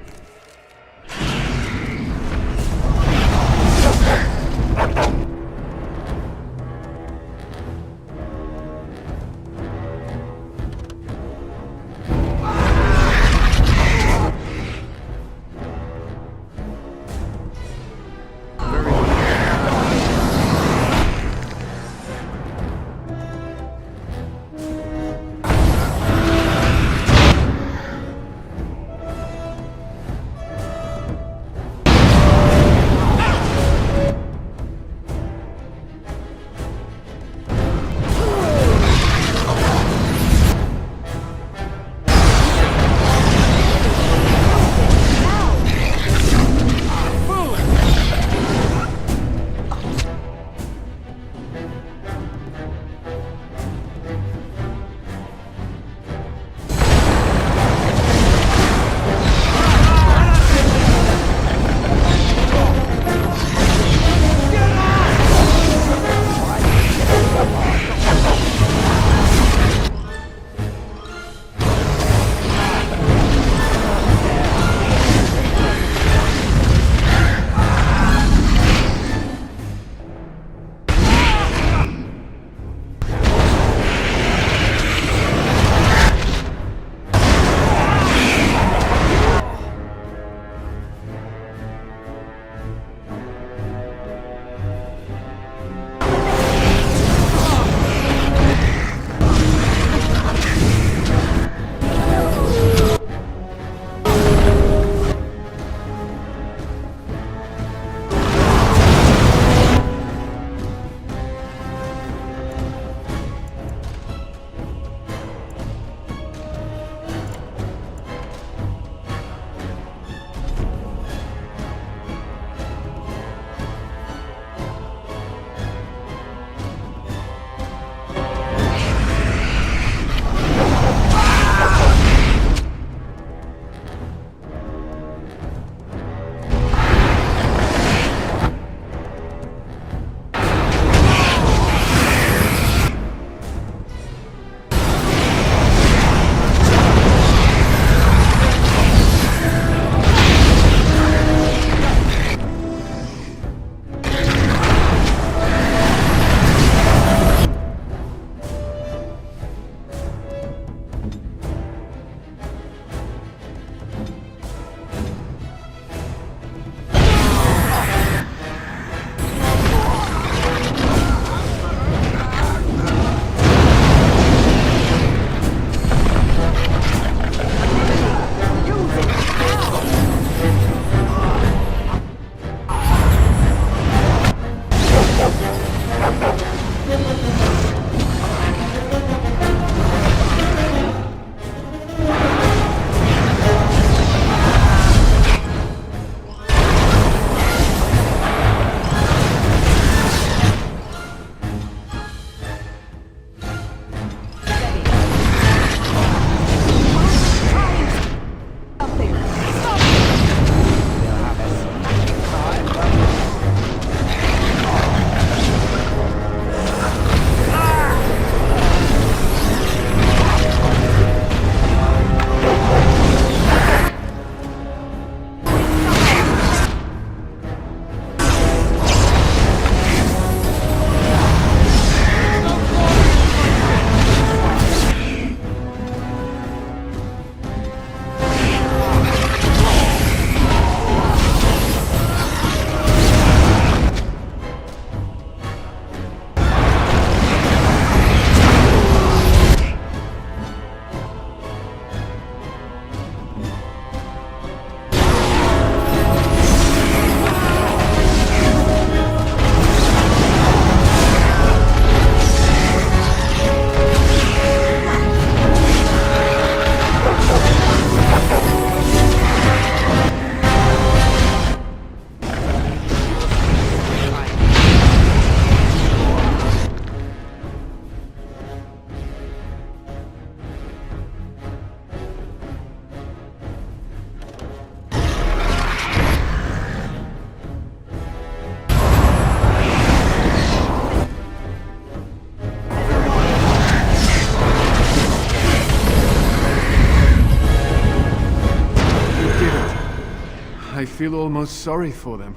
feel almost sorry for them,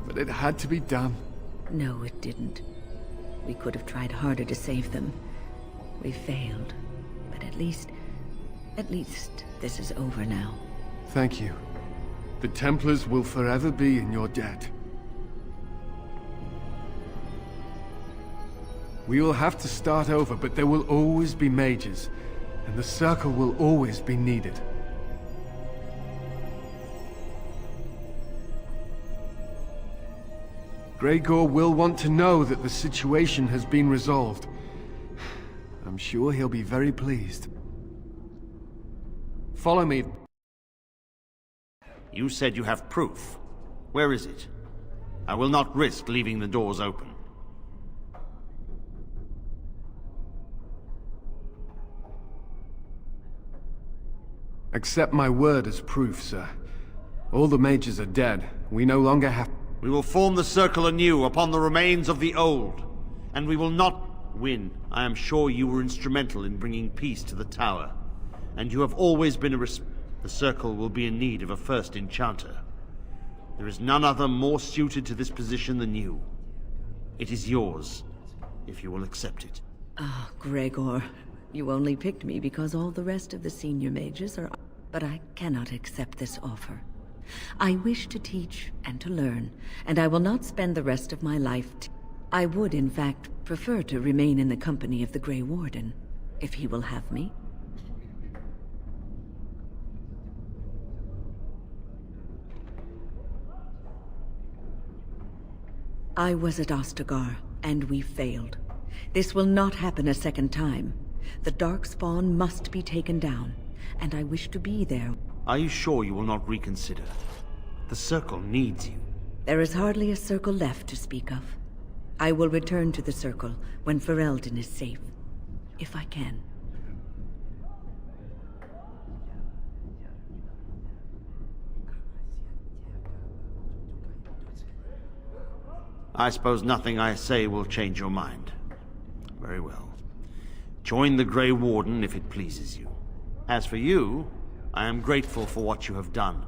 but it had to be done. No, it didn't. We could have tried harder to save them. We failed, but at least this is over now. Thank you. The Templars will forever be in your debt. We will have to start over, but there will always be mages, and the Circle will always be needed. Gregor will want to know that the situation has been resolved. I'm sure he'll be very pleased. Follow me. You said you have proof. Where is it? I will not risk leaving the doors open. Accept my word as proof, sir. All the mages are dead. We no longer have... We will form the Circle anew upon the remains of the old. And we will not win. I am sure you were instrumental in bringing peace to the Tower. And you have always been the Circle will be in need of a first enchanter. There is none other more suited to this position than you. It is yours, if you will accept it. Ah, Gregor. You only picked me because all the rest of the senior mages are... But I cannot accept this offer. I wish to teach and to learn, and I will not spend the rest of my life... I would, in fact, prefer to remain in the company of the Grey Warden, if he will have me. I was at Ostagar, and we failed. This will not happen a second time. The Darkspawn must be taken down, and I wish to be there. Are you sure you will not reconsider? The Circle needs you. There is hardly a Circle left to speak of. I will return to the Circle when Ferelden is safe, if I can. I suppose nothing I say will change your mind. Very well. Join the Grey Warden if it pleases you. As for you, I am grateful for what you have done.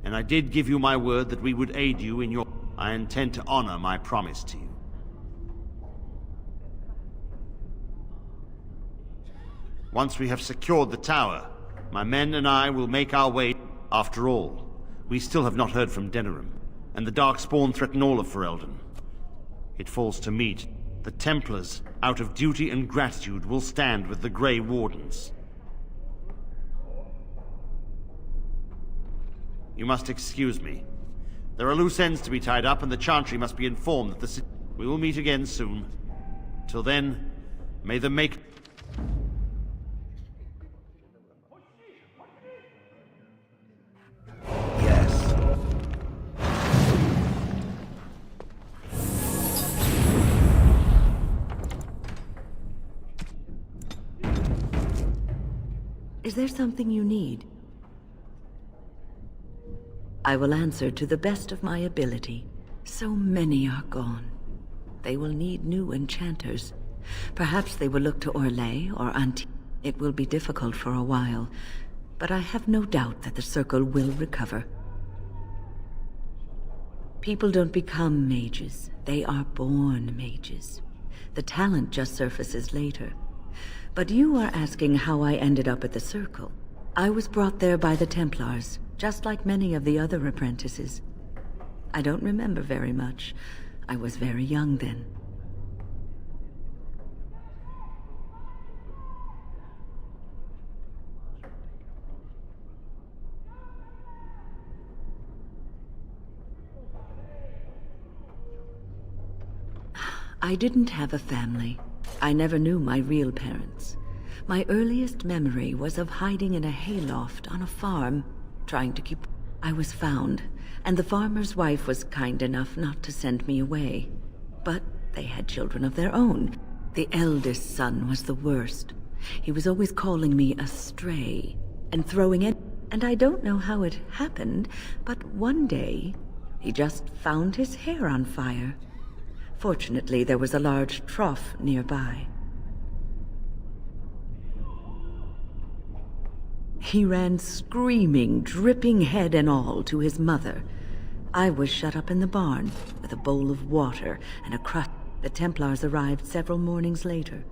And I did give you my word that we would aid you in your... I intend to honor my promise to you. Once we have secured the tower, my men and I will make our way. After all, we still have not heard from Denerim, and the Darkspawn threaten all of Ferelden. It falls to me. The Templars, out of duty and gratitude, will stand with the Grey Wardens. You must excuse me. There are loose ends to be tied up, and the Chantry must be informed that the city... We will meet again soon. Till then, may the make... Yes. Is there something you need? I will answer to the best of my ability. So many are gone. They will need new enchanters. Perhaps they will look to Orlais or Anti. It will be difficult for a while, but I have no doubt that the Circle will recover. People don't become mages. They are born mages. The talent just surfaces later. But you are asking how I ended up at the Circle. I was brought there by the Templars, just like many of the other apprentices. I don't remember very much. I was very young then. I didn't have a family. I never knew my real parents. My earliest memory was of hiding in a hayloft on a farm, trying to keep... I was found, and the farmer's wife was kind enough not to send me away. But they had children of their own. The eldest son was the worst. He was always calling me a stray, and throwing it... And I don't know how it happened, but one day, he just found his hair on fire. Fortunately, there was a large trough nearby. He ran screaming, dripping head and all, to his mother. I was shut up in the barn with a bowl of water and a crutch. The Templars arrived several mornings later.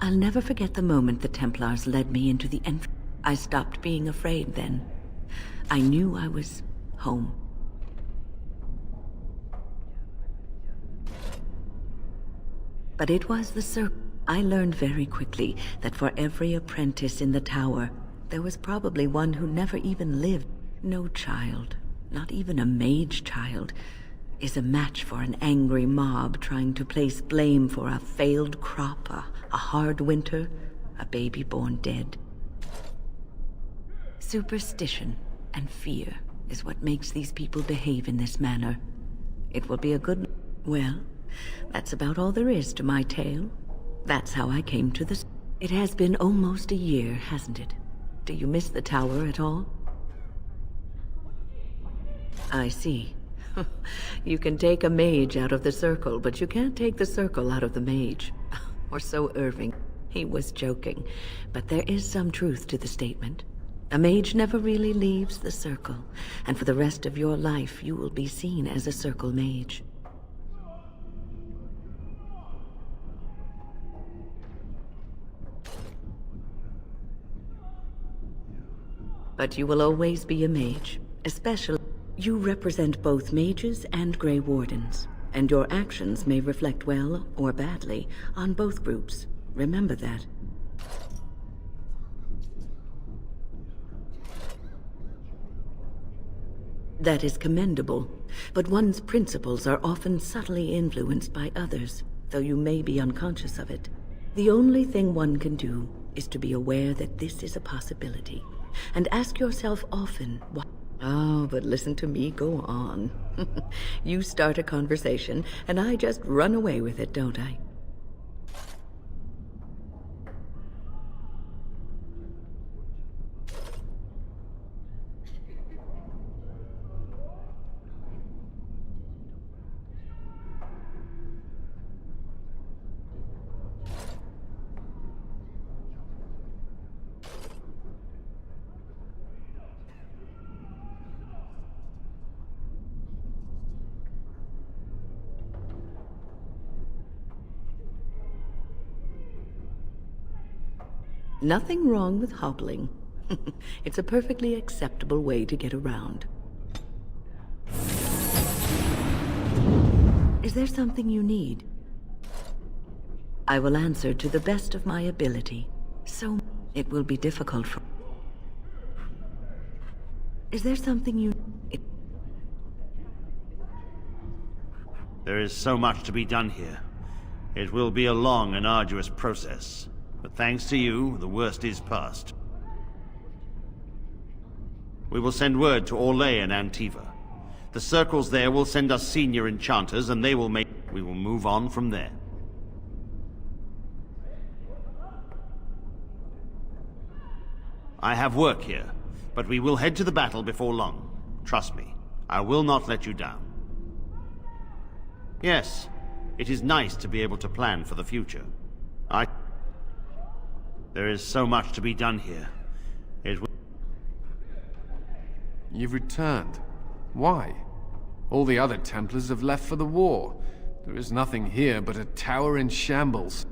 I'll never forget the moment the Templars led me into the entrance. I stopped being afraid then. I knew I was home. But it was the circle. I learned very quickly that for every apprentice in the tower, there was probably one who never even lived. No child, not even a mage child, is a match for an angry mob trying to place blame for a failed crop, a hard winter, a baby born dead. Superstition and fear is what makes these people behave in this manner. It will be a good... Well, that's about all there is to my tale. That's how I came to this. It has been almost a year, hasn't it? Do you miss the tower at all? I see. You can take a mage out of the circle, but you can't take the circle out of the mage. Or so Irving. He was joking, but there is some truth to the statement. A mage never really leaves the circle, and for the rest of your life you will be seen as a circle mage. But you will always be a mage, especially... You represent both mages and Grey Wardens, and your actions may reflect well or badly on both groups. Remember that. That is commendable, but one's principles are often subtly influenced by others, though you may be unconscious of it. The only thing one can do is to be aware that this is a possibility, and ask yourself often, why? Oh, but listen to me go on. You start a conversation, and I just run away with it, don't I? Nothing wrong with hobbling. It's a perfectly acceptable way to get around. Is there something you need? I will answer to the best of my ability. So, it will be difficult for... Is there something you... There is so much to be done here. It will be a long and arduous process. But thanks to you, the worst is past. We will send word to Orlais and Antiva. The circles there will send us senior enchanters, and they will make... We will move on from there. I have work here, but we will head to the battle before long. Trust me, I will not let you down. Yes, it is nice to be able to plan for the future. There is so much to be done here. You've returned. Why? All the other Templars have left for the war. There is nothing here but a tower in shambles.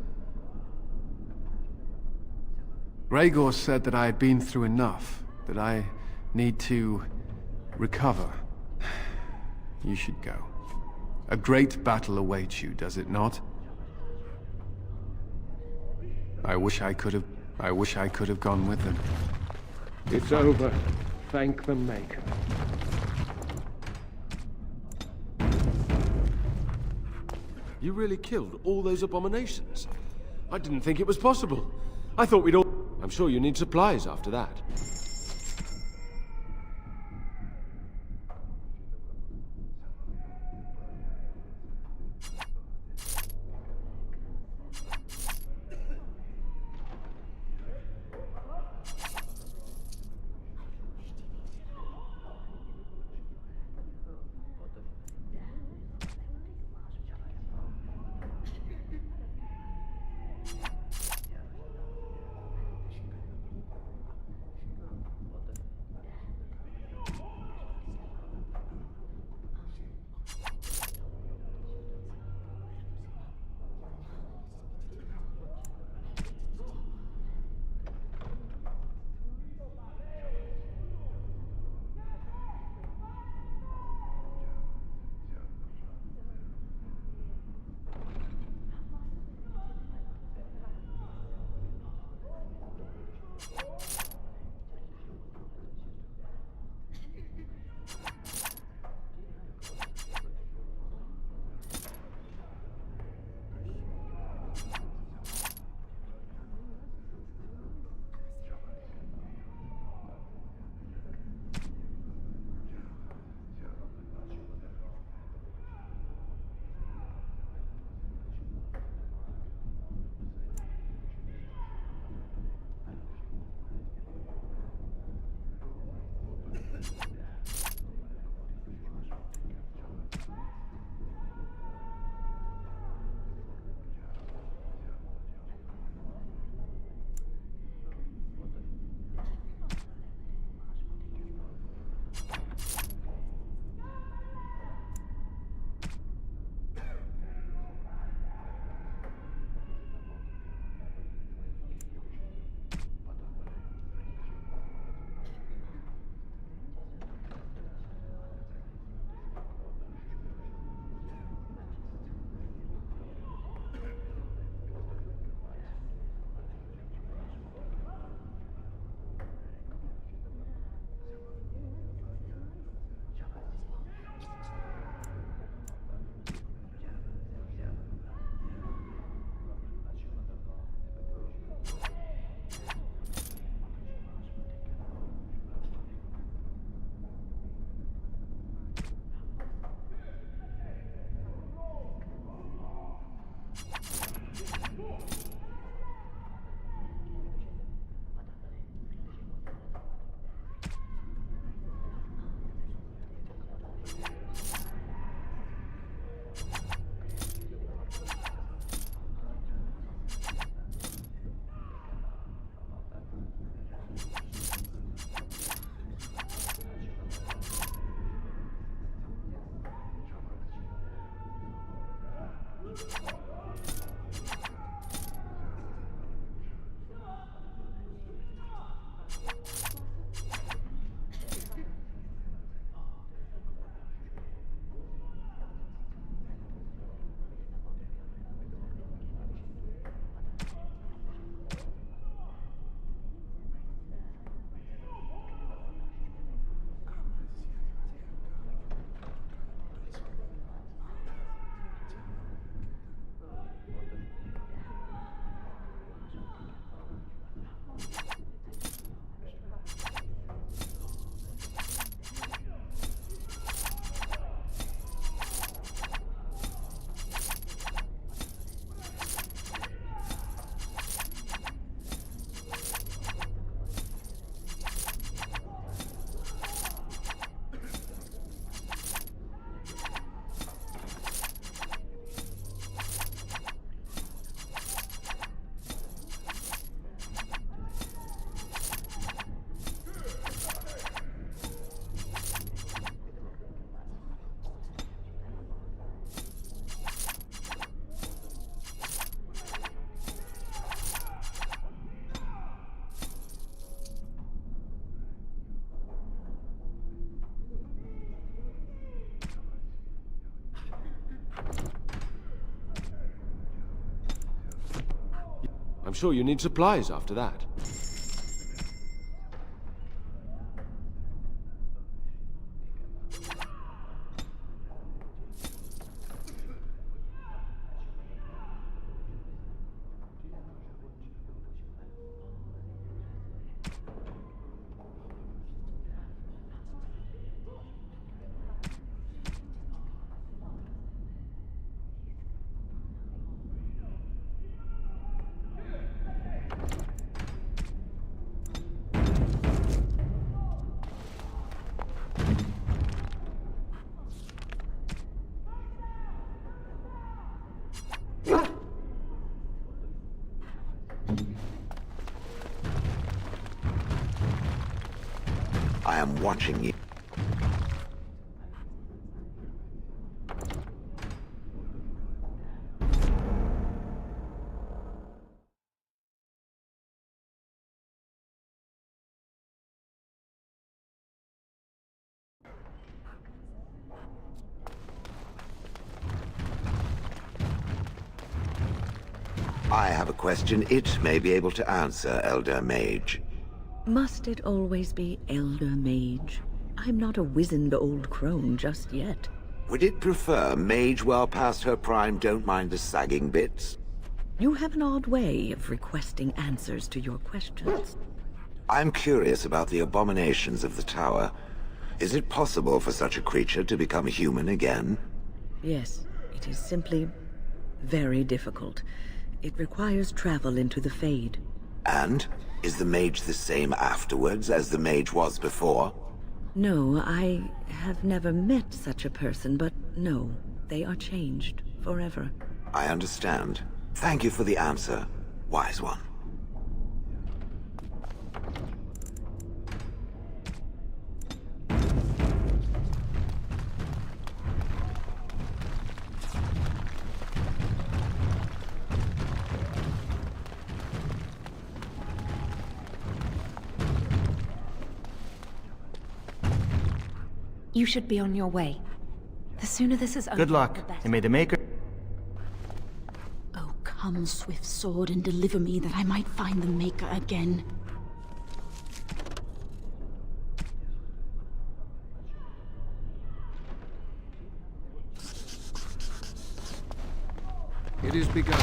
Gregor said that I had been through enough, that I need to recover. You should go. A great battle awaits you, does it not? I wish I could have gone with them. It's over. Thank the Maker. You really killed all those abominations? I didn't think it was possible. I thought we'd all... I'm sure you need supplies after that. I'm sure you need supplies after that. I am watching you. I have a question it may be able to answer, Elder Mage. Must it always be Elder Mage? I'm not a wizened old crone just yet. Would it prefer Mage well past her prime don't mind the sagging bits? You have an odd way of requesting answers to your questions. I'm curious about the abominations of the tower. Is it possible for such a creature to become human again? Yes, it is simply very difficult. It requires travel into the Fade. And? Is the Mage the same afterwards as the Mage was before? No, I have never met such a person, but no, they are changed forever. I understand. Thank you for the answer, wise one. You should be on your way. The sooner this is over, Good luck, the better. and may the Maker... Oh, come, swift sword, and deliver me that I might find the Maker again. It is begun.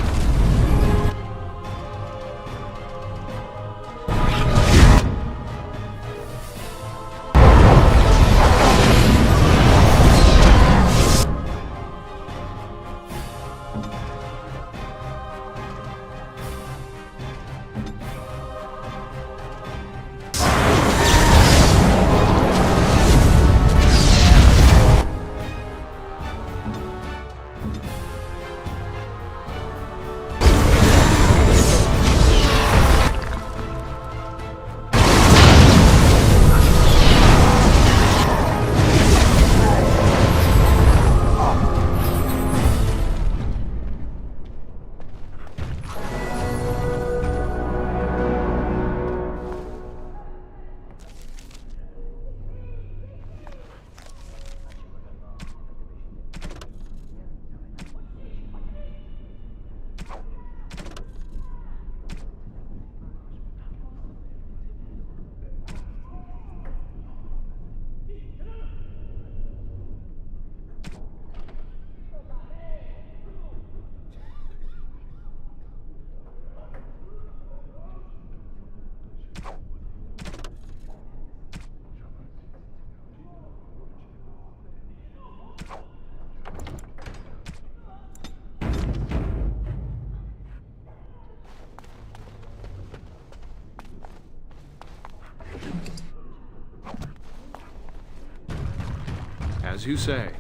As you say.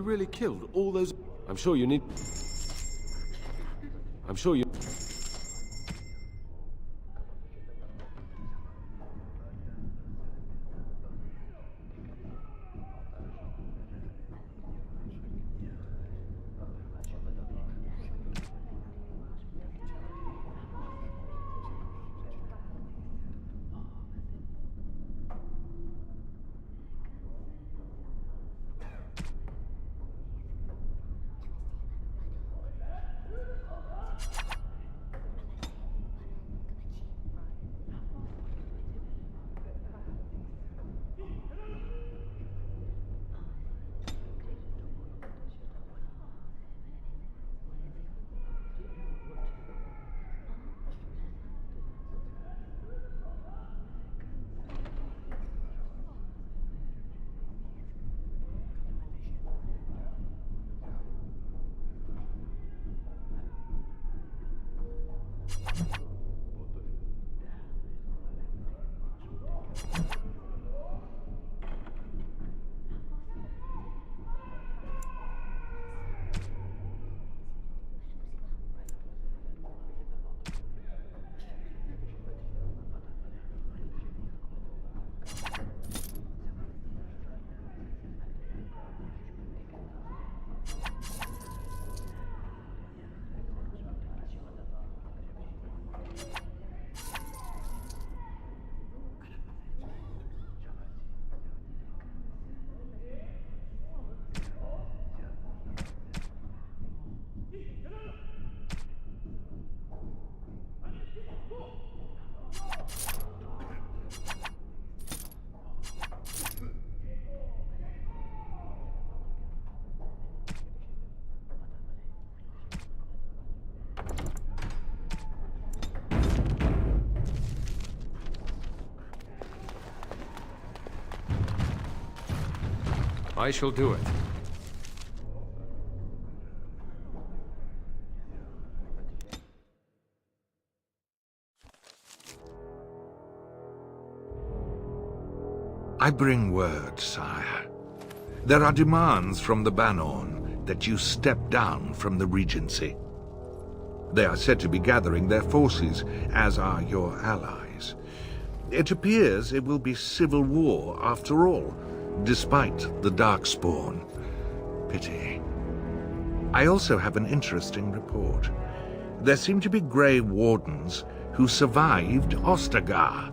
You really killed all those... I'm sure you need... I'm sure you... I shall do it. I bring word, sire. There are demands from the Banorn that you step down from the Regency. They are said to be gathering their forces, as are your allies. It appears it will be civil war after all, despite the Darkspawn. Pity. I also have an interesting report. There seem to be Grey Wardens who survived Ostagar.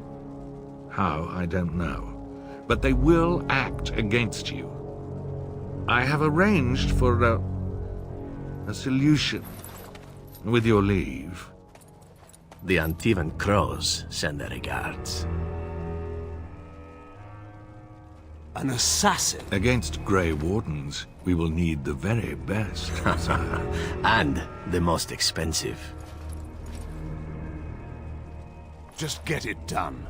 How, I don't know. But they will act against you. I have arranged for a solution, with your leave. The Antivan Crows send their regards. An assassin? Against Grey Wardens, we will need the very best, sire. And the most expensive. Just get it done.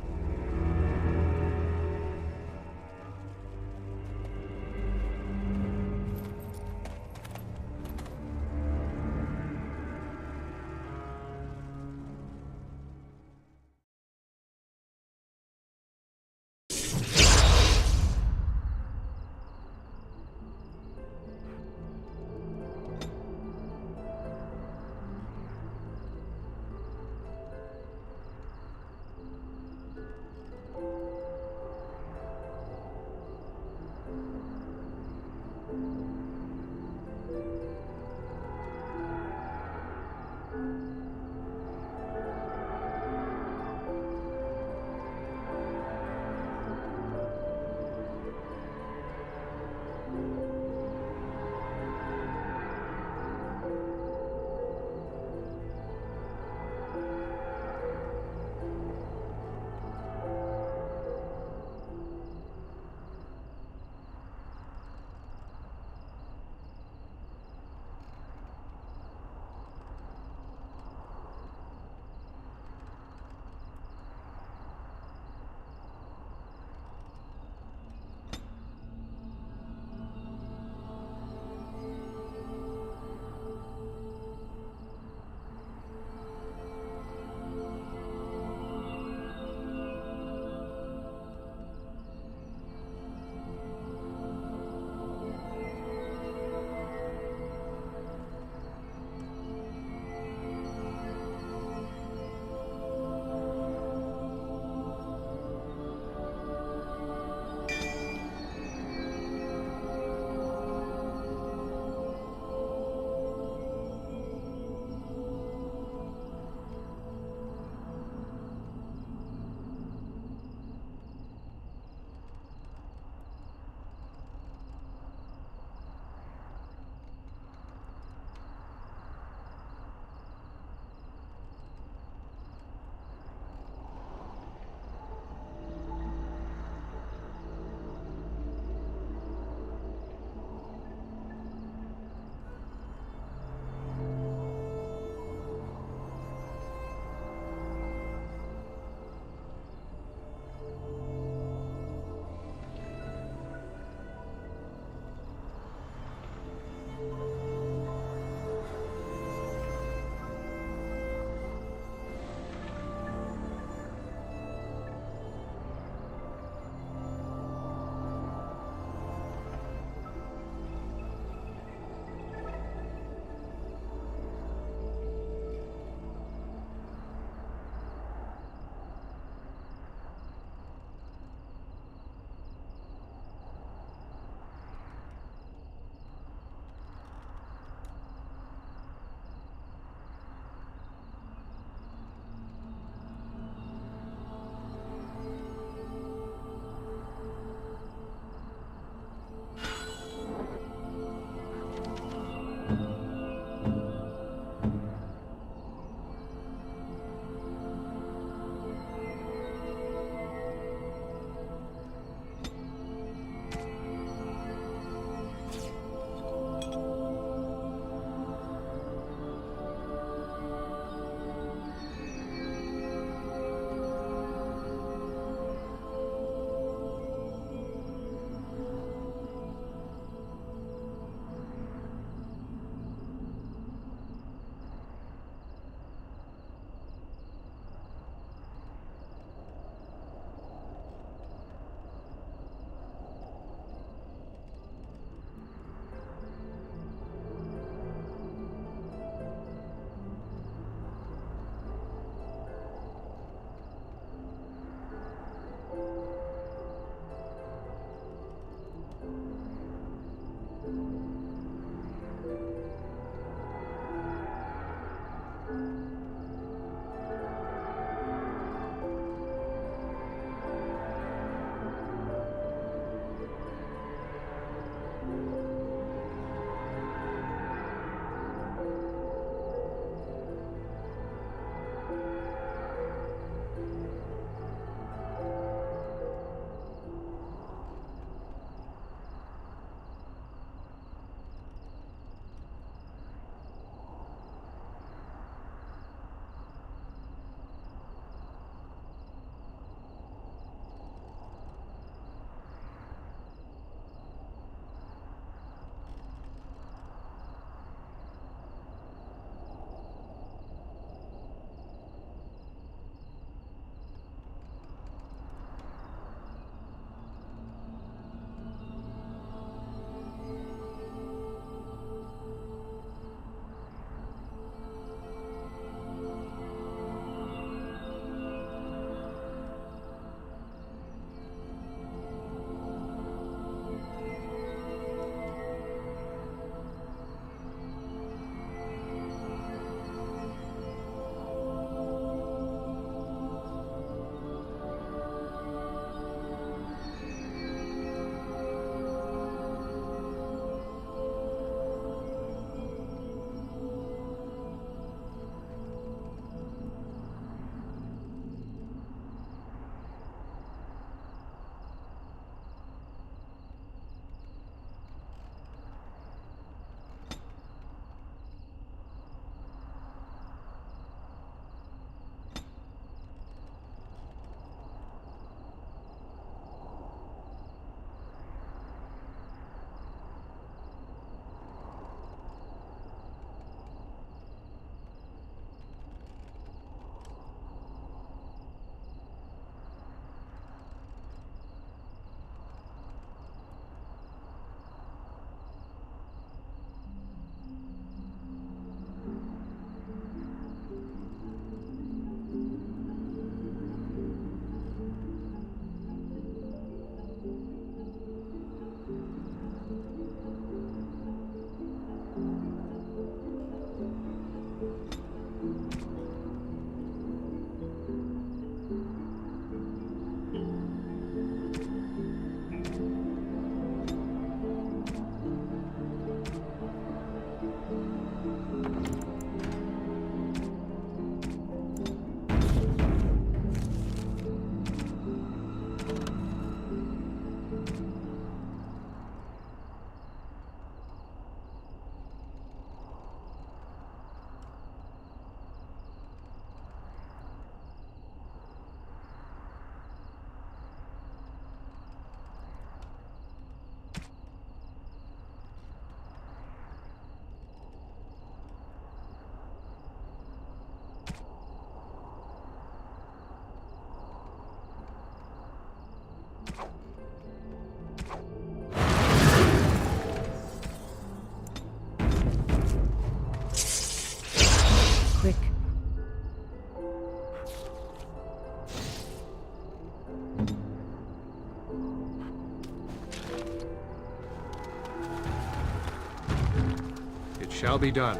Shall be done.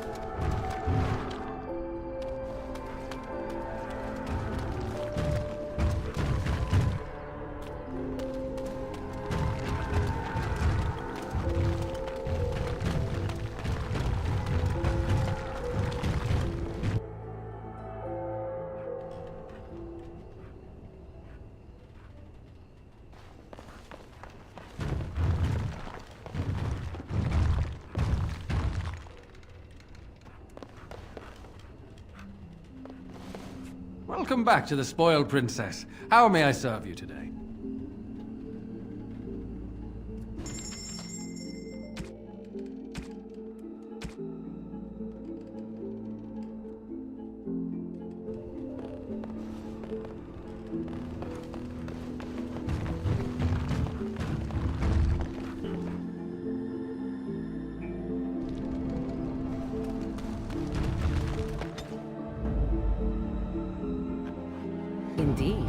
Welcome back to the Spoiled Princess. How may I serve you today? Indeed.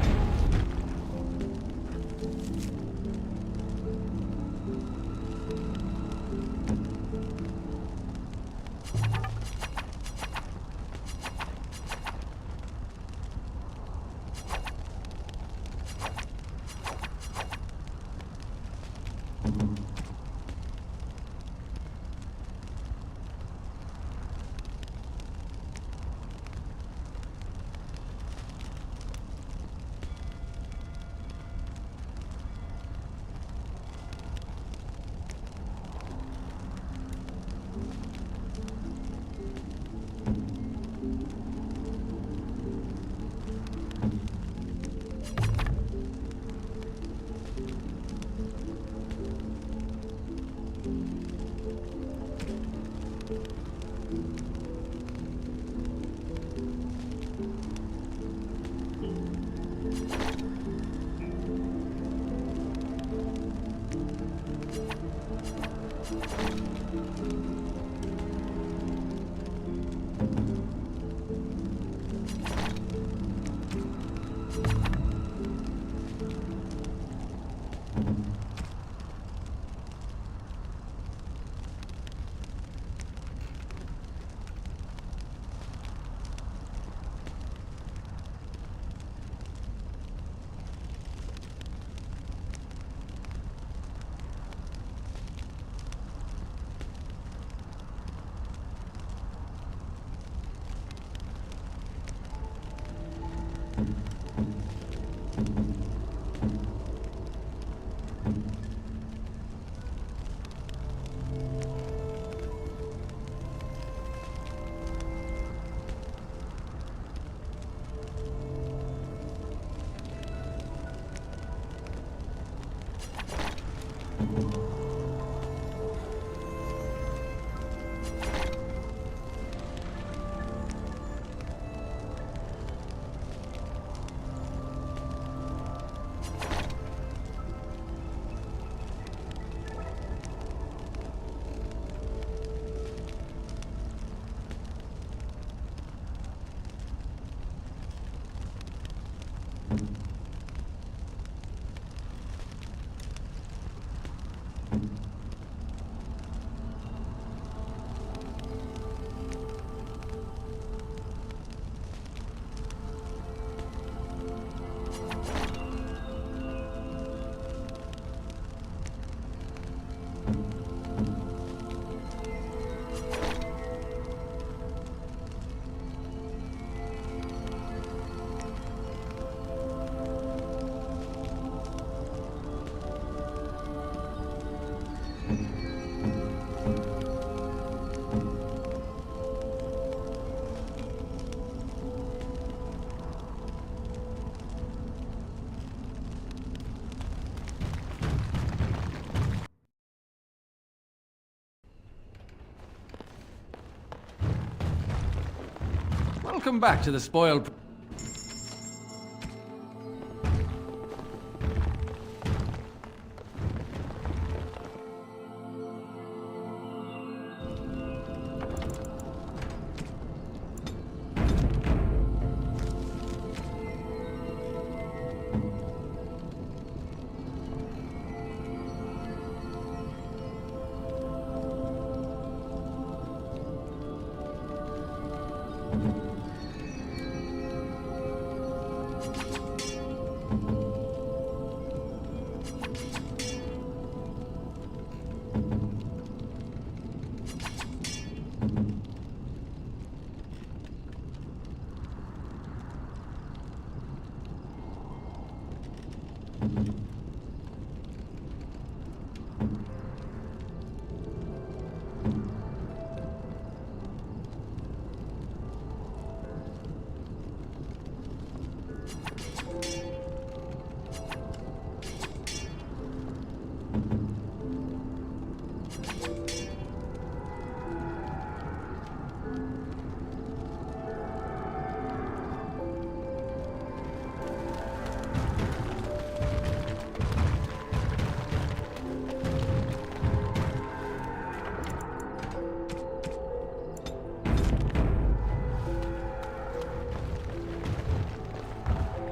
Welcome back to the spoiled...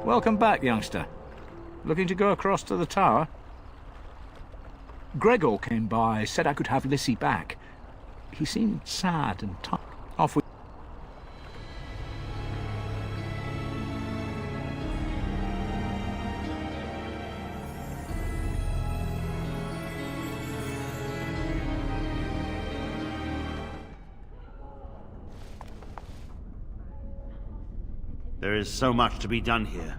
Welcome back, youngster. Looking to go across to the tower? Gregor came by, said I could have Lissy back. He seemed sad and tired. Off with... There is so much to be done here.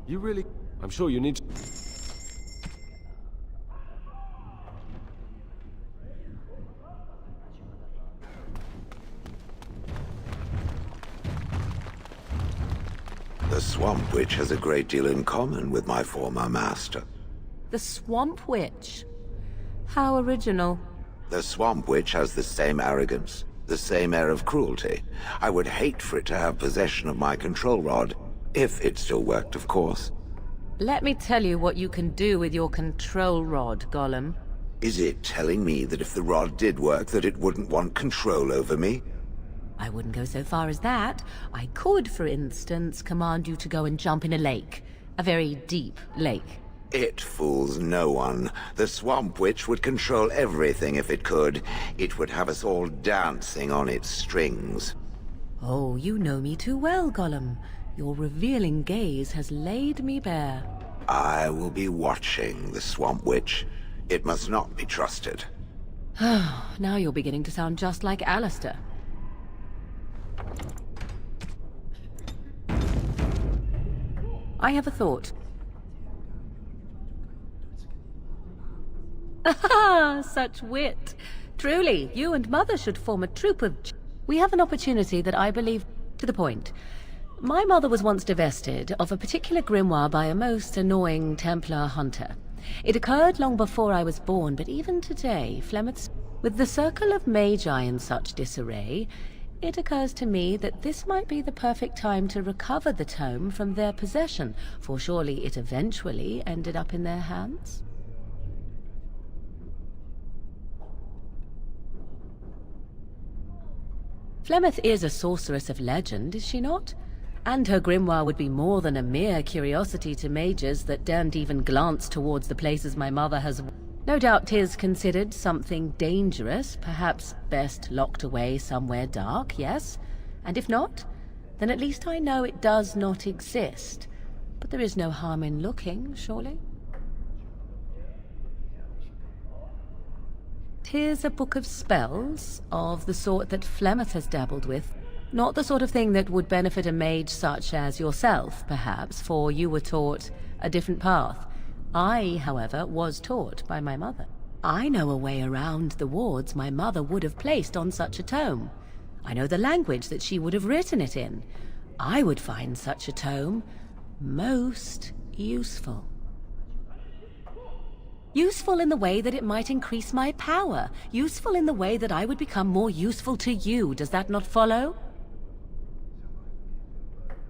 You really... I'm sure you need... The Swamp Witch has a great deal in common with my former master. The Swamp Witch? How original. The Swamp Witch has the same arrogance, the same air of cruelty. I would hate for it to have possession of my control rod, if it still worked, of course. Let me tell you what you can do with your control rod, Gollum. Is it telling me that if the rod did work, that it wouldn't want control over me? I wouldn't go so far as that. I could, for instance, command you to go and jump in a lake. A very deep lake. It fools no one. The Swamp Witch would control everything if it could. It would have us all dancing on its strings. Oh, you know me too well, Gollum. Your revealing gaze has laid me bare. I will be watching the Swamp Witch. It must not be trusted. Now you're beginning to sound just like Alistair. I have a thought. Ah, such wit. Truly, you and Mother should form a troop of... We have an opportunity that I believe... To the point. My mother was once divested of a particular grimoire by a most annoying Templar hunter. It occurred long before I was born, but even today, Flemeth's... With the circle of Mage in such disarray, it occurs to me that this might be the perfect time to recover the tome from their possession, for surely it eventually ended up in their hands. Flemeth is a sorceress of legend, is she not? And her grimoire would be more than a mere curiosity to mages that daren't even glance towards the places my mother has... No doubt 'tis considered something dangerous, perhaps best locked away somewhere dark, yes? And if not, then at least I know it does not exist. But there is no harm in looking, surely? 'Tis a book of spells, of the sort that Flemeth has dabbled with. Not the sort of thing that would benefit a mage such as yourself, perhaps, for you were taught a different path. I, however, was taught by my mother. I know a way around the wards my mother would have placed on such a tome. I know the language that she would have written it in. I would find such a tome most useful. Useful in the way that it might increase my power. Useful in the way that I would become more useful to you. Does that not follow?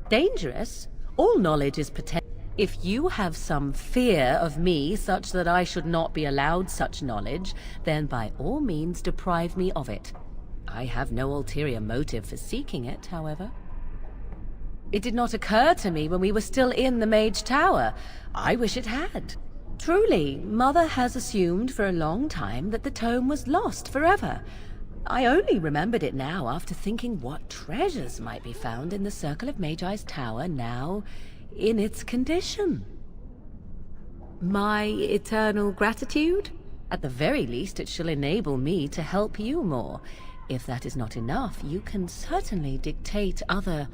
Dangerous? All knowledge is potential. If you have some fear of me such that I should not be allowed such knowledge, then by all means deprive me of it. I have no ulterior motive for seeking it, however. It did not occur to me when we were still in the Mage Tower. I wish it had. Truly, Mother has assumed for a long time that the tome was lost forever. I only remembered it now after thinking what treasures might be found in the Circle of Magi's Tower now in its condition. My eternal gratitude? At the very least, it shall enable me to help you more. If that is not enough, you can certainly dictate other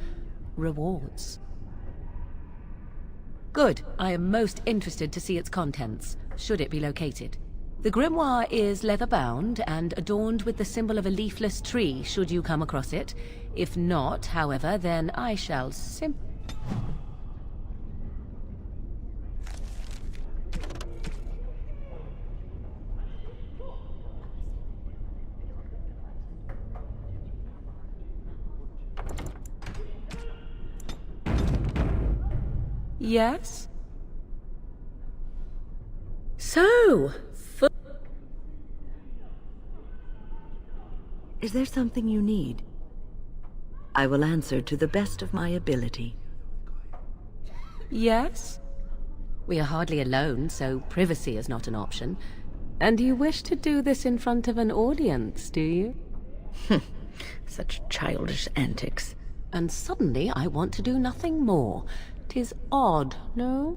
rewards. Good. I am most interested to see its contents, should it be located. The grimoire is leather-bound and adorned with the symbol of a leafless tree, should you come across it. If not, however, then I shall Yes? So, is there something you need? I will answer to the best of my ability. Yes? We are hardly alone, so privacy is not an option. And you wish to do this in front of an audience, do you? Such childish antics. And suddenly I want to do nothing more. 'Tis odd, no?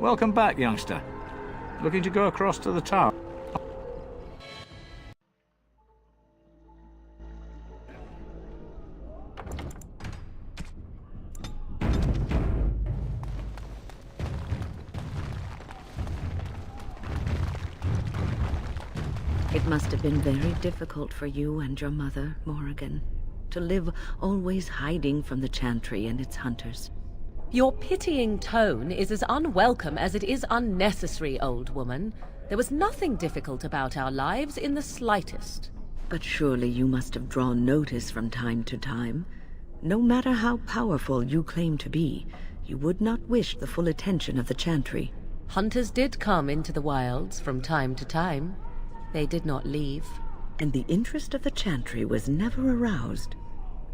Welcome back, youngster. Looking to go across to the tower? It must have been very difficult for you and your mother, Morrigan, to live always hiding from the Chantry and its hunters. Your pitying tone is as unwelcome as it is unnecessary, old woman. There was nothing difficult about our lives in the slightest. But surely you must have drawn notice from time to time. No matter how powerful you claim to be, you would not wish the full attention of the Chantry. Hunters did come into the wilds from time to time. They did not leave. And the interest of the Chantry was never aroused.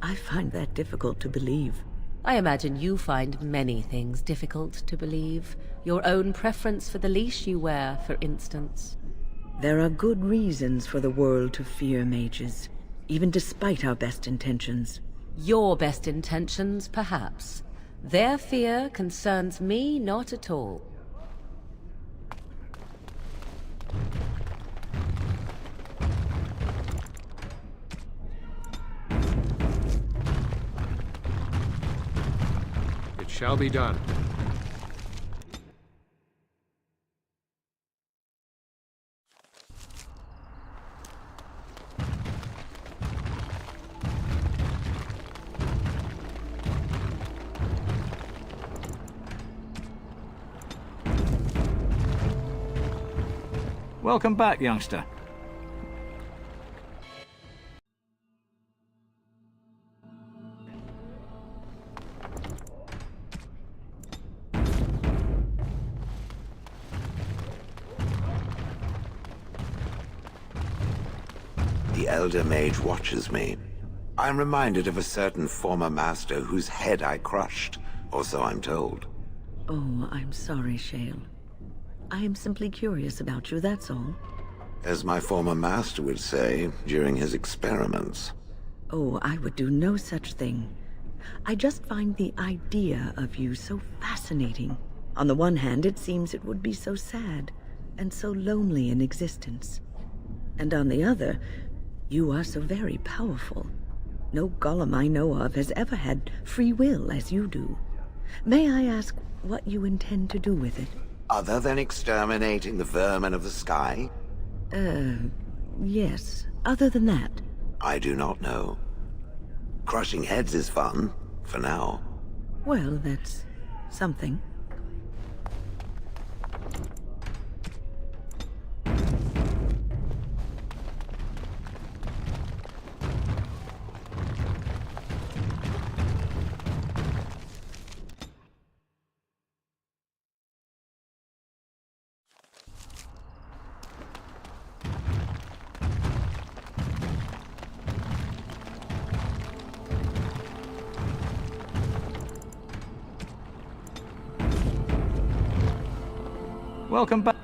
I find that difficult to believe. I imagine you find many things difficult to believe. Your own preference for the leash you wear, for instance. There are good reasons for the world to fear mages, even despite our best intentions. Your best intentions, perhaps. Their fear concerns me not at all. Shall be done. Welcome back, youngster. The Elder Mage watches me. I'm reminded of a certain former master whose head I crushed, or so I'm told. Oh, I'm sorry, Shale. I am simply curious about you, that's all. As my former master would say during his experiments. Oh, I would do no such thing. I just find the idea of you so fascinating. On the one hand, it seems it would be so sad, and so lonely in existence. And on the other, you are so very powerful. No golem I know of has ever had free will as you do. May I ask what you intend to do with it? Other than exterminating the vermin of the sky? Yes. Other than that? I do not know. Crushing heads is fun, for now. Well, that's something. Welcome back.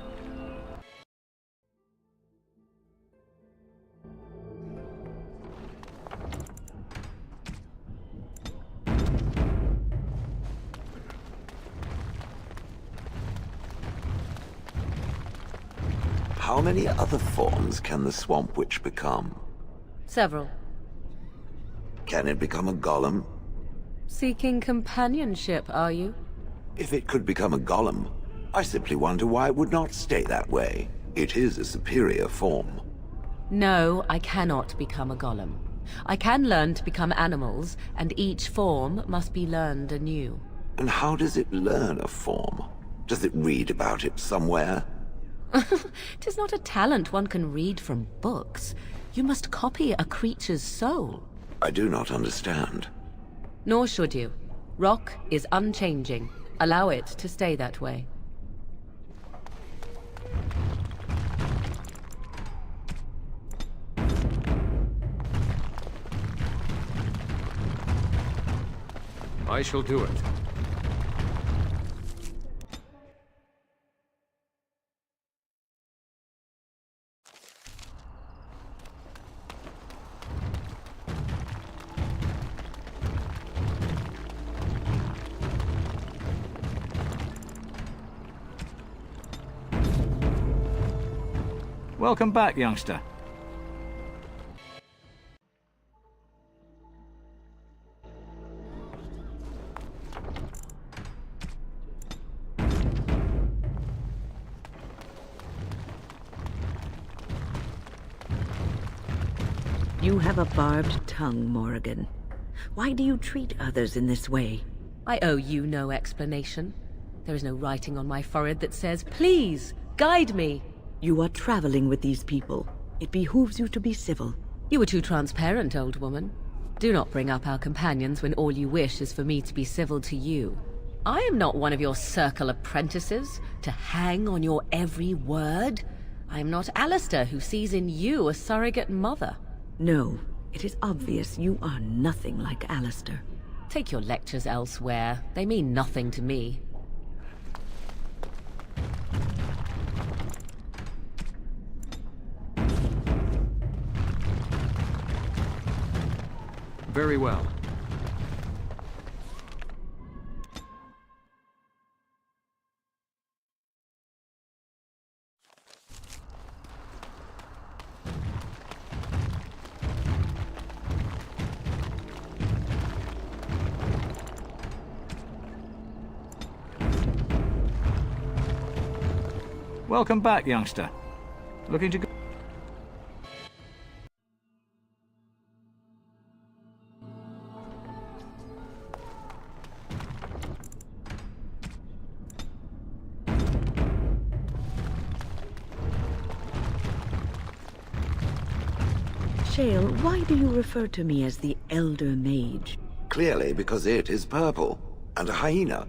How many other forms can the Swamp Witch become? Several. Can it become a golem? Seeking companionship, are you? If it could become a golem, I simply wonder why it would not stay that way. It is a superior form. No, I cannot become a golem. I can learn to become animals, and each form must be learned anew. And how does it learn a form? Does it read about it somewhere? 'Tis not a talent one can read from books. You must copy a creature's soul. I do not understand. Nor should you. Rock is unchanging. Allow it to stay that way. I shall do it. Welcome back, youngster. You have a barbed tongue, Morrigan. Why do you treat others in this way? I owe you no explanation. There is no writing on my forehead that says, "Please, guide me." You are traveling with these people. It behooves you to be civil. You were too transparent, old woman. Do not bring up our companions when all you wish is for me to be civil to you. I am not one of your circle apprentices, to hang on your every word. I am not Alistair, who sees in you a surrogate mother. No, it is obvious you are nothing like Alistair. Take your lectures elsewhere. They mean nothing to me. Very well. Welcome back, youngster. Looking to go... Shale, why do you refer to me as the Elder Mage? Clearly because it is purple, and a hyena.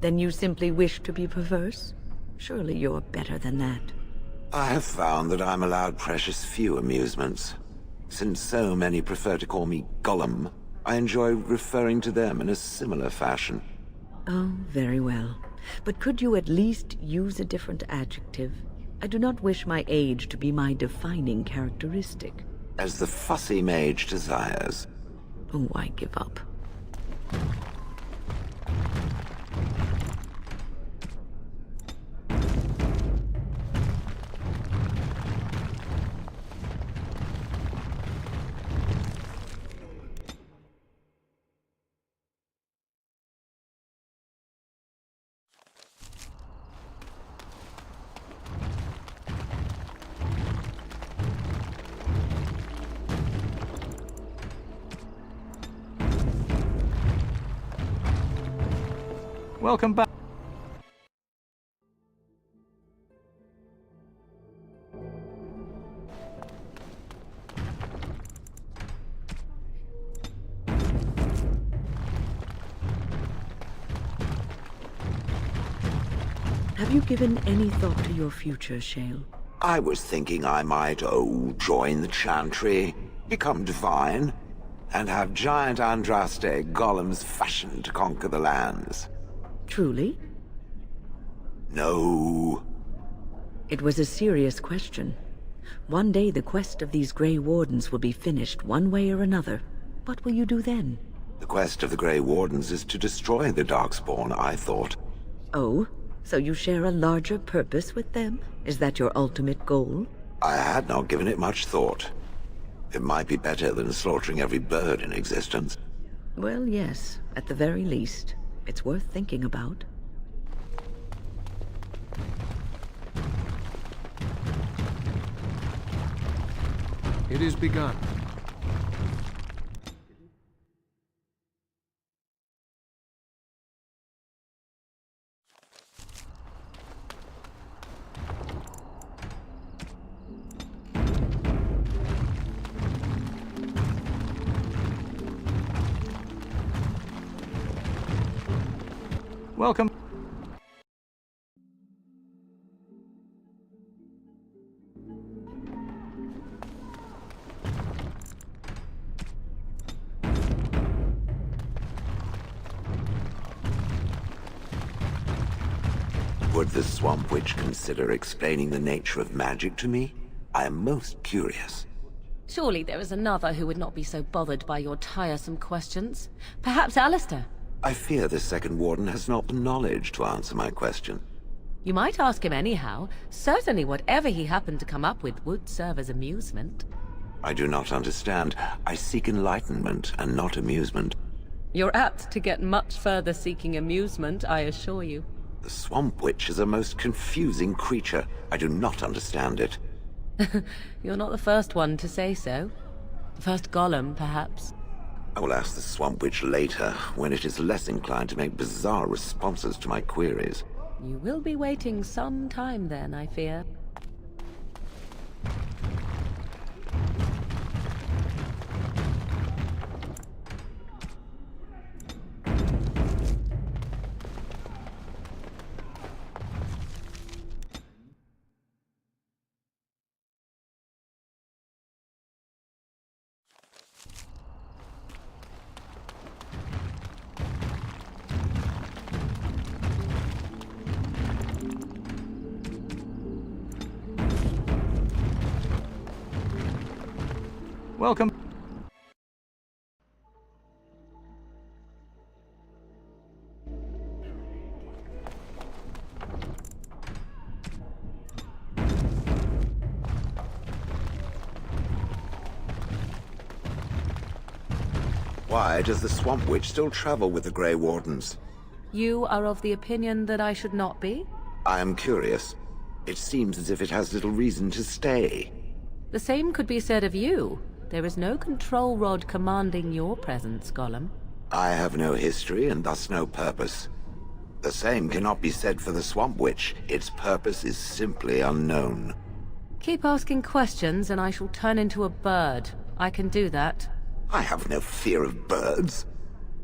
Then you simply wish to be perverse? Surely you're better than that. I have found that I'm allowed precious few amusements. Since so many prefer to call me Gollum, I enjoy referring to them in a similar fashion. Oh, very well. But could you at least use a different adjective? I do not wish my age to be my defining characteristic. As the fussy mage desires. Oh, I give up. Welcome back. Have you given any thought to your future, Shale? I was thinking I might, join the Chantry, become divine, and have giant Andraste golems fashioned to conquer the lands. Truly? No. It was a serious question. One day the quest of these Grey Wardens will be finished one way or another. What will you do then? The quest of the Grey Wardens is to destroy the Darkspawn, I thought. Oh? So you share a larger purpose with them? Is that your ultimate goal? I had not given it much thought. It might be better than slaughtering every bird in existence. Well, yes. At the very least. It's worth thinking about. It is begun. Welcome. Would the Swamp Witch consider explaining the nature of magic to me? I am most curious. Surely there is another who would not be so bothered by your tiresome questions. Perhaps Alistair? I fear the second warden has not the knowledge to answer my question. You might ask him anyhow. Certainly whatever he happened to come up with would serve as amusement. I do not understand. I seek enlightenment and not amusement. You're apt to get much further seeking amusement, I assure you. The Swamp Witch is a most confusing creature. I do not understand it. You're not the first one to say so. The first golem, perhaps. I will ask the Swamp Witch later, when it is less inclined to make bizarre responses to my queries. You will be waiting some time then, I fear. Welcome. Why does the Swamp Witch still travel with the Grey Wardens? You are of the opinion that I should not be? I am curious. It seems as if it has little reason to stay. The same could be said of you. There is no control rod commanding your presence, Gollum. I have no history and thus no purpose. The same cannot be said for the Swamp Witch. Its purpose is simply unknown. Keep asking questions and I shall turn into a bird. I can do that. I have no fear of birds.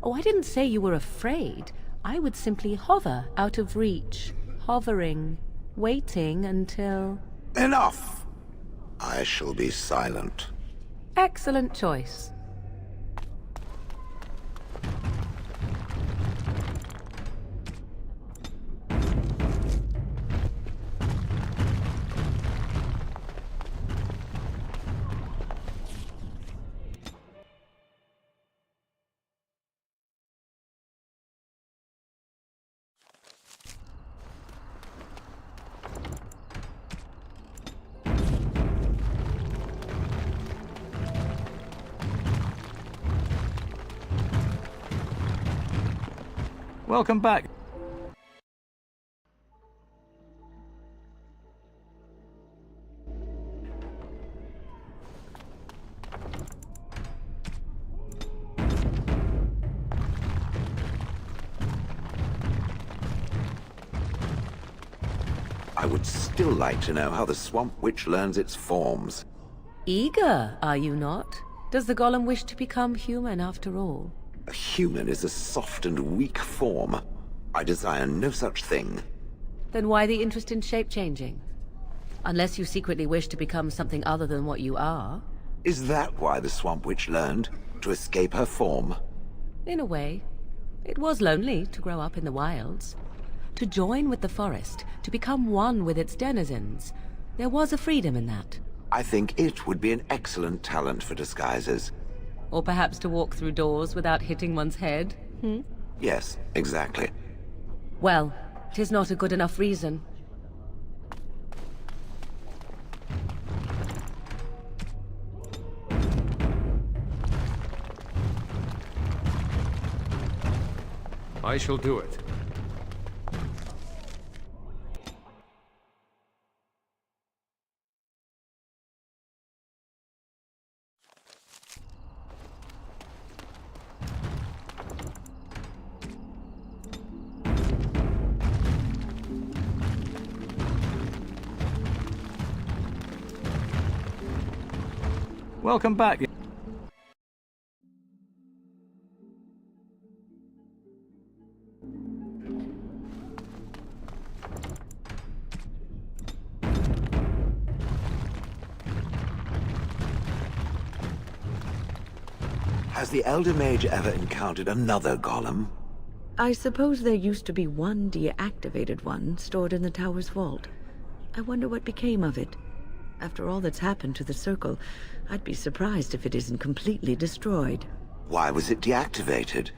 Oh, I didn't say you were afraid. I would simply hover out of reach. Hovering. Waiting until... Enough! I shall be silent. Excellent choice. Welcome back. I would still like to know how the Swamp Witch learns its forms. Eager, are you not? Does the Golem wish to become human after all? A human is a soft and weak form. I desire no such thing. Then why the interest in shape-changing? Unless you secretly wish to become something other than what you are. Is that why the Swamp Witch learned? To escape her form? In a way. It was lonely to grow up in the wilds. To join with the forest, to become one with its denizens. There was a freedom in that. I think it would be an excellent talent for disguises. Or perhaps to walk through doors without hitting one's head, Yes, exactly. Well, 'tis not a good enough reason. I shall do it. Welcome back. Has the Elder Mage ever encountered another golem? I suppose there used to be one deactivated one stored in the tower's vault. I wonder what became of it. After all that's happened to the Circle, I'd be surprised if it isn't completely destroyed. Why was it deactivated?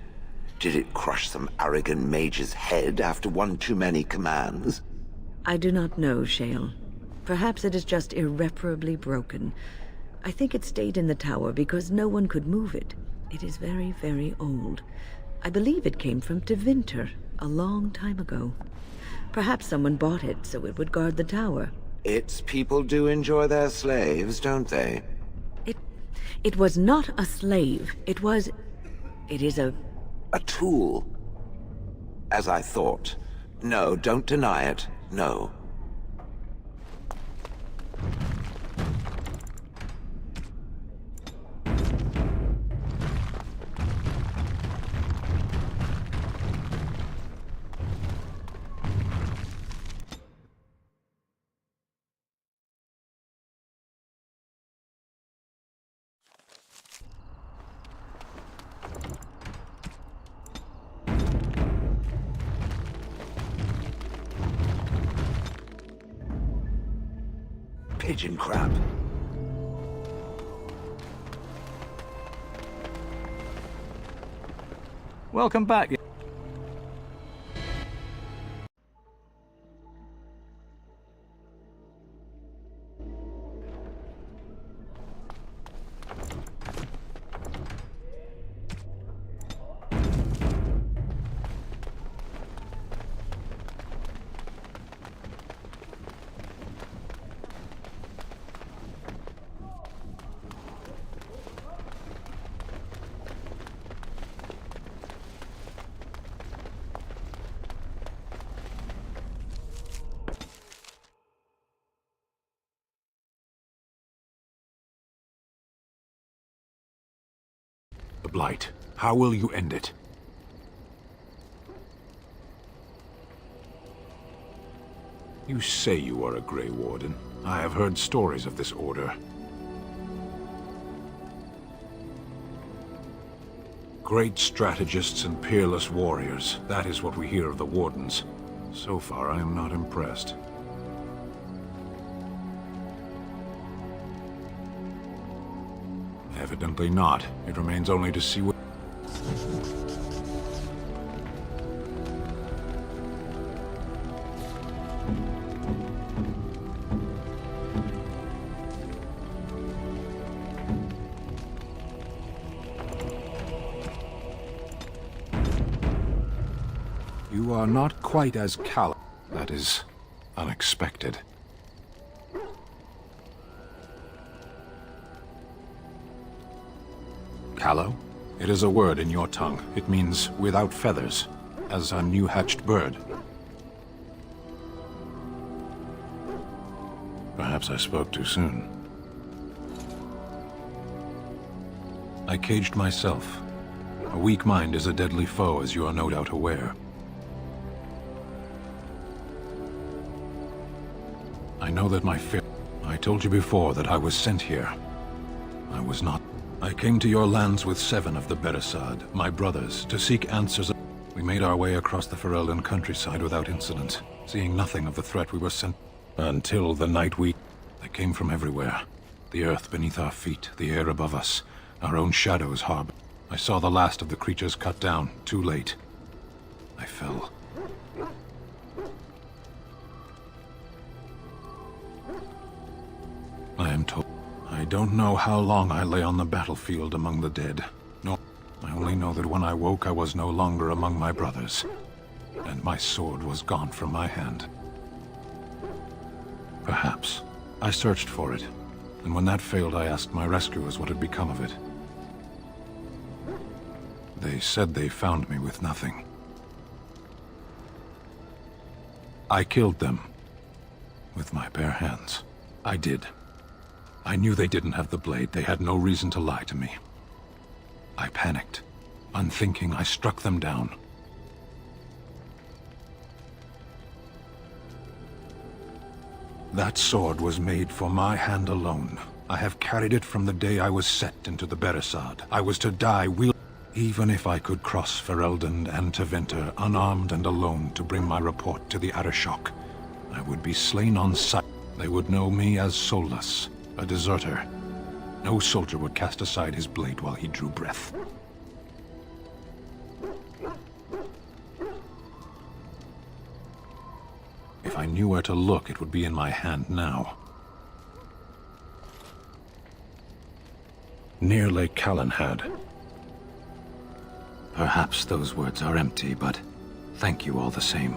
Did it crush some arrogant mage's head after one too many commands? I do not know, Shale. Perhaps it is just irreparably broken. I think it stayed in the tower because no one could move it. It is very, very old. I believe it came from Tevinter a long time ago. Perhaps someone bought it so it would guard the tower. Its people do enjoy their slaves, don't they? It was not a slave. It is a tool. As I thought. No, don't deny it. No. Pigeon crab. Welcome back. The Blight. How will you end it? You say you are a Grey Warden. I have heard stories of this order. Great strategists and peerless warriors. That is what we hear of the Wardens. So far, I am not impressed. Evidently not. It remains only to see what... You are not quite as callous. That is unexpected. Callow? It is a word in your tongue. It means without feathers, as a new-hatched bird. Perhaps I spoke too soon. I caged myself. A weak mind is a deadly foe, as you are no doubt aware. I know that my fear... I told you before that I was sent here. I was not. I came to your lands with 7 of the Beresad, my brothers, to seek answers. We made our way across the Ferelden countryside without incident, seeing nothing of the threat we were sent. Until the night they came from everywhere. The earth beneath our feet, the air above us, our own shadows harbor. I saw the last of the creatures cut down, too late. I fell. I am told. I don't know how long I lay on the battlefield among the dead. No, I only know that when I woke I was no longer among my brothers, and my sword was gone from my hand. Perhaps. I searched for it, and when that failed I asked my rescuers what had become of it. They said they found me with nothing. I killed them. With my bare hands. I did. I knew they didn't have the blade. They had no reason to lie to me. I panicked. Unthinking, I struck them down. That sword was made for my hand alone. I have carried it from the day I was set into the Beresad. I was to die even if I could cross Ferelden and Tevinter, unarmed and alone, to bring my report to the Arishok. I would be slain on sight. They would know me as soulless, a deserter. No soldier would cast aside his blade while he drew breath. If I I knew where to look, it would be in my hand now. Near Lake Callanhad. Perhaps those words are empty, but thank you all the same.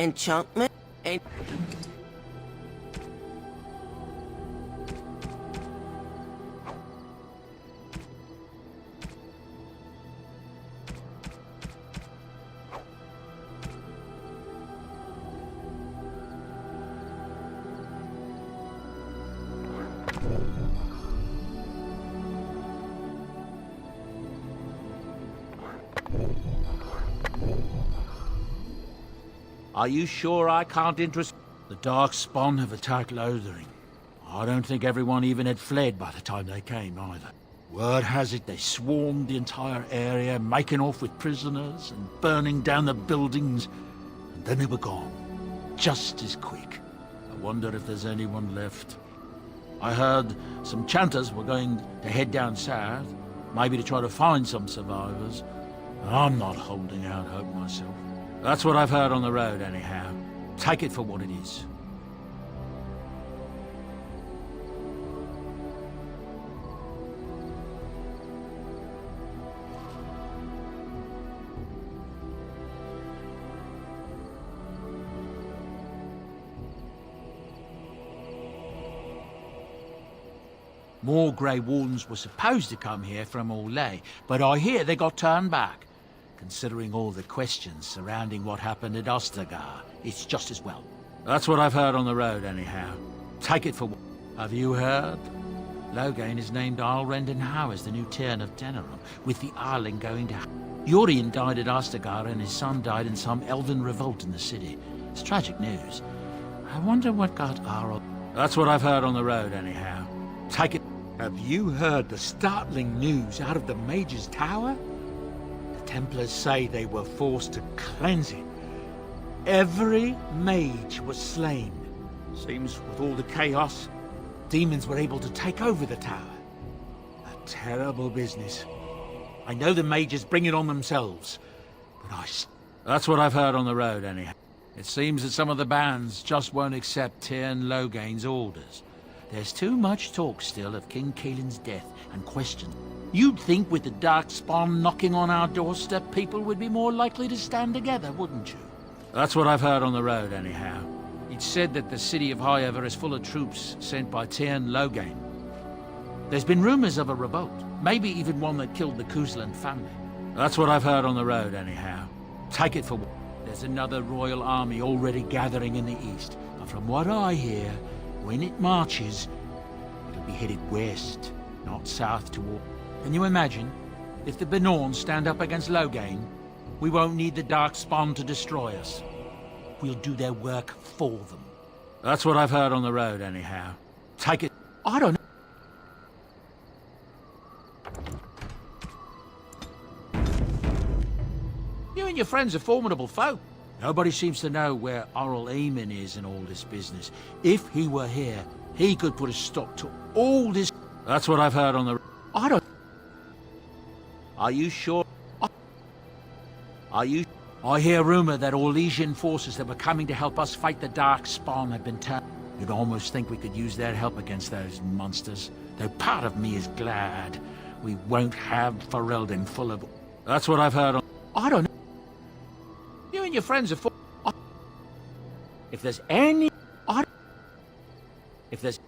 Enchantment? Are you sure I can't interest... The Darkspawn have attacked Lothering. I don't think everyone even had fled by the time they came, either. Word has it they swarmed the entire area, making off with prisoners and burning down the buildings, and then they were gone. Just as quick. I wonder if there's anyone left. I heard some chanters were going to head down south, maybe to try to find some survivors. I'm not holding out hope myself. That's what I've heard on the road, anyhow. Take it for what it is. More Grey Wardens were supposed to come here from Orlais, but I hear they got turned back. Considering all the questions surrounding what happened at Ostagar, it's just as well. That's what I've heard on the road, anyhow. Take it for what... Have you heard? Loghain has named Alrend and Howe as the new Tyrn of Denerim, with the Arling going to... Yorian died at Ostagar and his son died in some elven revolt in the city. It's tragic news. I wonder what got Arl... That's what I've heard on the road, anyhow. Take it... Have you heard the startling news out of the Mage's Tower? Templars say they were forced to cleanse it. Every mage was slain. Seems with all the chaos, demons were able to take over the tower. A terrible business. I know the mages bring it on themselves, but That's what I've heard on the road, anyhow. It seems that some of the bands just won't accept Tyrn Logain's orders. There's too much talk still of King Kaelin's death and questions. You'd think with the Darkspawn knocking on our doorstep, people would be more likely to stand together, wouldn't you? That's what I've heard on the road, anyhow. It's said that the city of Highover is full of troops sent by Tyrn Logain. There's been rumors of a revolt, maybe even one that killed the Kuzlan family. That's what I've heard on the road, anyhow. Take it for what. There's another royal army already gathering in the east, and from what I hear, when it marches, it'll be headed west, not south toward... Can you imagine? If the Benorn stand up against Logain, we won't need the Darkspawn to destroy us. We'll do their work for them. That's what I've heard on the road, anyhow. Take it... I don't know. You and your friends are formidable folk. Nobody seems to know where Oral Eamon is in all this business. If he were here, he could put a stop to all this... That's what I've heard on the... I don't... Are you sure? Are you... I hear rumor that Orlesian forces that were coming to help us fight the Darkspawn have been turned. You'd almost think we could use their help against those monsters. Though part of me is glad we won't have Ferelden full of... That's what I've heard on... I don't know. You and your friends are... If there's any... If there's...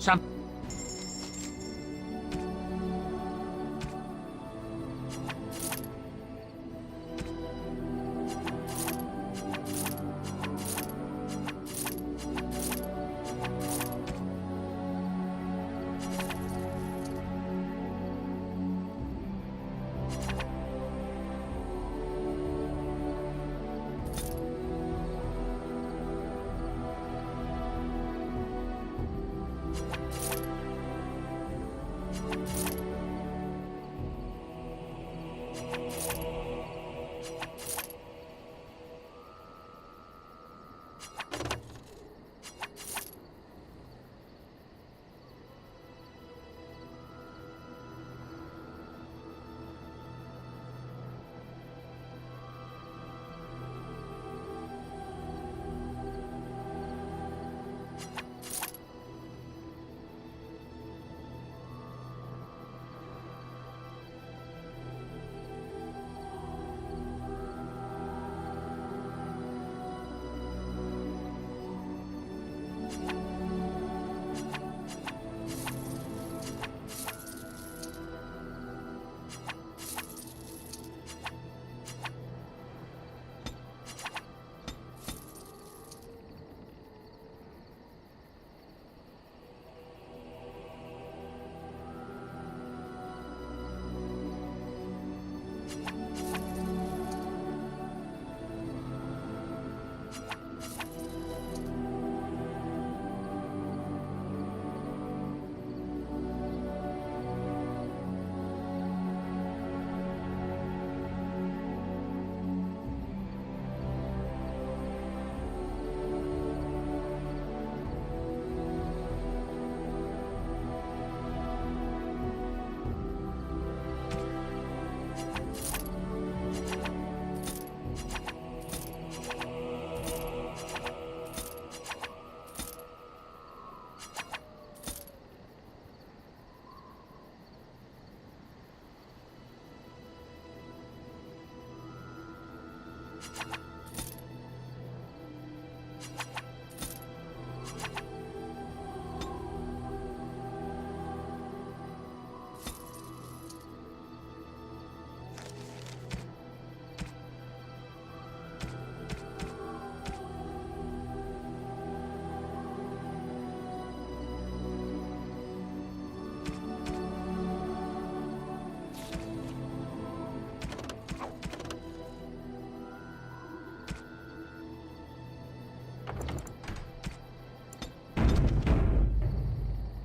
Some...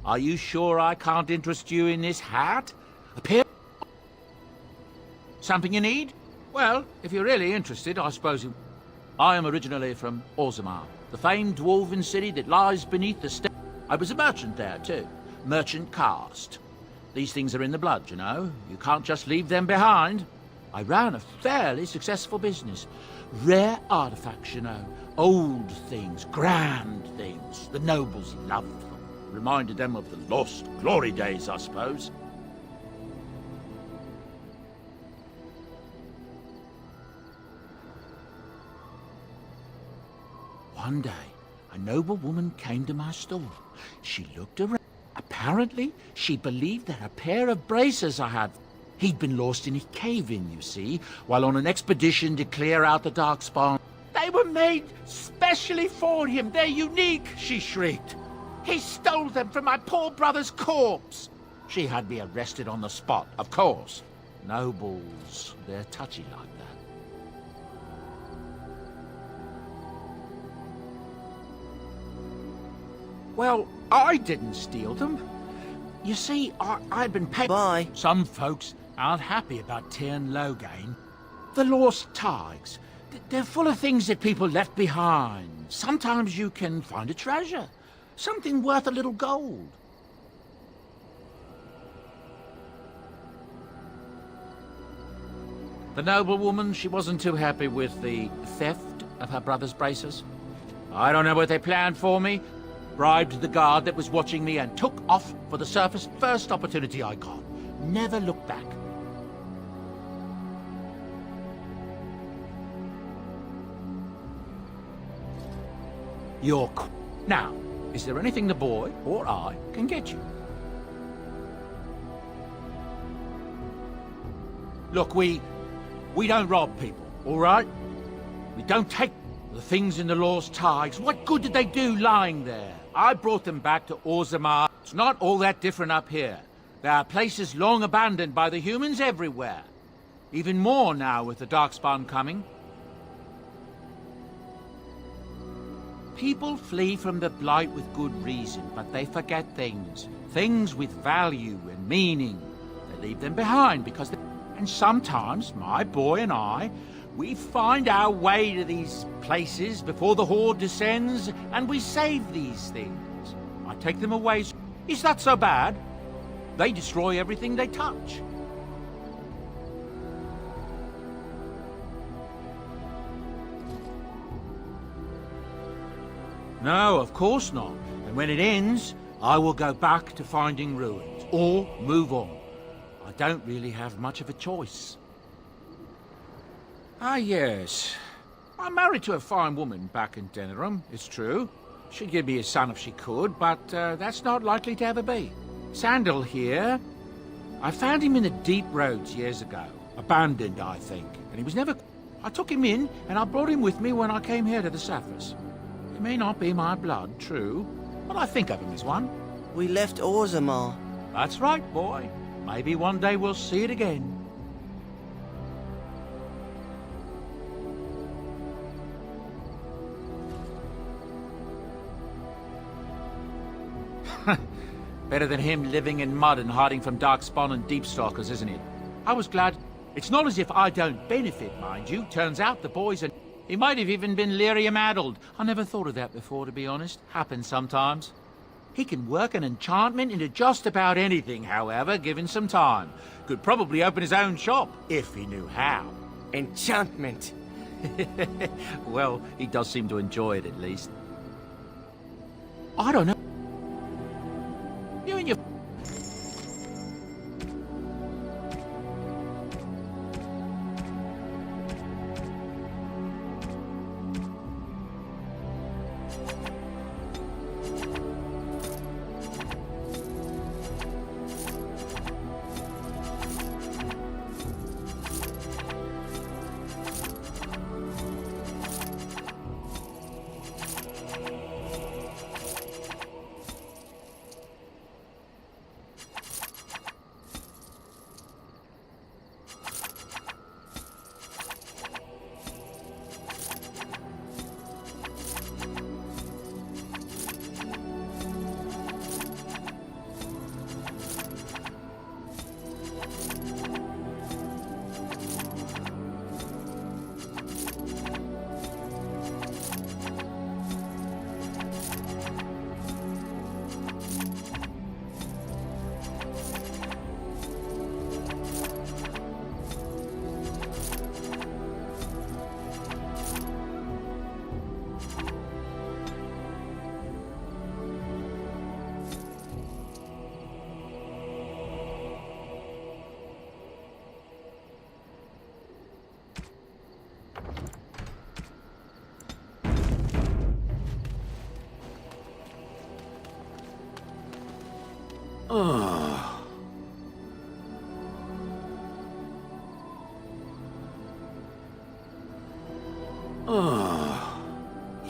Are you sure I can't interest you in this hat? Appear... Something you need? Well, if you're really interested, I suppose you... I am originally from Orzammar, the famed dwarven city that lies beneath the steppe. I was a merchant there, too. Merchant caste. These things are in the blood, you know. You can't just leave them behind. I ran a fairly successful business. Rare artifacts, you know. Old things, grand things. The nobles loved them. Reminded them of the lost glory days, I suppose. One day, a noble woman came to my stall. She looked around. Apparently, she believed that a pair of braces I had... He'd been lost in a cave-in, you see, while on an expedition to clear out the Darkspawn. They were made specially for him. They're unique, she shrieked. He stole them from my poor brother's corpse. She had me arrested on the spot, of course. Nobles, they're touchy like that. Well, I didn't steal them. You see, I'd been paid... Bye. Some folks aren't happy about Tirn Logain. The lost tigers. They're full of things that people left behind. Sometimes you can find a treasure. Something worth a little gold. The noblewoman, she wasn't too happy with the theft of her brother's braces. I don't know what they planned for me. Bribed the guard that was watching me and took off for the surface first opportunity I got. Never looked back. Now, Is there anything the boy or I can get you? Look, we don't rob people, all right? We don't take the things in the Lost Tides. What good did they do lying there? I brought them back to Orzammar. It's not all that different up here. There are places long abandoned by the humans everywhere. Even more now with the Darkspawn coming. People flee from the Blight with good reason, but they forget things. Things with value and meaning. They leave them behind because they... And sometimes, my boy and I, we find our way to these places before the Horde descends, and we save these things. I take them away. Is that so bad? They destroy everything they touch. No, of course not. And when it ends, I will go back to finding ruins, or move on. I don't really have much of a choice. Ah, yes. I'm married to a fine woman back in Denerim, it's true. She'd give me a son if she could, but that's not likely to ever be. Sandal here. I found him in the deep roads years ago. Abandoned, I think. And he was never... I took him in, and I brought him with me when I came here to the surface. He may not be my blood, true, but I think of him as one. We left Orzammar. That's right, boy. Maybe one day we'll see it again. Better than him living in mud and hiding from Darkspawn and Deepstalkers, isn't it? I was glad. It's not as if I don't benefit, mind you. Turns out the boys are... He might have even been lyrium-addled. I never thought of that before, to be honest. Happens sometimes. He can work an enchantment into just about anything, however, given some time. Could probably open his own shop, if he knew how. Enchantment. Well, he does seem to enjoy it, at least. I don't know. You and your...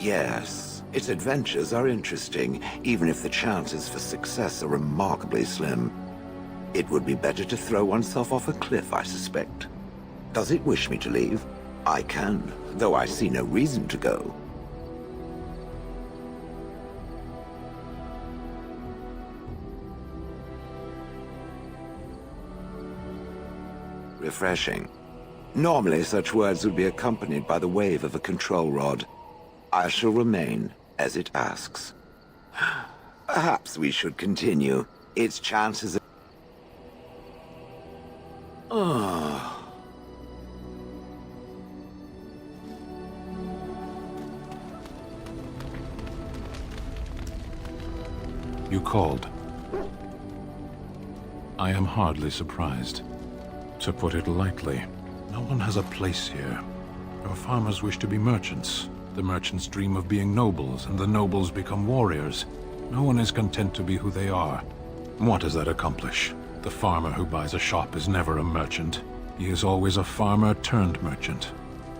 Yes, its adventures are interesting, even if the chances for success are remarkably slim. It would be better to throw oneself off a cliff, I suspect. Does it wish me to leave? I can, though I see no reason to go. Refreshing. Normally, such words would be accompanied by the wave of a control rod. I shall remain as it asks. Perhaps we should continue. Its chances of... You called. I am hardly surprised. To put it lightly, no one has a place here. Our farmers wish to be merchants. The merchants dream of being nobles, and the nobles become warriors. No one is content to be who they are. What does that accomplish? The farmer who buys a shop is never a merchant. He is always a farmer turned merchant.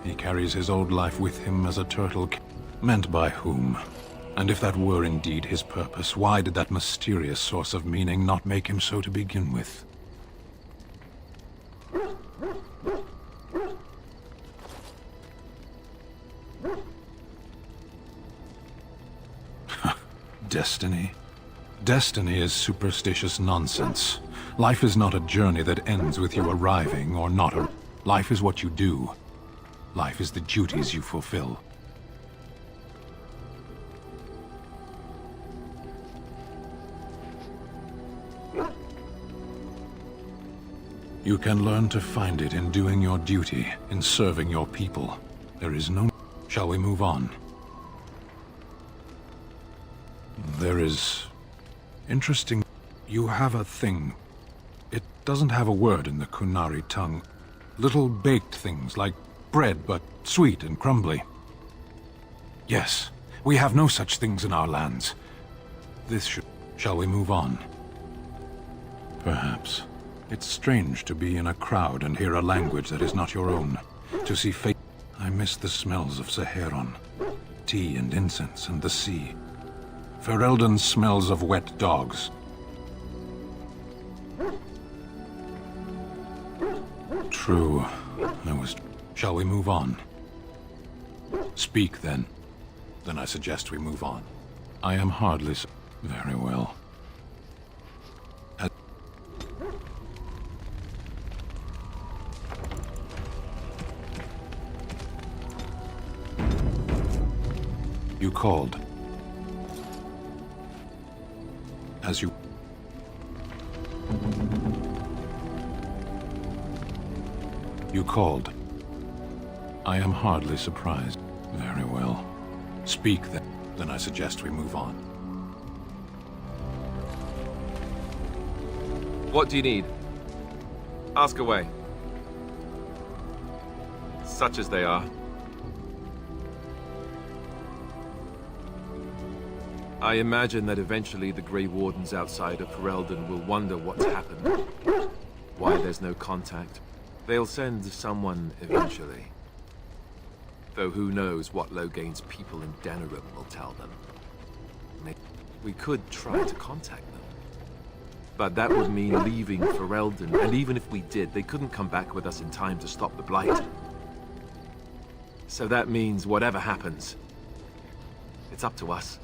He carries his old life with him as a turtle. Meant by whom? And if that were indeed his purpose, why did that mysterious source of meaning not make him so to begin with? Destiny? Destiny is superstitious nonsense. Life is not a journey that ends with you arriving or not. Life is what you do. Life is the duties you fulfill. You can learn to find it in doing your duty, in serving your people. There is no... Shall we move on? There is... Interesting... You have a thing. It doesn't have a word in the Kunari tongue. Little baked things, like bread, but sweet and crumbly. Yes, we have no such things in our lands. This should... Shall we move on? Perhaps. It's strange to be in a crowd and hear a language that is not your own. To see fate... I miss the smells of Saheron. Tea and incense and the sea. Ferelden smells of wet dogs. True. I was... Shall we move on? Speak, then. Then I suggest we move on. I am hardly... Very well. You called. As you... You called. I am hardly surprised. Very well. Speak, then. Then I suggest we move on. What do you need? Ask away. Such as they are. I imagine that eventually the Grey Wardens outside of Ferelden will wonder what's happened. Why there's no contact. They'll send someone eventually. Though who knows what Logain's people in Denerim will tell them. We could try to contact them. But that would mean leaving Ferelden, and even if we did, they couldn't come back with us in time to stop the Blight. So that means whatever happens, it's up to us.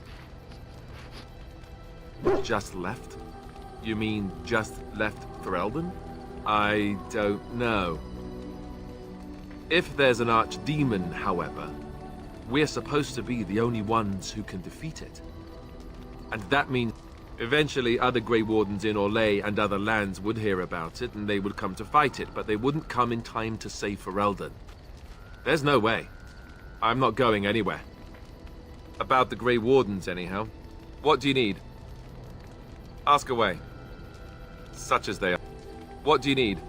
Just left? You mean just left Ferelden? I don't know. If there's an archdemon, however, we're supposed to be the only ones who can defeat it. And that means eventually other Grey Wardens in Orlais and other lands would hear about it and they would come to fight it, but they wouldn't come in time to save Ferelden. There's no way. I'm not going anywhere. About the Grey Wardens, anyhow. What do you need? Ask away. Such as they are. What do you need?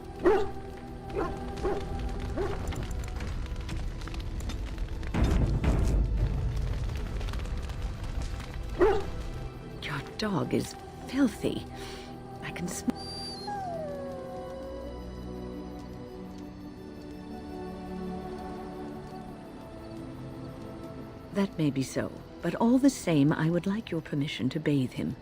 Your dog is filthy. I can smell. That may be so, but all the same, I would like your permission to bathe him.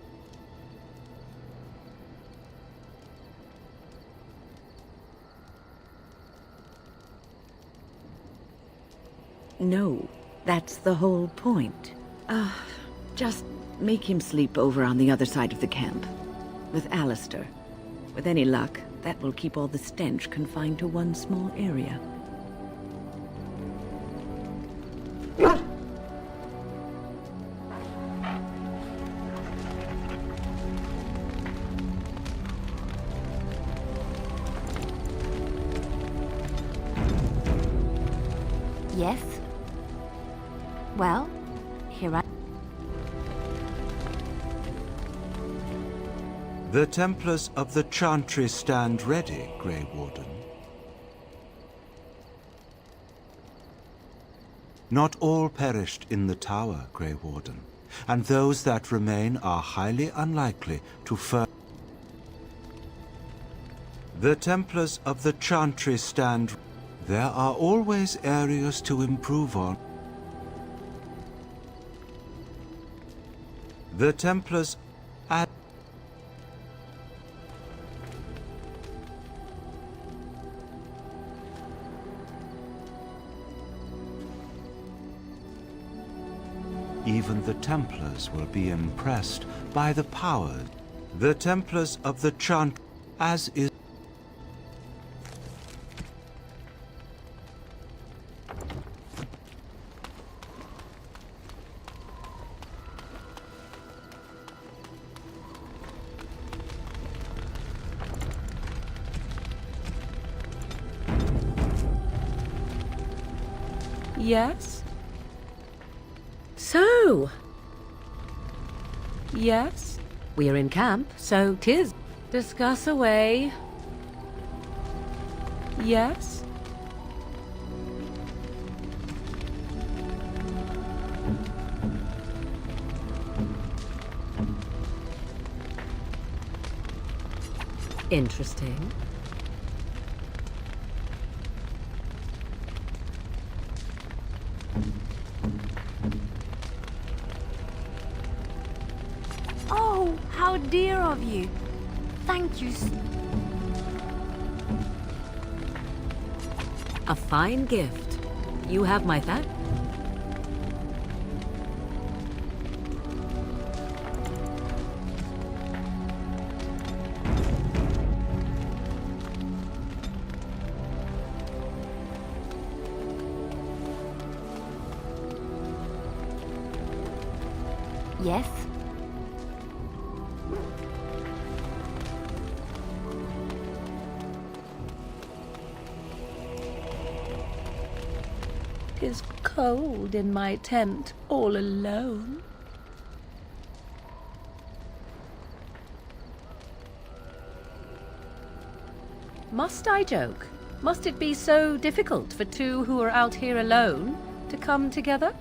No, that's the whole point. Just make him sleep over on the other side of the camp. With Alistair. With any luck, that will keep all the stench confined to one small area. Yes? Well, here I... The Templars of the Chantry stand ready, Grey Warden. Not all perished in the tower, Grey Warden. and those that remain are highly unlikely to The Templars of the Chantry stand. There are always areas to improve on. The Templars at Even the Templars will be impressed by the power. The Templars of the Chant, as is. Yes? So? Yes? We are in camp, so 'tis. Discuss away. Yes? Interesting. Oh, how dear of you. Thank you. A fine gift. You have my thanks. Yes? Tis cold in my tent, all alone. Must I joke? Must it be so difficult for two who are out here alone to come together?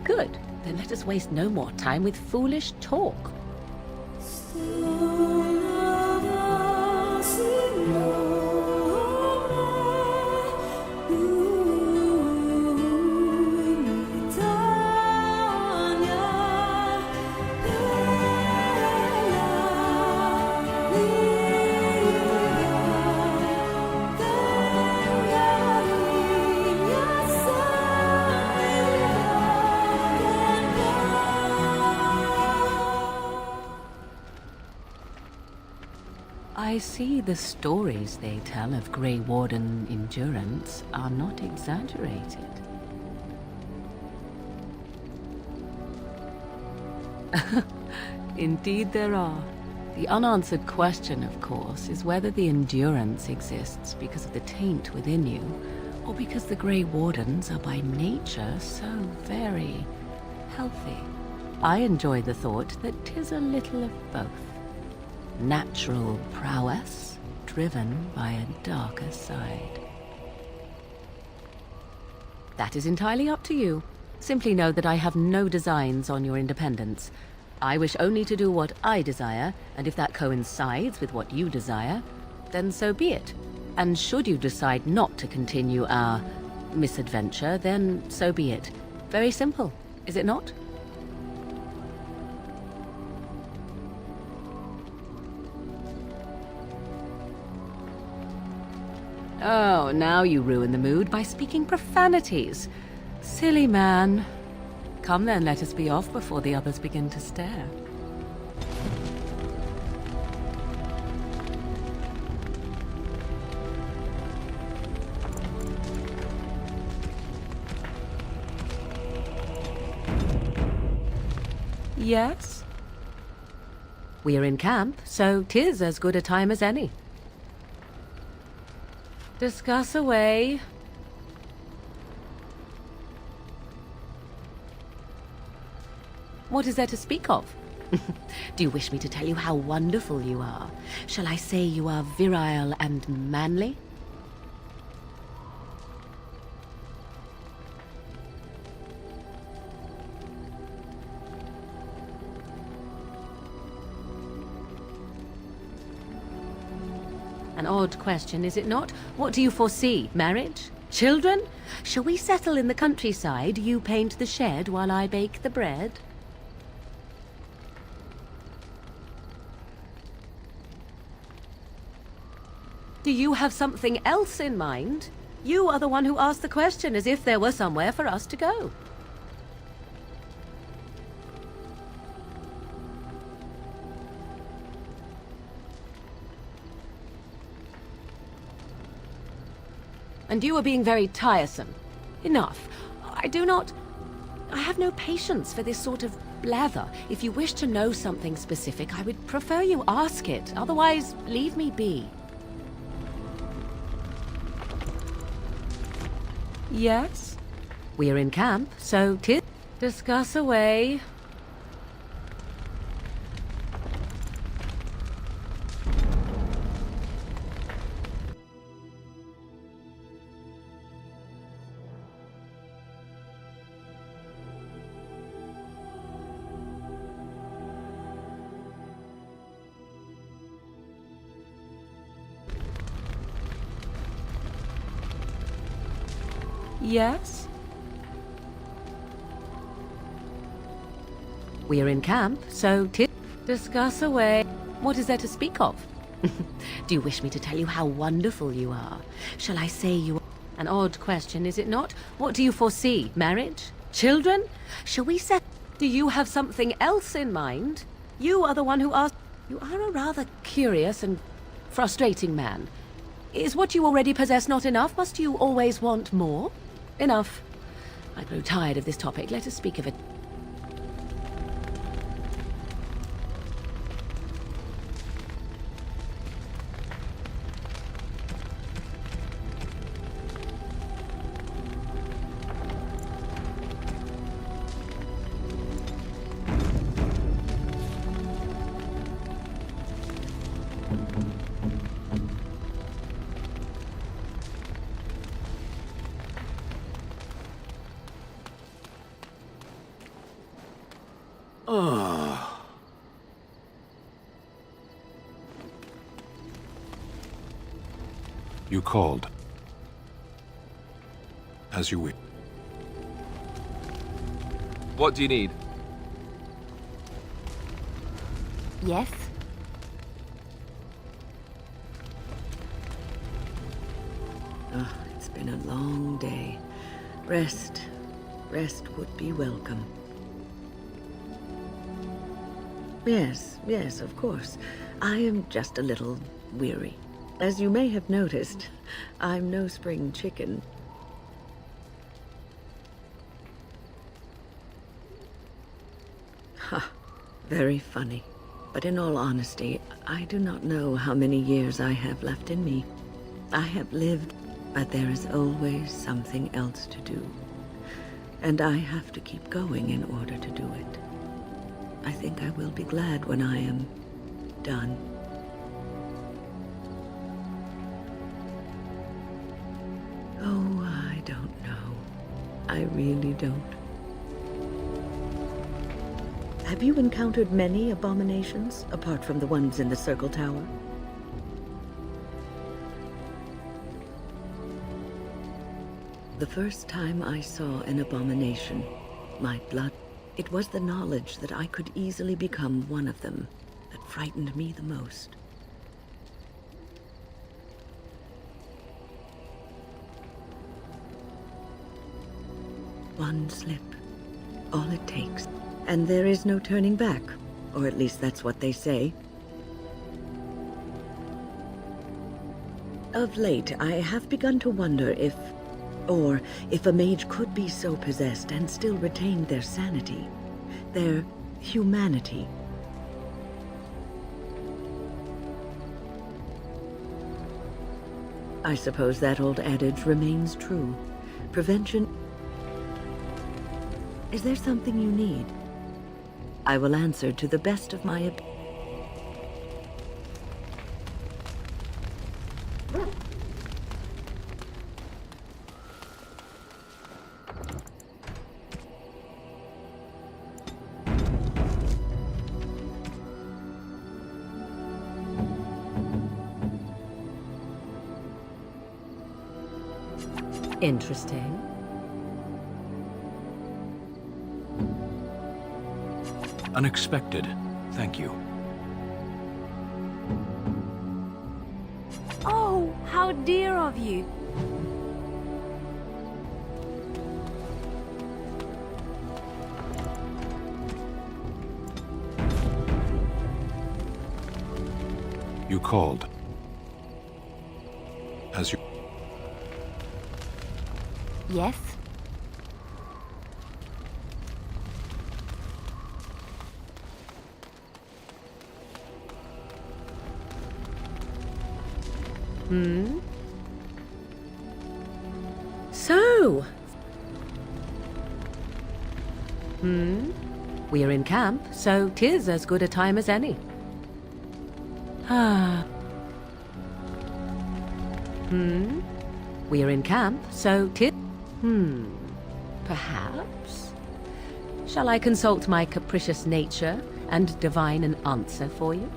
Good. Then let us waste no more time with foolish talk. I see the stories they tell of Grey Warden endurance are not exaggerated. Indeed there are. The unanswered question, of course, is whether the endurance exists because of the taint within you, or because the Grey Wardens are by nature so very healthy. I enjoy the thought that 'tis a little of both. Natural prowess, driven by a darker side. That is entirely up to you. Simply know that I have no designs on your independence. I wish only to do what I desire, and if that coincides with what you desire, then so be it. And should you decide not to continue our misadventure, then so be it. Very simple, is it not? Oh, now you ruin the mood by speaking profanities. Silly man. Come then, let us be off before the others begin to stare. Yes? We are in camp, so 'tis as good a time as any. Discuss away. What is there to speak of? Do you wish me to tell you how wonderful you are? Shall I say you are virile and manly? An odd question, is it not? What do you foresee? Marriage? Children? Shall we settle in the countryside? You paint the shed while I bake the bread? Do you have something else in mind? You are the one who asked the question, as if there were somewhere for us to go. And you are being very tiresome. Enough. I have no patience for this sort of blather. If you wish to know something specific, I would prefer you ask it. Otherwise, leave me be. Yes? We're in camp, so discuss away. Yes? We're in camp, so discuss away. What is there to speak of? Do you wish me to tell you how wonderful you are? Shall I say you are... An odd question, is it not? What do you foresee? Marriage? Children? Shall we set... Do you have something else in mind? You are the one who asked... You are a rather curious and frustrating man. Is what you already possess not enough? Must you always want more? Enough. I grow tired of this topic. Let us speak of it. You called. As you wish. What do you need? Yes? It's been a long day. Rest would be welcome. Yes, of course. I am just a little weary. As you may have noticed, I'm no spring chicken. Ha, very funny. But in all honesty, I do not know how many years I have left in me. I have lived, but there is always something else to do. And I have to keep going in order to do it. I think I will be glad when I am done. Oh, I don't know. I really don't. Have you encountered many abominations, apart from the ones in the Circle Tower? The first time I saw an abomination, my blood, it was the knowledge that I could easily become one of them that frightened me the most. One slip, all it takes, and there is no turning back, or at least that's what they say. Of late, I have begun to wonder if a mage could be so possessed and still retain their sanity, their humanity. I suppose that old adage remains true. Prevention... Is there something you need? I will answer to the best of my ability. Interesting. Unexpected. Thank you. Oh, how dear of you. You called. As you... Yes? So... We're in camp, so 'tis as good a time as any. Ah. We're in camp, so 'tis... Perhaps? Shall I consult my capricious nature and divine an answer for you?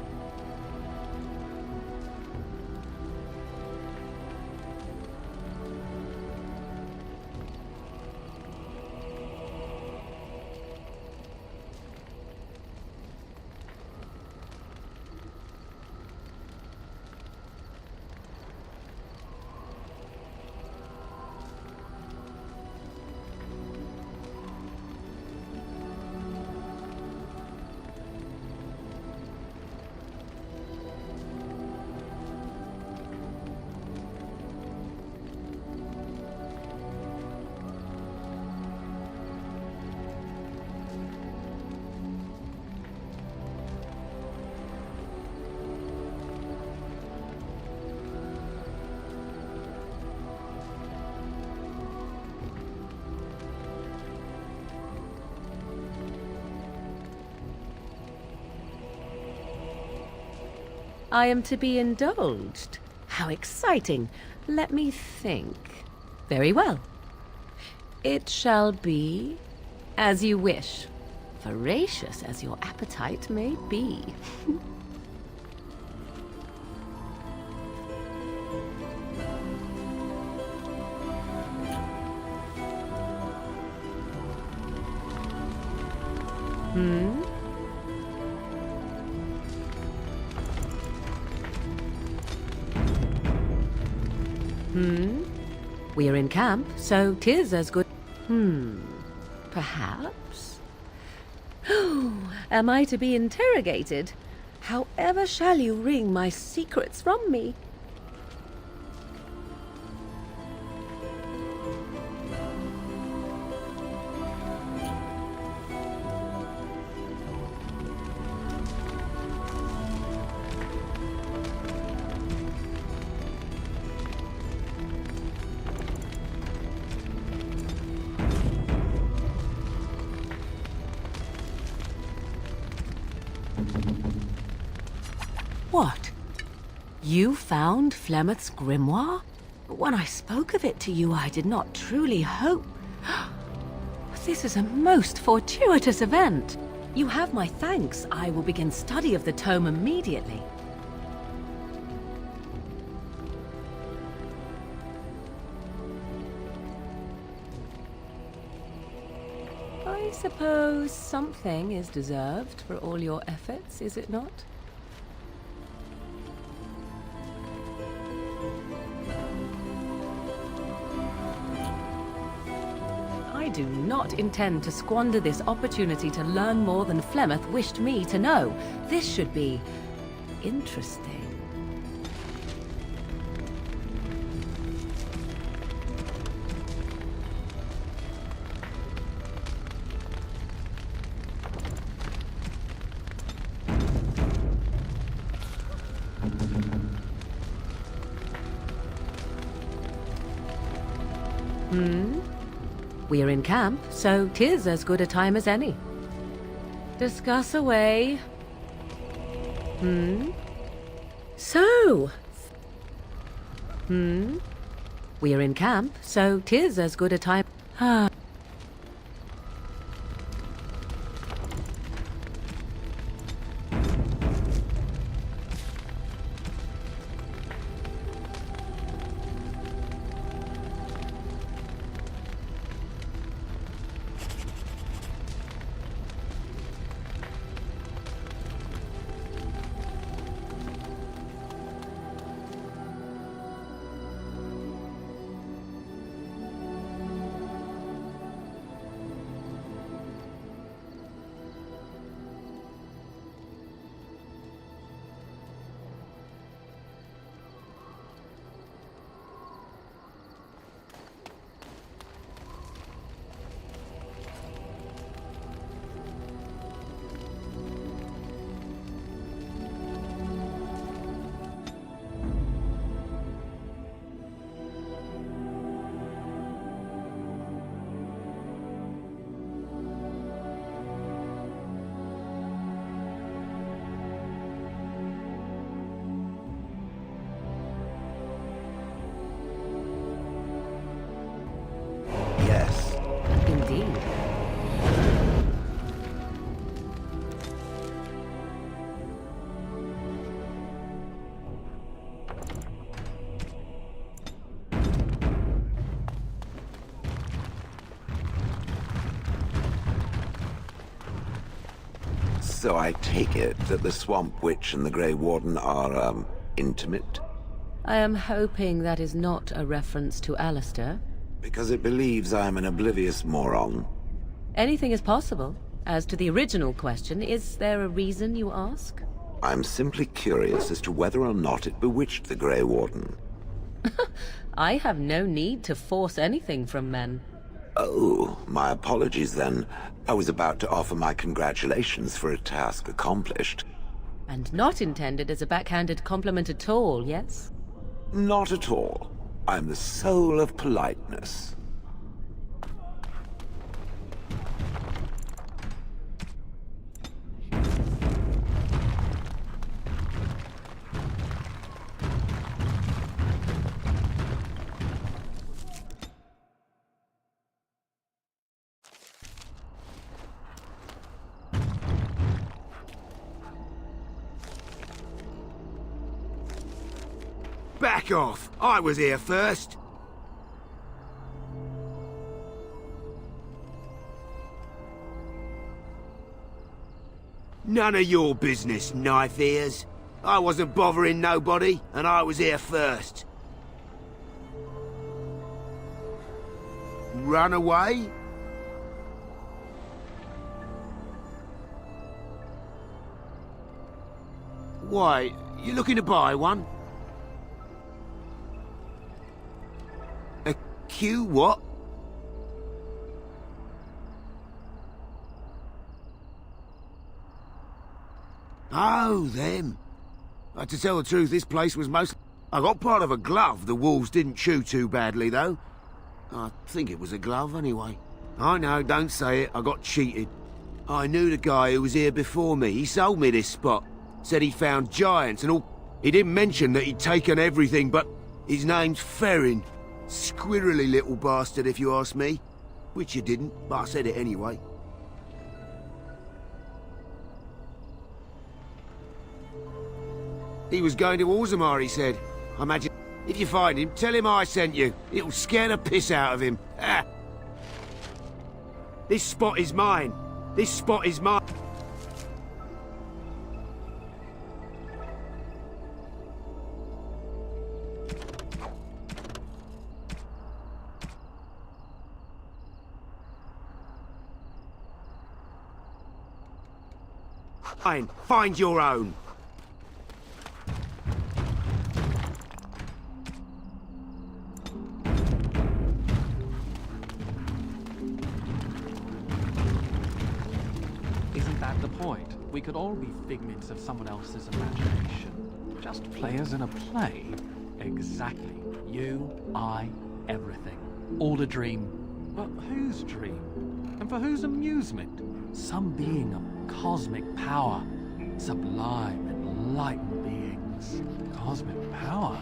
I am to be indulged. How exciting. Let me think. Very well. It shall be as you wish. Voracious as your appetite may be. We're in camp, so 'tis as good... Perhaps? Am I to be interrogated? However shall you wring my secrets from me? What? You found Flemeth's grimoire? When I spoke of it to you, I did not truly hope... This is a most fortuitous event. You have my thanks. I will begin study of the tome immediately. I suppose something is deserved for all your efforts, is it not? I do not intend to squander this opportunity to learn more than Flemeth wished me to know. This should be interesting. We're in camp, so 'tis as good a time as any. Discuss away. So... We're in camp, so 'tis as good a time... Yes. Indeed. So I take it that the Swamp Witch and the Grey Warden are, intimate? I am hoping that is not a reference to Alistair. Because it believes I'm an oblivious moron. Anything is possible. As to the original question, is there a reason you ask? I'm simply curious as to whether or not it bewitched the Grey Warden. I have no need to force anything from men. Oh, my apologies then. I was about to offer my congratulations for a task accomplished. And not intended as a backhanded compliment at all, yes? Not at all. I'm the soul of politeness. Back off! I was here first! None of your business, knife ears. I wasn't bothering nobody, and I was here first. Run away? Why, you looking to buy one? A Q what? Oh, them. To tell the truth, this place was most... I got part of a glove the wolves didn't chew too badly, though. I think it was a glove, anyway. I know, don't say it. I got cheated. I knew the guy who was here before me. He sold me this spot. Said he found giants and all... He didn't mention that he'd taken everything, but his name's Ferrin. Squirrely little bastard, if you ask me. Which you didn't, but I said it anyway. He was going to Orzammar, he said. I imagine if you find him, tell him I sent you. It'll scare the piss out of him. Ah. This spot is mine. This spot is mine. Fine. Find your own. Isn't that the point? We could all be figments of someone else's imagination. Just players in a play. Exactly. You, I, everything. All a dream. But whose dream? And for whose amusement? Some being cosmic power. Sublime, enlightened beings. Cosmic power?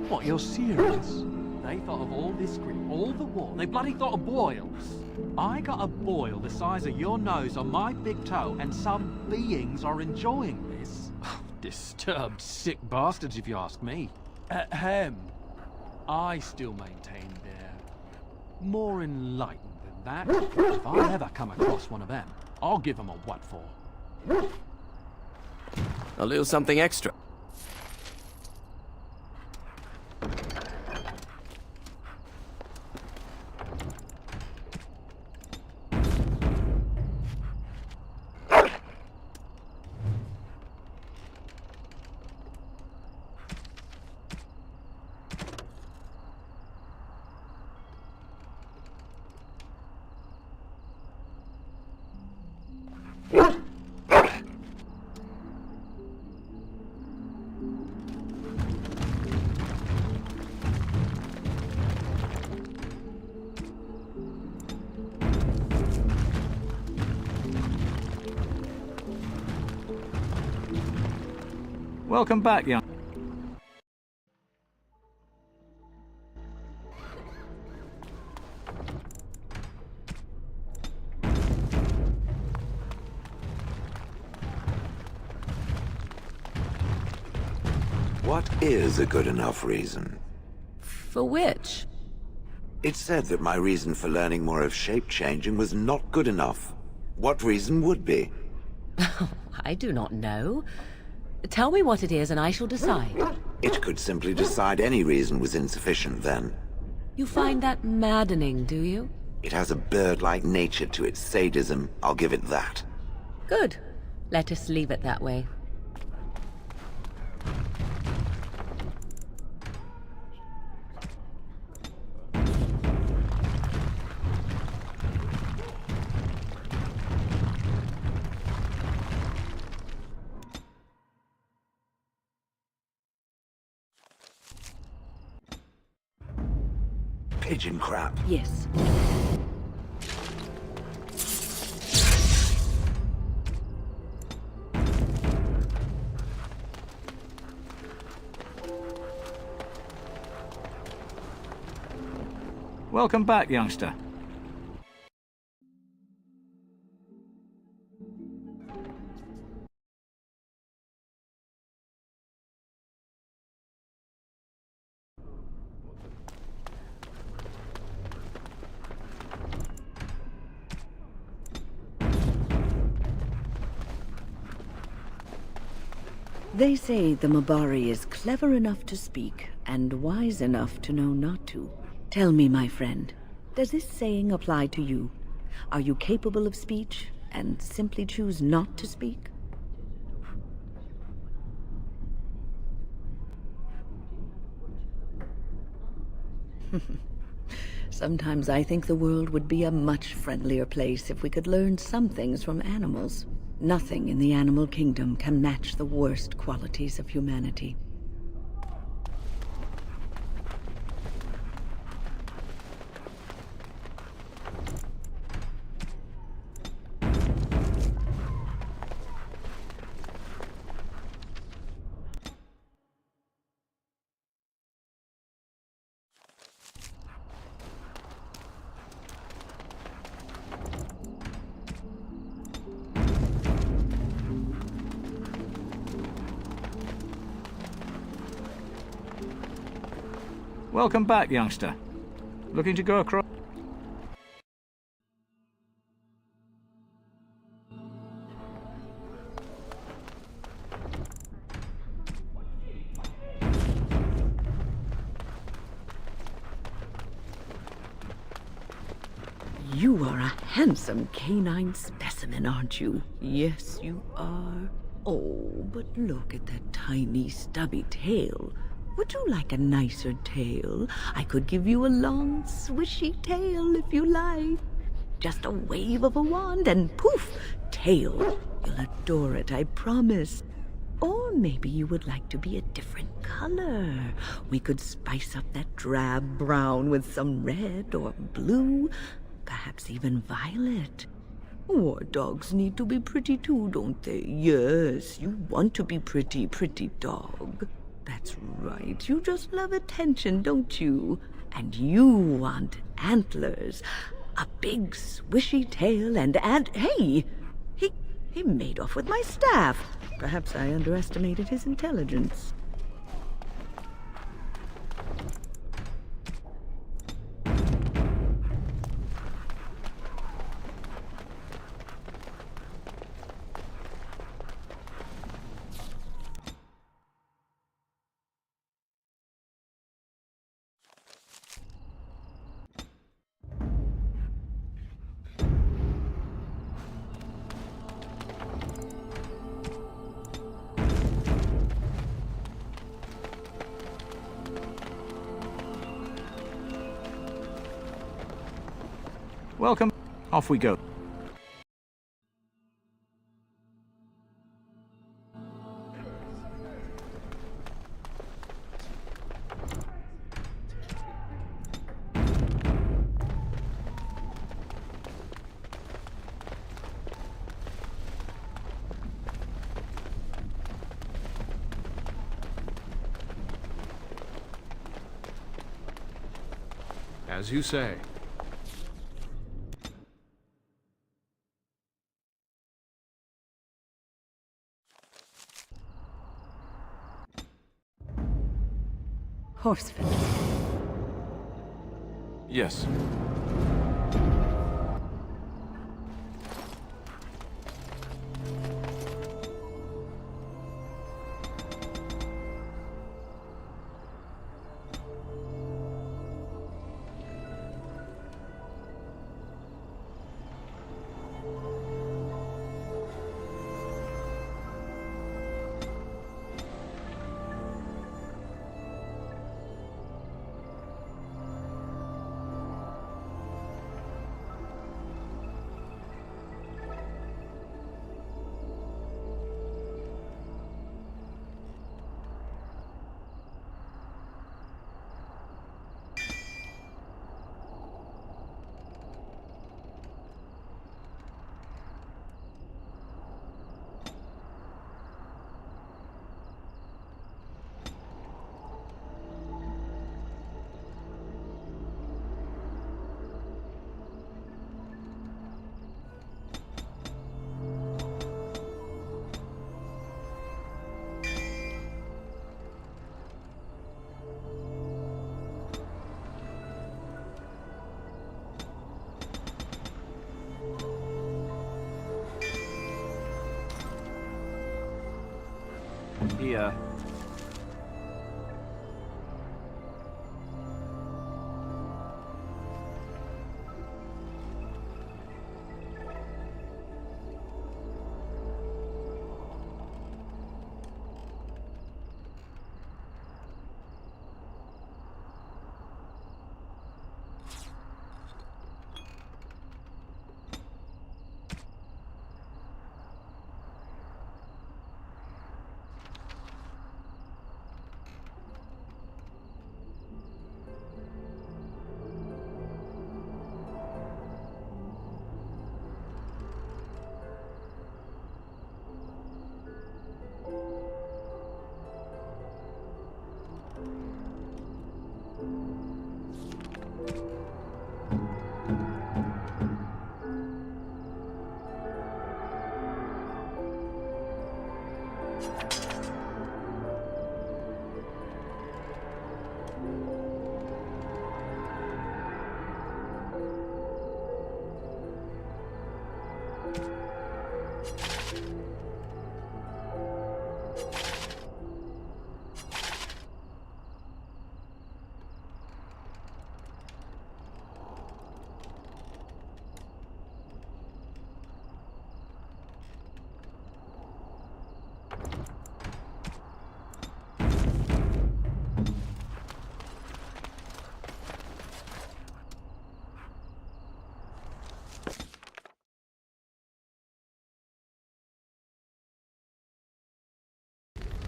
What, you're serious? They thought of all this grief, all the war. They bloody thought of boils. I got a boil the size of your nose on my big toe, and some beings are enjoying this. Disturbed, sick bastards, if you ask me. Ahem. I still maintain they're more enlightened than that. If I ever come across one of them, I'll give them a what for. A little something extra. Welcome back, young. What is a good enough reason? For which? It said that my reason for learning more of shape-changing was not good enough. What reason would be? I do not know. Tell me what it is and I shall decide. It could simply decide any reason was insufficient then. You find that maddening, do you? It has a bird-like nature to its sadism, I'll give it that. Good. Let us leave it that way. Pigeon crap. Yes. Welcome back, youngster. They say the Mabari is clever enough to speak and wise enough to know not to. Tell me, my friend, does this saying apply to you? Are you capable of speech and simply choose not to speak? Sometimes I think the world would be a much friendlier place if we could learn some things from animals. Nothing in the animal kingdom can match the worst qualities of humanity. Welcome back, youngster. Looking to go across? You are a handsome canine specimen, aren't you? Yes, you are. Oh, but look at that tiny, stubby tail. Would you like a nicer tail? I could give you a long, swishy tail if you like. Just a wave of a wand and poof, tail. You'll adore it, I promise. Or maybe you would like to be a different color. We could spice up that drab brown with some red or blue, perhaps even violet. War dogs need to be pretty too, don't they? Yes, you want to be pretty, pretty dog. That's right, you just love attention, don't you? And you want antlers. A big swishy tail and hey! He made off with my staff. Perhaps I underestimated his intelligence. Welcome. Off we go. As you say. Horsefit. Yes. Here.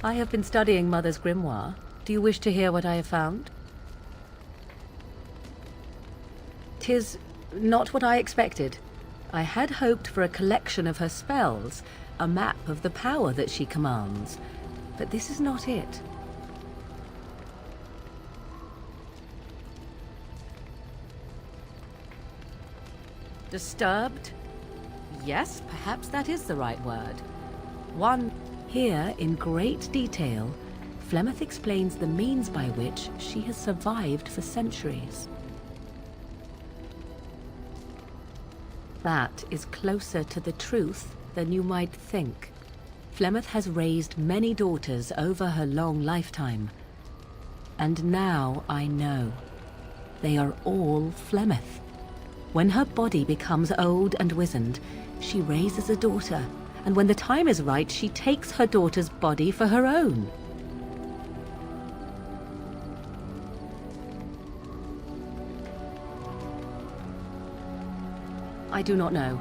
I have been studying Mother's grimoire. Do you wish to hear what I have found? 'Tis not what I expected. I had hoped for a collection of her spells, a map of the power that she commands. But this is not it. Disturbed? Yes, perhaps that is the right word. One. Here, in great detail, Flemeth explains the means by which she has survived for centuries. That is closer to the truth than you might think. Flemeth has raised many daughters over her long lifetime. And now I know. They are all Flemeth. When her body becomes old and wizened, she raises a daughter, and when the time is right, she takes her daughter's body for her own. I do not know.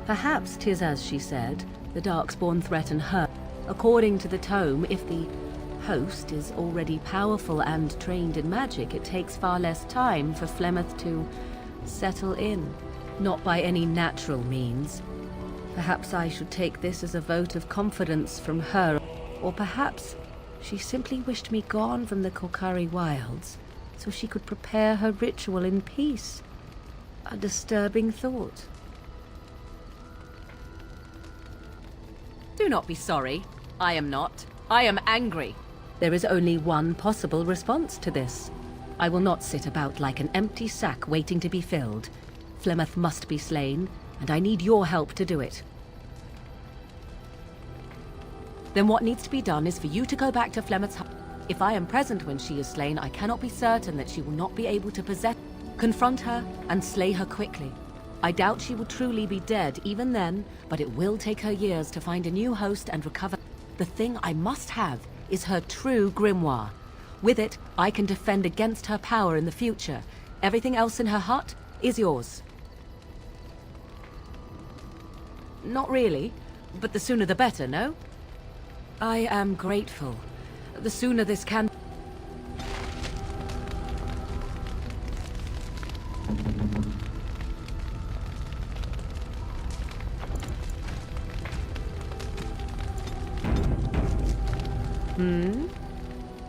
Perhaps 'tis as she said, the Darkspawn threaten her. According to the tome, if the host is already powerful and trained in magic, it takes far less time for Flemeth to settle in, not by any natural means. Perhaps I should take this as a vote of confidence from her, or perhaps she simply wished me gone from the Korcari wilds so she could prepare her ritual in peace. A disturbing thought. Do not be sorry. I am not. I am angry. There is only one possible response to this. I will not sit about like an empty sack waiting to be filled. Flemeth must be slain, and I need your help to do it. Then what needs to be done is for you to go back to Flemeth's house. If I am present when she is slain, I cannot be certain that she will not be able to possess. Confront her and slay her quickly. I doubt she will truly be dead even then, but it will take her years to find a new host and recover. The thing I must have is her true grimoire. With it, I can defend against her power in the future. Everything else in her hut is yours. Not really, but the sooner the better, no? I am grateful. The sooner this can...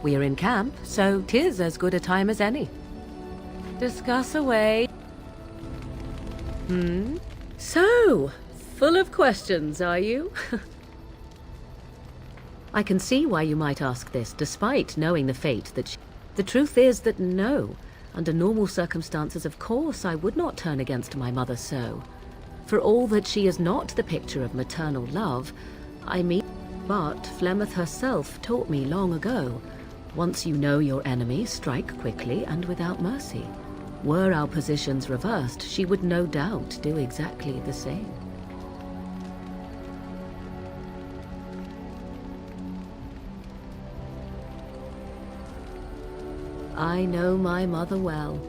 We are in camp, so 'tis as good a time as any. Discuss away. So, full of questions, are you? I can see why you might ask this, despite knowing the fate that The truth is that no. Under normal circumstances, of course, I would not turn against my mother so. For all that she is not the picture of maternal love, I mean... But Flemeth herself taught me long ago, once you know your enemy, strike quickly and without mercy. Were our positions reversed, she would no doubt do exactly the same. I know my mother well.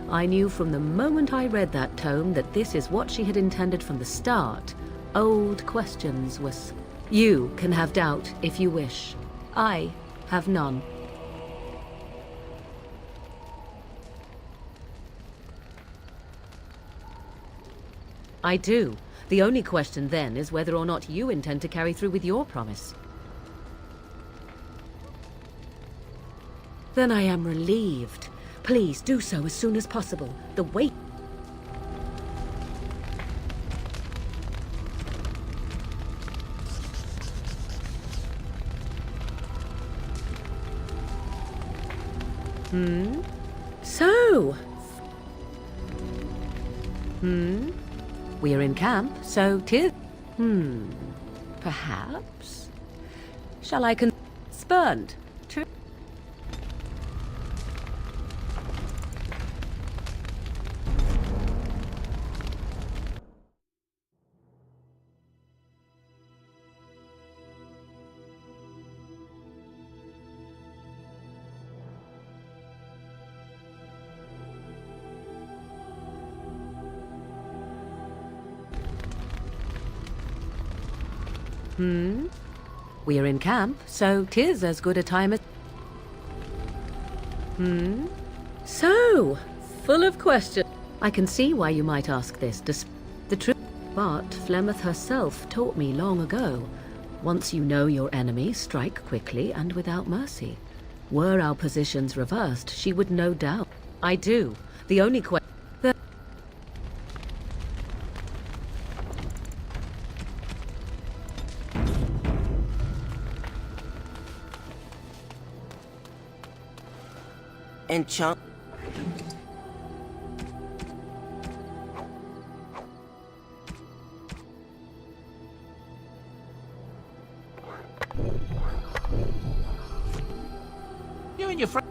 I knew from the moment I read that tome that this is what she had intended from the start. Old questions were... You can have doubt if you wish. I have none. I do. The only question then is whether or not you intend to carry through with your promise. Then I am relieved. Please do so as soon as possible. The wait... So... We are in camp, so 'tis... Perhaps... Shall I spurned? True. We are in camp, so 'tis as good a time as... So, full of questions. I can see why you might ask this. The truth... But Flemeth herself taught me long ago, once you know your enemy, strike quickly and without mercy. Were our positions reversed, she would no doubt. I do. The only question... Enchant... You and your friend...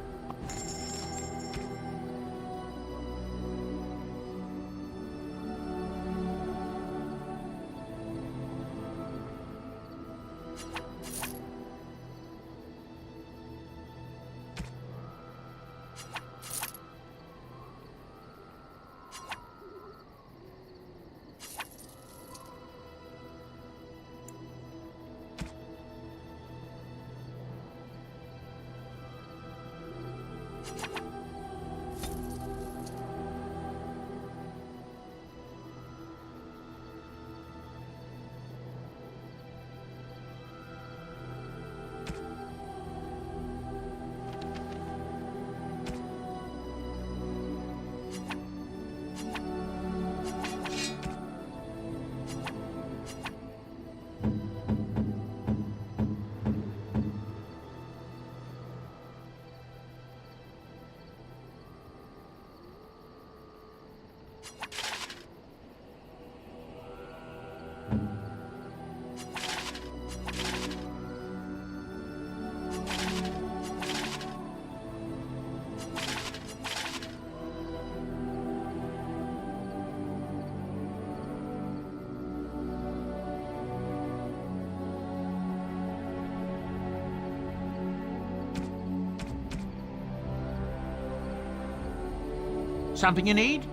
Something you need?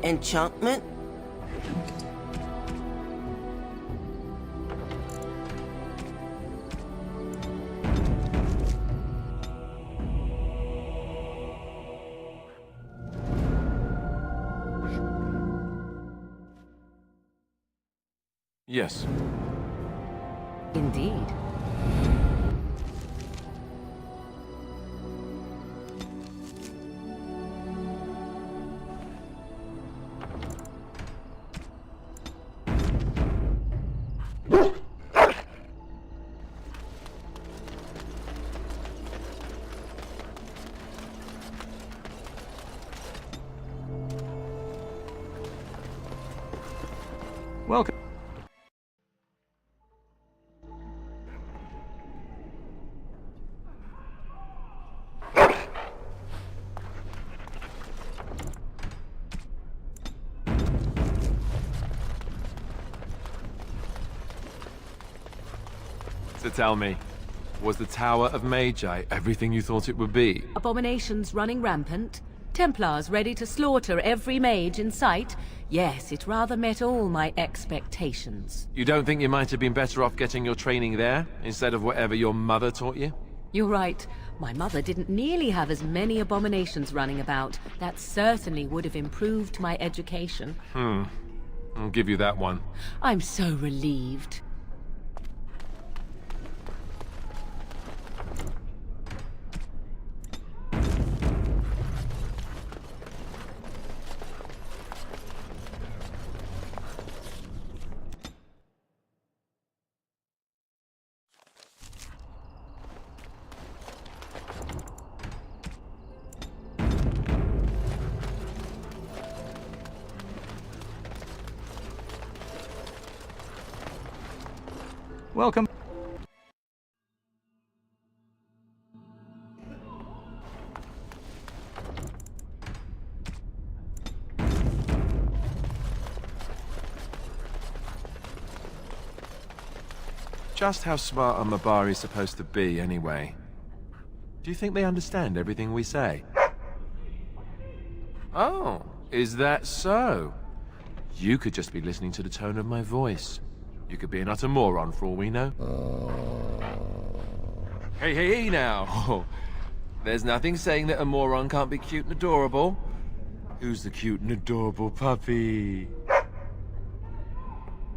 Enchantment? Yes. Indeed. Welcome. So tell me, was the Tower of Magi everything you thought it would be? Abominations running rampant? Templars ready to slaughter every mage in sight? Yes, it rather met all my expectations. You don't think you might have been better off getting your training there, instead of whatever your mother taught you? You're right. My mother didn't nearly have as many abominations running about. That certainly would have improved my education. I'll give you that one. I'm so relieved. Welcome. Just how smart are Mabari supposed to be, anyway? Do you think they understand everything we say? Oh, is that so? You could just be listening to the tone of my voice. You could be an utter moron for all we know. Hey now! There's nothing saying that a moron can't be cute and adorable. Who's the cute and adorable puppy?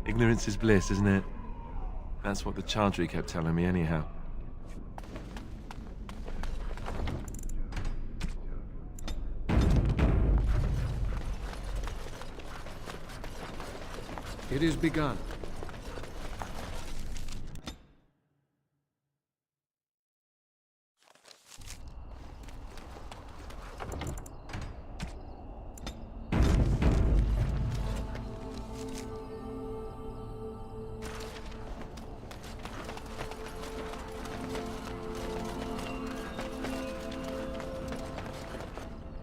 Ignorance is bliss, isn't it? That's what the Chantry kept telling me anyhow. It is begun.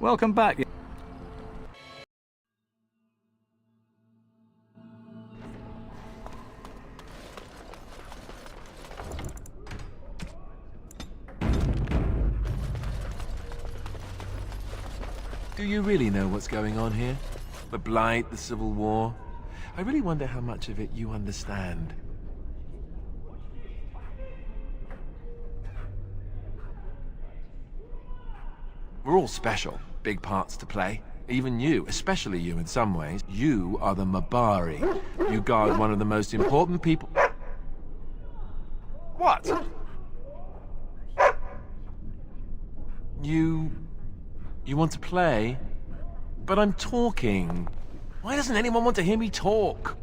Welcome back. Do you really know what's going on here? The Blight, the Civil War? I really wonder how much of it you understand. We're all special, big parts to play. Even you, especially you in some ways. You are the Mabari. You guard one of the most important people... What? You want to play? But I'm talking. Why doesn't anyone want to hear me talk?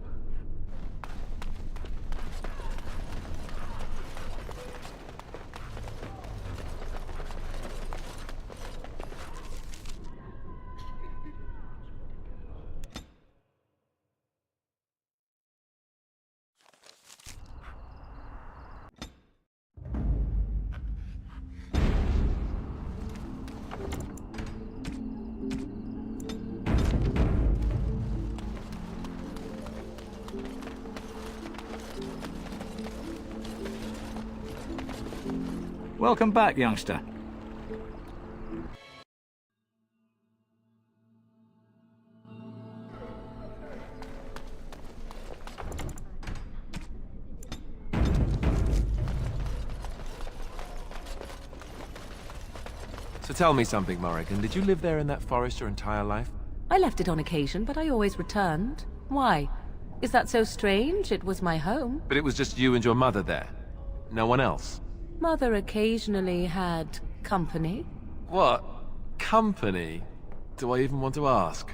Welcome back, youngster. So tell me something, Morrigan. Did you live there in that forest your entire life? I left it on occasion, but I always returned. Why? Is that so strange? It was my home. But it was just you and your mother there? No one else? Mother occasionally had company. What? Company? Do I even want to ask?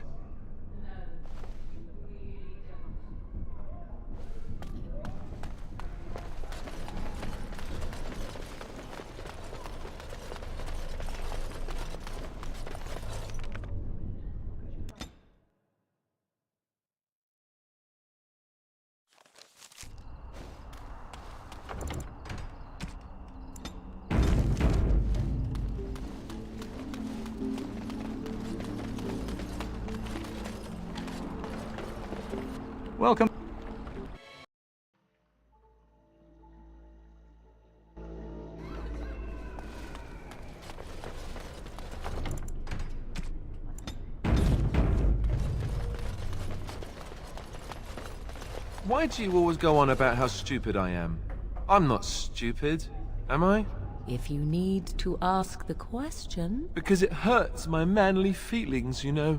Welcome. Why do you always go on about how stupid I am? I'm not stupid, am I? If you need to ask the question... Because it hurts my manly feelings, you know.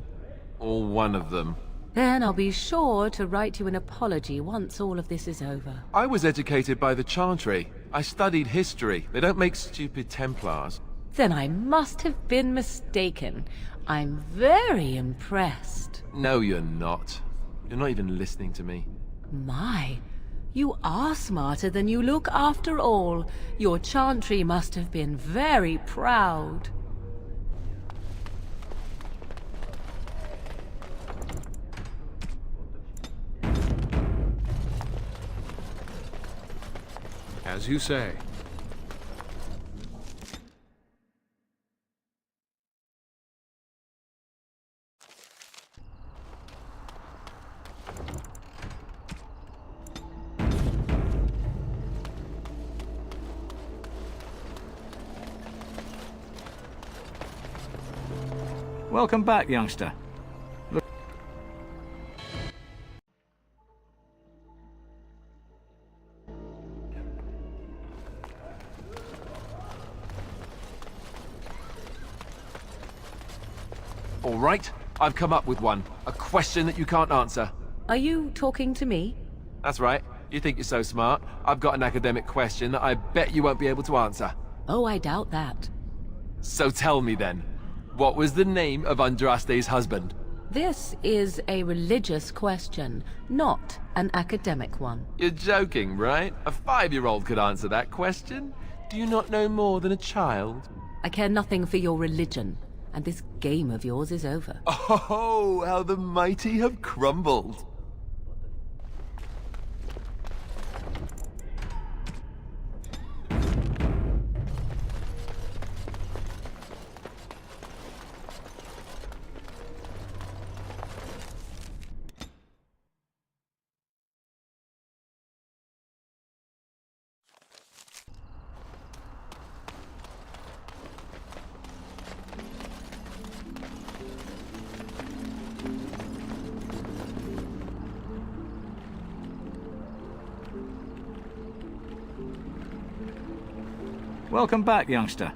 Or one of them. Then I'll be sure to write you an apology once all of this is over. I was educated by the Chantry. I studied history. They don't make stupid Templars. Then I must have been mistaken. I'm very impressed. No, you're not. You're not even listening to me. My, you are smarter than you look after all. Your Chantry must have been very proud. As you say. Welcome back, youngster. Look. All right, I've come up with one. A question that you can't answer. Are you talking to me? That's right. You think you're so smart. I've got an academic question that I bet you won't be able to answer. Oh, I doubt that. So tell me then, what was the name of Andraste's husband? This is a religious question, not an academic one. You're joking, right? A 5-year-old could answer that question. Do you not know more than a child? I care nothing for your religion, and this game of yours is over. Oh, how the mighty have crumbled. Welcome back, youngster.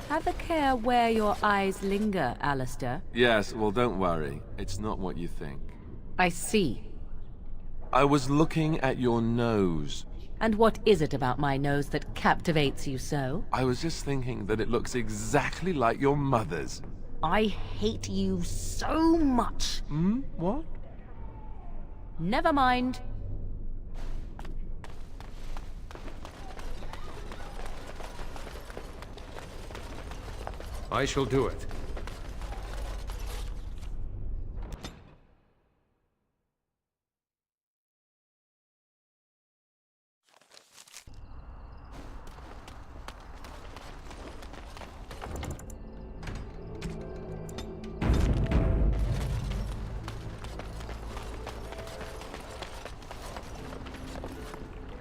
Have a care where your eyes linger, Alistair. Yes, well, don't worry. It's not what you think. I see. I was looking at your nose. And what is it about my nose that captivates you so? I was just thinking that it looks exactly like your mother's. I hate you so much. What? Never mind. I shall do it.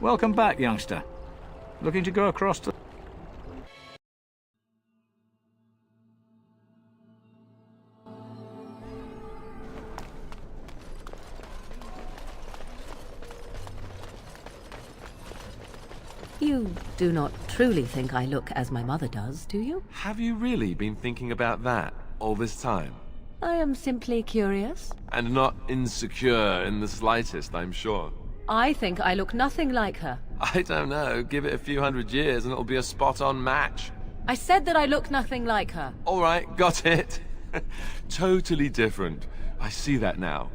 Welcome back, youngster. Looking to go across to... You do not truly think I look as my mother does, do you? Have you really been thinking about that all this time? I am simply curious. And not insecure in the slightest, I'm sure. I think I look nothing like her. I don't know. Give it a few hundred years and it'll be a spot-on match. I said that I look nothing like her. All right, got it. Totally different. I see that now.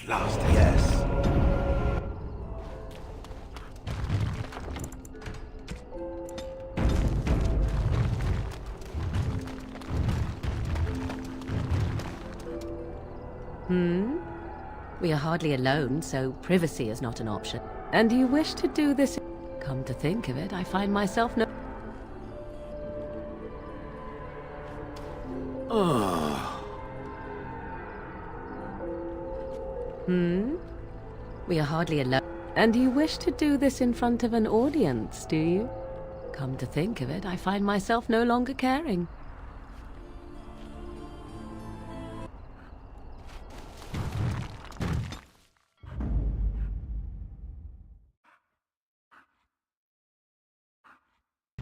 At last. Yes. We are hardly alone, so privacy is not an option. And you wish to do this... Come to think of it, I find myself no... We are hardly alone. And you wish to do this in front of an audience, do you? Come to think of it, I find myself no longer caring.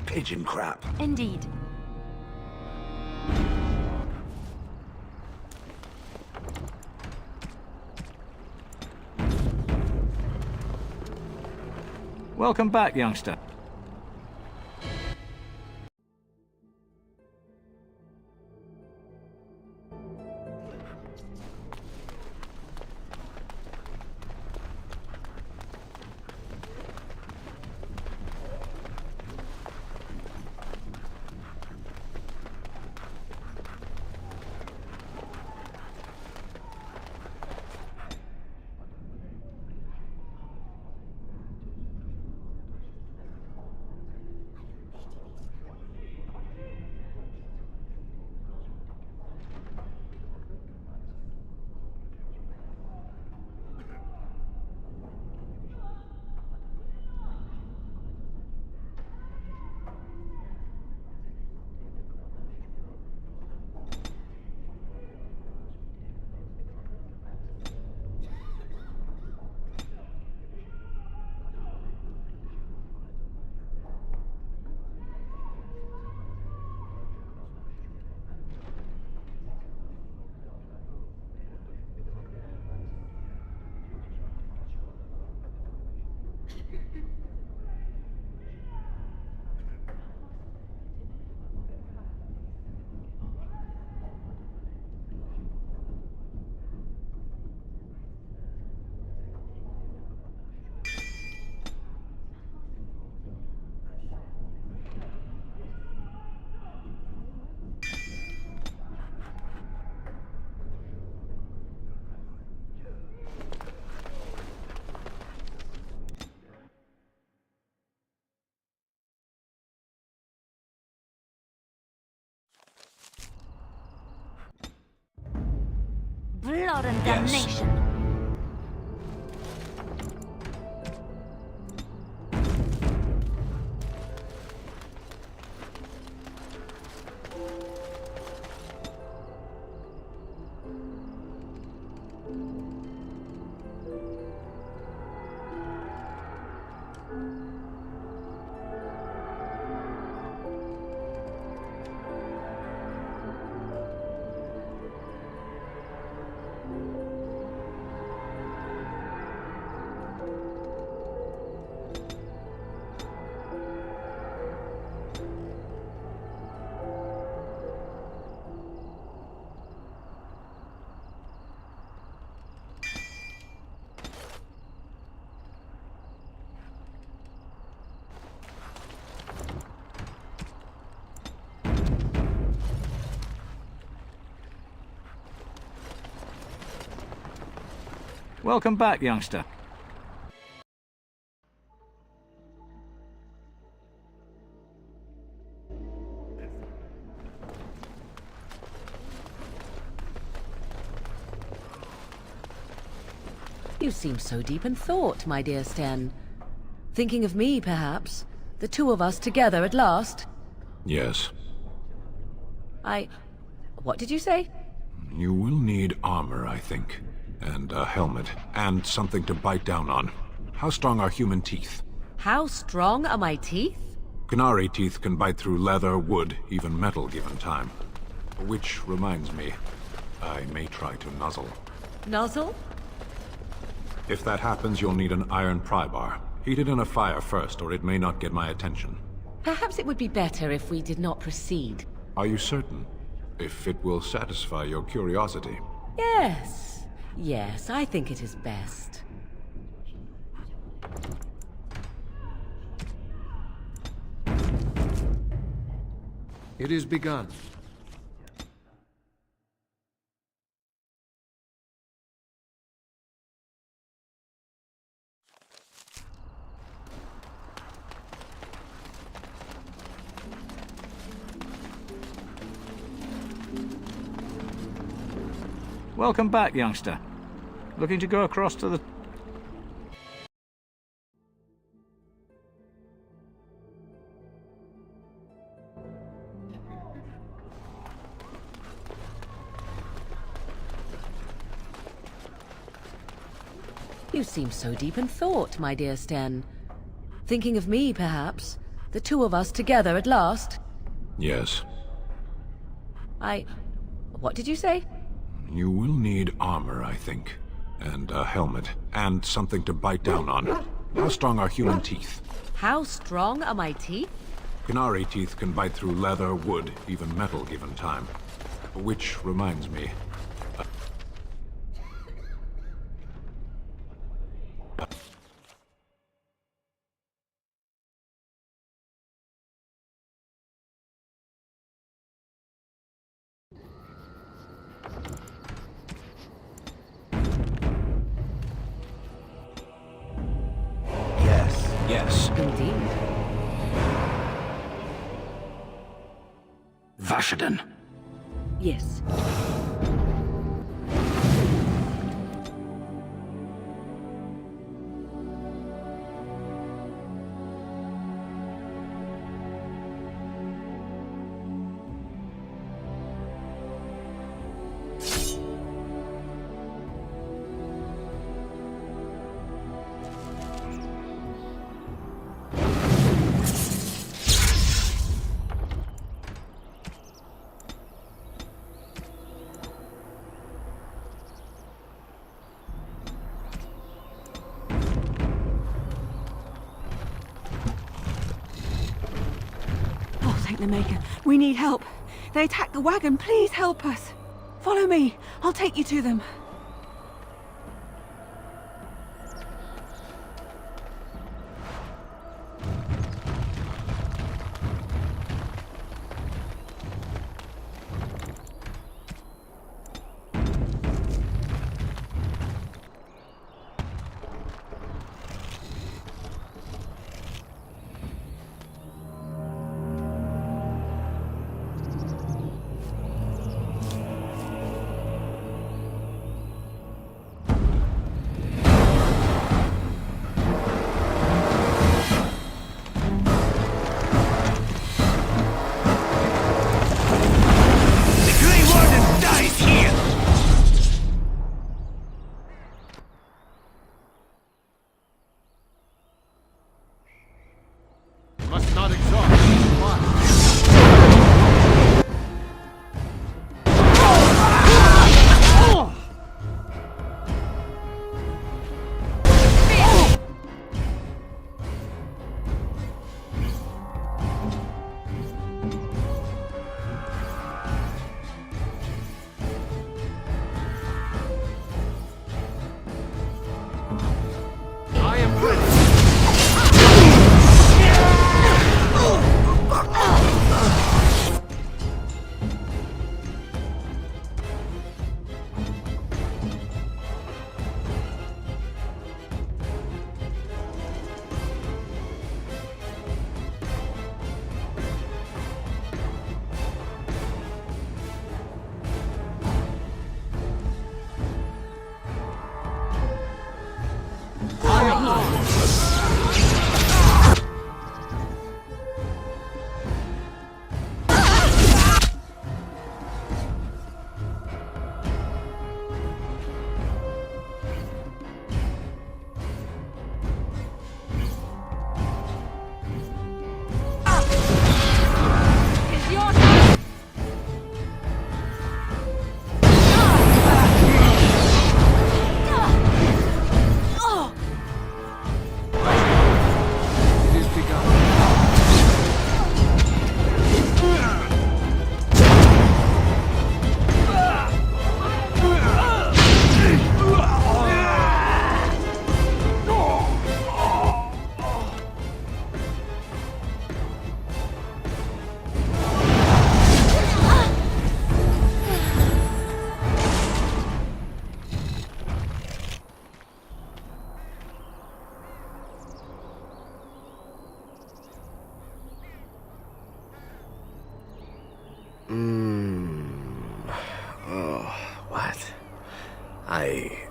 Pigeon crap. Indeed. Welcome back, youngster. Blood and damnation. Welcome back, youngster. You seem so deep in thought, my dear Sten. Thinking of me, perhaps? The two of us together at last? Yes. What did you say? You will need armor, I think. And a helmet. And something to bite down on. How strong are human teeth? How strong are my teeth? Canary teeth can bite through leather, wood, even metal given time. Which reminds me, I may try to nuzzle. Nuzzle? If that happens, you'll need an iron pry bar. Heat it in a fire first, or it may not get my attention. Perhaps it would be better if we did not proceed. Are you certain? If it will satisfy your curiosity. Yes. Yes, I think it is best. It is begun. Welcome back, youngster. Looking to go across to the... You seem so deep in thought, my dear Sten. Thinking of me, perhaps? The two of us together at last? Yes. What did you say? You will need armor, I think. And a helmet. And something to bite down on. How strong are human teeth? How strong are my teeth? Canary teeth can bite through leather, wood, even metal given time. Which reminds me... Yes. Indeed. Vashaden. Yes. Thank the Maker. We need help. They attacked the wagon. Please help us. Follow me. I'll take you to them. I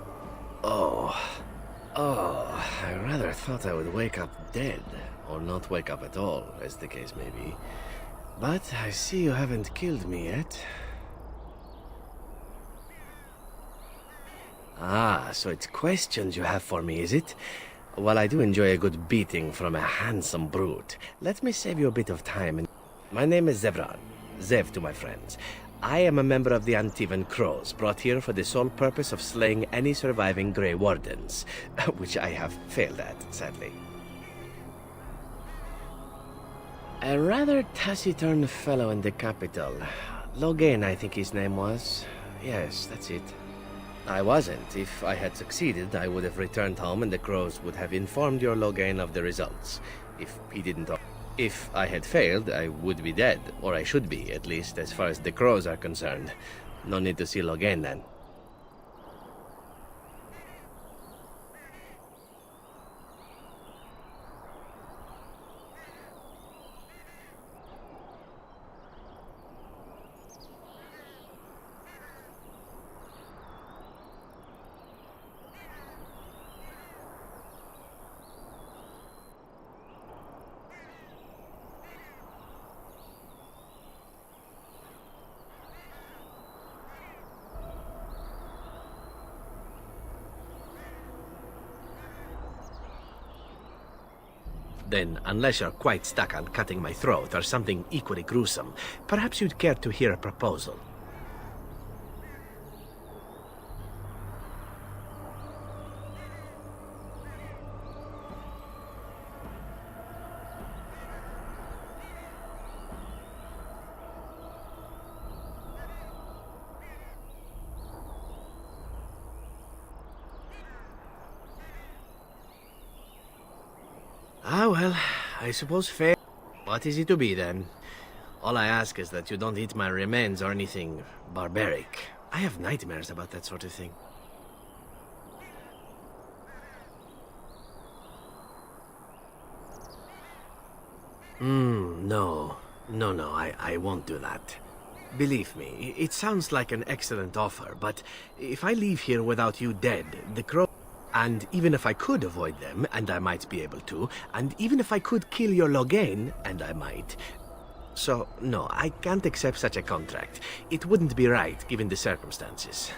rather thought I would wake up dead, or not wake up at all, as the case may be. But I see you haven't killed me yet. Ah, so it's questions you have for me, is it? Well, I do enjoy a good beating from a handsome brute. Let me save you a bit of time. My name is Zevran. Zev to my friends. I am a member of the Antivan Crows, brought here for the sole purpose of slaying any surviving Grey Wardens, which I have failed at, sadly. A rather taciturn fellow in the capital. Logain, I think his name was. Yes, that's it. I wasn't. If I had succeeded, I would have returned home and the Crows would have informed your Logain of the results. If he didn't... If I had failed, I would be dead, or I should be, at least, as far as the Crows are concerned. No need to see Logain, then. Then, unless you're quite stuck on cutting my throat or something equally gruesome, perhaps you'd care to hear a proposal. Ah, well, I suppose fair. What is it to be, then? All I ask is that you don't eat my remains or anything barbaric. I have nightmares about that sort of thing. No. No, I won't do that. Believe me, it sounds like an excellent offer, but if I leave here without you dead, the Crow... And even if I could avoid them, and I might be able to, and even if I could kill your Logain, and I might... So, no, I can't accept such a contract. It wouldn't be right, given the circumstances.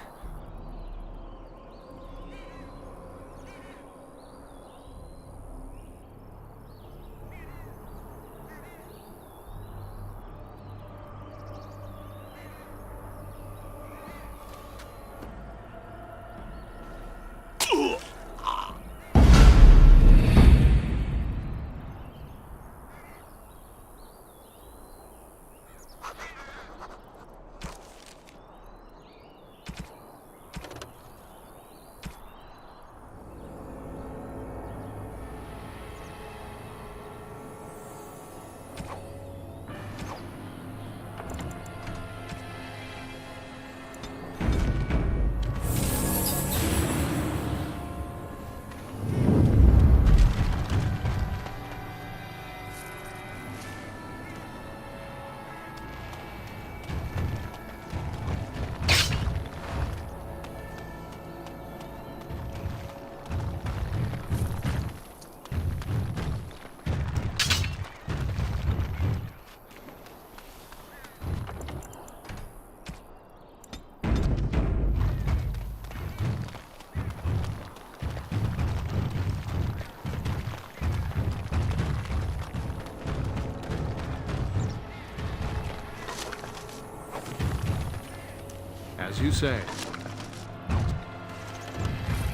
As you say.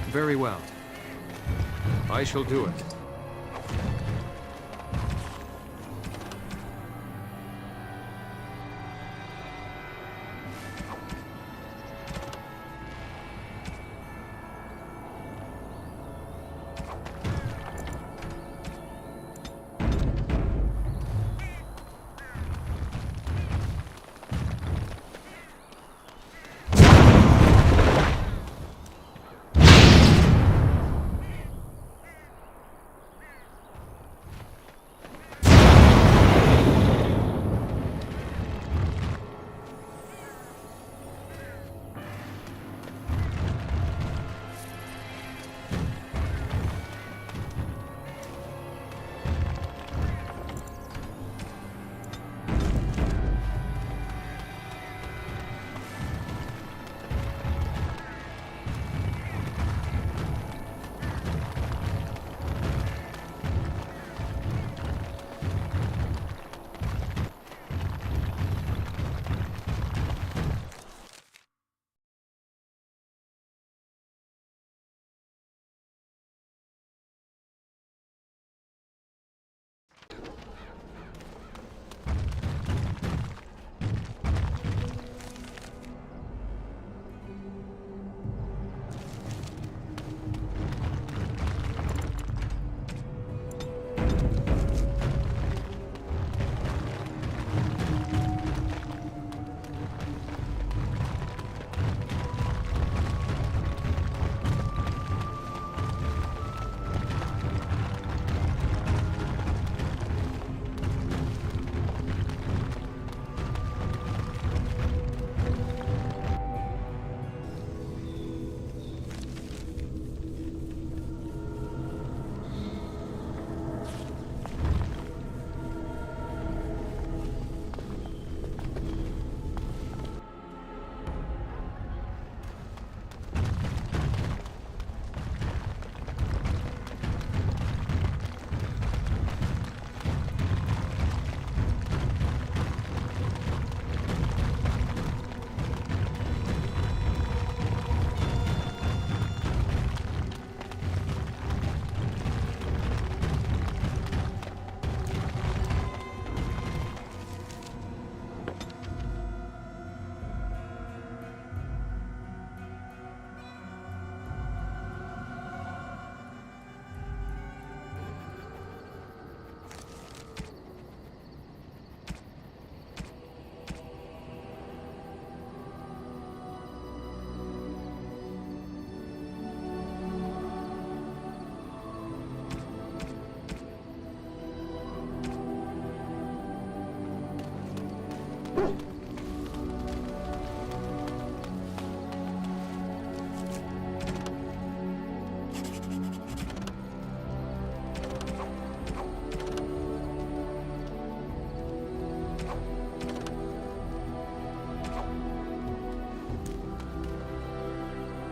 Very well. I shall do it.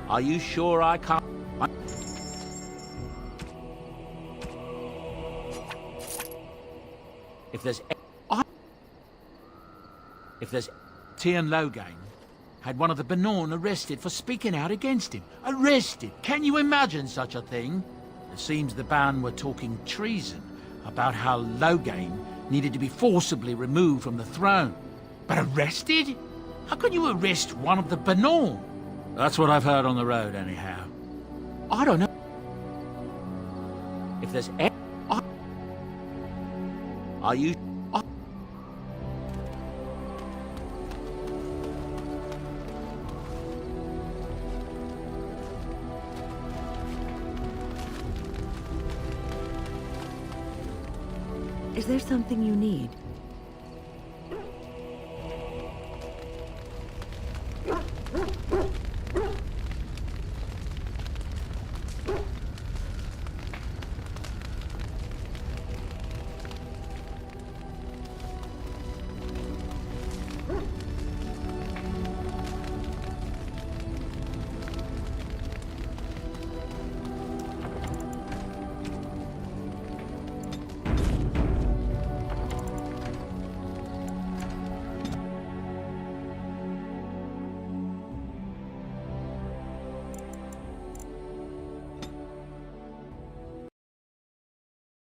Are you sure I can't? If there's Tien Logain had one of the Benorn arrested for speaking out against him. Arrested! Can you imagine such a thing? It seems the Ban were talking treason about how Logain needed to be forcibly removed from the throne. But arrested? How can you arrest one of the Benorn? That's what I've heard on the road, anyhow. I don't know. If there's Are you... Is there something you need?